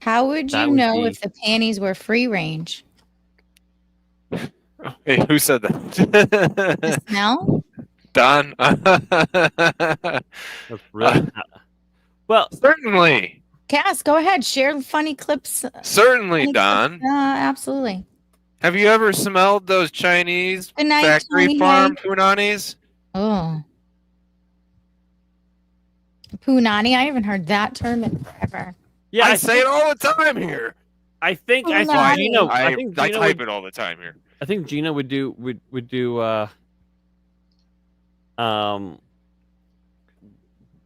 How would That you would know be- if the panties were free range? Hey, who said that? The smell? Don. Well, certainly. Cass, go ahead. Share funny clips. Certainly, Funny Don. clips. Absolutely. Have you ever smelled those Chinese Good night, factory Tony farm Hay. punanis? Oh. Punani? I haven't heard that term in forever. Yeah, I say it all the time here. I think Punani. Gina. I think type Gina would, it all the time here. I think Gina would do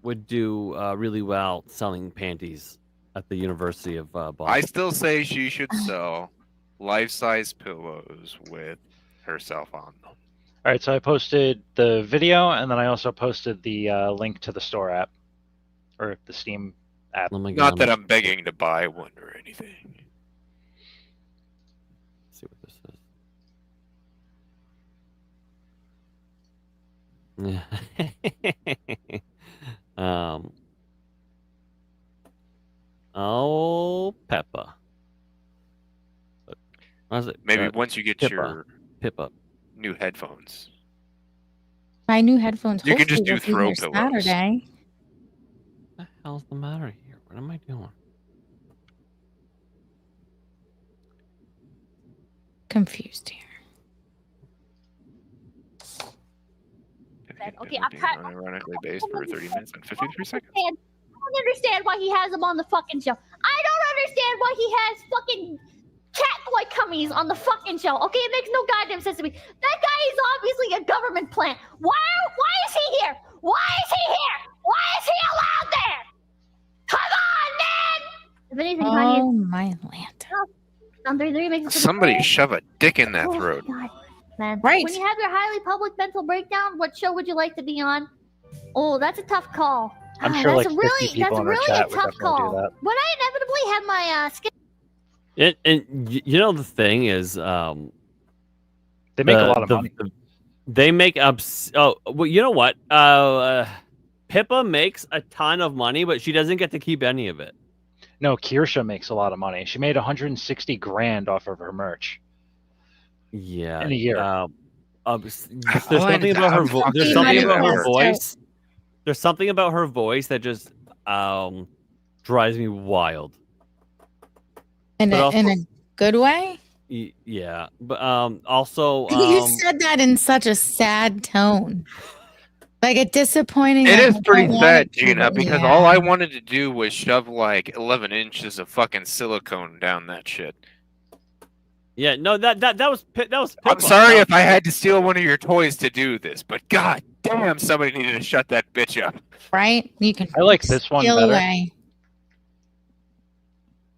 really well selling panties at the University of Boston. I still say she should sell life-size pillows with herself on them. All right, so I posted the video, and then I also posted the link to the store app, or the Steam app. Oh my Not God. that I'm begging to buy one or anything. Let's see what this is. Oh, Peppa. How's it? Maybe once you get Pippa. your Pippa. new headphones. My new headphones. You can just hopefully do will be throw here pillows. Saturday. What the hell's the matter here? What am I doing? Confused here. Okay, I'm Being unironically based for 30 minutes and 53 seconds. I don't understand why he has him on the fucking show. I don't understand why he has fucking cat toy cummies on the fucking show. Okay, it makes no goddamn sense to me. That guy is obviously a government plant. Why is he here? Why is he here? Why is he allowed there? Come on, man! If anything, honey, Oh my land. on 3-3 makes it to the Somebody play. shove a dick in that Oh, throat. God, man. Right. When you have your highly public mental breakdown, what show would you like to be on? Oh, that's a tough call. I'm sure that's like 50 really, people that's in our really chat a would tough definitely call. do that. When I inevitably have my skin. You know the thing is, They make a lot of money. They make up. Oh, well, you know what? Pippa makes a ton of money, but she doesn't get to keep any of it. No, Kirsha makes a lot of money. She made 160 grand off of her merch. Yeah, In a year. there's something about her. There's something about her voice. There's something about her voice that just drives me wild. In But a also- good way? Yeah, but also You said that in such a sad tone. Like a disappointing. It like, is I pretty don't want sad, it to Gina, be. because Yeah. all I wanted to do was shove like 11 inches of fucking silicone down that shit. yeah, no, that was Pippa. I'm sorry if I had to steal one of your toys to do this, but god damn, somebody needed to shut that bitch up. Right? You can. I like this one steal better. away.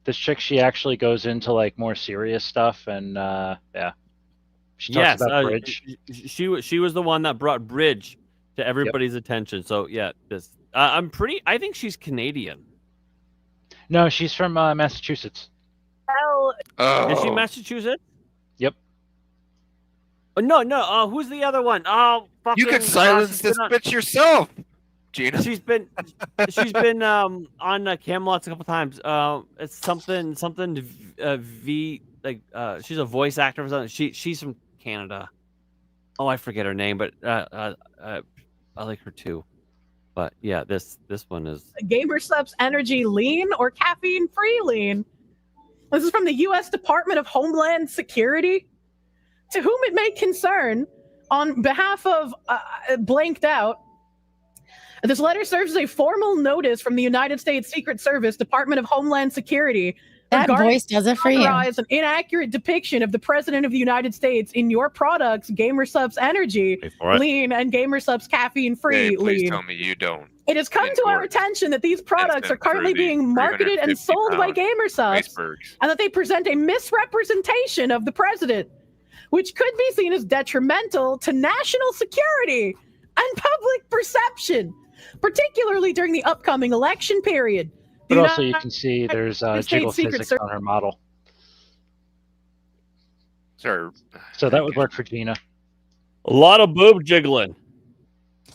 This chick, she actually goes into like more serious stuff, and yeah, she talks about Bridge. She was the one that brought Bridge to everybody's attention. So yeah, this I think she's Canadian. No, she's from Massachusetts. Hell, Is she Massachusetts? Yep. Oh, no. Who's the other one? Oh, fucking. You could silence this bitch yourself, Gina. She's been on Camelot a couple times. It's something V, like she's a voice actor or something. She's from Canada. Oh, I forget her name, but I like her too. But yeah, this one is Gamer Subs Energy Lean or Caffeine Free Lean. This is from the U.S. Department of Homeland Security. To whom it may concern, on behalf of blanked out, this letter serves as a formal notice from the United States Secret Service, Department of Homeland Security. That voice does it for you. An inaccurate depiction of the President of the United States in your products, Gamer Subs Energy Lean and Gamer Subs Caffeine Free Hey, please Lean. tell me you don't. It has come to our attention that these products are currently being marketed and sold by Gamer Subs, and that they present a misrepresentation of the president, which could be seen as detrimental to national security and public perception, particularly during the upcoming election period. But also, you can see there's jiggle Secret physics on her model. Sir. So that would work for Gina. a lot of boob jiggling.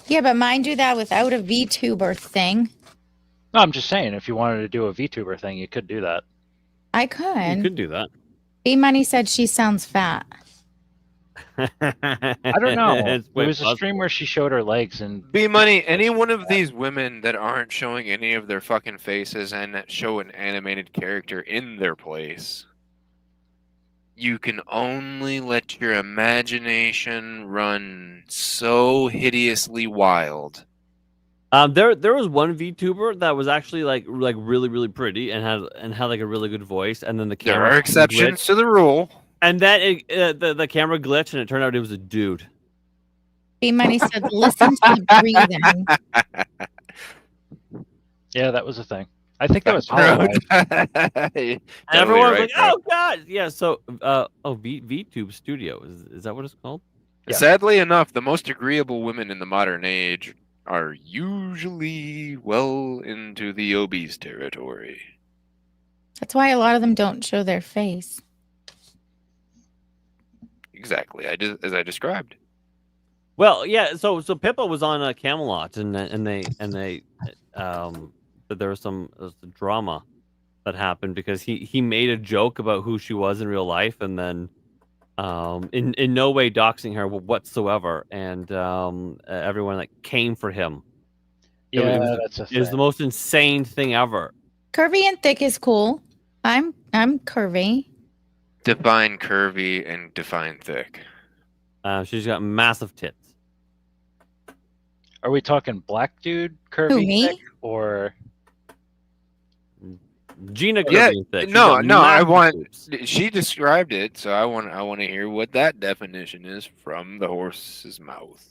Yeah, but mine do that without a VTuber thing. No, I'm just saying, if you wanted to do a VTuber thing, you could do that. I could. You could do that. B Money said she sounds fat. I don't know. It's There way was a stream where she showed her legs and B Money, any one of these women that aren't showing any of their fucking faces and that show an animated character in their place, you can only let your imagination run so hideously wild. There was one VTuber that was actually like really really pretty and had like a really good voice, and then the There camera are exceptions to the rule. and then the camera glitched and it turned out it was a dude. B Money said, "Listen to me breathing." yeah, that was a thing. I think that was Hollywood. And everyone was like, "Oh God, yeah." So, VTube Studio is that what it's called? Sadly enough, the most agreeable women in the modern age are usually well into the obese territory. That's why a lot of them don't show their face. Exactly, as I described. Well, yeah. So Pippa was on Camelot, and they there was some drama that happened because he made a joke about who she was in real life, and then in no way doxing her whatsoever, and everyone like came for him. Yeah, that's a it was the most insane thing ever. Curvy and thick is cool. I'm curvy. Define curvy and define thick. She's got massive tits. Are we talking black dude curvy Who, me? thick, or Gina curvy Yeah, and thick? She's no, got no. I massive want. boobs. She described it, so I want to hear what that definition is from the horse's mouth.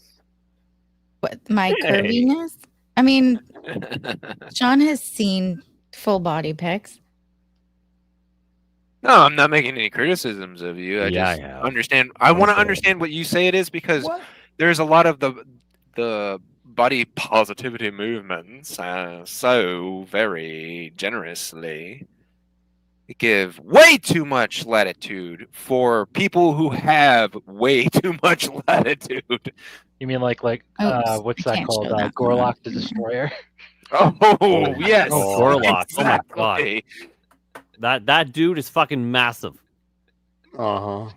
What, my Hey. curviness? I mean, Shawn has seen full body pics. No, I'm not making any criticisms of you. I Yeah, just I have. understand. I want to understand what you say it is because there's a lot of the body positivity movements so very generously give way too much latitude for people who have way too much latitude. you mean like Oops, what's I that can't called? show that. Gorlock the Destroyer. Oh yes, Oh, Gorlock. exactly. Oh my god. That dude is fucking massive. Uh-huh.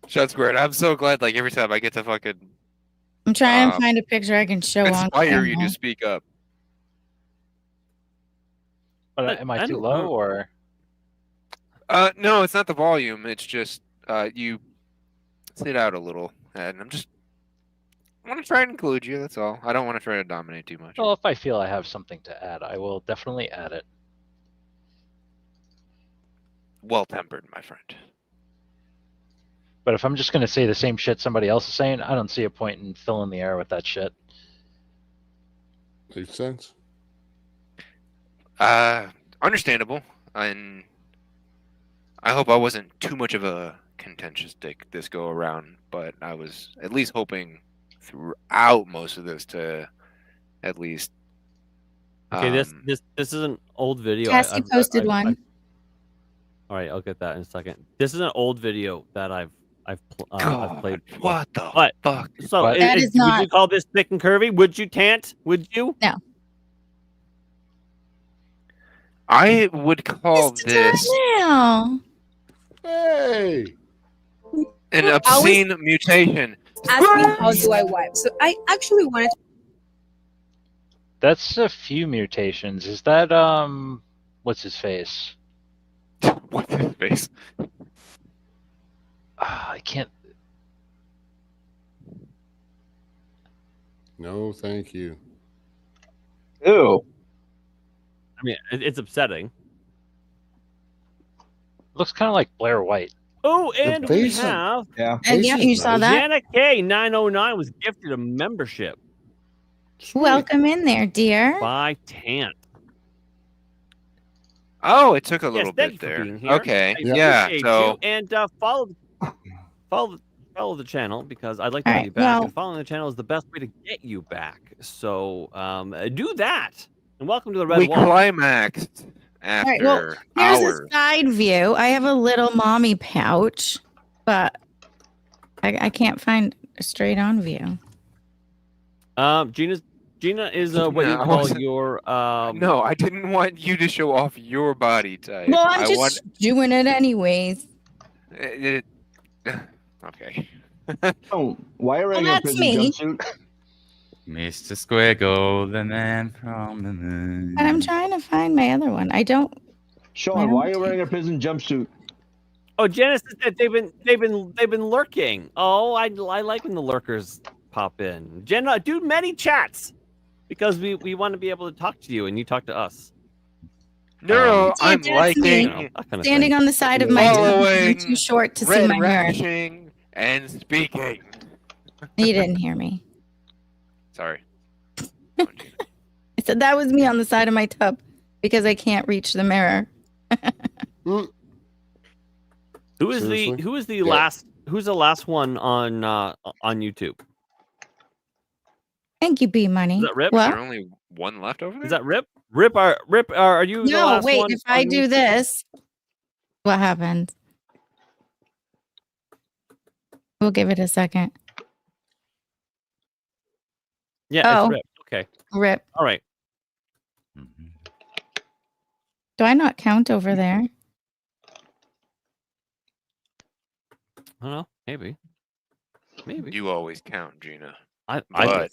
Shots squared. I'm so glad. Like every time I get to fucking I'm trying to find a picture I can show on inspire you camera. to speak up. But am I too don't low know. or? No, it's not the volume. It's just you sit out a little, and I want to try and include you. That's all. I don't want to try to dominate too much. Well, if I feel I have something to add, I will definitely add it. Well tempered, my friend. But if I'm just going to say the same shit somebody else is saying, I don't see a point in filling the air with that shit. Makes sense. Understandable, and I hope I wasn't too much of a contentious dick this go around, but I was at least hoping throughout most of this to at least. Okay, this is an old video. Cassie posted one. All right, I'll get that in a second. This is an old video that I've played. What the fuck? So What? That is would not- you call this thick and curvy? Would you, Tant? Would you? No. I would call this Now. Hey. an obscene mutation. Ask me how do I wipe. So I actually wanted to That's a few mutations. Is that what's his face? What's his face? I can't. No, thank you. Ew. I mean, it's upsetting. Looks kind of like Blair White. Oh, and we face- have Yeah. And yeah, you saw that. Jana K 909 was gifted a membership Welcome in there, dear. by Tant. Oh, it took a Yes, little thank bit you for there. being here. Okay, I yeah. appreciate So you. And follow the channel because I'd like to All get right, you back. well- And following the channel is the best way to get you back. So do that. And welcome to the Red we Wall. climaxed after All right, well, here's hours. a side view. I have a little mommy pouch, but I can't find a straight on view. Gina is what you No, I call wasn't- your No, I didn't want you to show off your body type. Well, I'm I just want doing it anyways. okay. Oh, why are you wearing a that's prison me. jumpsuit? Mr. Squiggle, the man from the moon. And I'm trying to find my other one. I don't. Sean, why are you wearing a prison jumpsuit? Oh, Janice said they've been lurking. Oh, I like when the lurkers pop in. Jenna, do many chats because we want to be able to talk to you and you talk to us. No, Yeah, I'm that's me. liking Standing on the side of my tub. I'm following, too short to see red my mirror. rashing, and speaking. You didn't hear me. Sorry. I said that was me on the side of my tub because I can't reach the mirror. Who's the last one on YouTube? Thank you, B Money. Is that Rip? Is What? there only one left over there? Is that Rip? Rip, are you the No, last wait. one If I on do YouTube? this, what happens? We'll give it a second. Yeah, Oh. it's Rip. Okay. Rip. All right. Do I not count over there? I don't know. Maybe. You always count, Gina. I But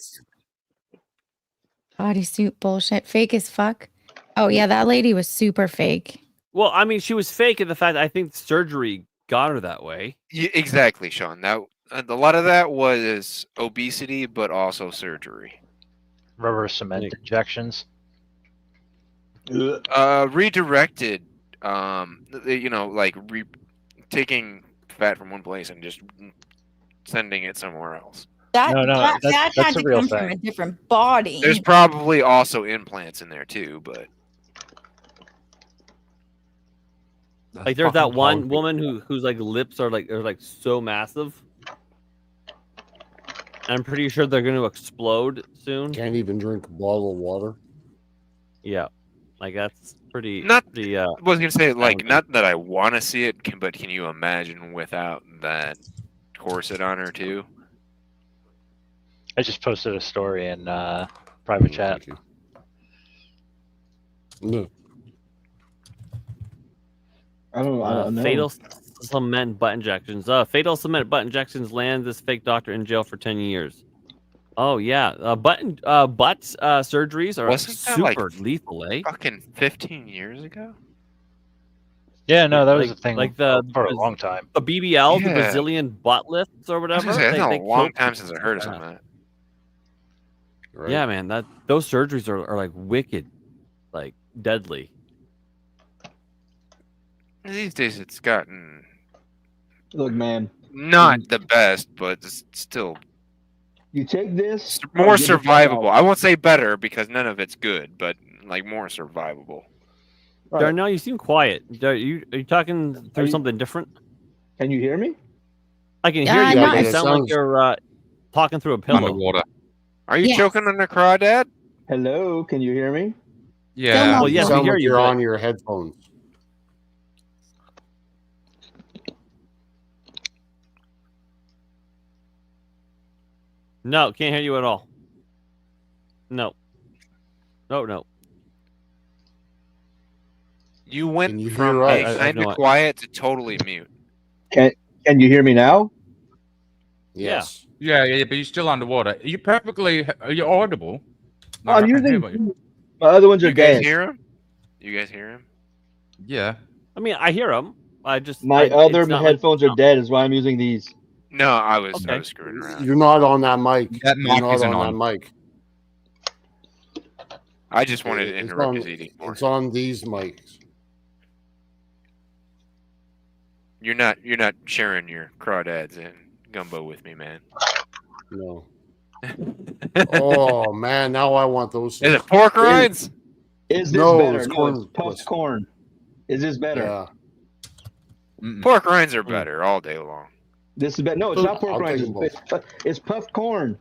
Bodysuit bullshit. Fake as fuck. Oh, yeah. That lady was super fake. Well, I mean, she was fake in the fact that I think surgery got her that way. exactly, Sean. That a lot of that was obesity, but also surgery. Rubber cement injections. Redirected. Like taking fat from one place and just sending it somewhere else. That, No, that that's had a to real come from thing. a different body. There's probably also implants in there too, but Like there's that one woman whose like lips are like so massive. I'm pretty sure they're going to explode soon. Can't even drink a bottle of water. Yeah, like that's pretty. I was gonna say like not that I want to see it, but can you imagine without that corset on her too? I just posted a story in private chat. No. I don't know. Fatal cement butt injections. Fatal cement butt injections land this fake doctor in jail for 10 years. Oh yeah, butt surgeries are Wasn't that, super like, lethal, eh? Fucking 15 years ago. Yeah, no, that was Like- a thing like for a long time. The BBL, the Yeah. Brazilian butt lifts or I was whatever. gonna say, that's they been a long killed time people. since I heard of something like that. Yeah, man, those surgeries are like wicked, like deadly. These days, it's gotten. Look, man, not the best, but it's still You take this. more give it survivable. I won't say better because none of it's good, but like more survivable. Darnell, you seem quiet. Are you talking through something different? Can you hear me? I can hear you, no, but you it sound like you're talking through a pillow. Underwater. Are you Yes. choking on the crawdad? Hello, can you hear me? Yeah. Well, yes, we sound hear like you. you're but- on your headphones. No, can't hear you at all. No. No. You went you from hear us? being I have kind no of quiet to totally mute. Can you hear me now? Yes. Yeah, but you're still underwater. Are you audible? Oh, I'm I can hear using what you- my other ones are You guys dead. hear him? You guys hear him? Yeah. I mean, I hear him. My other it's not headphones like, are dead, is why I'm using these. No, I was Okay. screwing around. You're not on that mic. That You're mic not isn't on on. that mic. I just wanted to It's interrupt on, his eating more. it's on these mics. You're not sharing your crawdads and gumbo with me, man. No. Oh man, now I want those. Is it pork rinds? Is this No, better? it's No, corn. it's puffed corn. Is this better? Yeah. Pork rinds are better all day long. This is better. No, it's not pork I'll rinds. take them both. It's puffed corn.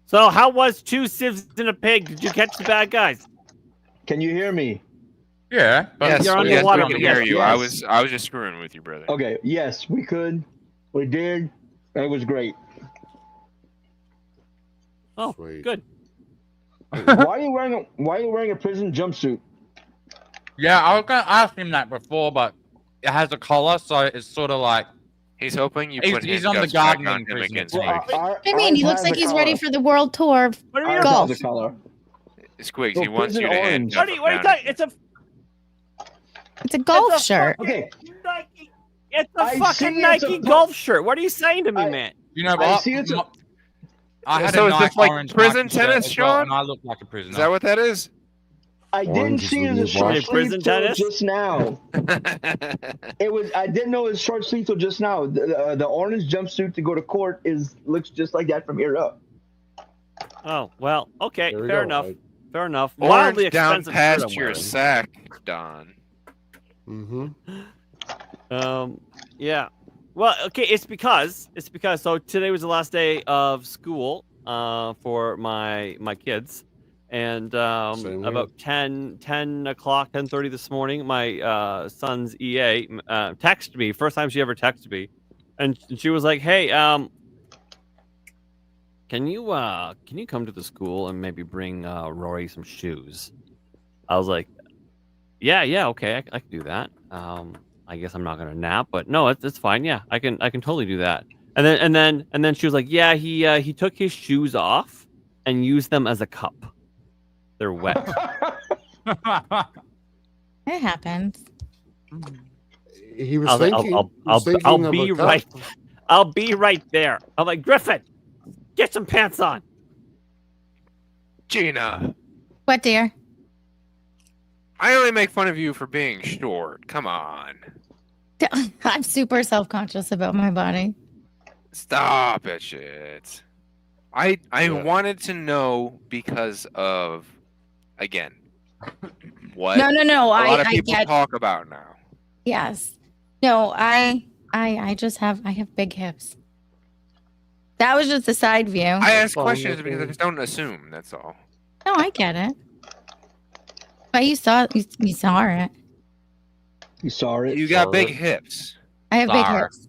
So, how was two sieves and a pig? Did you catch the bad guys? Can you hear me? Yeah, Yes, you're yes, underwater. we can hear you. Yes. I was just screwing with you, brother. Okay. Yes, we could. We did. It was great. Oh, Sweet. good. Why are you wearing a prison jumpsuit? Yeah, I was gonna ask him that before, but it has a collar, so it's sort of like He's hoping you he's, put he's on the handcuffs back on gardening him prison. against with me. me. I mean, he looks like he's ready for the world tour of What are you golf. The color. Squigs, No, he wants prison you to orange. handcuff him What are you down. talking? It's a It's a golf It's a shirt. Okay. Nike. It's a I see fucking it's Nike a- golf shirt. What are you saying to me, man? You know I what? see it's a- I had So a is this nice like orange prison Nike shirt tennis, as well, Shawn? and I look like a prisoner. Is that what that is? I didn't Orange is see it the as a new short black. Prison sleeve till tennis? just now. It was. I didn't know it was short sleeve till just now. The orange jumpsuit to go to court looks just like that from here up. Oh well, okay, There we fair go. enough. Fair enough. Orange Wildly down expensive shirt past I'm your wearing. sack, Don. Mm-hmm. Yeah. Well, okay. It's because so today was the last day of school for my kids, and Same here. about 10 o'clock, 10:30 this morning, my son's EA texted me. First time she ever texted me, and she was like, "Hey, can you come to the school and maybe bring Rory some shoes?" I was like, yeah, okay, I can do that. I guess I'm not gonna nap, but no, it's fine. Yeah, I can totally do that. And then she was like, yeah, he took his shoes off and used them as a cup. They're wet. It happens. He was I was like, thinking. I'll be right. I'll be right there. I'm like, Griffin, get some pants on. Gina, What, dear? I only make fun of you for being short. Come on. I'm super self-conscious about my body. Stop it, shit. I wanted to know because of, again, what No. a lot of I people get. talk about now. Yes. No, I just have big hips. That was just a side view. I ask questions because I just don't assume. That's all. No, I get it. But you saw it. You saw it. You got big hips. I have big hips.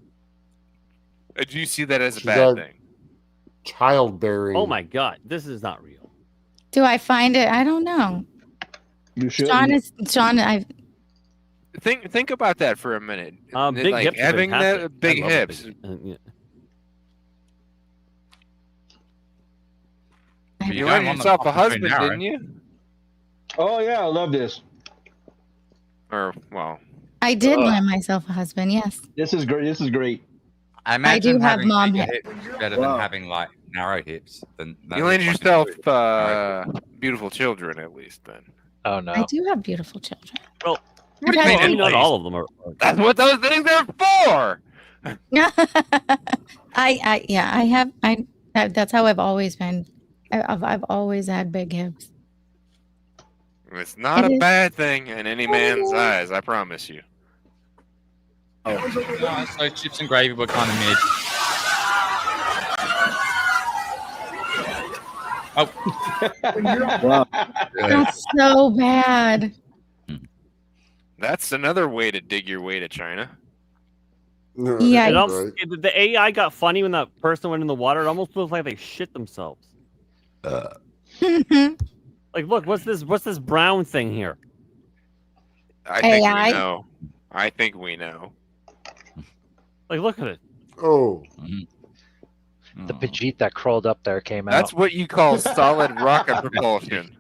Do you see that as a She bad got thing? Childbearing. Oh my god, this is not real. Do I find it? I don't know. You should. Shawn. I Think about that for a minute. Big like hips are having fantastic. the big I love hips. yeah. You landed yourself a husband, didn't you? Oh yeah, I love this. Or well, I did land myself a husband. Yes. This is great. This is great. I imagine do have having mom bigger hips. hips better than having like narrow hips. Than you landed yourself beautiful children at least. Then. Oh no. I do have beautiful children. Well, What do you mean? Not all of them are. That's what those things are for. That's how I've always been. I've always had big hips. It's not a bad thing in any man's eyes, I promise you. Oh, no, so chips and gravy were kind of mid. Oh, wow. That's so bad. That's another way to dig your way to China. Yeah, the AI got funny when that person went in the water. It almost looked like they shit themselves. Like, look, what's this brown thing here? I think we know. I think we know. Like, look at it. Oh. The Pigeon that crawled up there came out. That's what you call solid rocket propulsion.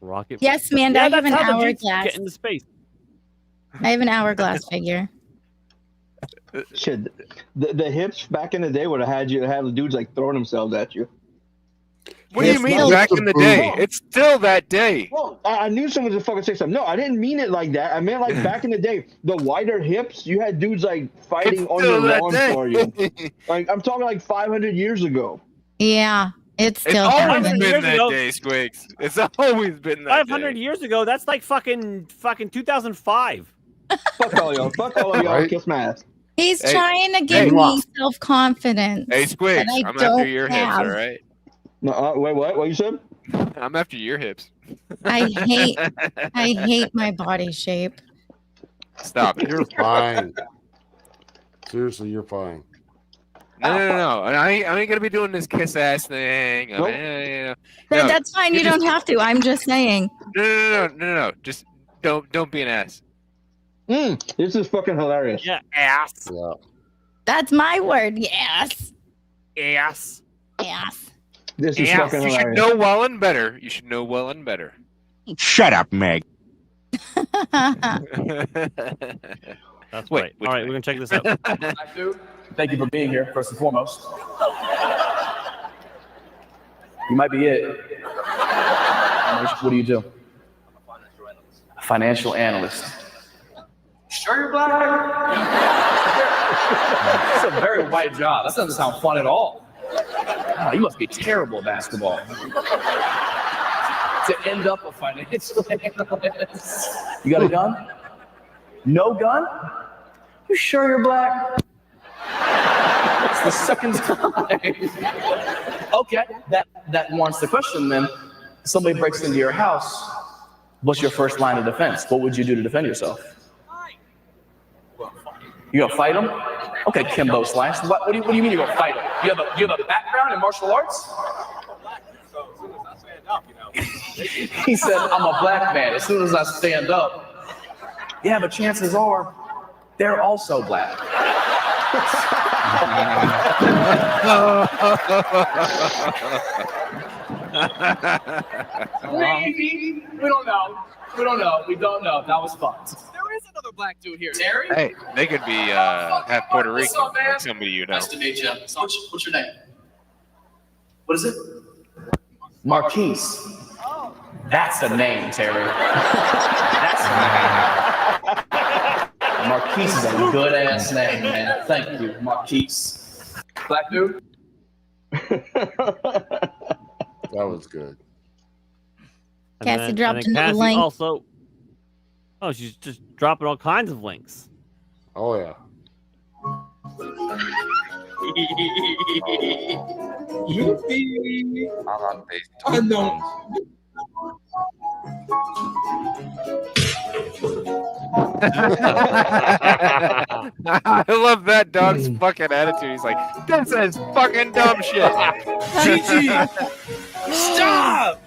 Rocket. Yes, Amanda, I have an hourglass. Get into space. I have an hourglass figure. Shit, the hips back in the day would have had you have the dudes like throwing themselves at you. What do you mean back in the day? It's still that day. Well, I knew someone was fucking say something. No, I didn't mean it like that. I meant like back in the day, the wider hips, you had dudes like fighting on your lawn for you. Like I'm talking like 500 years ago. Yeah, it's still always happening. been that day, Squigs. It's always been that 500 years ago. That's like fucking 2005. Fuck all y'all. Fuck all of y'all. Right? Kiss my ass. He's trying to give me self-confidence. Hey, Squigs, that I I'm after your hips, have. all right? No, wait, what? What you said? I'm after your hips. I hate my body shape. Stop it. You're fine. Seriously, you're fine. No. I ain't gonna be doing this kiss ass thing. No. That's fine. You don't have to. I'm just saying. No. Just don't be an ass. This is fucking hilarious. Yeah, ass. Yeah. That's my word. Yes. Ass. Ass. This is fucking You hilarious. should know well and better. You should know well and better. Shut up, Meg. That's right. All right, we're gonna check this out. Thank you for being here, first and foremost. You might be it. What do you do? A financial analyst. Sure you're black? That's a very white job. That doesn't sound fun at all. Oh, you must be terrible at basketball. To end up a financial analyst. You got a gun? No gun? You sure you're black? It's the second time. Okay, that warrants the question then. Somebody breaks into your house. What's your first line of defense? What would you do to defend yourself? You gonna fight them? Okay, Kimbo Slice. What do you mean you're gonna fight them? You have a background in martial arts? He said, I'm a black man. As soon as I stand up, yeah, but chances are they're also black. Maybe. We don't know. We don't know. That was fun. There is another black dude here. Terry? Hey, they could be half Puerto What's Rican. up, man? Like somebody you know. Nice to meet you. So what's your name? What is it? Marquise. That's the name, Terry. That's the name. Marquise is a good ass name, man. Thank you, Marquise. Black dude? That was good. Cassie dropped and then another Cassie link. Also, she's just dropping all kinds of links. Oh yeah. I know. I love that dog's fucking attitude. He's like, this is fucking dumb shit. Gigi, stop!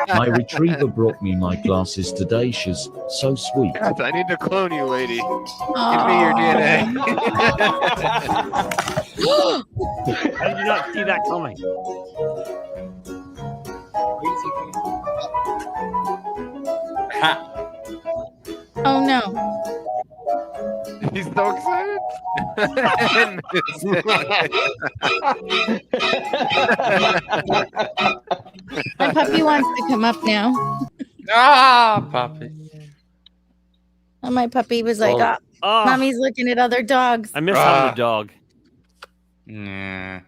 My retriever brought me my glasses today. She's so sweet. God, I need to clone you, lady. Give me your DNA. How did you not see that coming? Oh no. He's so excited. My puppy wants to come up now. Ah, puppy. And my puppy was like, Oh. oh, mommy's looking at other dogs. I miss having a dog. Nah.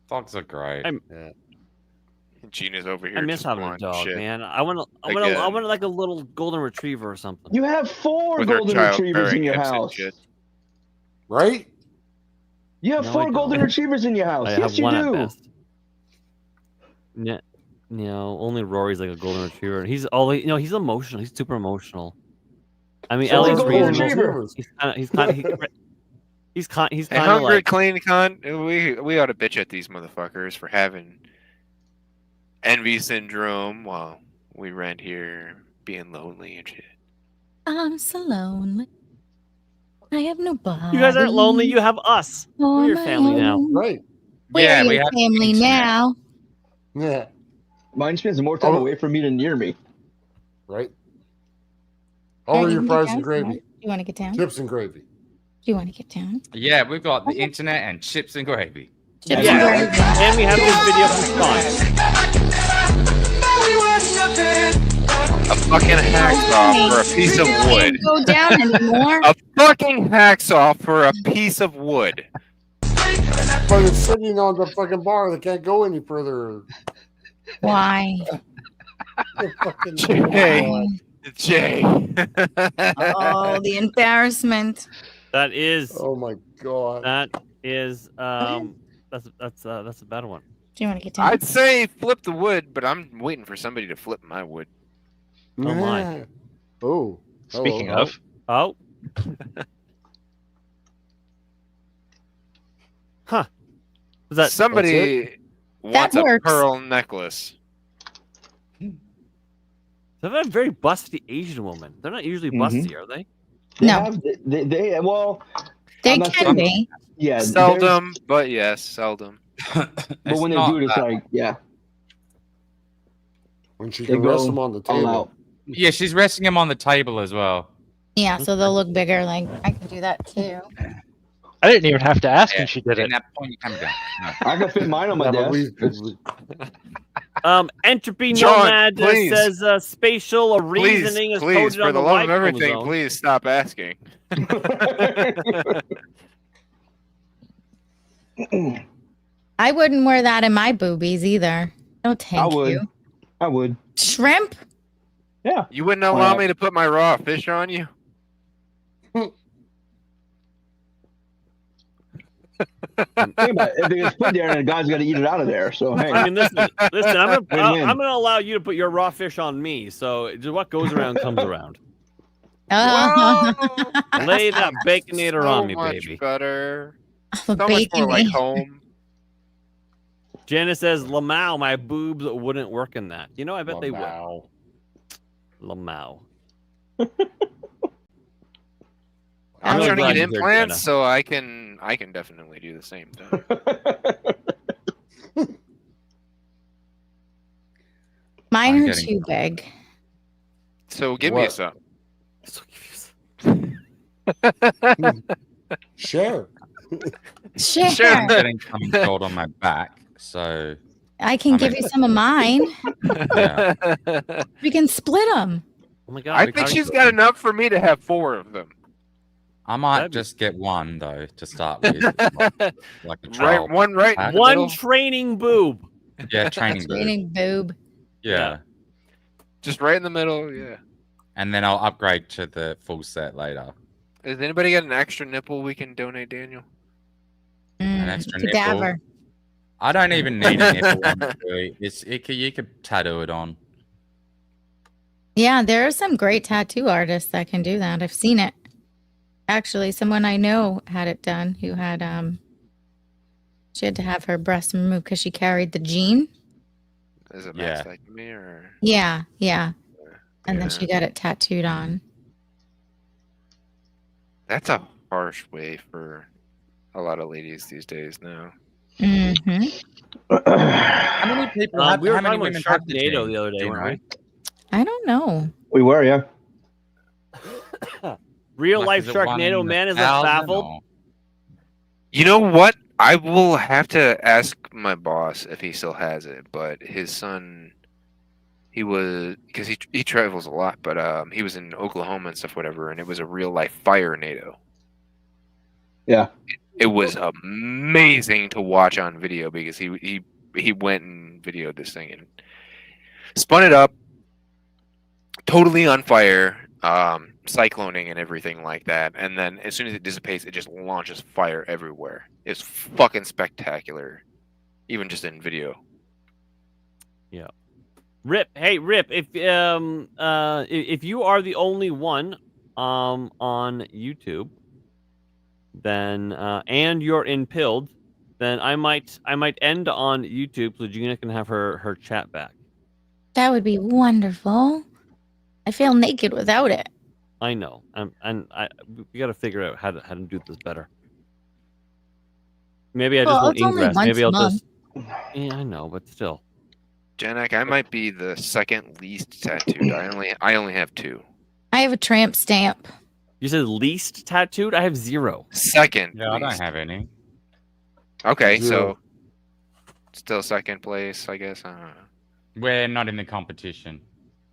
Dogs are great. Gina's over here. I miss just having a blowing dog, shit. man. I want like a little golden retriever or something. You have 4 With her golden retrievers childbearing in your hips and house. shit. Right? You have No, I 4 don't. golden retrievers in your house. I Yes, have you one at do. best. Yeah, only Rory's like a golden retriever. He's always, he's emotional. He's super emotional. I mean, So Ellie's is a golden reasonable. retriever. He's kind of Hey, hungry, clean, cunt. We ought to bitch at these motherfuckers for having envy syndrome while we rent here being lonely and shit. I'm so lonely. I have nobody. You guys aren't lonely. You have us. We're your my family now. own. Right. We're we your have family internet. now. Yeah. Mine spends more time away from me than near me. Right. Alright, Over you your can get fries down and if you want. gravy. You want to get down? Chips and gravy. Do you want to get down? Yeah, we've got the internet and chips and gravy. Chips and gravy. And we have this video from Shawn. A fucking hacksaw for a piece of wood. Can't go down anymore. A fucking hacksaw for a piece of wood. But it's sitting on the fucking bar. They can't go any further. Why? Jay. Oh, the embarrassment. That is. Oh my god. That is. That's a bad one. Do you want to get down? I'd say flip the wood, but I'm waiting for somebody to flip my wood. Oh my. Oh. Speaking Hello. of, Oh. Huh. Was that somebody wants That a works. pearl necklace? They're a very busty Asian woman. They're not usually busty, are they? No. They well. They I'm not can saying- be. Yeah. Seldom, but yes, seldom. But when they do it, it's like, yeah. When she They can rest go them on the all table. out. Yeah, she's resting him on the table as well. Yeah, so they'll look bigger. Like, I can do that too. I didn't even have to ask, Yeah, and she did in it. that point, you come down. No. I can fit mine on my Yeah, but desk. Entropy John, Nomad please. says spatial reasoning is Please, coded for on the the love Y of everything, chromosome. please stop asking. I wouldn't wear that in my boobies either. No, thank I would. you. I would. Shrimp? Yeah. You wouldn't allow me to put my raw fish on you? Think about it. If it gets put there, and the guy's got to eat it out of there. So hey. I mean, listen. I'm Win-win. gonna allow you to put your raw fish on me. So just what goes around comes around. Lay that baconator on me, much baby. better. Oh, So much more like bacon. home. Janice says, Lamau, my boobs wouldn't work in that. You know, I bet they would. Lamau. I'm really trying to glad get you're here, implants, Jenna. so I can definitely do the same thing. Mine I'm are getting- too big. So give me What? some. Share. Share. I'm getting something cold on my back, so I can give you some of mine. yeah. We can split them. Oh my god. I think she's got enough for me to have 4 of them. I might That'd be- just get one though to start with, like a Right, child. one right in the One middle. training boob. Yeah, training boob. Training boob. Yeah, Just right in the middle, yeah. and then I'll upgrade to the full set later. Has anybody got an extra nipple we can donate, Daniel? An extra nipple. Cadaver. I don't even need a nipple. Honestly. You could tattoo it on. Yeah, there are some great tattoo artists that can do that. I've seen it. Actually, someone I know had it done who had she had to have her breast removed because she carried the gene. Is it Yeah. mastectomy or? Yeah. And then Yeah. she got it tattooed on. That's a harsh way for a lot of ladies these days now. Mm-hmm. How many people? We were how many talking about women have the Sharknado gene? the other day, Do you weren't know? I don't know. We were, yeah. we? Real Like, life is it one Sharknado in man is 1,000 baffled. or- You know what? I will have to ask my boss if he still has it, but his son, he was, because he travels a lot, but he was in Oklahoma and stuff, whatever, and it was a real life fire NATO. Yeah. It was amazing to watch on video because he went and videoed this thing and spun it up, totally on fire, cycloning and everything like that, and then as soon as it dissipates, it just launches fire everywhere. It's fucking spectacular, even just in video. Yeah. Rip, hey Rip, if you are the only one on YouTube, then and you're in Pilled, then I might end on YouTube so Gina can have her chat back. That would be wonderful. I feel naked without it. I know, and we got to figure out how to do this better. Maybe I just Well, won't it's only ingress. once Maybe a I'll month. just. Yeah, I know, but still. Janek, I might be the second least tattooed. I only have 2. I have a tramp stamp. You said least tattooed? I have 0. Second. Yeah, I don't least. have any. Okay, 0. so still second place, I guess. We're not in the competition.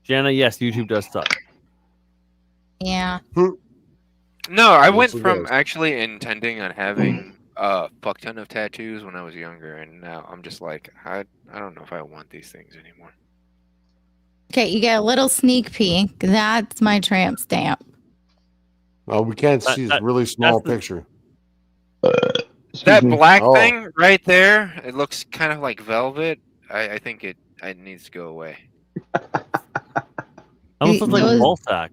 Jana, yes, YouTube does suck. Yeah. No, I Yes, went it from does. actually intending on having a fuck ton of tattoos when I was younger, and now I'm just like, I don't know if I want these things anymore. Okay, you get a little sneak peek. That's my tramp stamp. Oh, we can't see this really small picture. That black Oh. thing right there, it looks kind of like velvet. I think it needs to go away. Almost looks like a ball sack.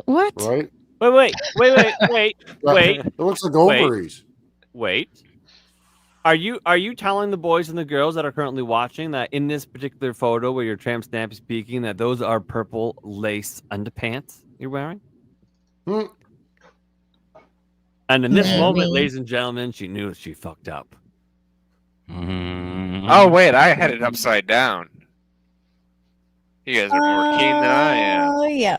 What? Right? Wait. It looks like ovaries. Wait. Are you telling the boys and the girls that are currently watching that in this particular photo where your tramp stamp is peeking that those are purple lace underpants you're wearing? And in this moment, ladies and gentlemen, she knew she fucked up. Oh wait, I had it upside down. You guys are more keen than I am. Oh, yeah.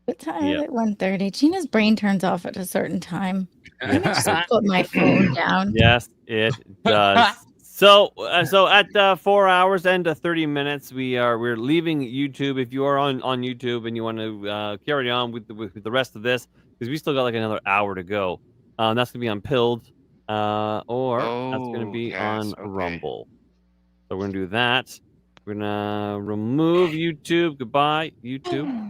What time is it? 1:30. Gina's brain turns off at a certain time. Let me just put my phone down. Yes, it does. So at 4 hours and 30 minutes, we're leaving YouTube. If you are on YouTube and you want to carry on with the rest of this, because we still got like another hour to go. That's gonna be on Pilled, or that's gonna be on Rumble. So we're gonna do that. We're gonna remove YouTube. Goodbye, YouTube.